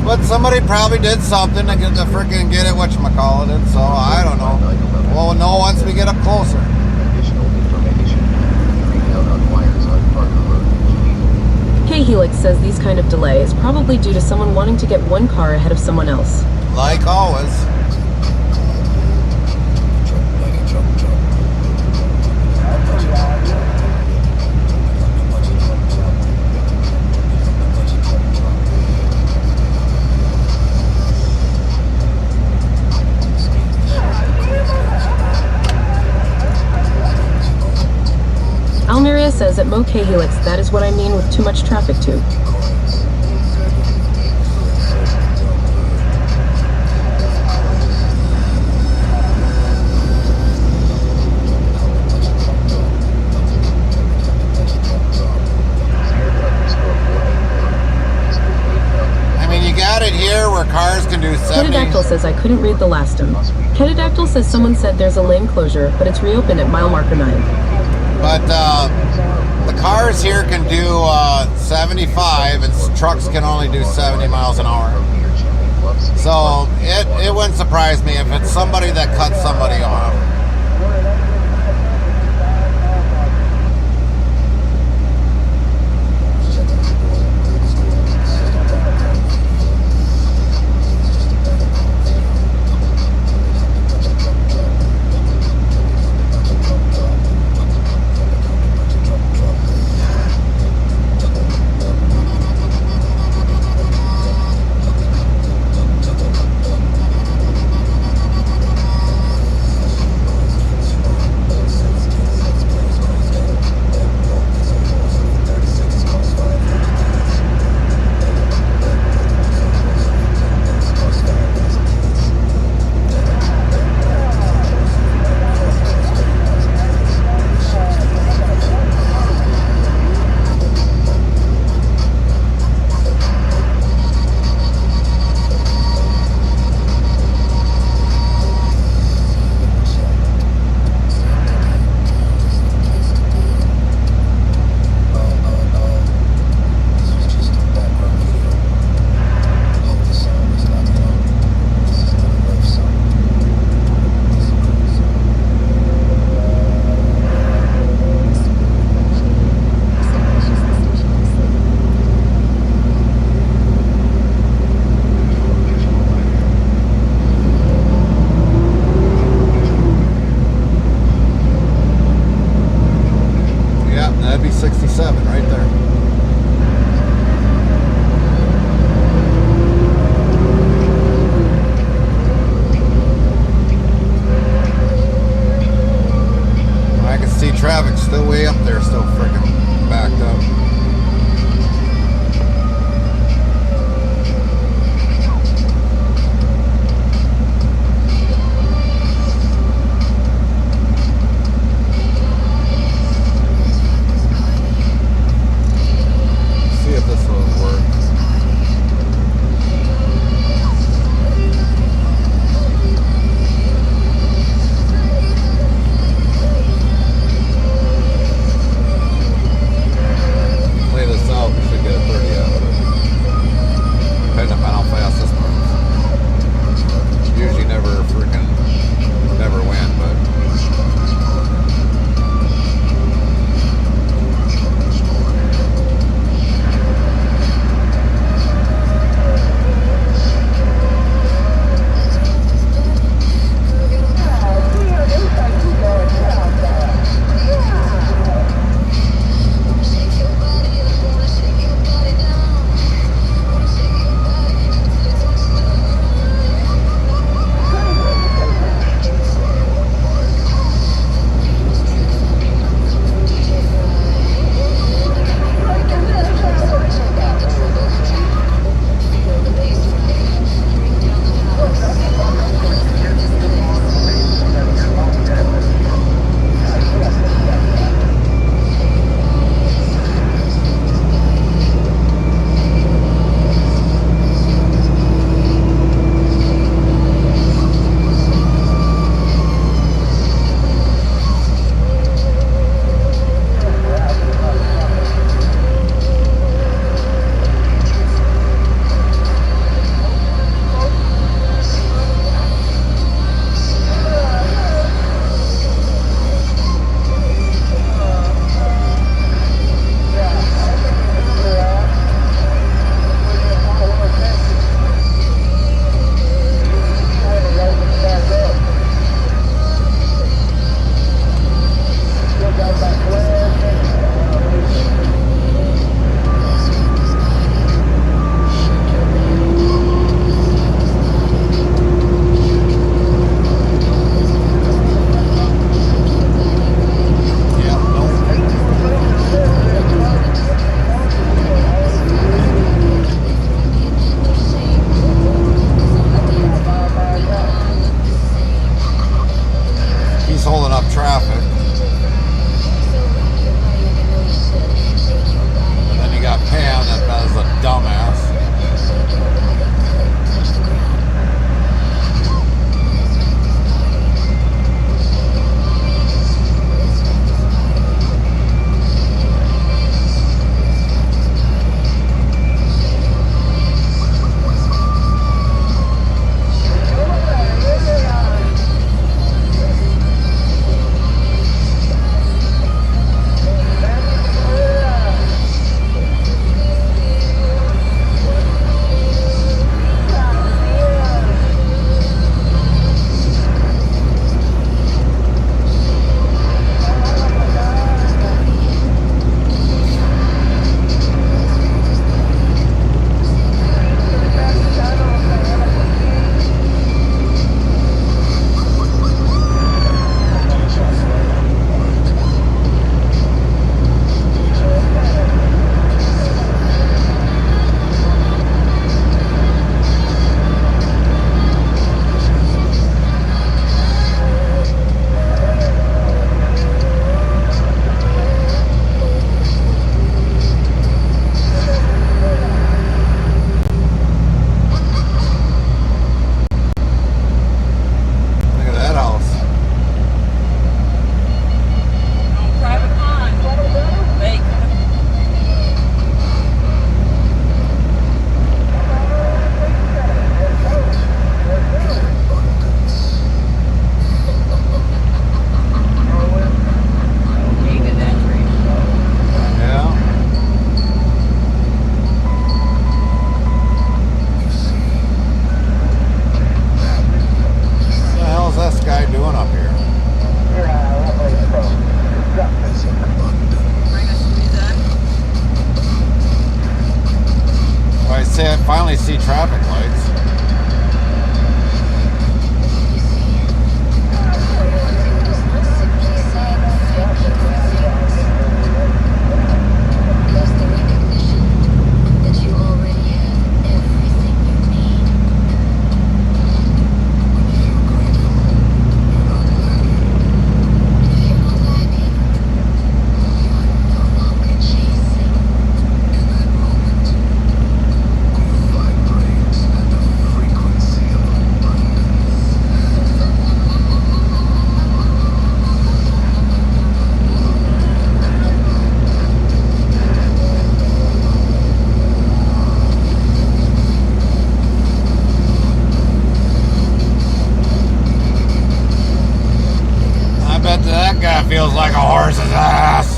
But somebody probably did something to get the freaking get it whatchamacallit it, so I don't know. We'll know once we get up closer. K-Helix says these kind of delay is probably due to someone wanting to get one car ahead of someone else. Like always. Almeria says at Mo K-Helix, that is what I mean with too much traffic too. I mean, you got it here where cars can do 70. Ketadactyl says I couldn't read the last one. Ketadactyl says someone said there's a lane closure, but it's reopened at mile marker 9. But the cars here can do 75 and trucks can only do 70 miles an hour. So it wouldn't surprise me if it's somebody that cuts somebody off. see traffic still way up there, still freaking backed up. See if this will work. finally see traffic lights. feels like a horse's ass.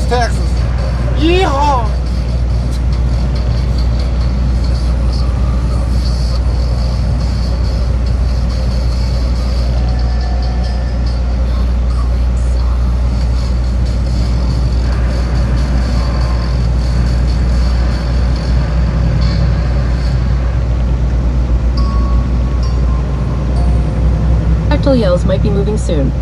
Texas. Yeehaw! Tactile yells might be moving soon.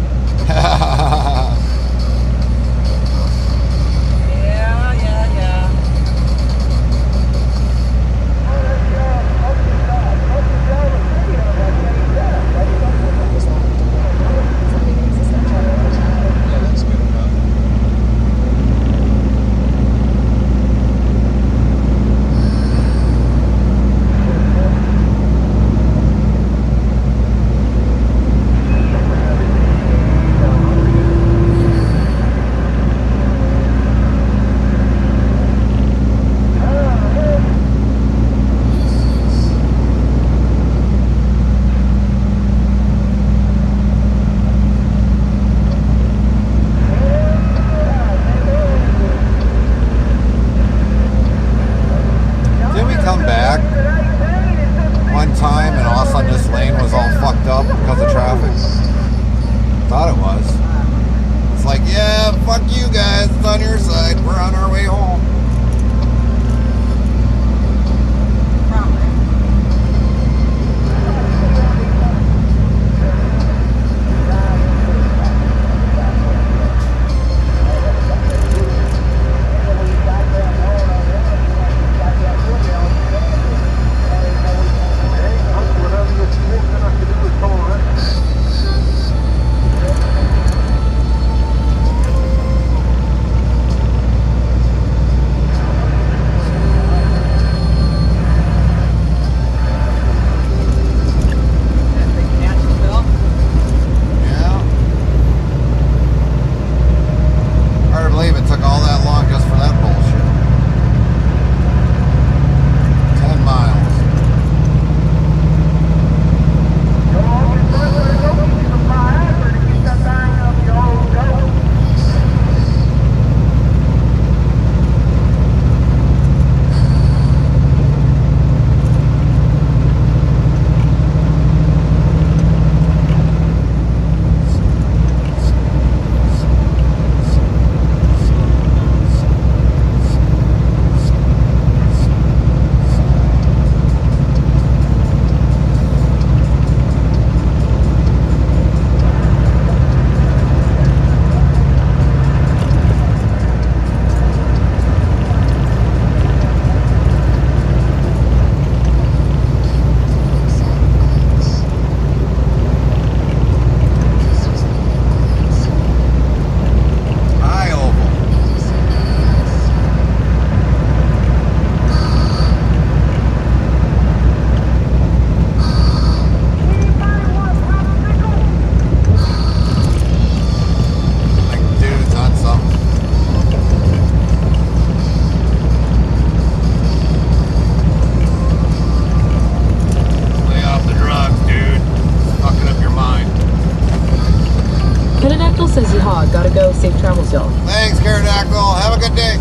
Says yeehaw, gotta go, safe travels y'all. Thanks, Pterodactyl, have a good day.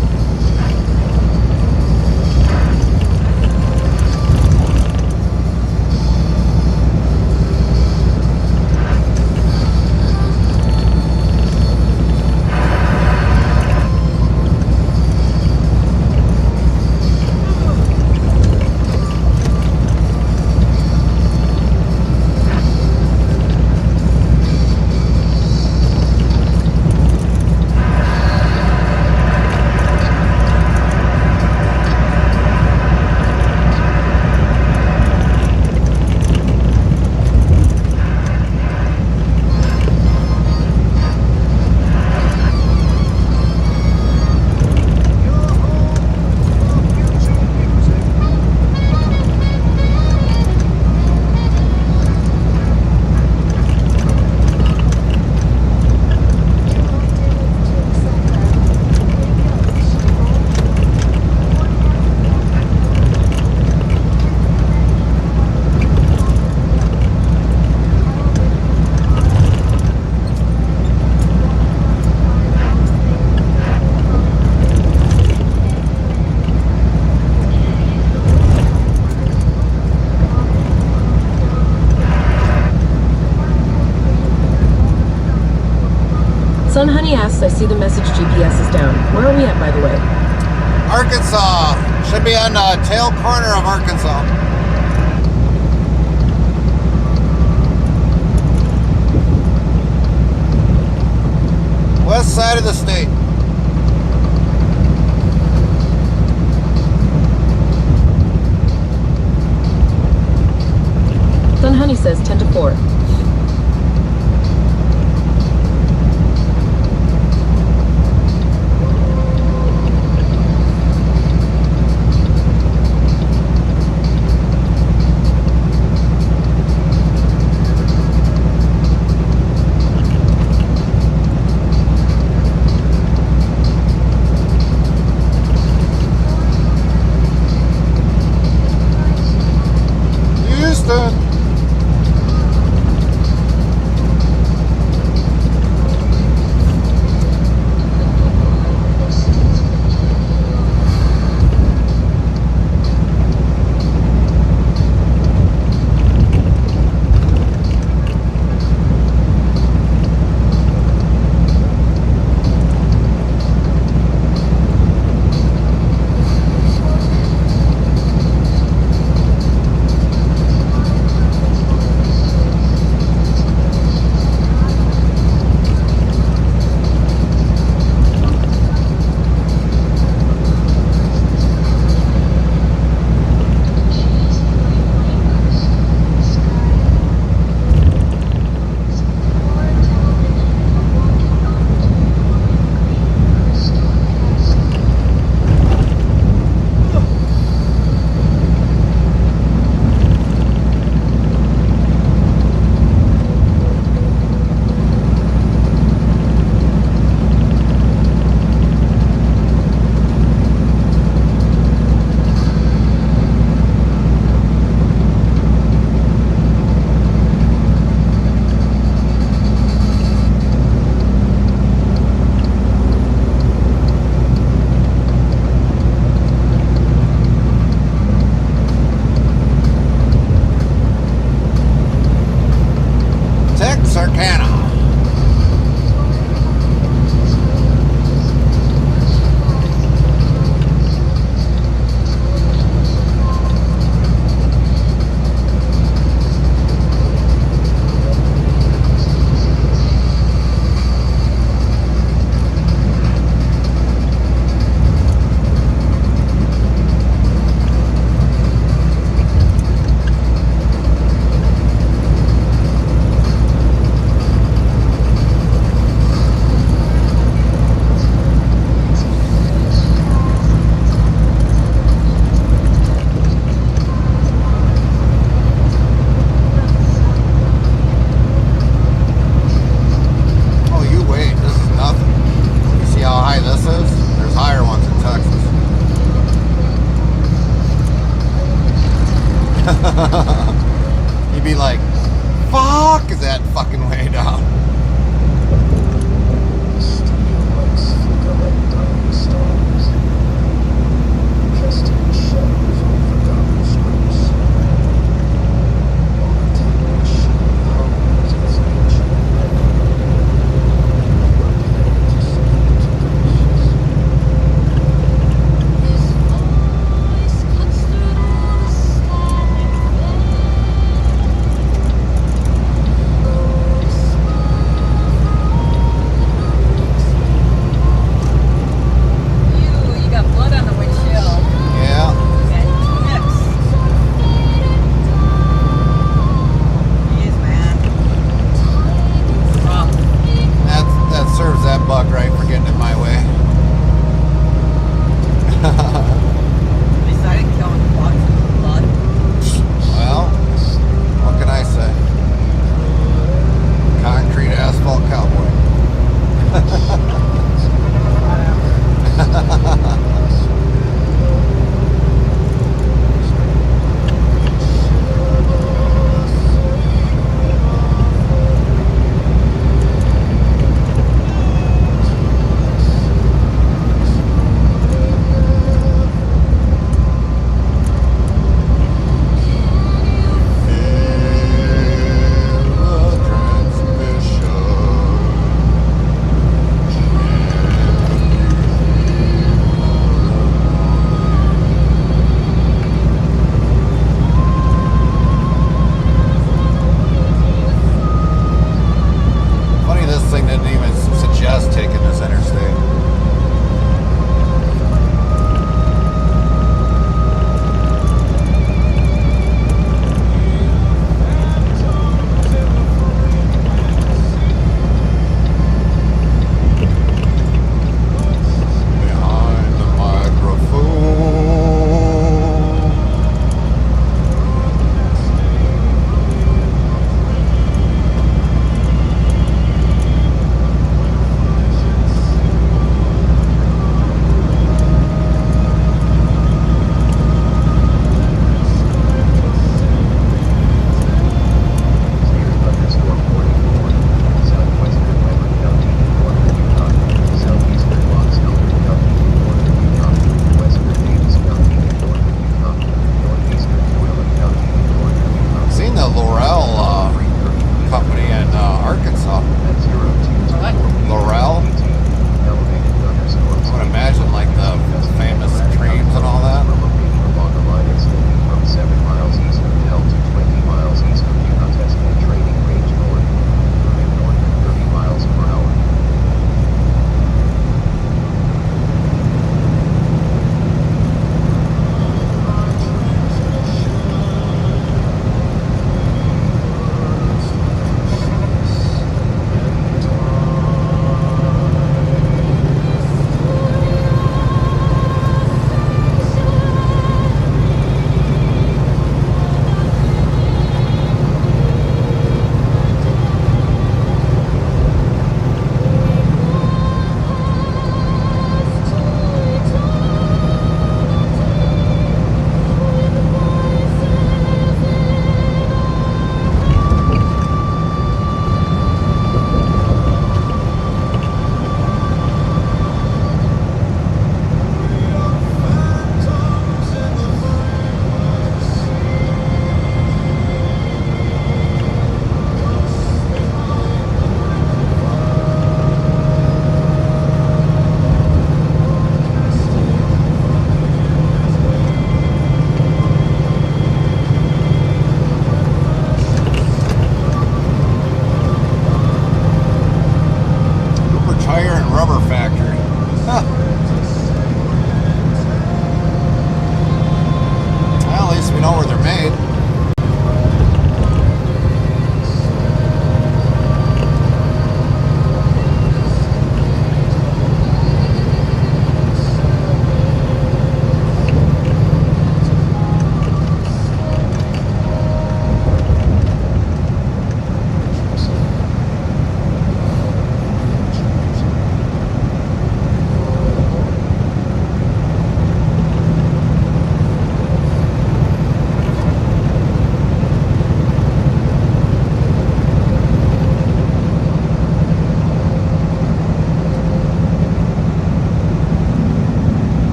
Sun Honey asks, I see the message GPS is down. Where are we at, by the way? Arkansas. Should be on the tail corner of Arkansas. West side of the state. Sun Honey says 10 to 4. Houston. thing didn't even suggest taking this interstate.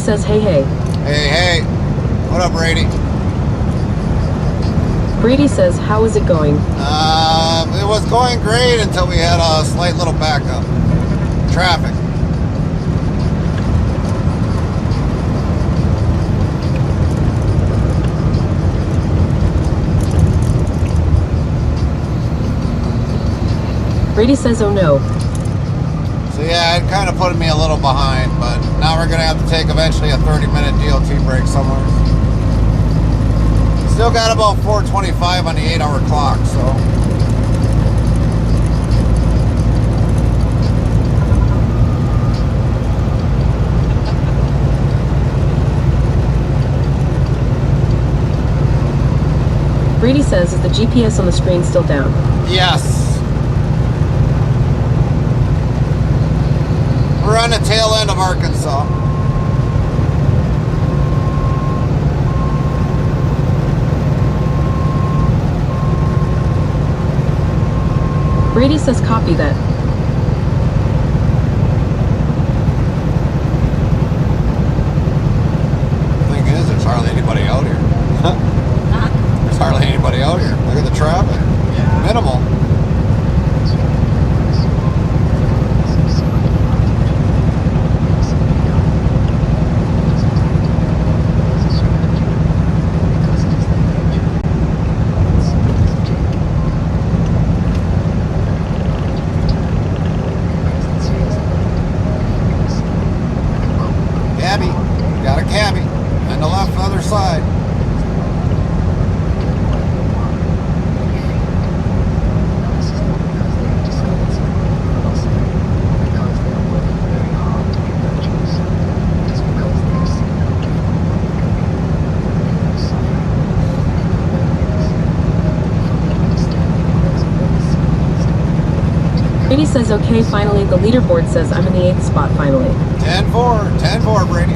says, hey, hey. Hey, hey. What up, Brady? Brady says, how is it going? It was going great until we had a slight little backup. Traffic. Brady says, oh no. So yeah, it kind of put me a little behind, but now we're going to have to take eventually a 30-minute DOT break somewhere. Still Still got about 4:25 on the 8-hour clock, so. Brady says, is the GPS on the screen still down? Yes. We're on the tail end of Arkansas. Brady says, copy that. Thing is, there's hardly anybody out here. There's hardly anybody out here. Look at the traffic. Minimal. Cabby. Got a cabby. On the left other side. Brady says, okay, finally. The leaderboard says I'm in the 8th spot finally. 10-4. 10-4, Brady.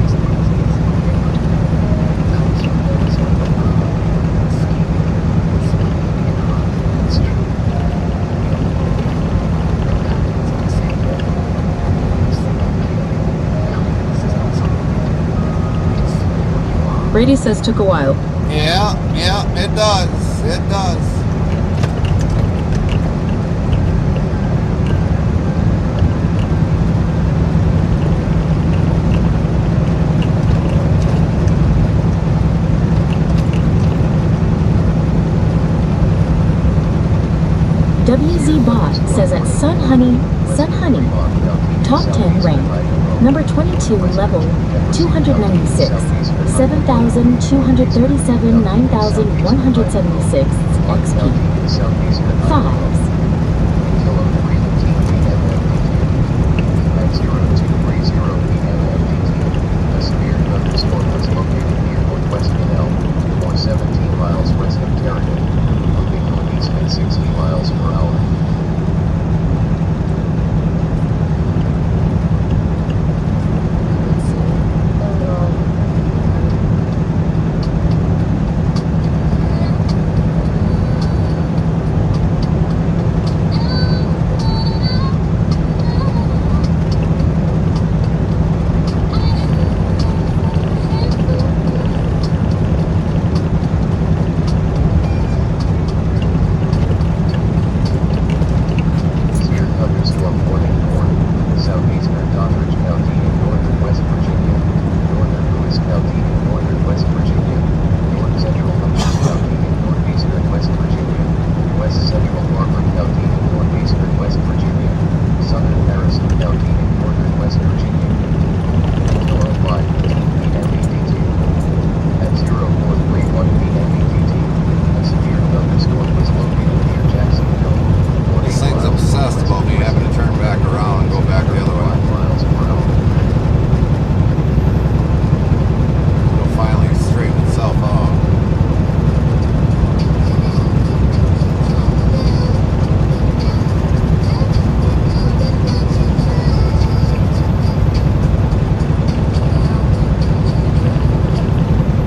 Brady says, took a while. Yeah, it does. It does. WZ Bot says at Sun Honey, top 10 rank, number 22 level, 296, 7,237, 9,176 XP. 5s.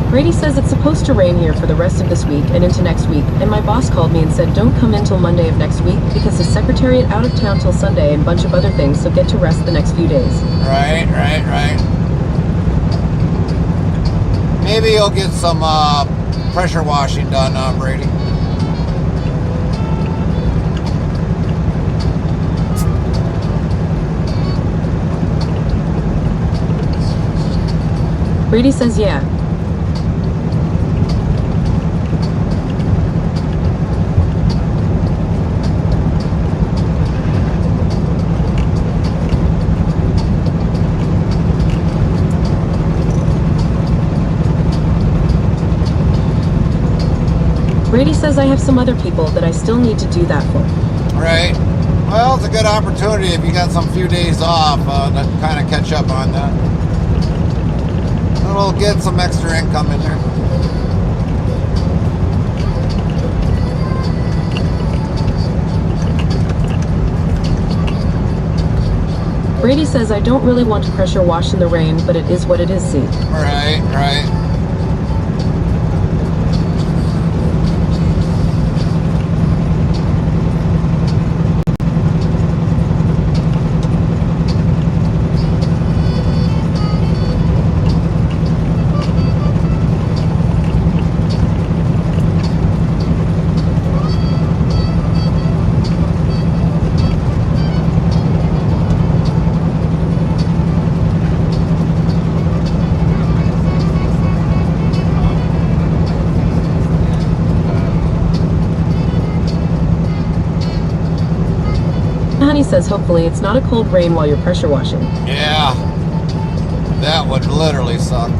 Brady says it's supposed to rain here for the rest of this week and into next week, and my boss called me and said don't come in till Monday of next week because his secretariat out of town till Sunday and a bunch of other things, so get to rest the next few days. Right. Maybe you'll get some pressure washing done, Brady. Brady says yeah. Brady says I have some other people that I still need to do that for. Right. Well, it's a good opportunity if you got some few days off to kind of catch up on that. It'll get some extra income in there. Brady says I don't really want to pressure wash in the rain, but it is what it is, see. Right, right. Honey says hopefully it's not a cold rain while you're pressure washing. Yeah, that would literally suck.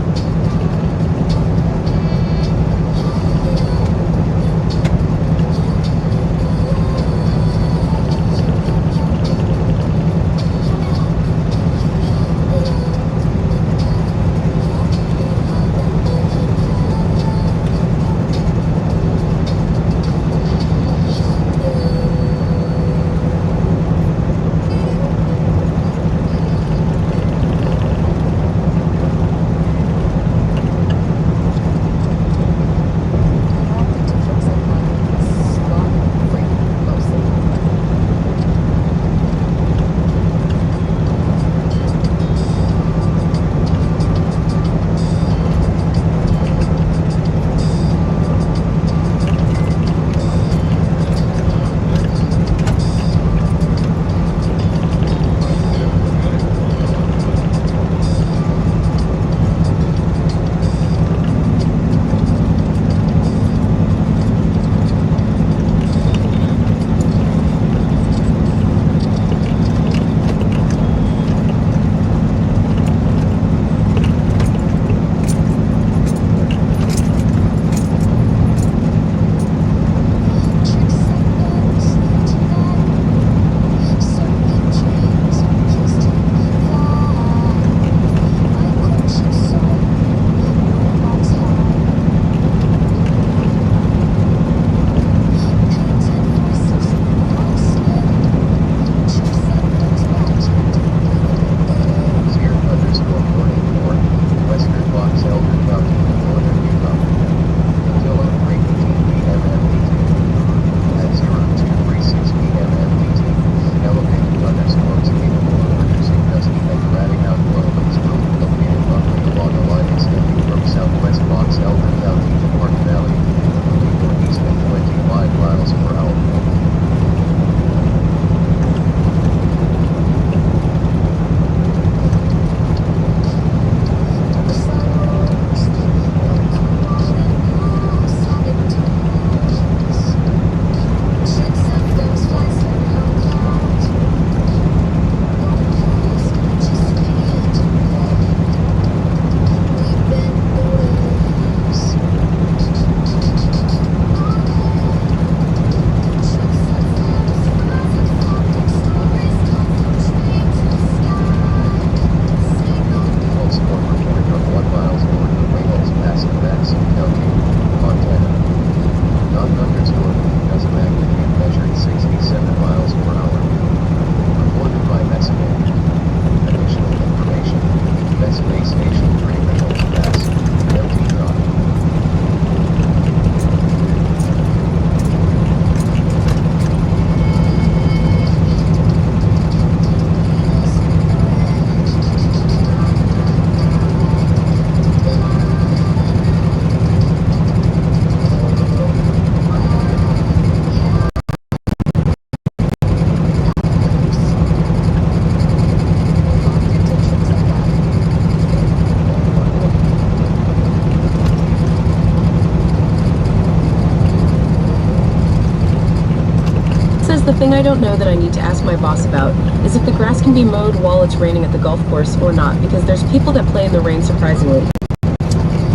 The thing I don't know that I need to ask my boss about is if the grass can be mowed while it's raining at the golf course or not, because there's people that play in the rain surprisingly.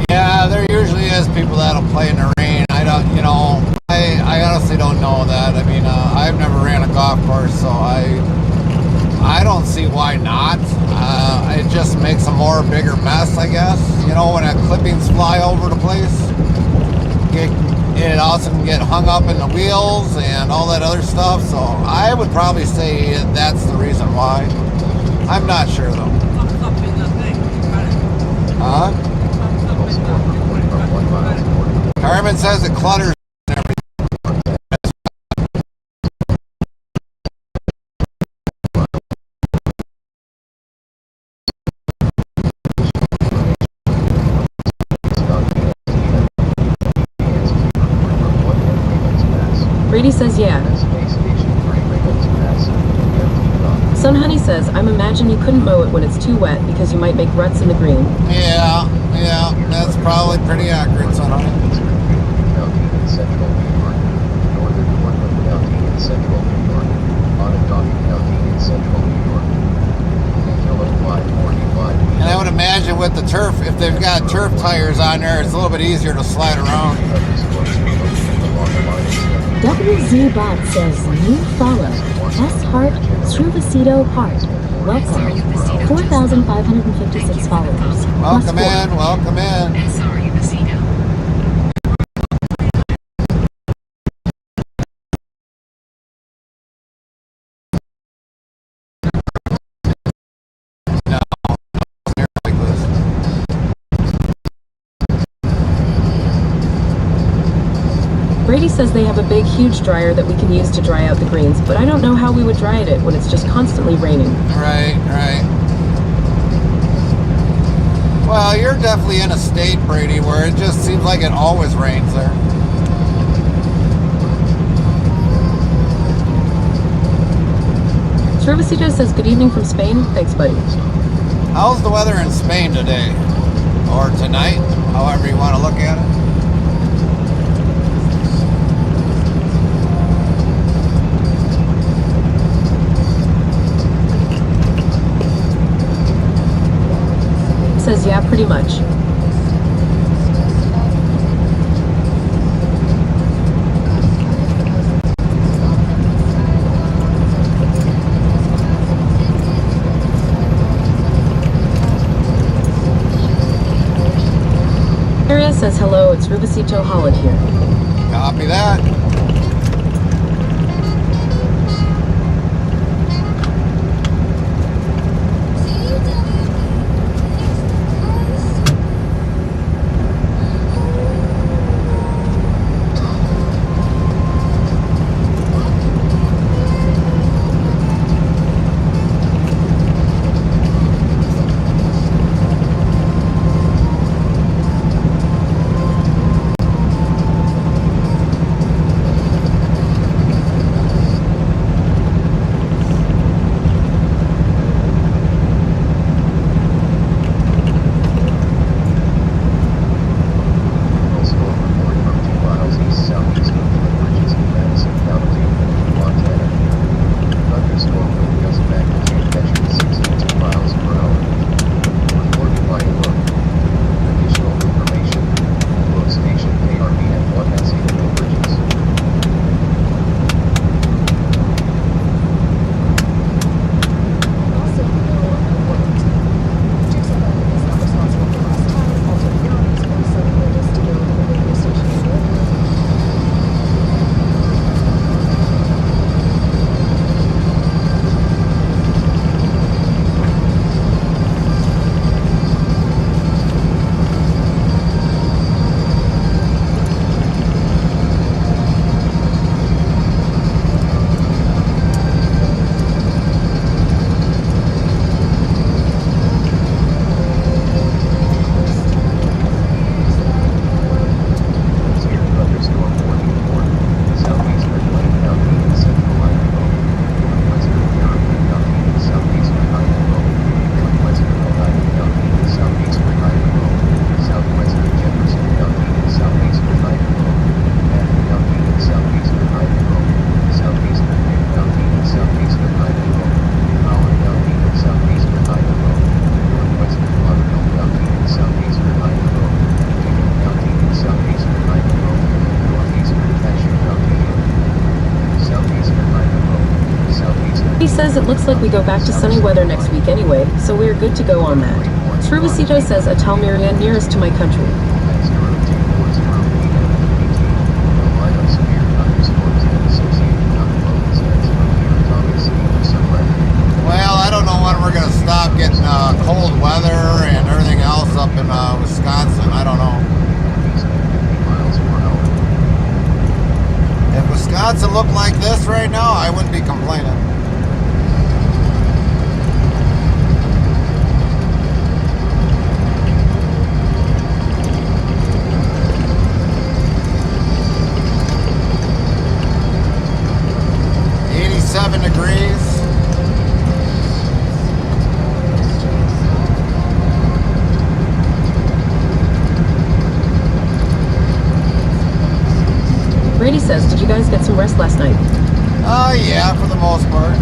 Yeah, there usually is people that'll play in the rain. I you know, I honestly don't know that. I mean, I've never ran a golf course, so I don't see why not. It just makes a bigger mess, I guess. You know, when clippings fly over the place, it also can get hung up in the wheels and all that other stuff. So I would probably say that's the reason why. I'm not sure though. Huh? Carmen says it clutters and everything. Brady says yeah. Sun Honey says, I'm imagining you couldn't mow it when it's too wet because you might make ruts in the green. Yeah, that's probably pretty accurate, Sun Honey. And I would imagine with the turf, if they've got turf tires on there, it's a little bit easier to slide around. WZ Bot says, new follow. S Heart, Struvacito Heart. Welcome. 4,556 followers. Welcome in, welcome in. Brady says they have a big, huge dryer that we can use to dry out the greens, but I don't know how we would dry it when it's just constantly raining. Right. Well, you're definitely in a state, Brady, where it just seems like it always rains there. Cervecito says, good evening from Spain. Thanks, buddy. How's the weather in Spain today? Or tonight? However you want to look at it. Says, yeah, pretty much. Area says, hello, it's Rubicito Holland here. Copy that. says it looks like we go back to sunny weather next week anyway, so we are good to go on that. Truvacito says Atalmeria nearest to my country. Well, I don't know when we're going to stop getting cold weather and everything else up in Wisconsin. I don't know. If Wisconsin looked like this right now, I wouldn't be complaining. Degrees. Brady says, did you guys get some rest last night? Yeah, for the most part.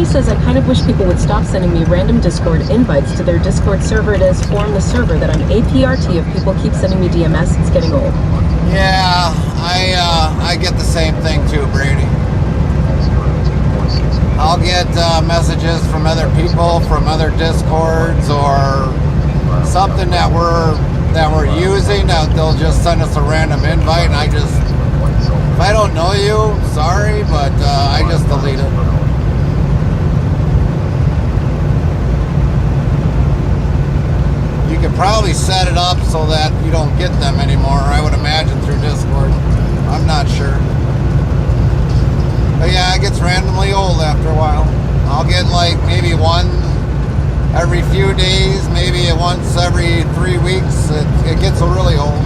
Says I kind of wish people would stop sending me random Discord invites to their Discord server. It is form the server that I'm APRT. If people keep sending me DMS, it's getting old. Yeah, I get the same thing too, Brady. I'll get messages from other people from other Discords or something that we're using. They'll just send us a random invite, and if I don't know you, sorry, but I just delete it. You could probably set it up so that you don't get them anymore, I would imagine, through Discord. I'm not sure. But yeah, it gets randomly old after a while. I'll get like maybe one every few days, maybe once every 3 weeks. It gets really old.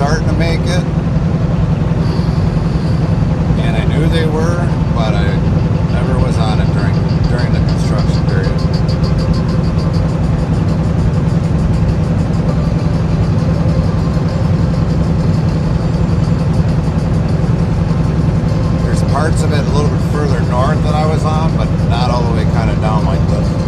starting to make it. And I knew they were, but I never was on it during the construction period. There's parts of it a little bit further north that I was on, but not all the way kind of down like this.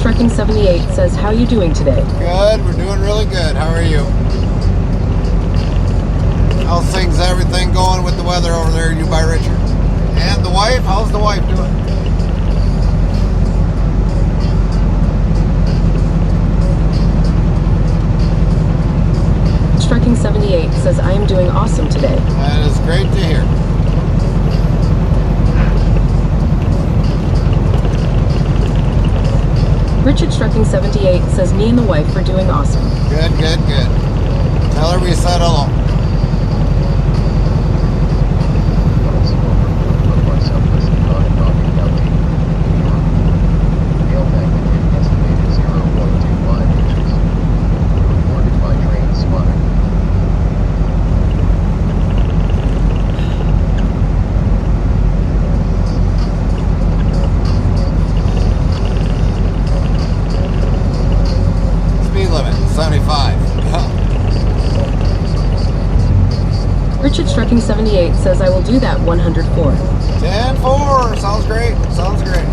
Trucking 78 says, how you doing today? Good, we're doing really good. How are you? How's things, everything going with the weather over there, you by Richard? And the wife, how's the wife doing? Trucking 78 says, I am doing awesome today. That is great to hear. Richard Trucking 78 says, me and the wife are doing awesome. Good, good, good. Tell her we said hello. Richard Trucking 78 says, I will do that 104. 10-4. Sounds great. Sounds great.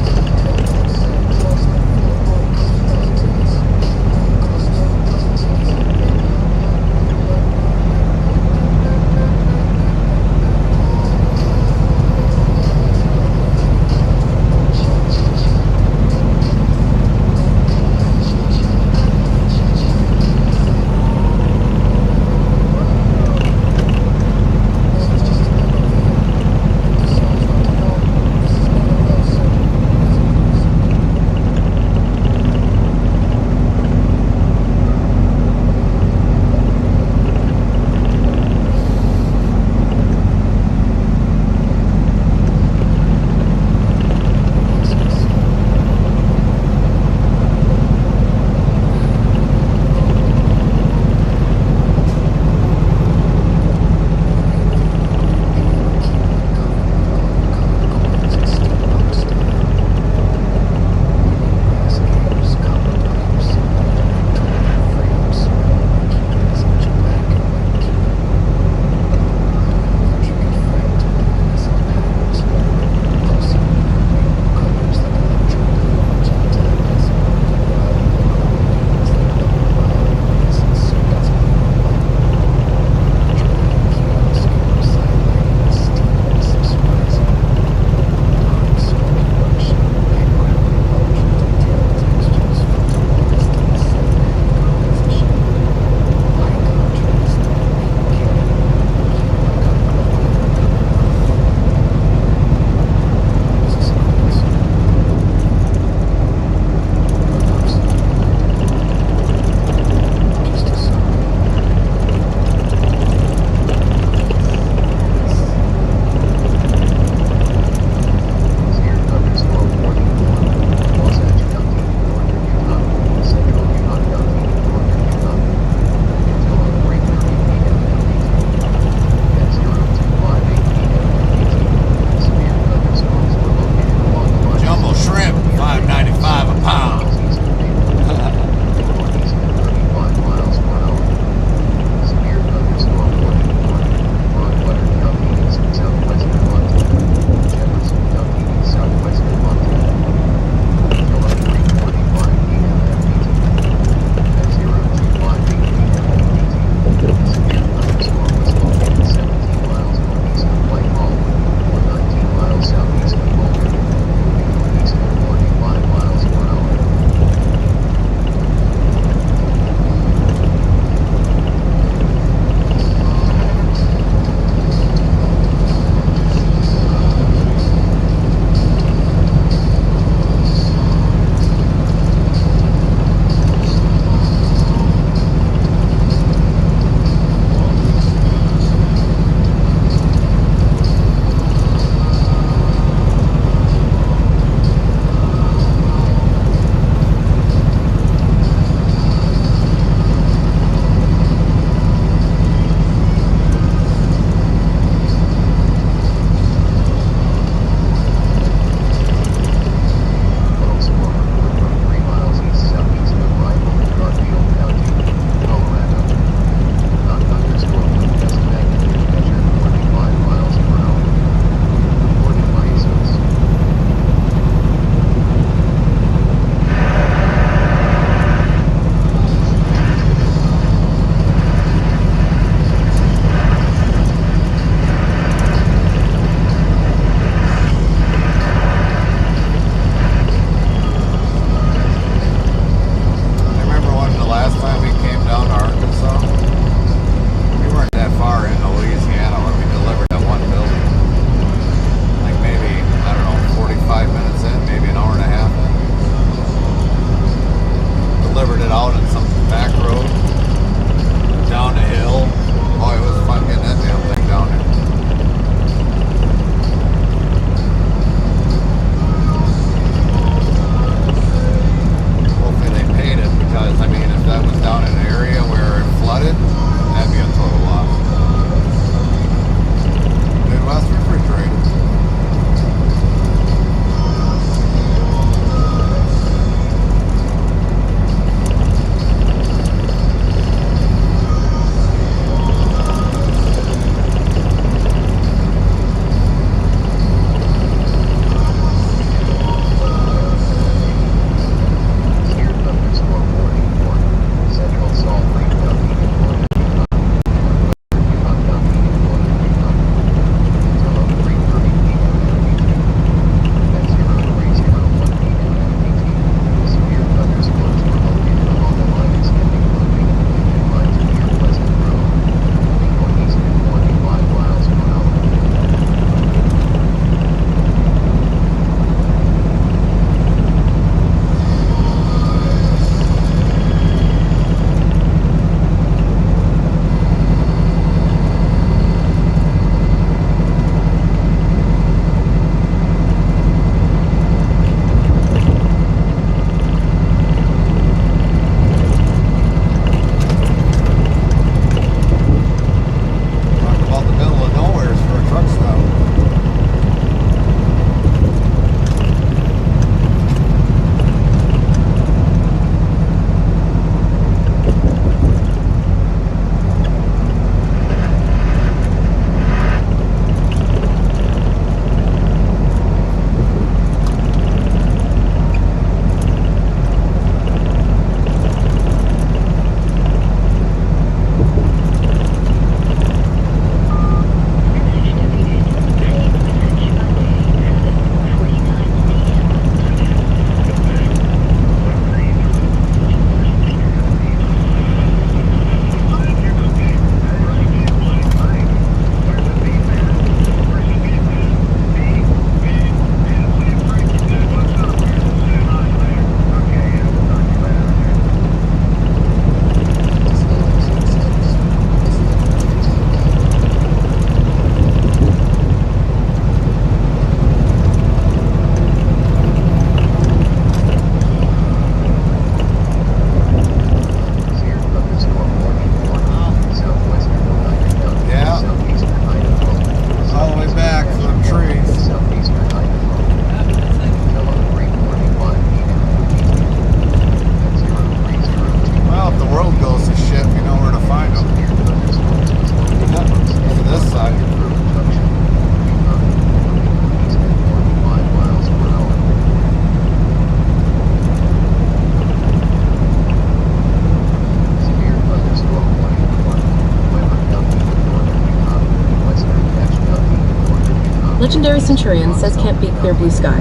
Legendary Centurion says can't beat clear blue sky.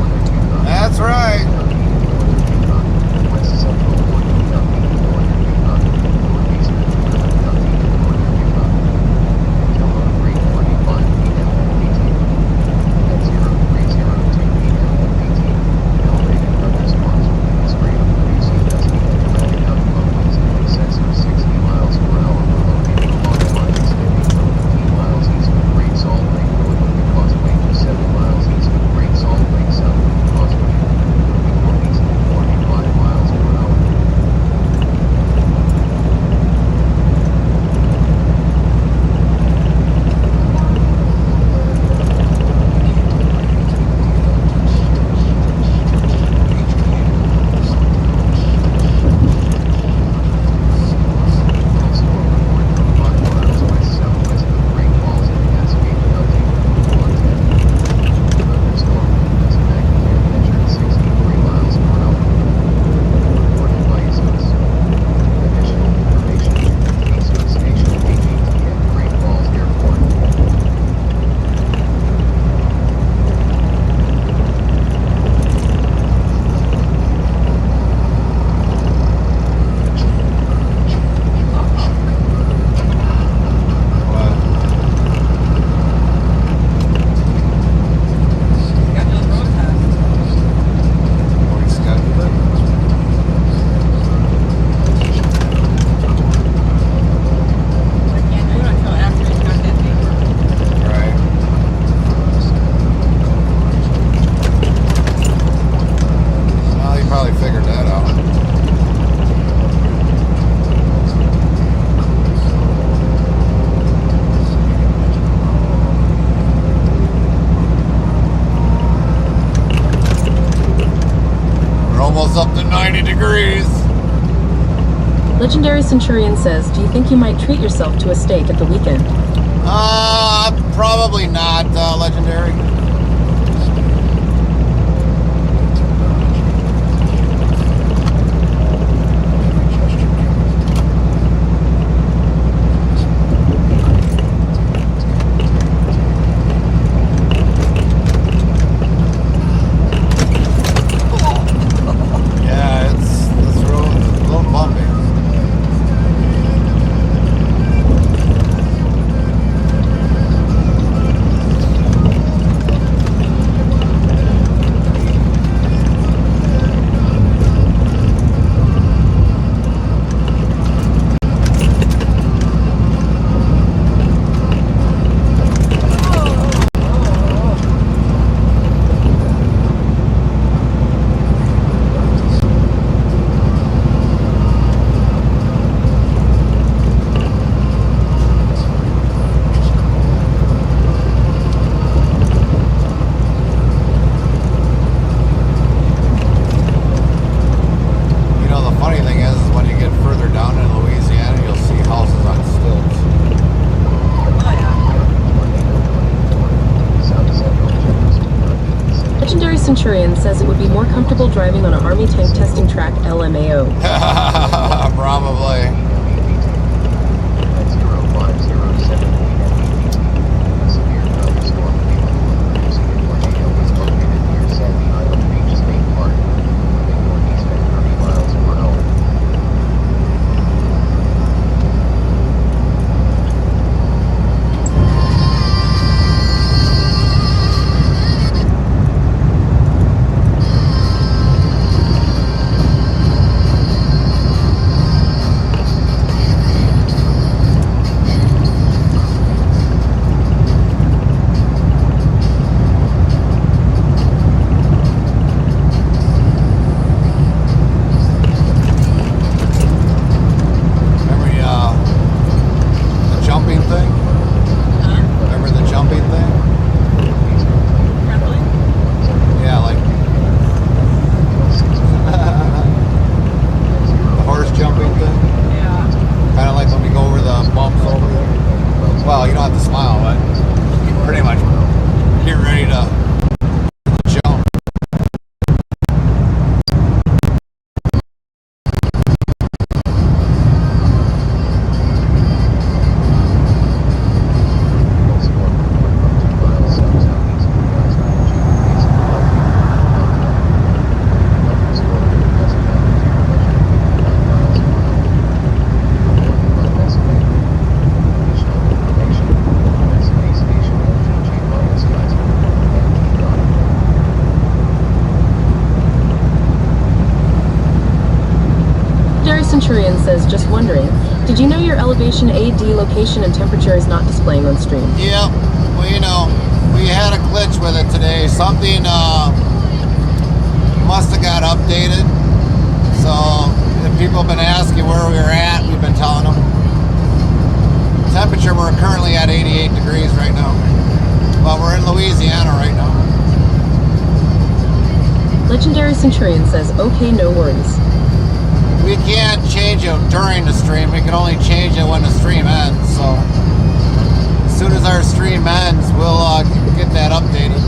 That's right. Up to 90 degrees. Legendary Centurion says, do you think you might treat yourself to a steak at the weekend? Probably not, Legendary. Centurion says it would be more comfortable driving on an Army tank testing track LMAO. Probably. Centurion says, just wondering, did you know your elevation AD location and temperature is not displaying on stream? Yep. Well, you know, we had a glitch with it today. Something must have got updated. So if people have been asking where we were at, we've been telling them. Temperature, we're currently at 88 degrees right now. But we're in Louisiana right now. Legendary Centurion says, okay, no worries. We can't change it during the stream. We can only change it when the stream ends. So as soon as our stream ends, we'll get that updated.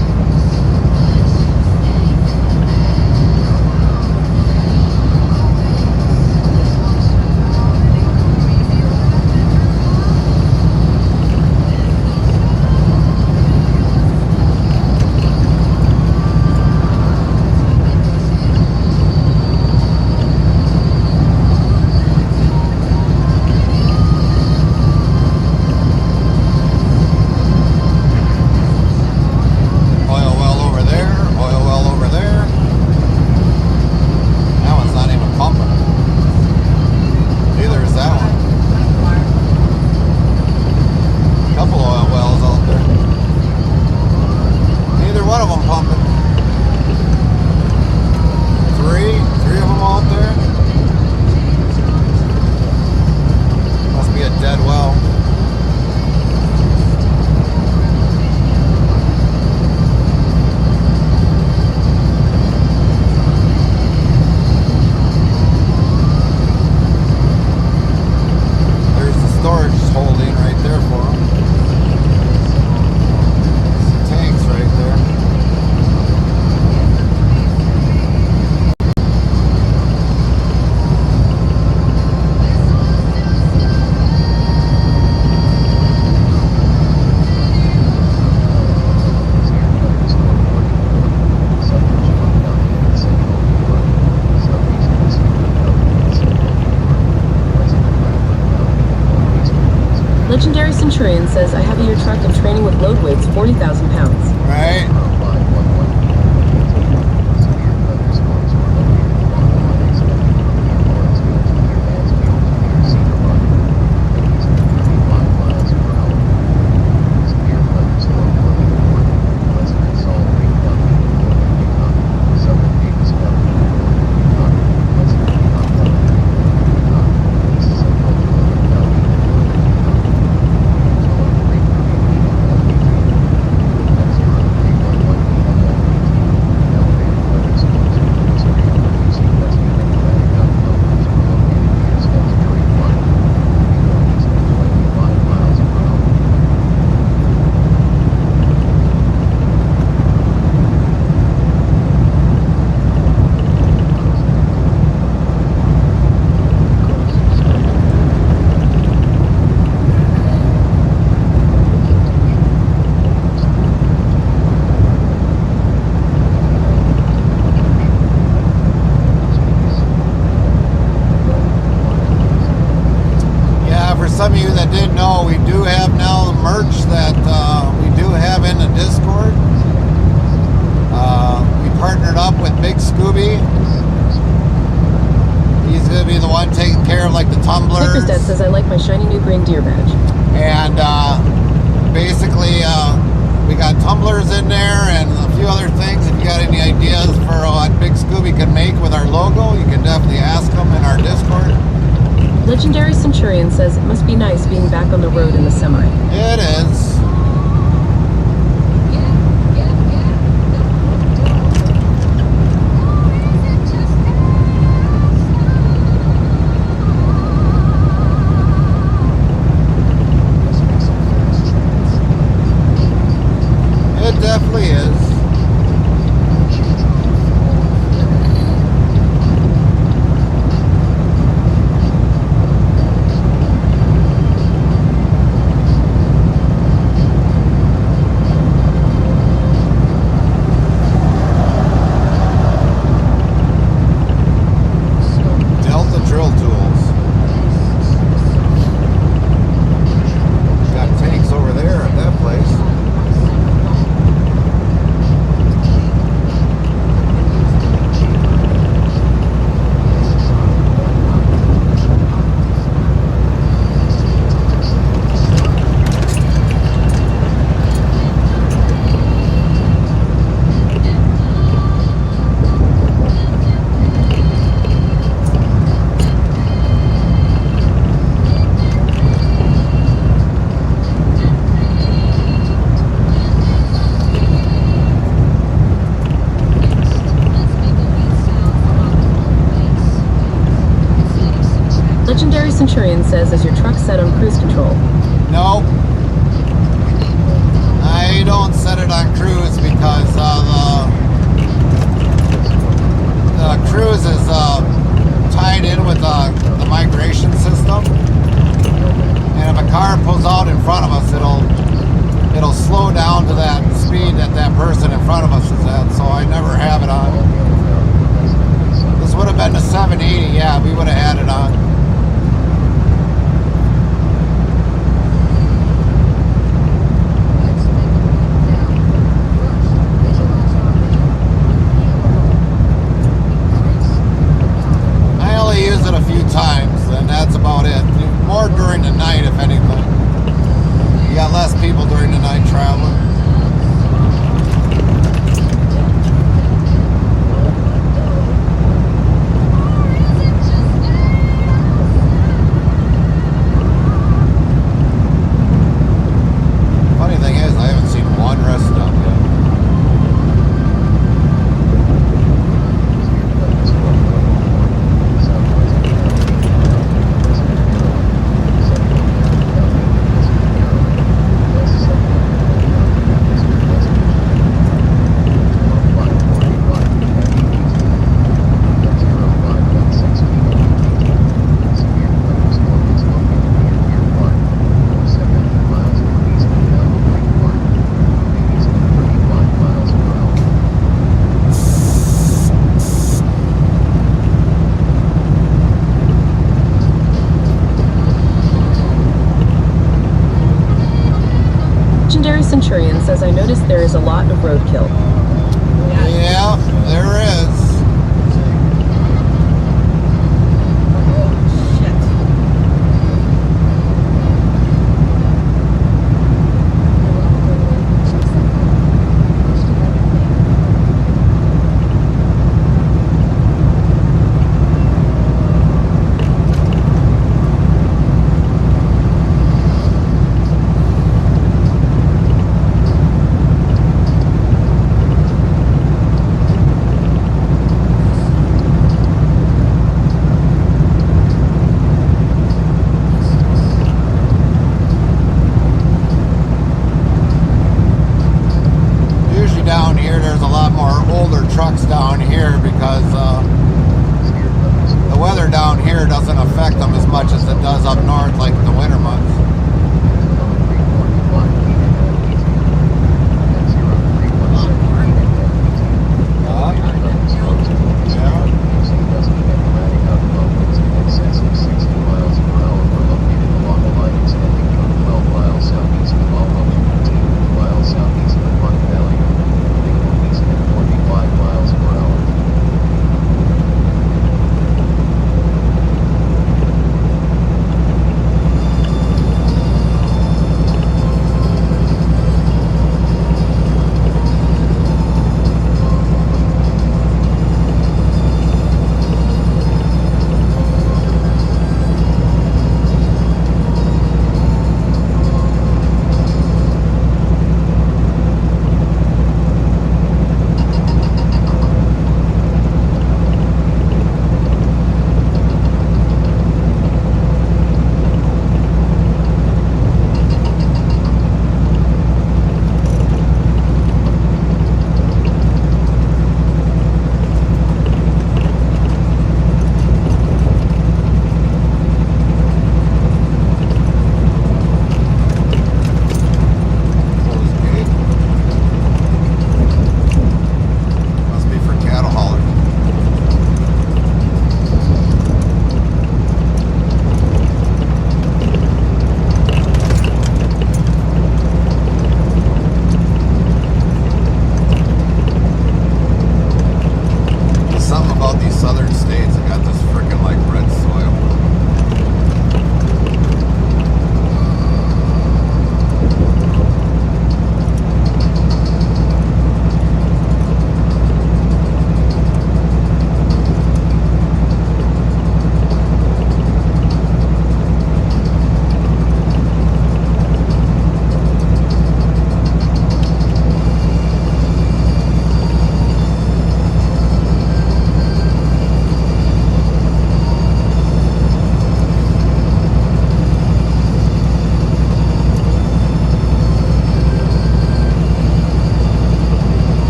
Legendary Centurion says, I have your truck and training with load weights 40,000 pounds. Right. Some of you that didn't know, we do have now merch that we do have in the Discord. We partnered up with Big Scooby. He's going to be the one taking care of like the tumblers. Snickers Dad says, I like my shiny new green deer badge. And basically, we got tumblers in there and a few other things. If you got any ideas for what Big Scooby can make with our logo, you can definitely ask him in our Discord. Legendary Centurion says, it must be nice being back on the road in the semi. It is. It definitely is. Legendary Centurion says, is your truck set on cruise control? No. I don't set it on cruise because the cruise is tied in with the migration system. And if a car pulls out in front of us, it'll slow down to that speed that that person in front of us is at. So I never have it on. This would have been the 780, yeah, we would have had it on. Use it a few times, and that's about it. More during the night, if anything. You got less people during the night traveling. Funny thing is, I haven't seen one rest stop yet. Centurion says, I noticed there is a lot of roadkill. Yeah, there is. Trucks down here because the weather down here doesn't affect them as much as it does up north, like the winter months.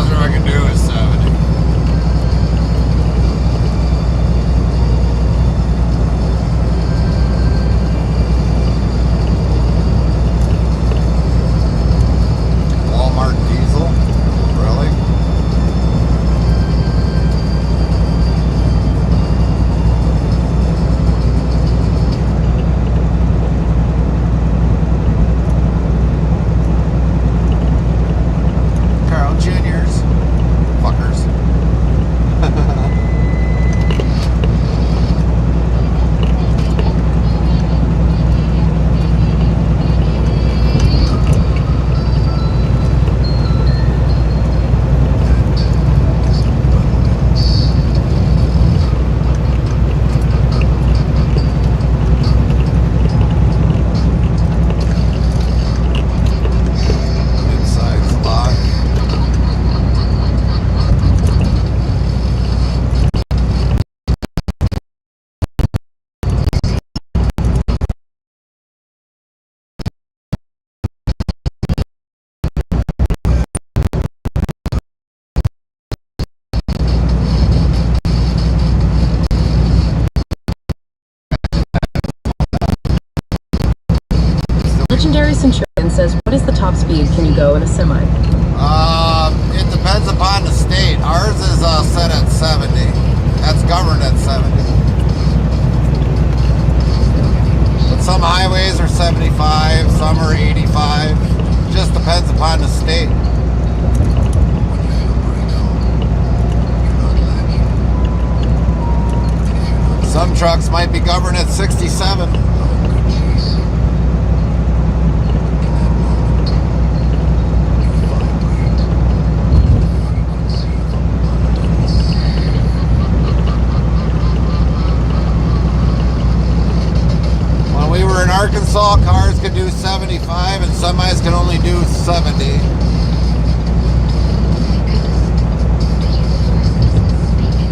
Hazard I can do is 70. Walmart diesel? Really? Carl Jr.'s. Fuckers. Inside's locked. Legendary Centurion says, what is the top speed can you go in a semi? It depends upon the state. Ours is set at 70. That's governed at 70. But some highways are 75, some are 85. Just depends upon the state. Some trucks might be governed at 67. When we were in Arkansas, cars could do 75 and semis can only do 70.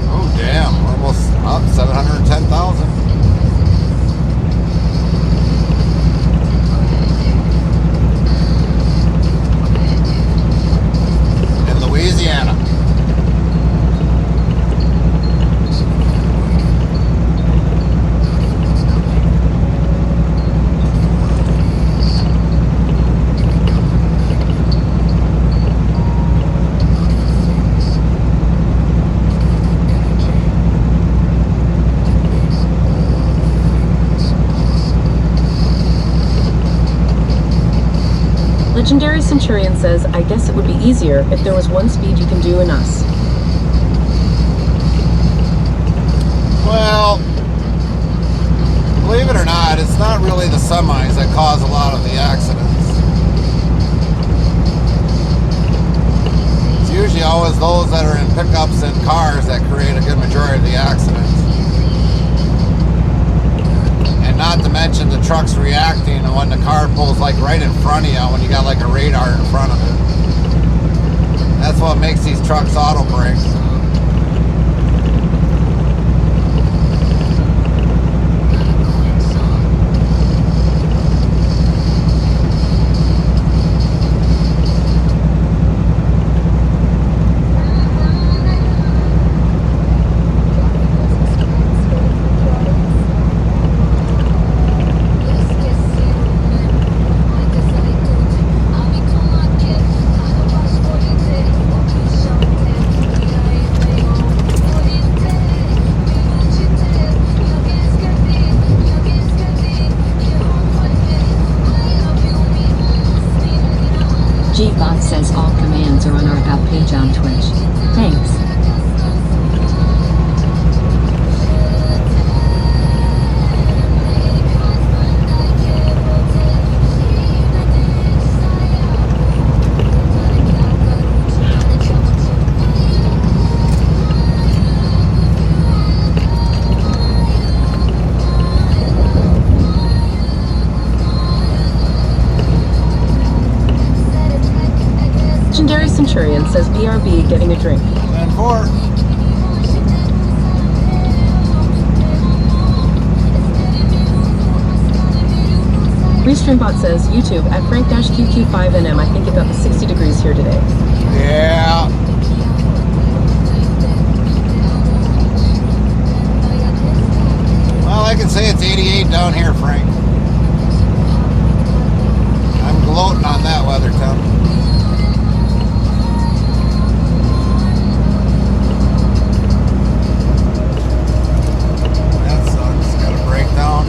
Oh damn, we're almost up 710,000. In Louisiana. Legendary Centurion says, I guess it would be easier if there was one speed you can do in us. Well, believe it or not, it's not really the semis that cause a lot of the accidents. It's usually always those that are in pickups and cars that create a good majority of the accidents. And not to mention the trucks reacting when the car pulls like right in front of you when you got like a radar in front of it. That's what makes these trucks auto brake. G-Bot says all commands are on our About page on Twitch. Thanks. Legendary Centurion says BRB getting a drink. And 4. Restreambot says YouTube at Frank-QQ5NM. I think it got the 60 degrees here today. Yeah. I can say it's 88 down here, Frank. I'm gloating on that weather, Tom. That sucks. Got a breakdown.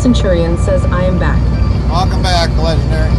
Centurion says, I am back. Welcome back, Legendary.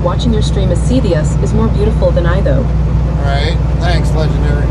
watching your stream as Cevius is more beautiful than I, though. Alright, thanks, Legendary.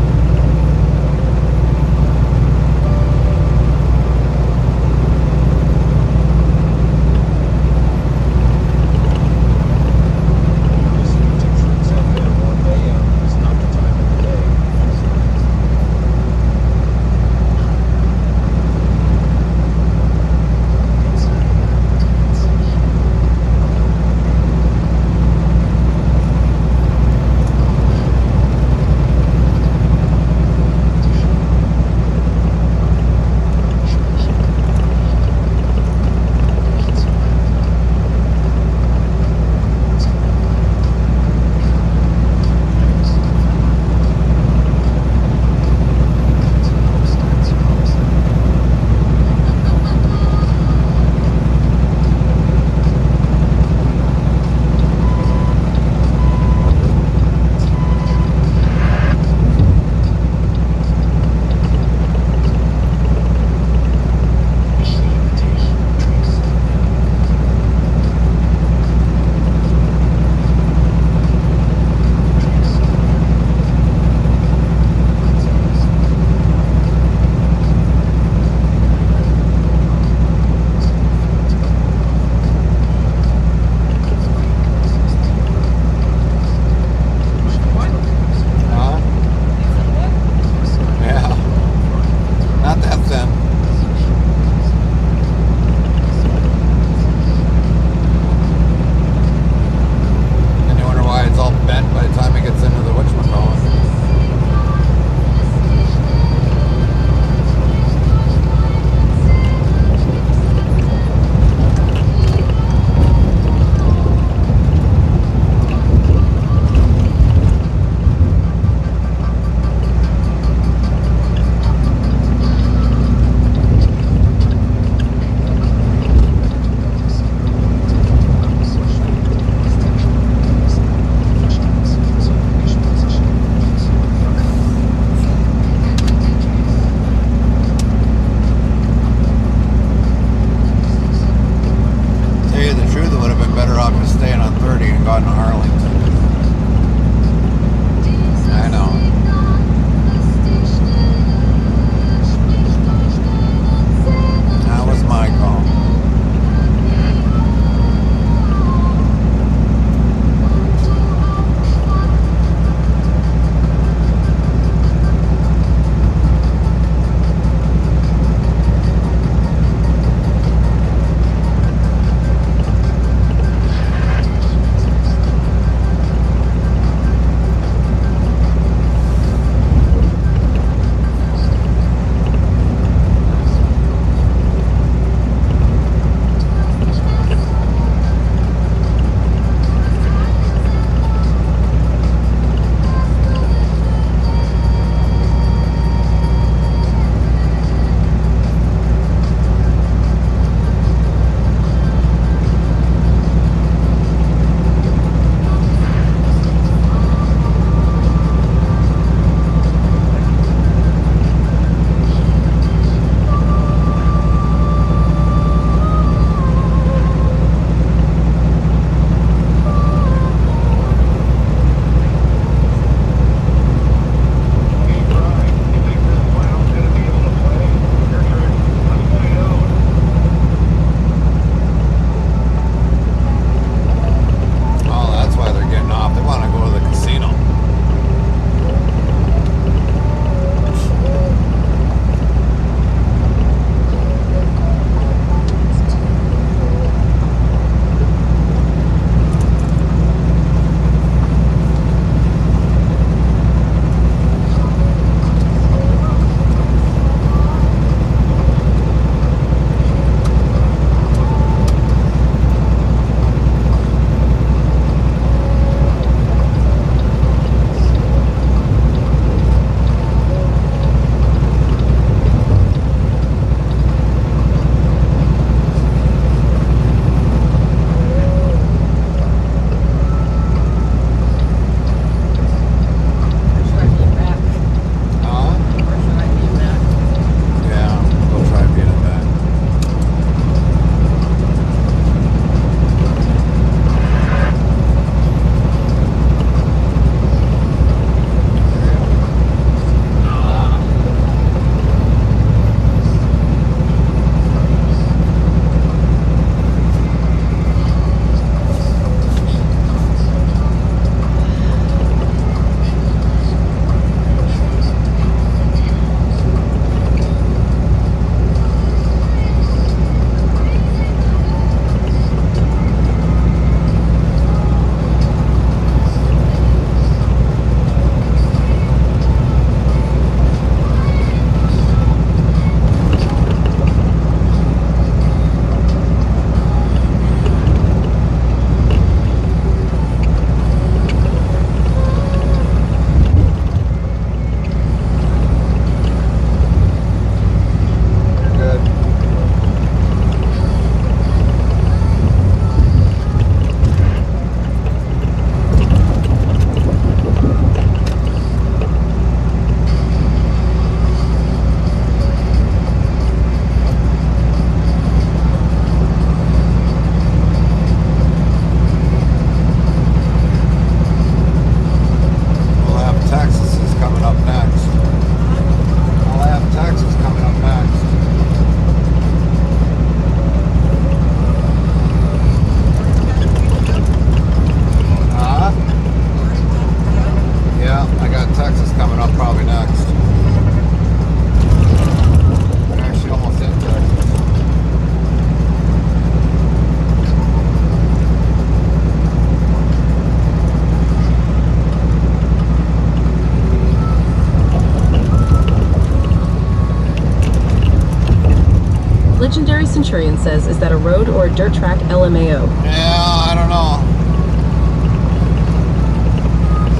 Legendary Centurion says, is that a road or a dirt track LMAO? Yeah, I don't know.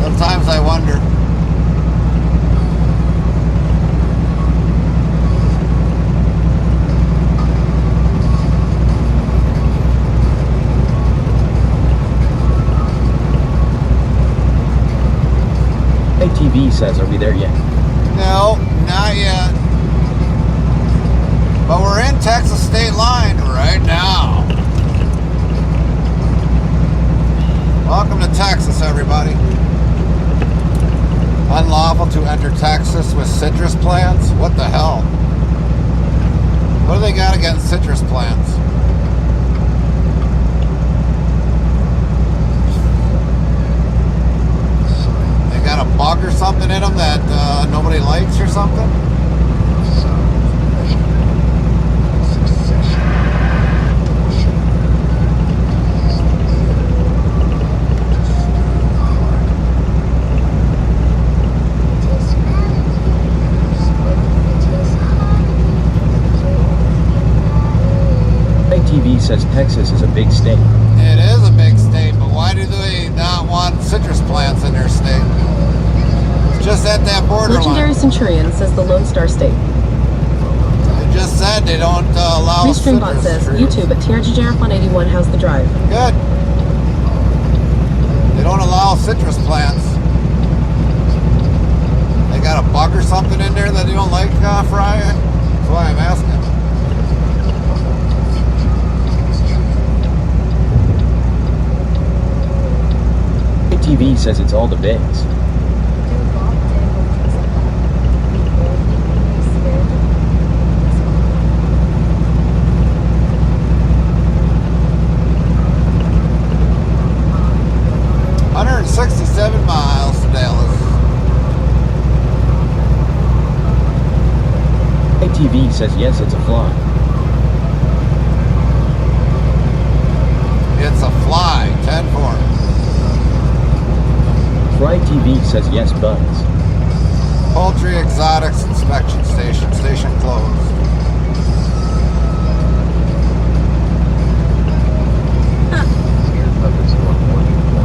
Sometimes I wonder. ATV says, are we there yet? No, not yet. But we're in Texas state line right now. Welcome to Texas, everybody. Unlawful to enter Texas with citrus plants? What the hell? What do they got against citrus plants? They got a bug or something in them that nobody likes or something? ATV says Texas is a big state. It is a big state, but why do they not want citrus plants in their state? It's just at that borderline. Legendary Centurion says the Lone Star State. They just said they don't allow Restreambot citrus says, trees. YouTube at TRGJRF 181, how's the drive? Good. They don't allow citrus plants. They got a bug or something in there that you don't like, Fry? That's why I'm asking. ATV says it's all the bigs. $167 miles to Dallas. ATV says yes, it's a fly. It's a fly, 10-4. Fry TV says yes, bugs. Poultry Exotics Inspection Station. Station closed. Thunderstorm warning for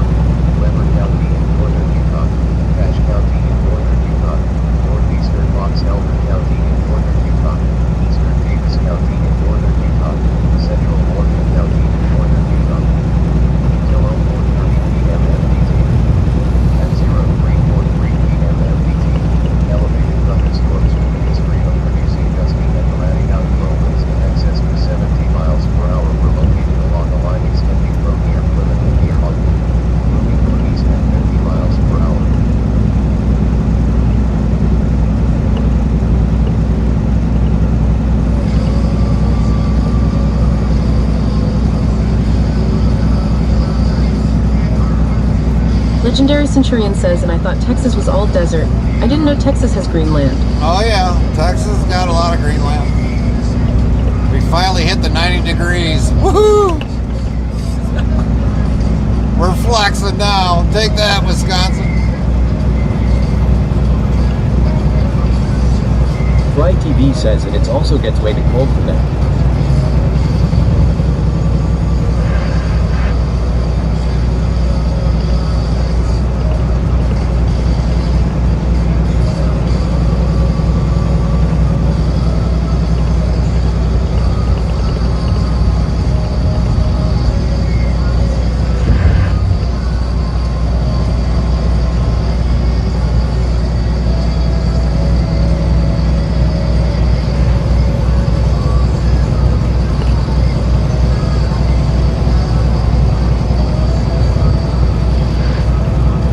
Weber County in northern Utah, Cache County in northern Utah, northeastern Box Elder County in northern Utah, eastern Davis County in northern Utah, central Morgan County in northern Utah. Till 04:30 p.m. MPT. At 03:43 p.m. MPT, elevated thunderstorms with a history of producing gusty and dramatic outflow winds in excess of 70 miles per hour were located along the line extending from near Plymouth to near Ogden, moving northeast at 50 miles per hour. Legendary Centurion says, and I thought Texas was all desert. I didn't know Texas has green land. Oh yeah, Texas has got a lot of green land. We finally hit the 90 degrees. Woohoo! We're flexing now. Take that, Wisconsin. Fry TV says that it also gets way too cold for them.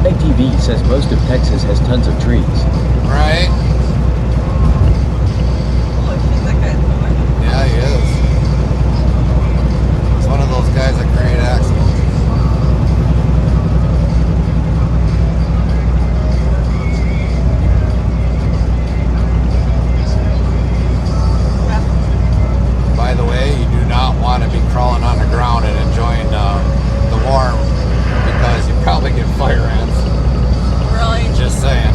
ATV says most of Texas has tons of trees. Right? Yeah, he is. He's one of those guys that create accidents. By the way, you do not want to be crawling on the ground and enjoying the warm because you probably get fire ants. Really? Just saying.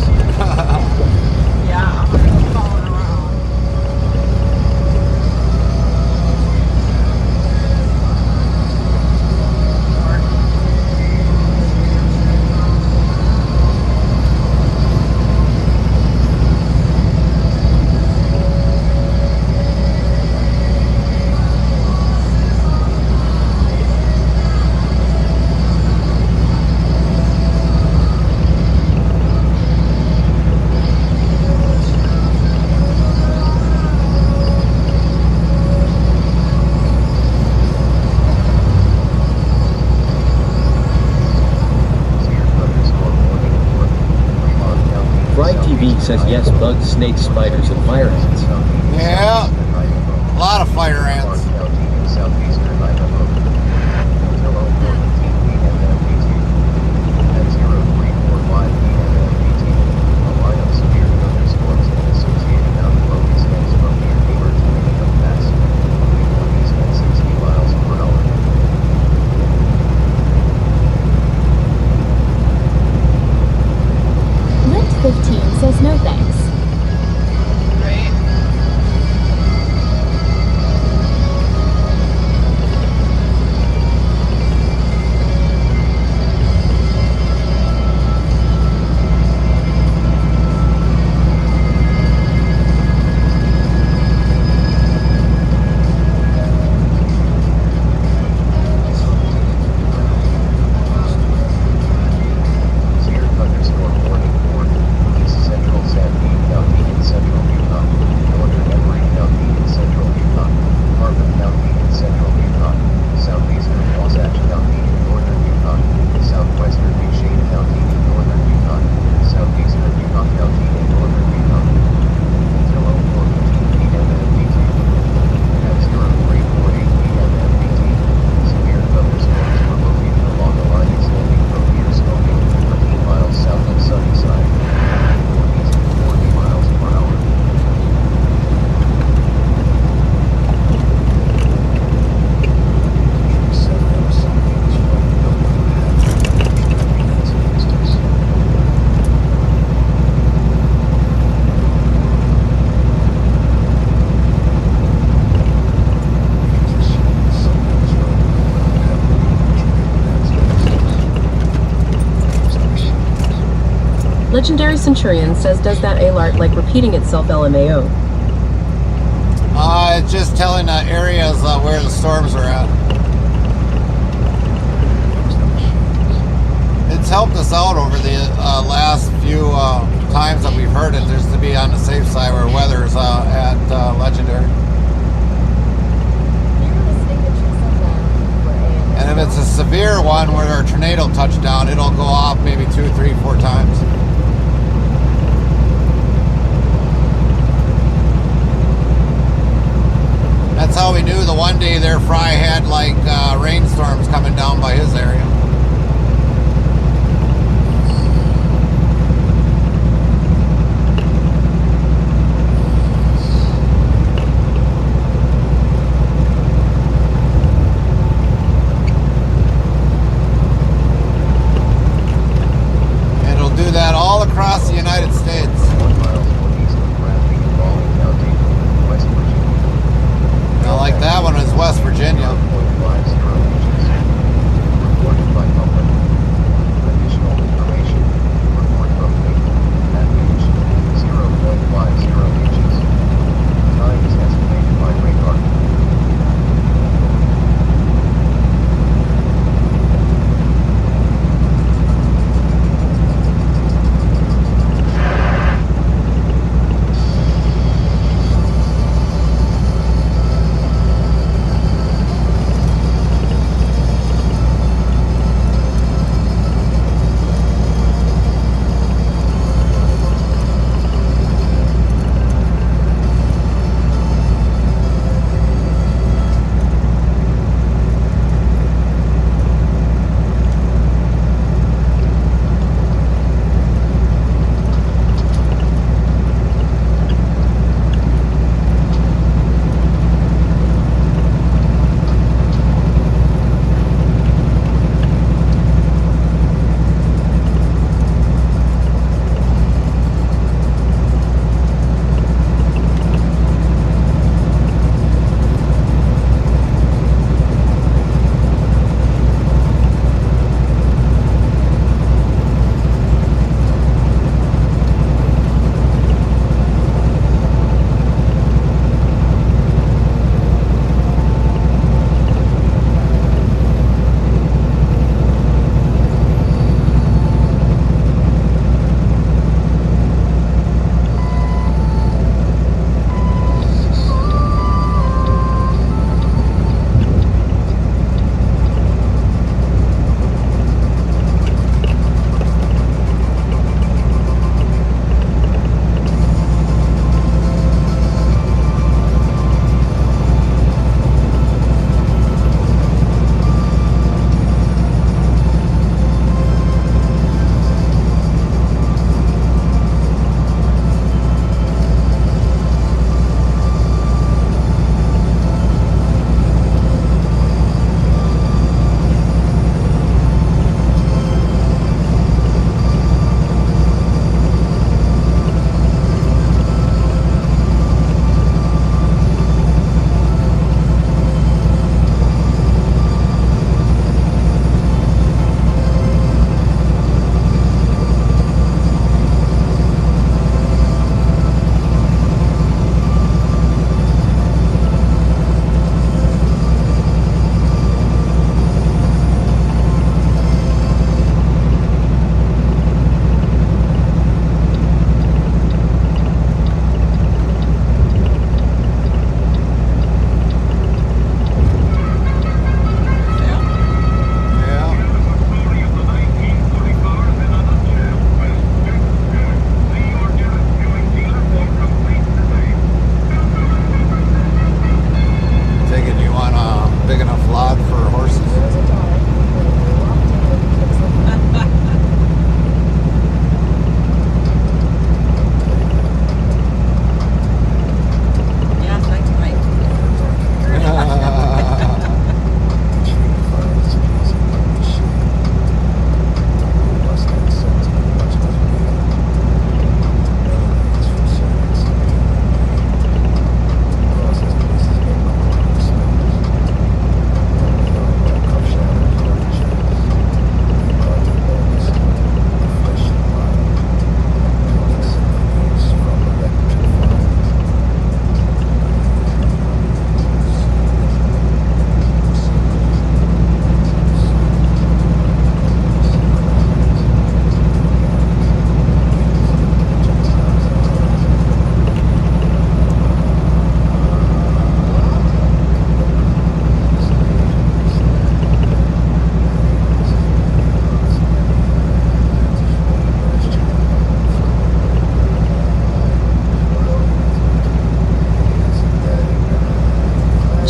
says yes, bugs, snakes, spiders, and fire ants. Yeah, a lot of fire ants. Southeastern Idaho. Until 0:14 p.m. MPT. At 0345 p.m. MPT, a line of severe thunderstorms and associated outflow extends from near Beaver to Minnetonka Pass, moving northeast at 60 miles per hour. Lift 15 says no thanks. Severe thunderstorm warning for East Central Sanpete County in central Utah, Northern Emory County in central Utah, Harmon County in central Utah, Southeastern Wasatch County in northern Utah, Southwestern McShane County in northern Utah, Southeastern Utah County in northern Utah. Until 0:14 p.m. MPT. At 0348 p.m. MPT, severe thunderstorms were located along a line extending from near Smoking, 13 miles south of Sunnyside, northeast at 40 miles per hour. Legendary Centurion says, does that alert like repeating itself LMAO? It's just telling areas where the storms are at. It's helped us out over the last few times that we've heard it. There's to be on the safe side where weather's at Legendary. And if it's a severe one where a tornado touchdown, it'll go off maybe 2, 3, 4 times. That's how we knew the one day there Fry had like rainstorms coming down by his area. And it'll do that all across the United States. 1 mile northeast of Bradley in Raleigh County, West Virginia. Like that one is West Virginia. 0.50 inches. Reported by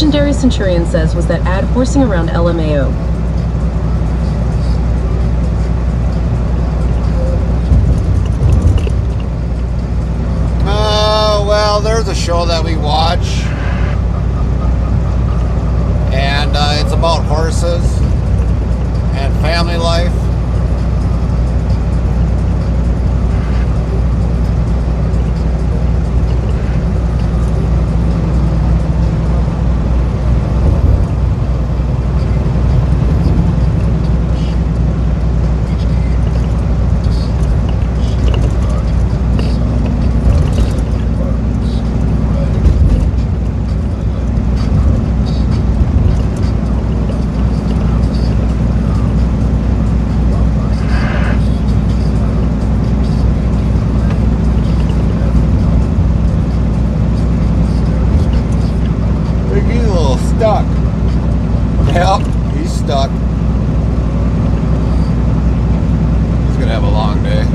Legendary Centurion says, was that ad horsing around LMAO? Well, there's a show that we watch, and it's about horses and family life. He's a little stuck. Yep, he's stuck. He's gonna have a long day.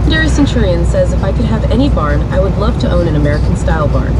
Legendary Centurion says, if I could have any barn, I would love to own an American-style barn.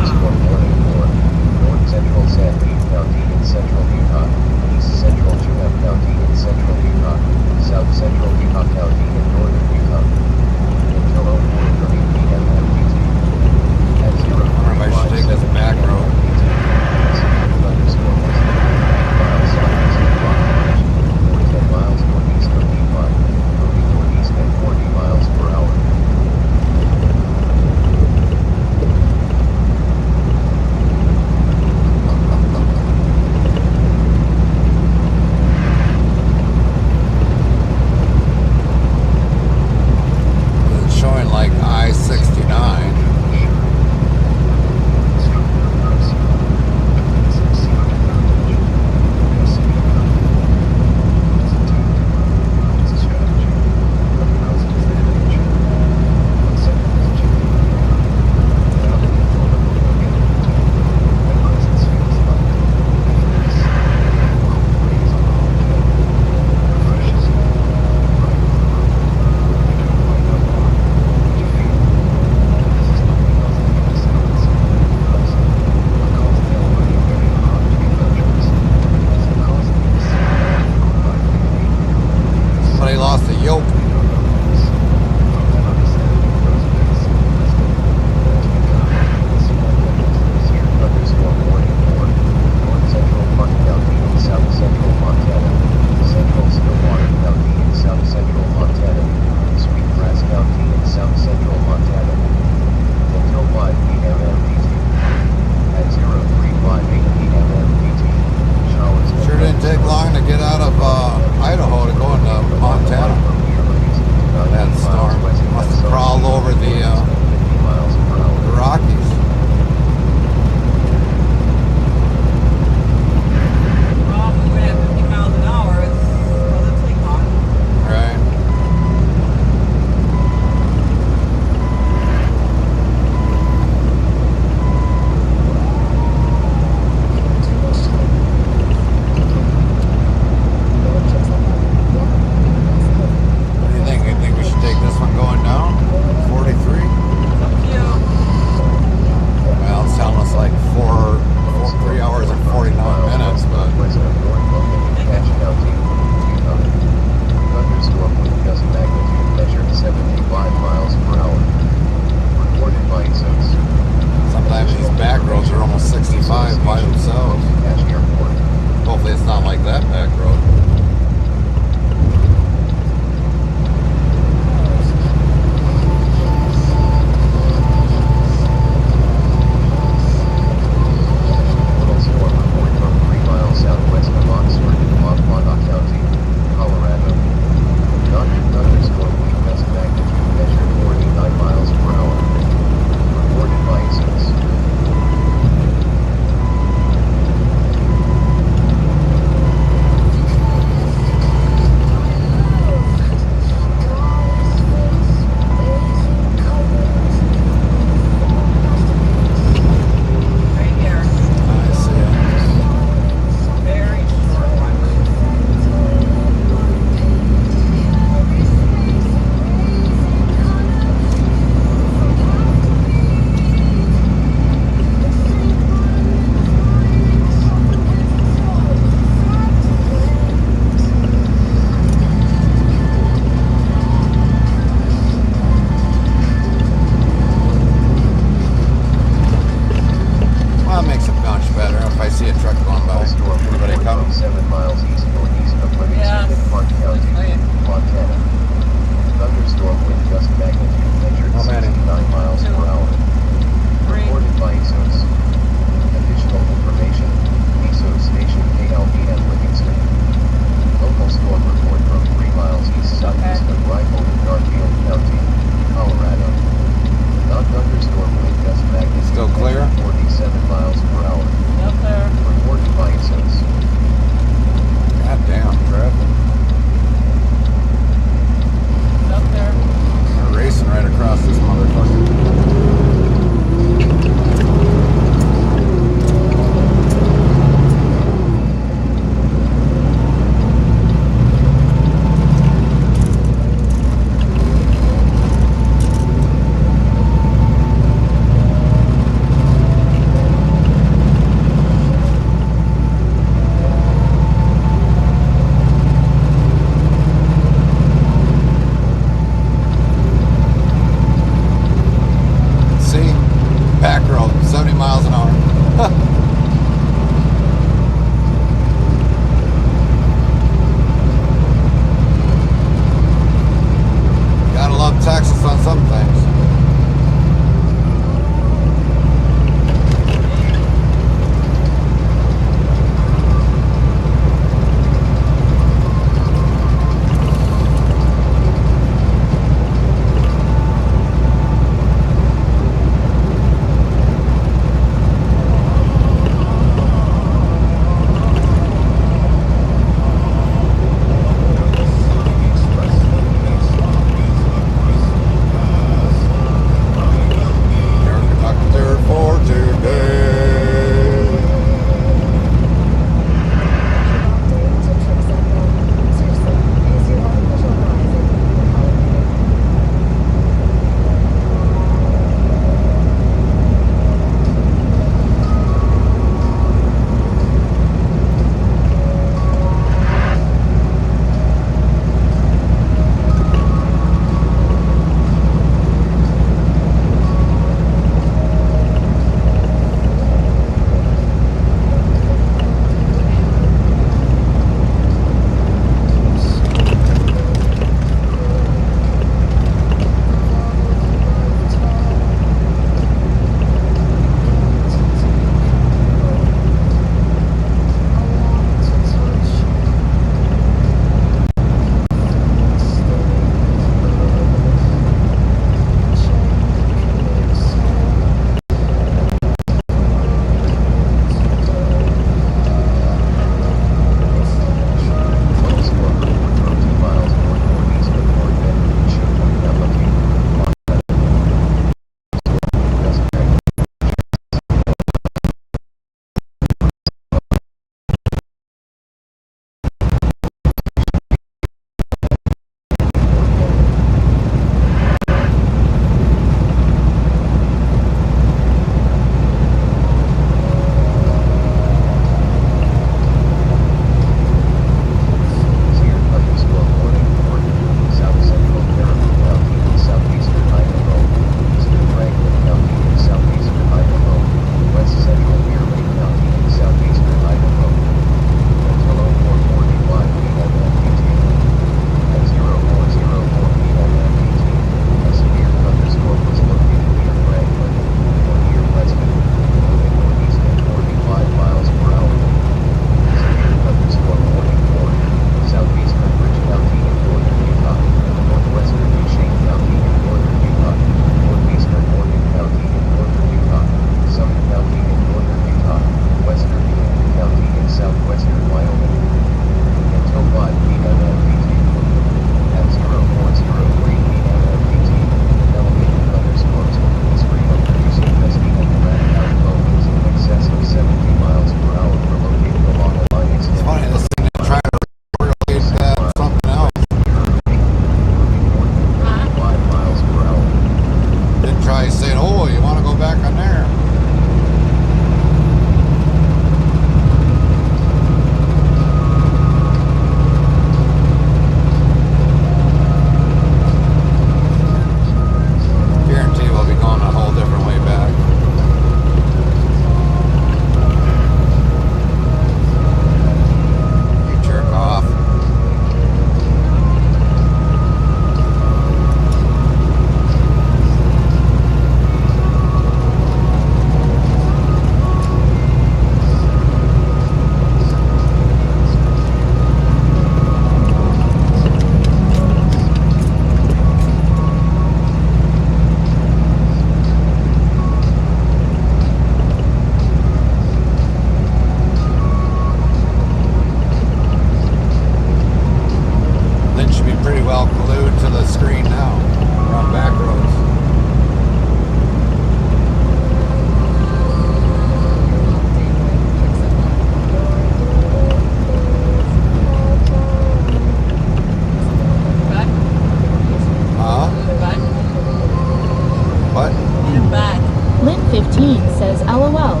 LOL.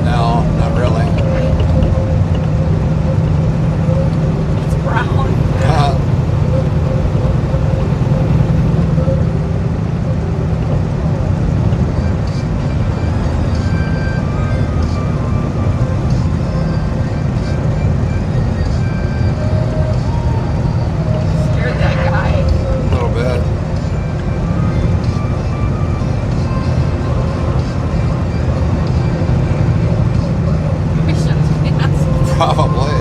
No, not really. It's brown. Scared that guy. A little bit. Christian's pants. Probably.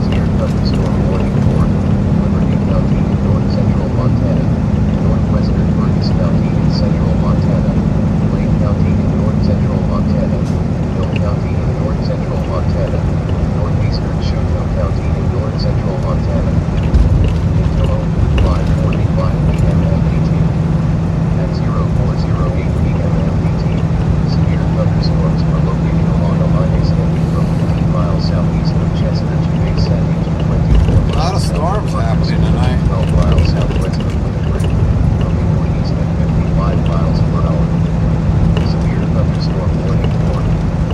Severe thunderstorm warning for Liberty County in north central Montana, northwestern Burgess County in central Montana, Lake County in north central Montana, Hill County in north central Montana, northeastern Choctaw County in north central Montana. Until 5:45 p.m. MPT. At 04:08 p.m. MPT, severe thunderstorms were located along a line extending from 15 miles southeast of Chester to Bay Sandy to 24 A lot of storms happening tonight. 12 miles southwest of Winnipeg, moving northeast at 55 miles per hour. Severe thunderstorm warning for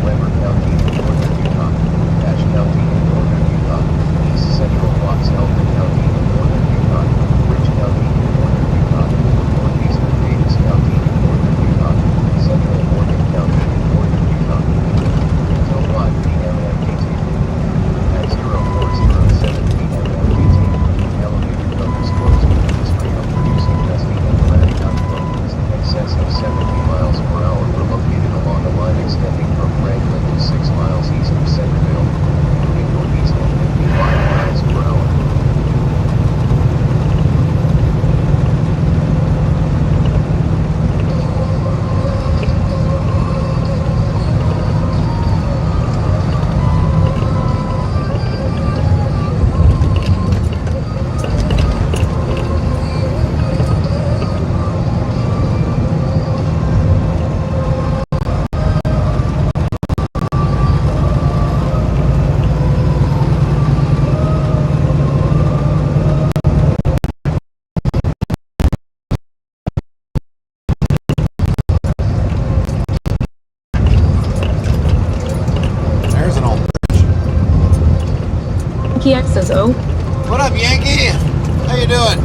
Weber County in northern Utah, Cache County in northern Utah, East Central Fox Elton County in northern Utah, Ridge County in northern Utah, northeastern Davis County in northern Utah, central Morgan County in northern Utah. Until 5 p.m. MPT. At 04:07 p.m. MPT, elevated thunderstorms with a history of producing gusty and erratic outflows in excess of 70 miles per hour were located along a line extending from Franklin to 6 miles east of Centerville, moving northeast at 55 miles per hour. There's an old bridge. Yankee X says, oh, What up, Yankee? How you doing?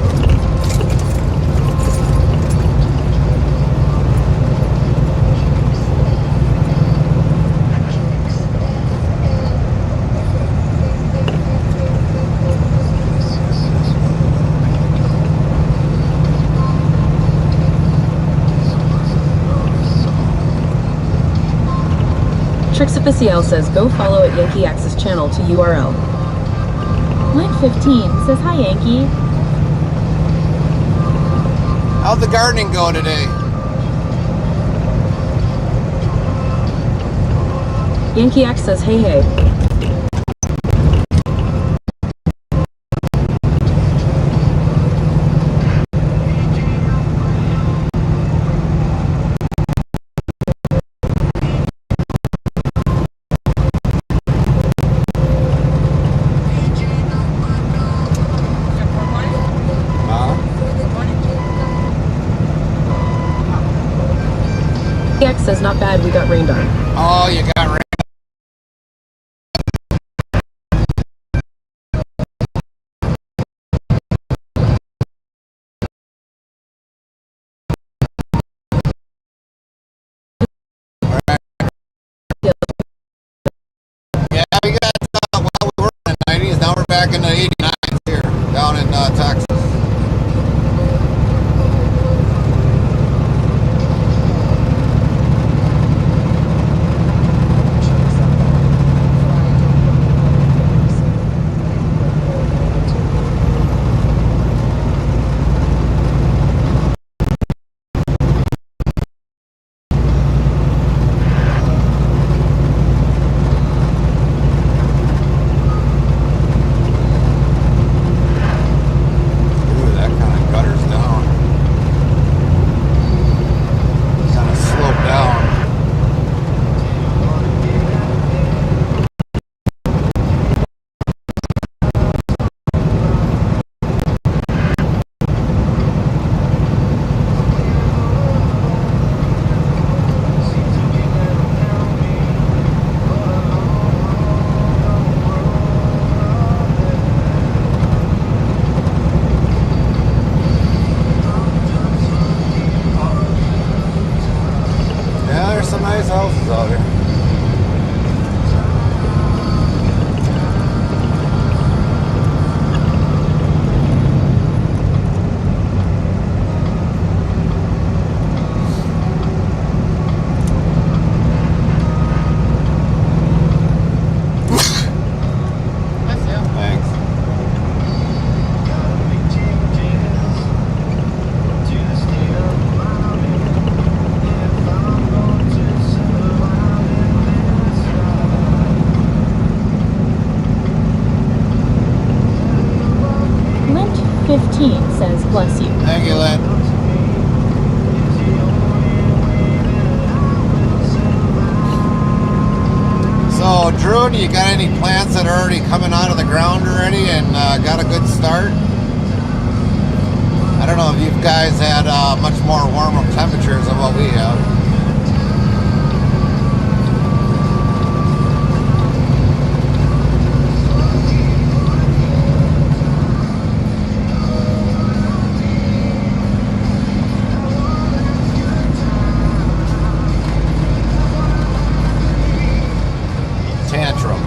Trix Official says, go follow at Yankee X's channel to URL. Link 15 says, hi Yankee. How'd the gardening go today? Yankee X says, hey, hey. Yankee X says, not bad, we got rained on. Oh, you got rain. Yeah, we got, well, we were in the 90s, now we're back in the 89s here, down in Texas. nice houses out here. Thanks. Lint 15 says, bless you. Thank you, Lynn. So, Drew, do you got any plants that are already coming out of the ground already and got a good start? I don't know if you guys had much more warmer temperatures than what we have. Tantrum.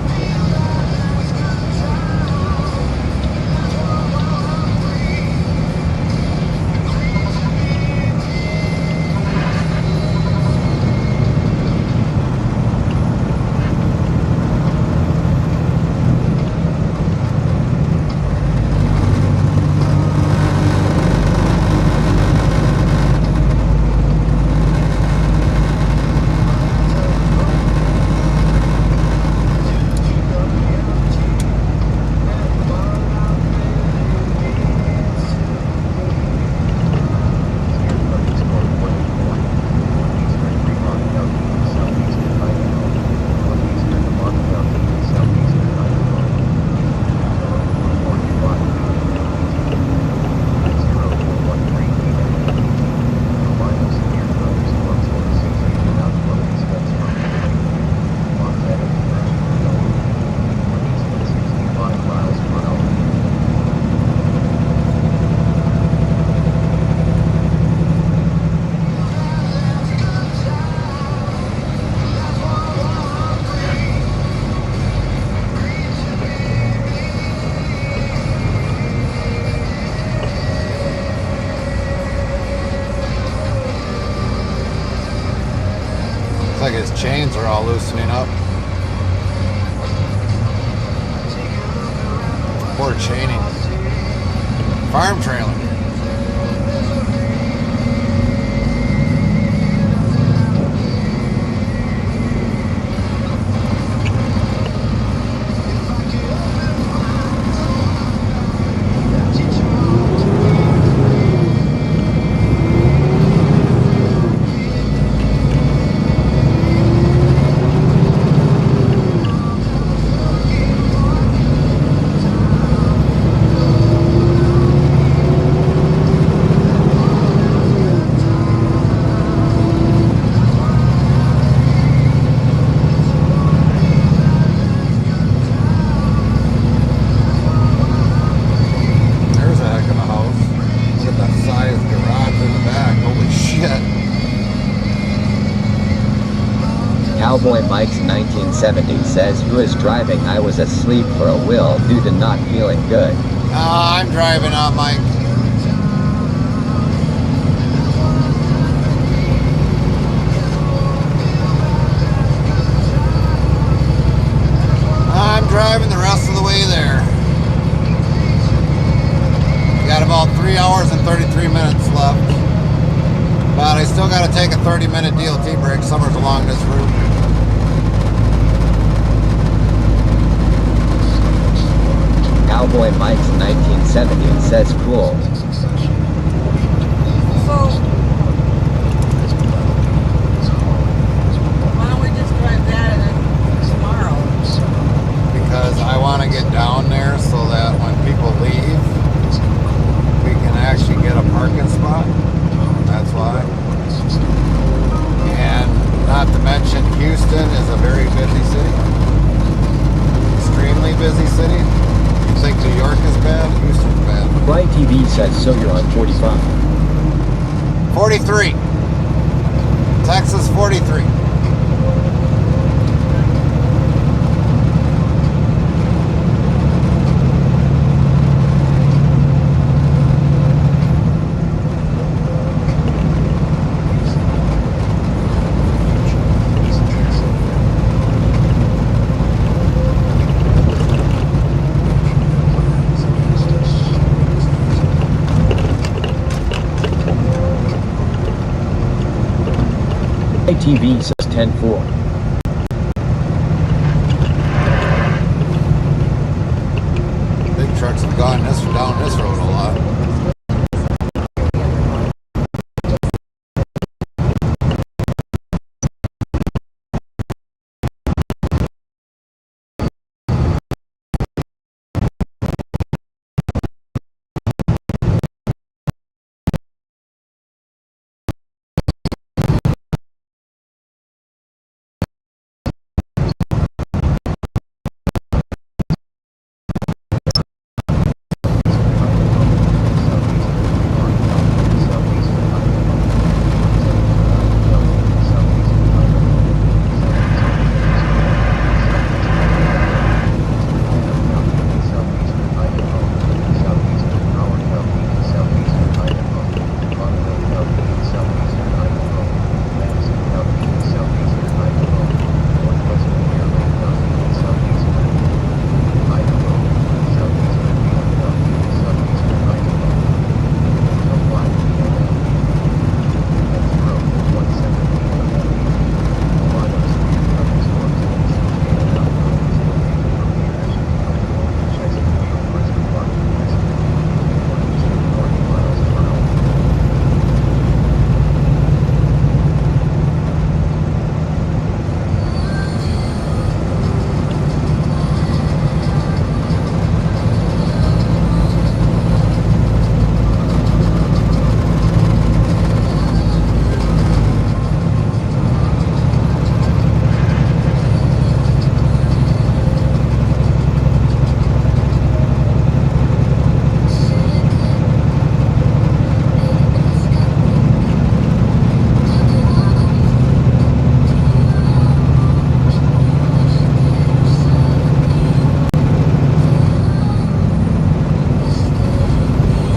Looks like his chains are all loosening up. Poor chaining. Farm trailer. Cowboy Mike's 1970 says, who is driving? I was asleep for a while due to not feeling good. I'm driving on Mike. I'm driving the rest of the way there. Got about 3 hours and 33 minutes left. But I still got to take a 30-minute DLT break somewhere along this route. Cowboy Mike's 1970 says, cool. So, why don't we just drive that and then tomorrow? Because I want to get down there so that when people leave, we can actually get a parking spot. That's why. And not to mention, Houston is a very busy city. Extremely busy city. You think New York is bad? Houston's bad. Bright TV says, so you're on 45. 43. Texas 43. ATV says 10-4. Big trucks have gone down this road a lot.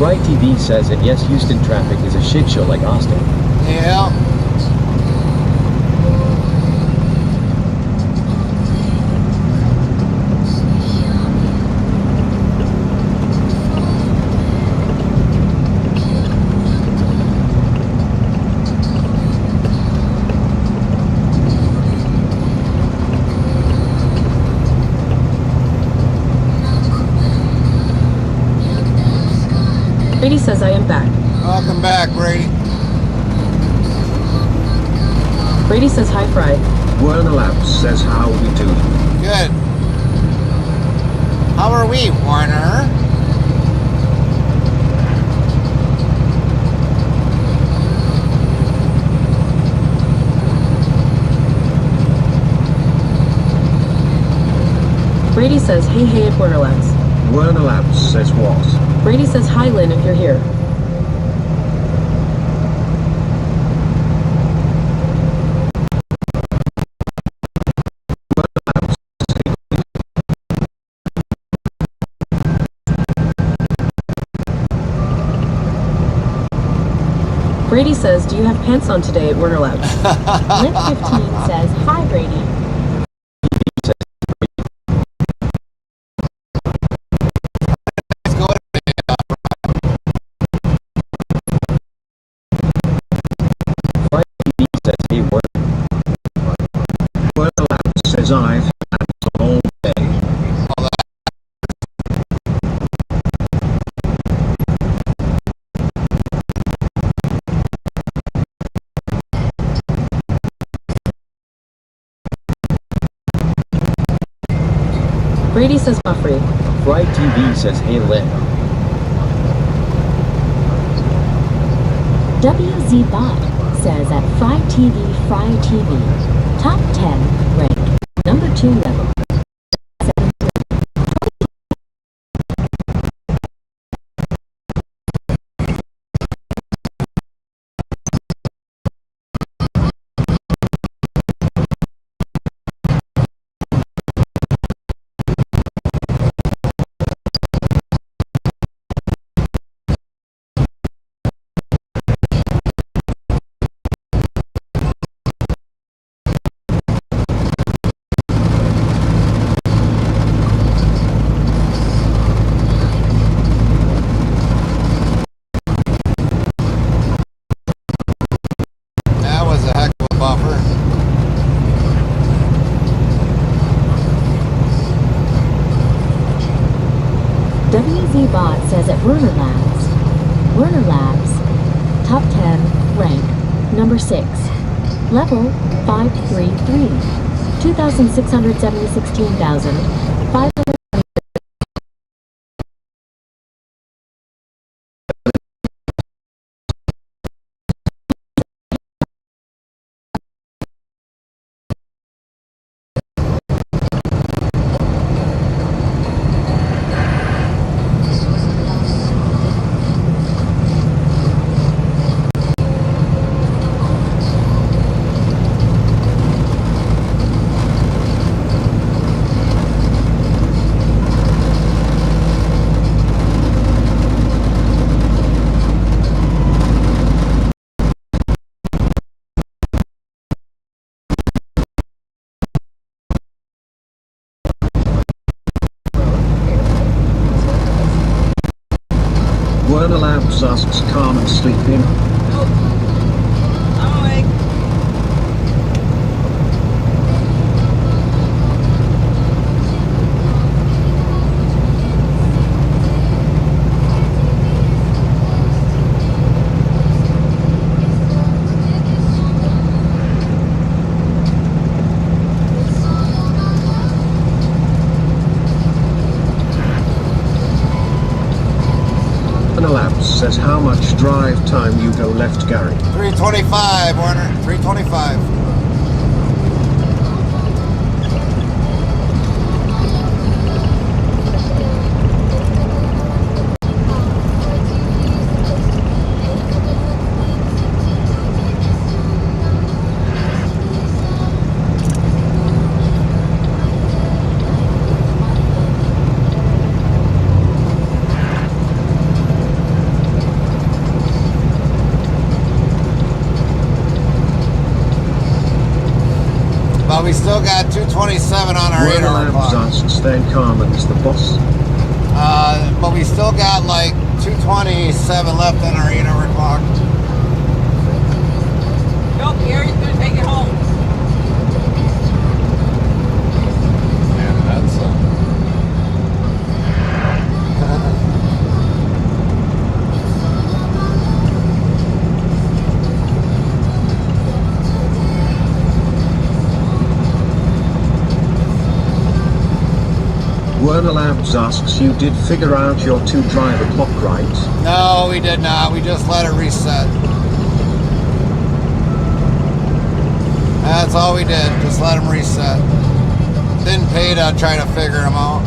Bright TV says that yes, Houston traffic is a shit show like Austin. Yeah. Brady says I am back. Welcome back, Brady. Brady says hi, Fry. Werner Labs says how we do. Good. How are we, Warner? Brady says hey at Werner Labs. Werner Labs says what? Brady says hi, Lynn, if you're here. Brady says, do you have pants on today at Werner Labs? Lip 15 says, hi, Brady. Says I've had all day. Brady says Buffrey. Bright TV says hey, Lynn. WZ Bot says at Fry TV, top 10 rank, number 2 level. says at Werner Labs, top 10, rank, number 6, level 533, 2,676,500. Werner Labs asks Carmen sleeping. I'm awake. Werner Labs says how much drive time you go left, Gary. 325, Warner. 325. But we still got 227 on our Werner inner Labs clock. asks then Carmen's the boss. But we still got like 227 left on our 8-hour clock. Nope, Gary's gonna take it home. And that's Werner Labs asks you did figure out your 2 driver clock right? No, we did not. We just let it reset. That's all we did. Just let them reset. Didn't pay to try to figure them out.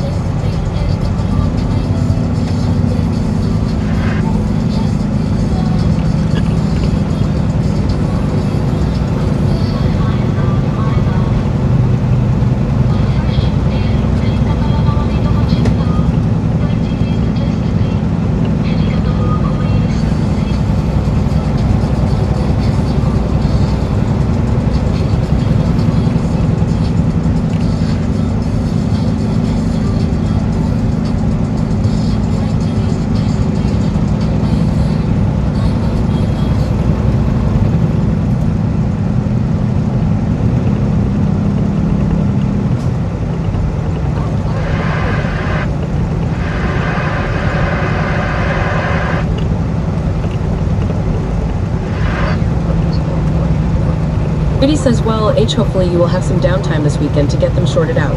Biddy says, well, H, hopefully you will have some downtime this weekend to get them shorted out.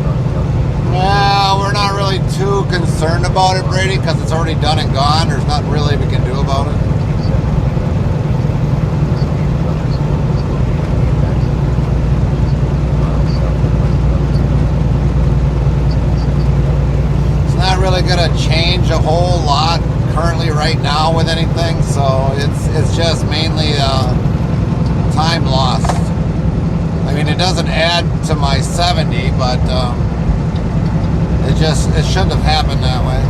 Well, we're not really too concerned about it, Brady, because it's already done and gone. There's nothing really we can do about it. It's not really going to change a whole lot currently right now with anything, so it's just mainly time lost. I mean, it doesn't add to my 70, but it shouldn't have happened that way.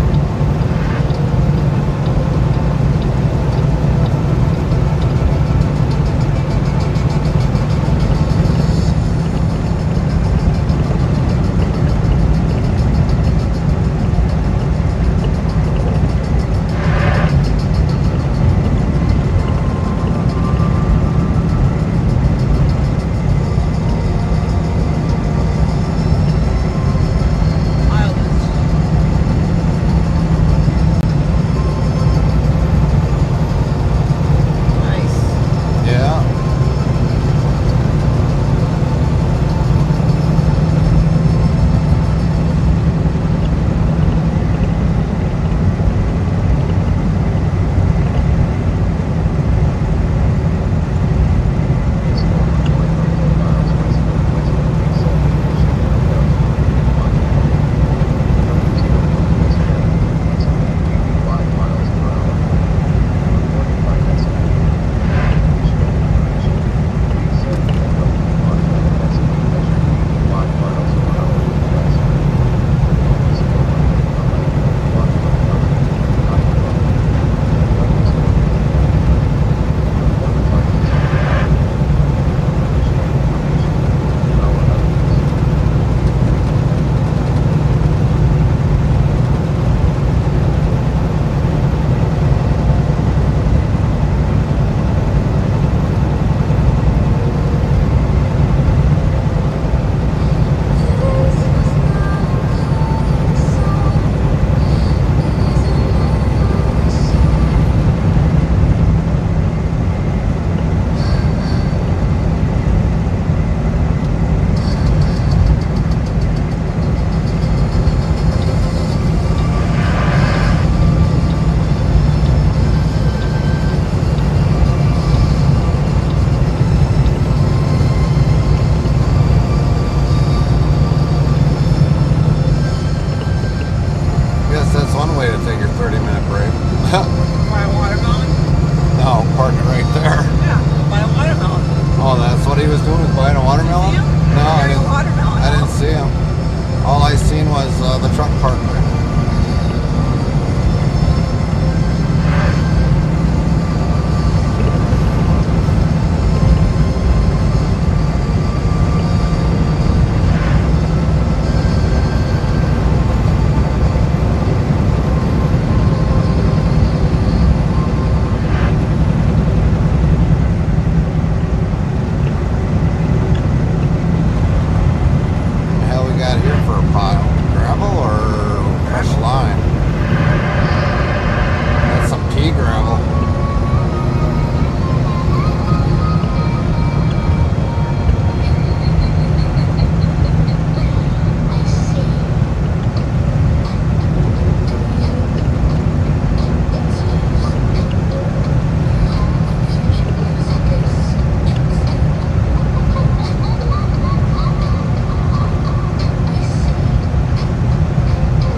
he was doing was buying a watermelon? No, I didn't. I didn't see him. All I seen was the truck parked there.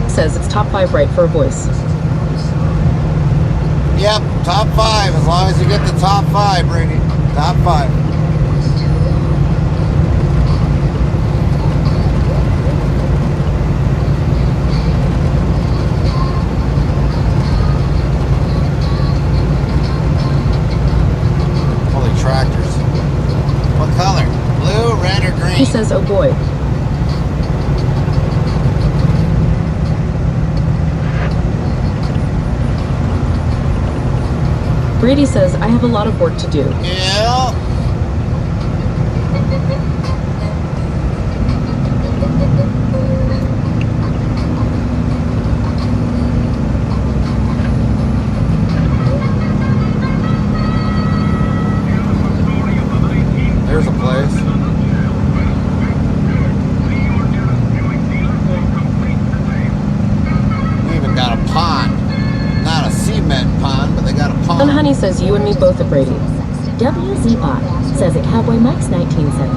Says it's top 5 right for a voice. Yep, top 5. As long as you get the top 5, Brady. Top 5. Holy tractors. What color? Blue, red, or green? He says, oh boy. Brady says, I have a lot of work to do. Yeah. There's a place. We even got a pond. Not a cement pond, but they got a pond. And Honey says you and me both at Brady. WZBot says at Cowboy Mike's 1970.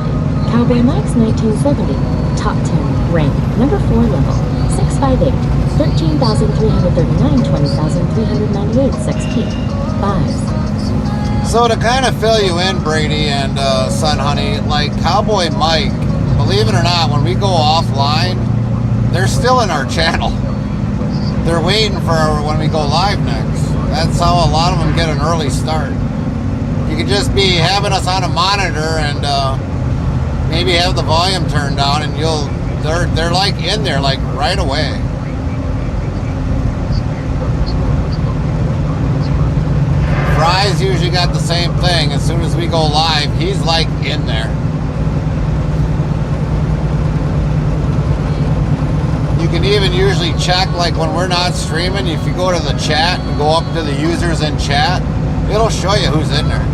Cowboy Mike's 1970. Top 10. Rank. Number 4 level. 658. 13,339. 20,398. 6P. 5. So to kind of fill you in, Brady and Son Honey, like Cowboy Mike, believe it or not, when we go offline, they're still in our channel. They're waiting for when we go live next. That's how a lot of them get an early start. You could just be having us on a monitor and maybe have the volume turned down, and they're like in there like right away. Fry's usually got the same thing. As soon as we go live, he's like in there. You can even usually check, like when we're not streaming, if you go to the chat and go up to the users in chat, it'll show you who's in there.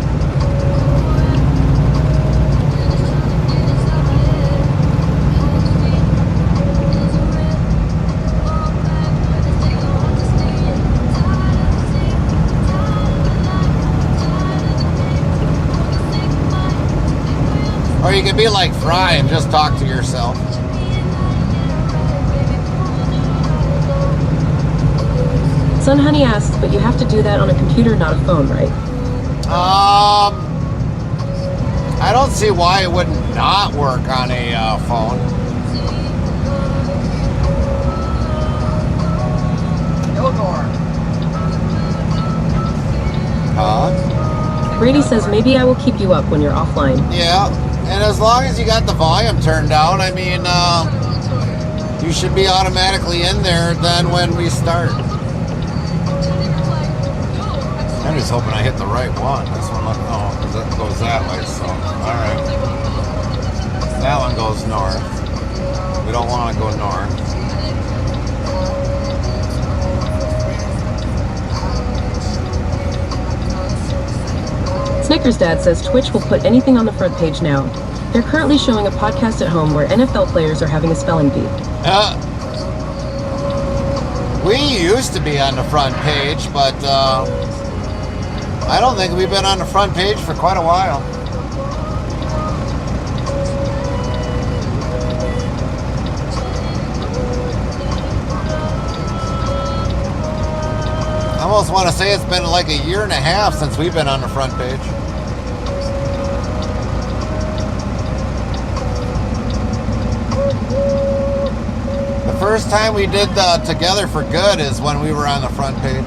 Or you can be like Fry and just talk to yourself. Son Honey asks, but you have to do that on a computer, not a phone, right? I don't see why it would not work on a phone. Huh? Brady says maybe I will keep you up when you're offline. Yeah, and as long as you got the volume turned down, I mean, you should be automatically in there then when we start. I'm just hoping I hit the right one. This one, oh, because that goes that way, so, alright. That one goes north. We don't want to go north. Snickers Dad says Twitch will put anything on the front page now. They're currently showing a podcast at home where NFL players are having a spelling bee. We used to be on the front page, but I don't think we've been on the front page for quite a while. I almost want to say it's been like a year and a half since we've been on the front page. first time we did the Together for Good is when we were on the front page.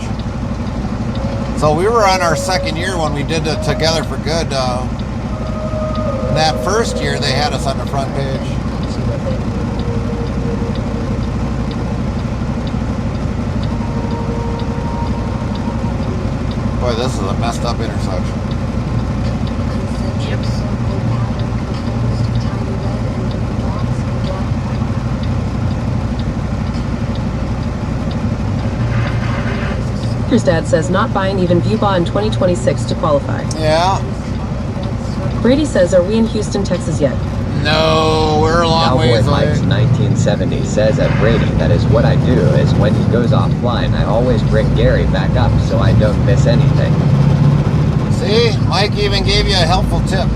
So we were on our second year when we did the Together for Good. That first year they had us on the front page. Boy, this is a messed up intersection. His dad says not buying even ViewBot in 2026 to qualify. Yeah. Brady says, are we in Houston, Texas yet? No, we're a long Cowboy ways away. Mike's 1970 says at Brady, that is what I do, is when he goes offline, I always bring Gary back up so I don't miss anything. See, Mike even gave you a helpful tip.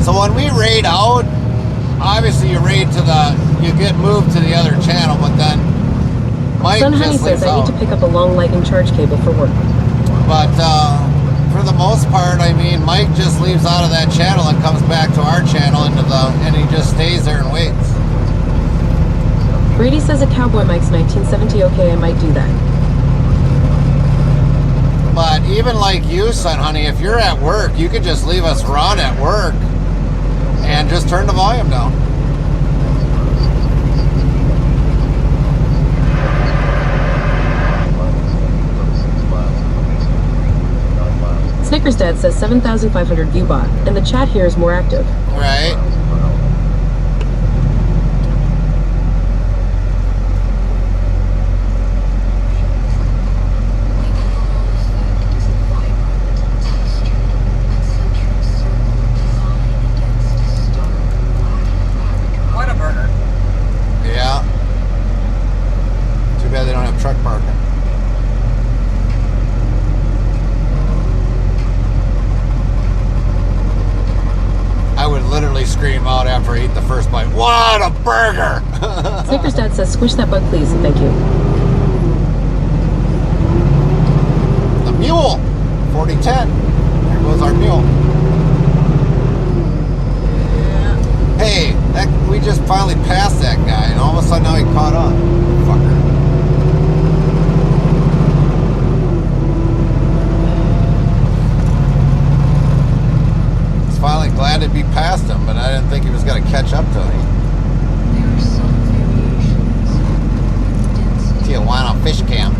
So when we raid out, obviously you get moved to the other channel, but then Mike Son Honey just says leaves I out. need to pick up a long lightning charge cable for work. But for the most part, I mean, Mike just leaves out of that channel and comes back to our channel and he just stays there and waits. Brady says at Cowboy Mike's 1970, okay, I might do that. But even like you, Son Honey, if you're at work, you could just leave us run at work and just turn the volume down. Snickers Dad says 7,500 ViewBot, and the chat here is more active. Right. What a burger. Yeah. Too bad they don't have truck parking. I would literally scream out after I eat the first bite, what a burger! Snickers Dad says squish that bug please, thank you. The mule! 4010. There goes our mule. Hey, we just finally passed that guy, and all of a sudden now he caught up. Fucker. Was finally glad to be past him, but I didn't think he was going to catch up to me. Tijuana Fish Camp.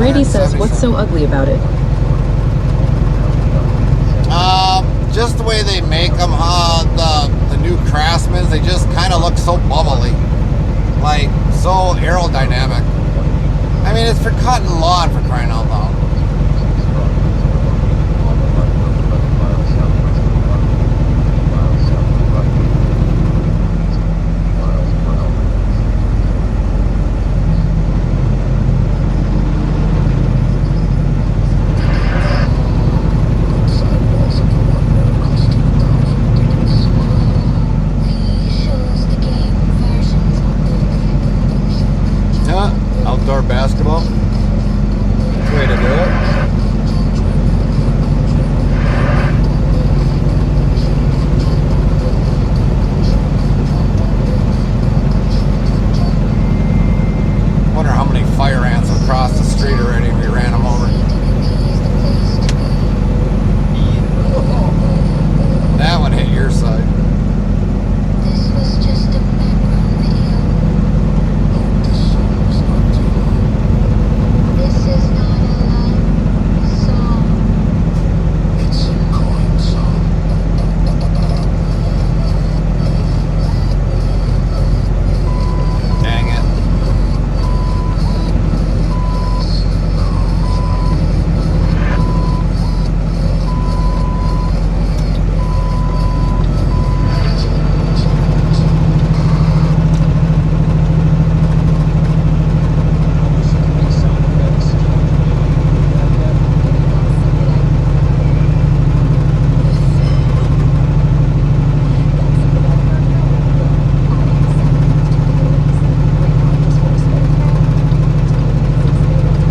Randy says, what's so ugly about it? Just the way they make them, the new Craftsmans, they just kind of look so bubbly. Like, so aerodynamic. I mean, it's for cutting lawn, for crying out loud. Outdoor basketball. Way to do it. Wonder how many fire ants have crossed the street already and we ran them over. That one hit your side. This was just a background video. This is not a love song. It's a coin song. Dang it.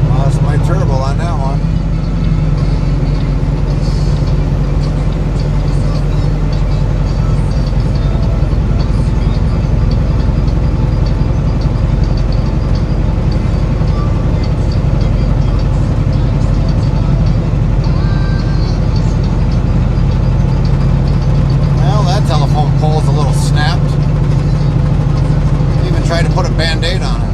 Lost my turbo on that one. Well, that telephone pole's a little snapped. Even tried to put a band-aid on it.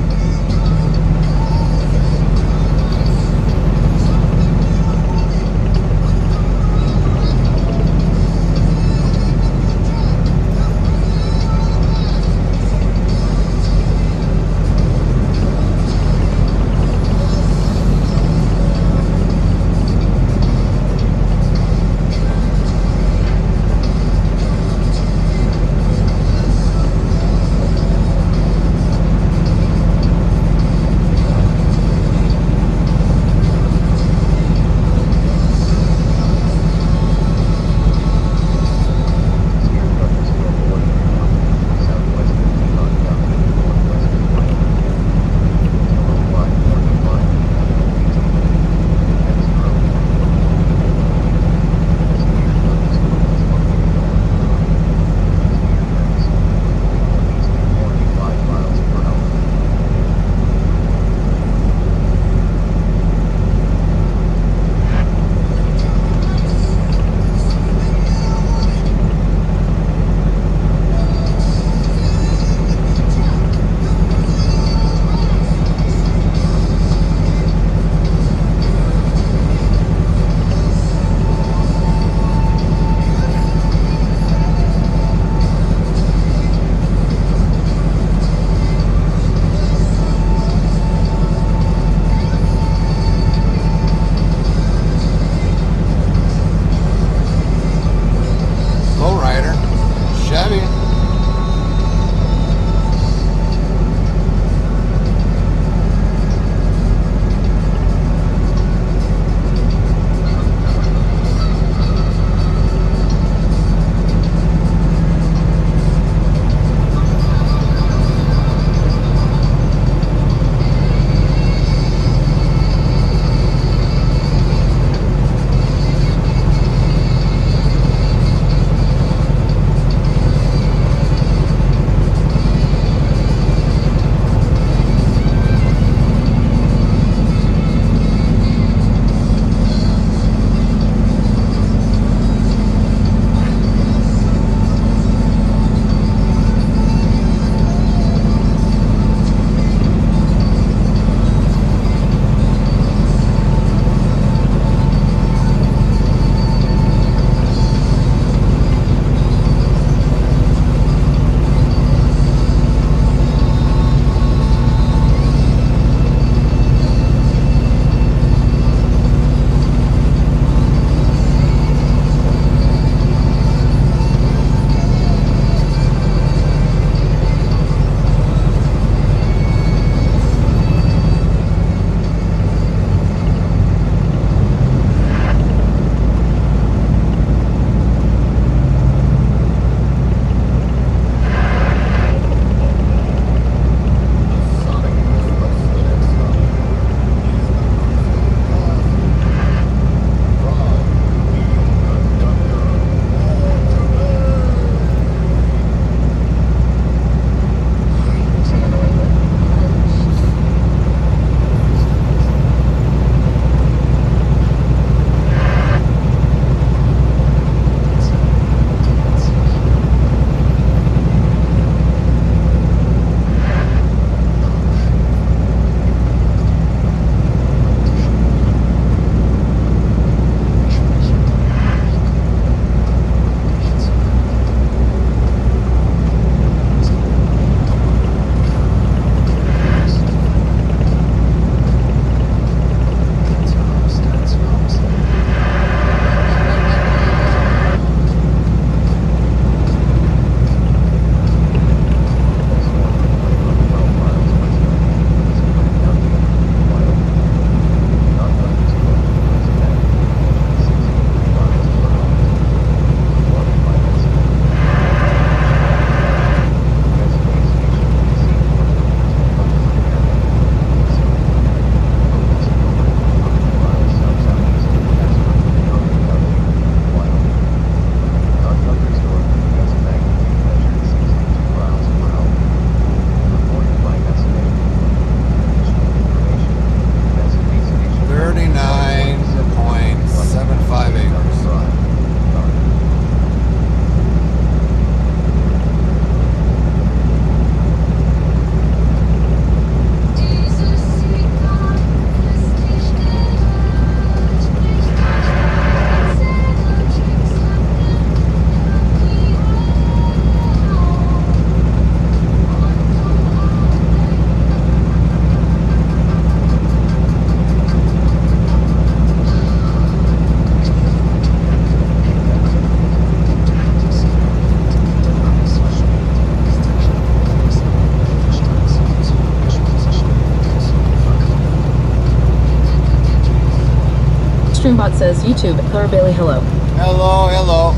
Restreambot says YouTube at Clara Bailey, hello. Hello, hello.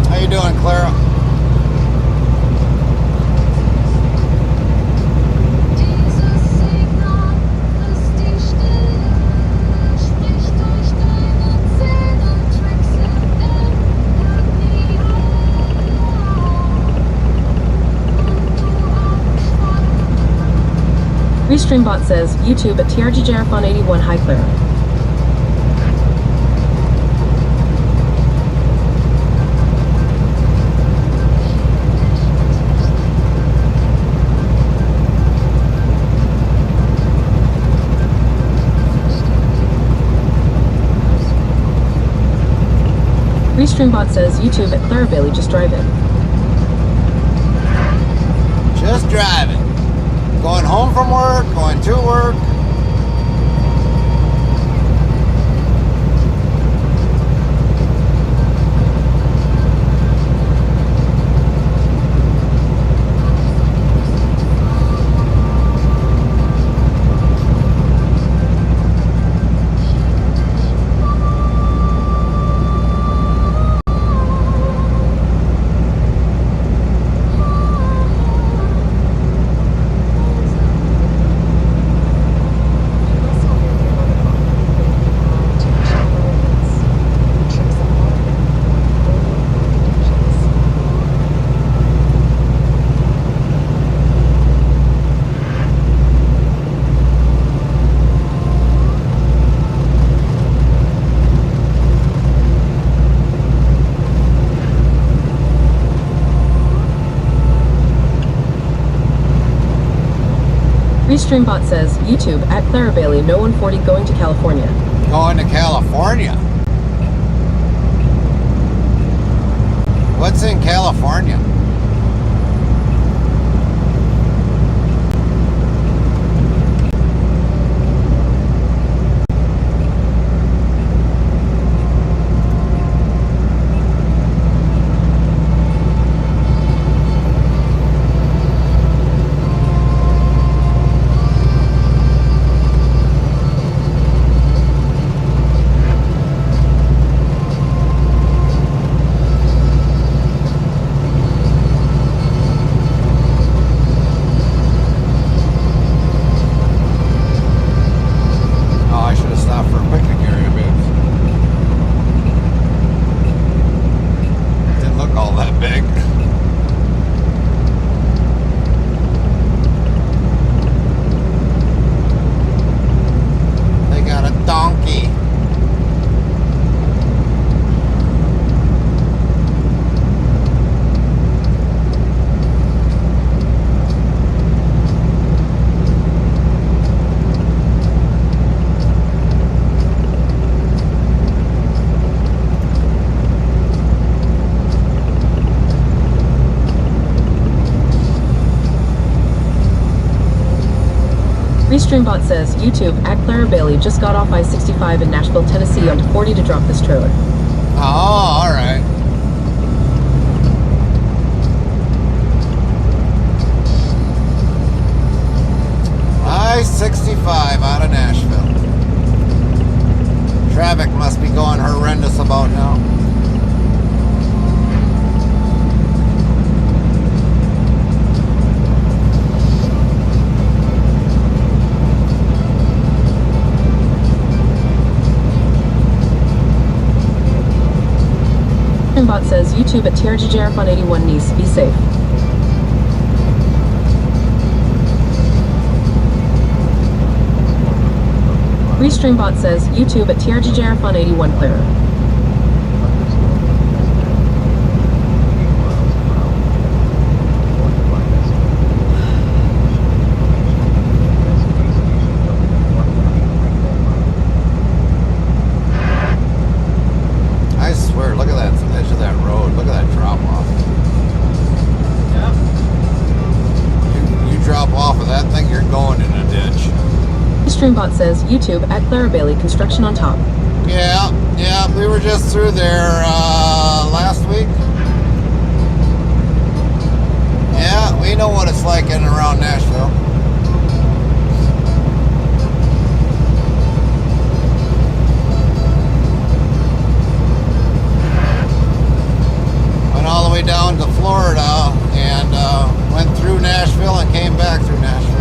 How you doing, Clara? Restreambot says YouTube at TRGJRFon81, hi Clara. Restreambot says YouTube at Clara Bailey, just drive in. Just driving. Going home from work, going to work. Restreambot says YouTube at Clara Bailey, no 140 going to California. Going to California? What's in California? Restreambot says YouTube at Clara Bailey, just got off I-65 in Nashville, Tennessee onto 40 to drop this trailer. Oh, all right. I-65 out of Nashville. Traffic must be going horrendous about now. Bot says YouTube at TRGJRFon81 Nice, be safe. Restreambot says YouTube at TRGJRFon81 Clara. Restreambot says YouTube at Clara Bailey, construction on top. Yeah, we were just through there last week. Yeah, we know what it's like in and around Nashville. Florida and went through Nashville and came back through Nashville.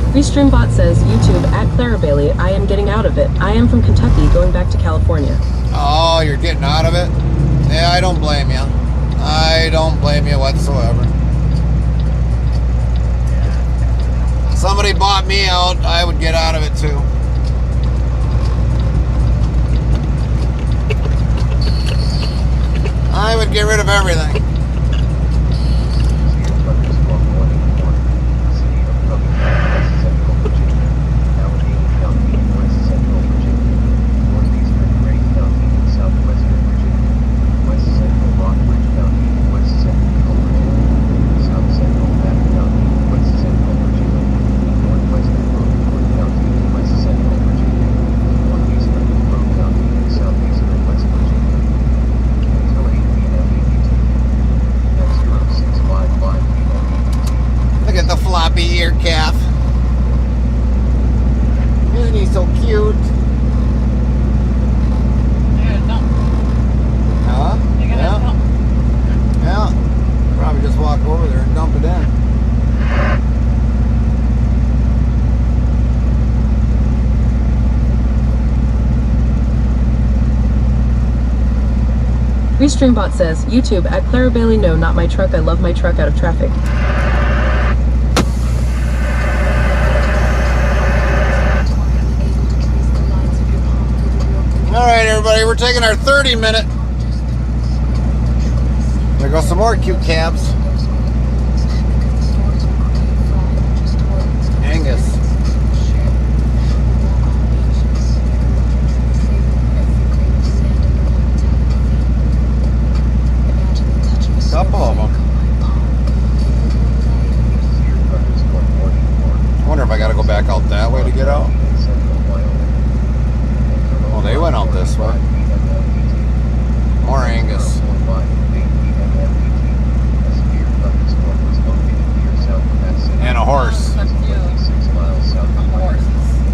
Restreambot says, YouTube at Clara Bailey, I am getting out of it. I am from Kentucky, going back to California. Oh, you're getting out of it? Yeah, I don't blame you. I don't blame you whatsoever. If somebody bought me out, I would get out of it too. I would get rid of everything. Ear calf. Isn't he so cute? Huh? Yeah. Yeah. Probably just walk over there and dump it in. Restreambot says, YouTube at Clara Bailey, no, not my truck. I love my truck out of traffic. Alright everybody, we're taking our 30-minute. There goes some more cute calves. Angus. Couple of them. I wonder if I gotta go back out that way to get out. Oh, they went out this way. More Angus. And a horse. A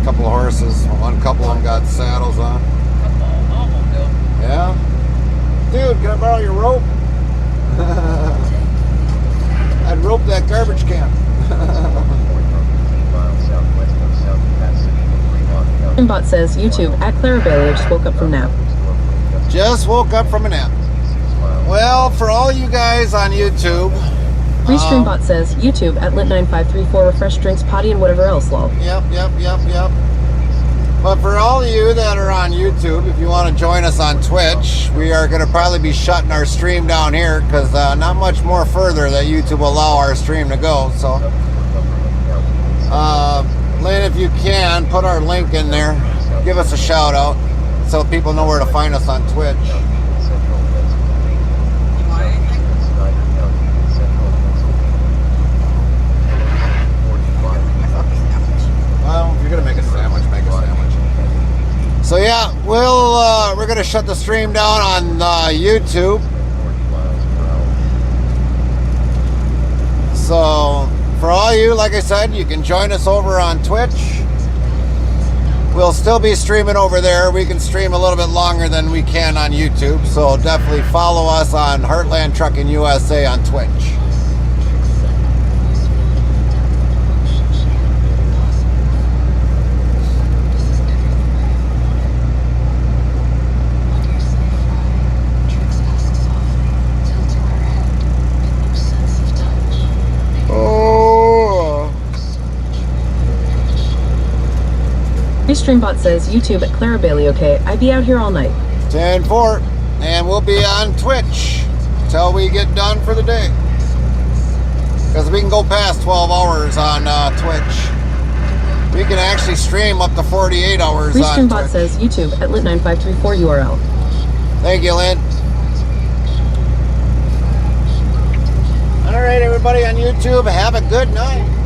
couple of horses. One couple of them got saddles on. Yeah? Dude, can I borrow your rope? I'd rope that garbage can. Bot says, YouTube at Clara Bailey, I just woke up from nap. Just woke up from a nap. Well, for all you guys on YouTube. Restreambot says, YouTube at Lit9534, refresh drinks, potty, and whatever else, lol. Yep. But for all of you that are on YouTube, if you want to join us on Twitch, we are going to probably be shutting our stream down here because not much more further that YouTube will allow our stream to go. So, Lynn, if you can, put our link in there. Give us a shout out so people know where to find us on Twitch. Well, if you're going to make a sandwich, make a sandwich. So yeah, we're going to shut the stream down on YouTube. So for all you, like I said, you can join us over on Twitch. We'll still be streaming over there. We can stream a little bit longer than we can on YouTube. So definitely follow us on Heartland Trucking USA on Twitch. Restreambot says YouTube at Clara Bailey, okay? I be out here all night. 10-4. And we'll be on Twitch till we get done for the day. Because we can go past 12 hours on Twitch. We can actually stream up to 48 hours on Restreambot Twitch. says YouTube at lit9534 URL. Thank you, Lynn. All right, everybody on YouTube, have a good night.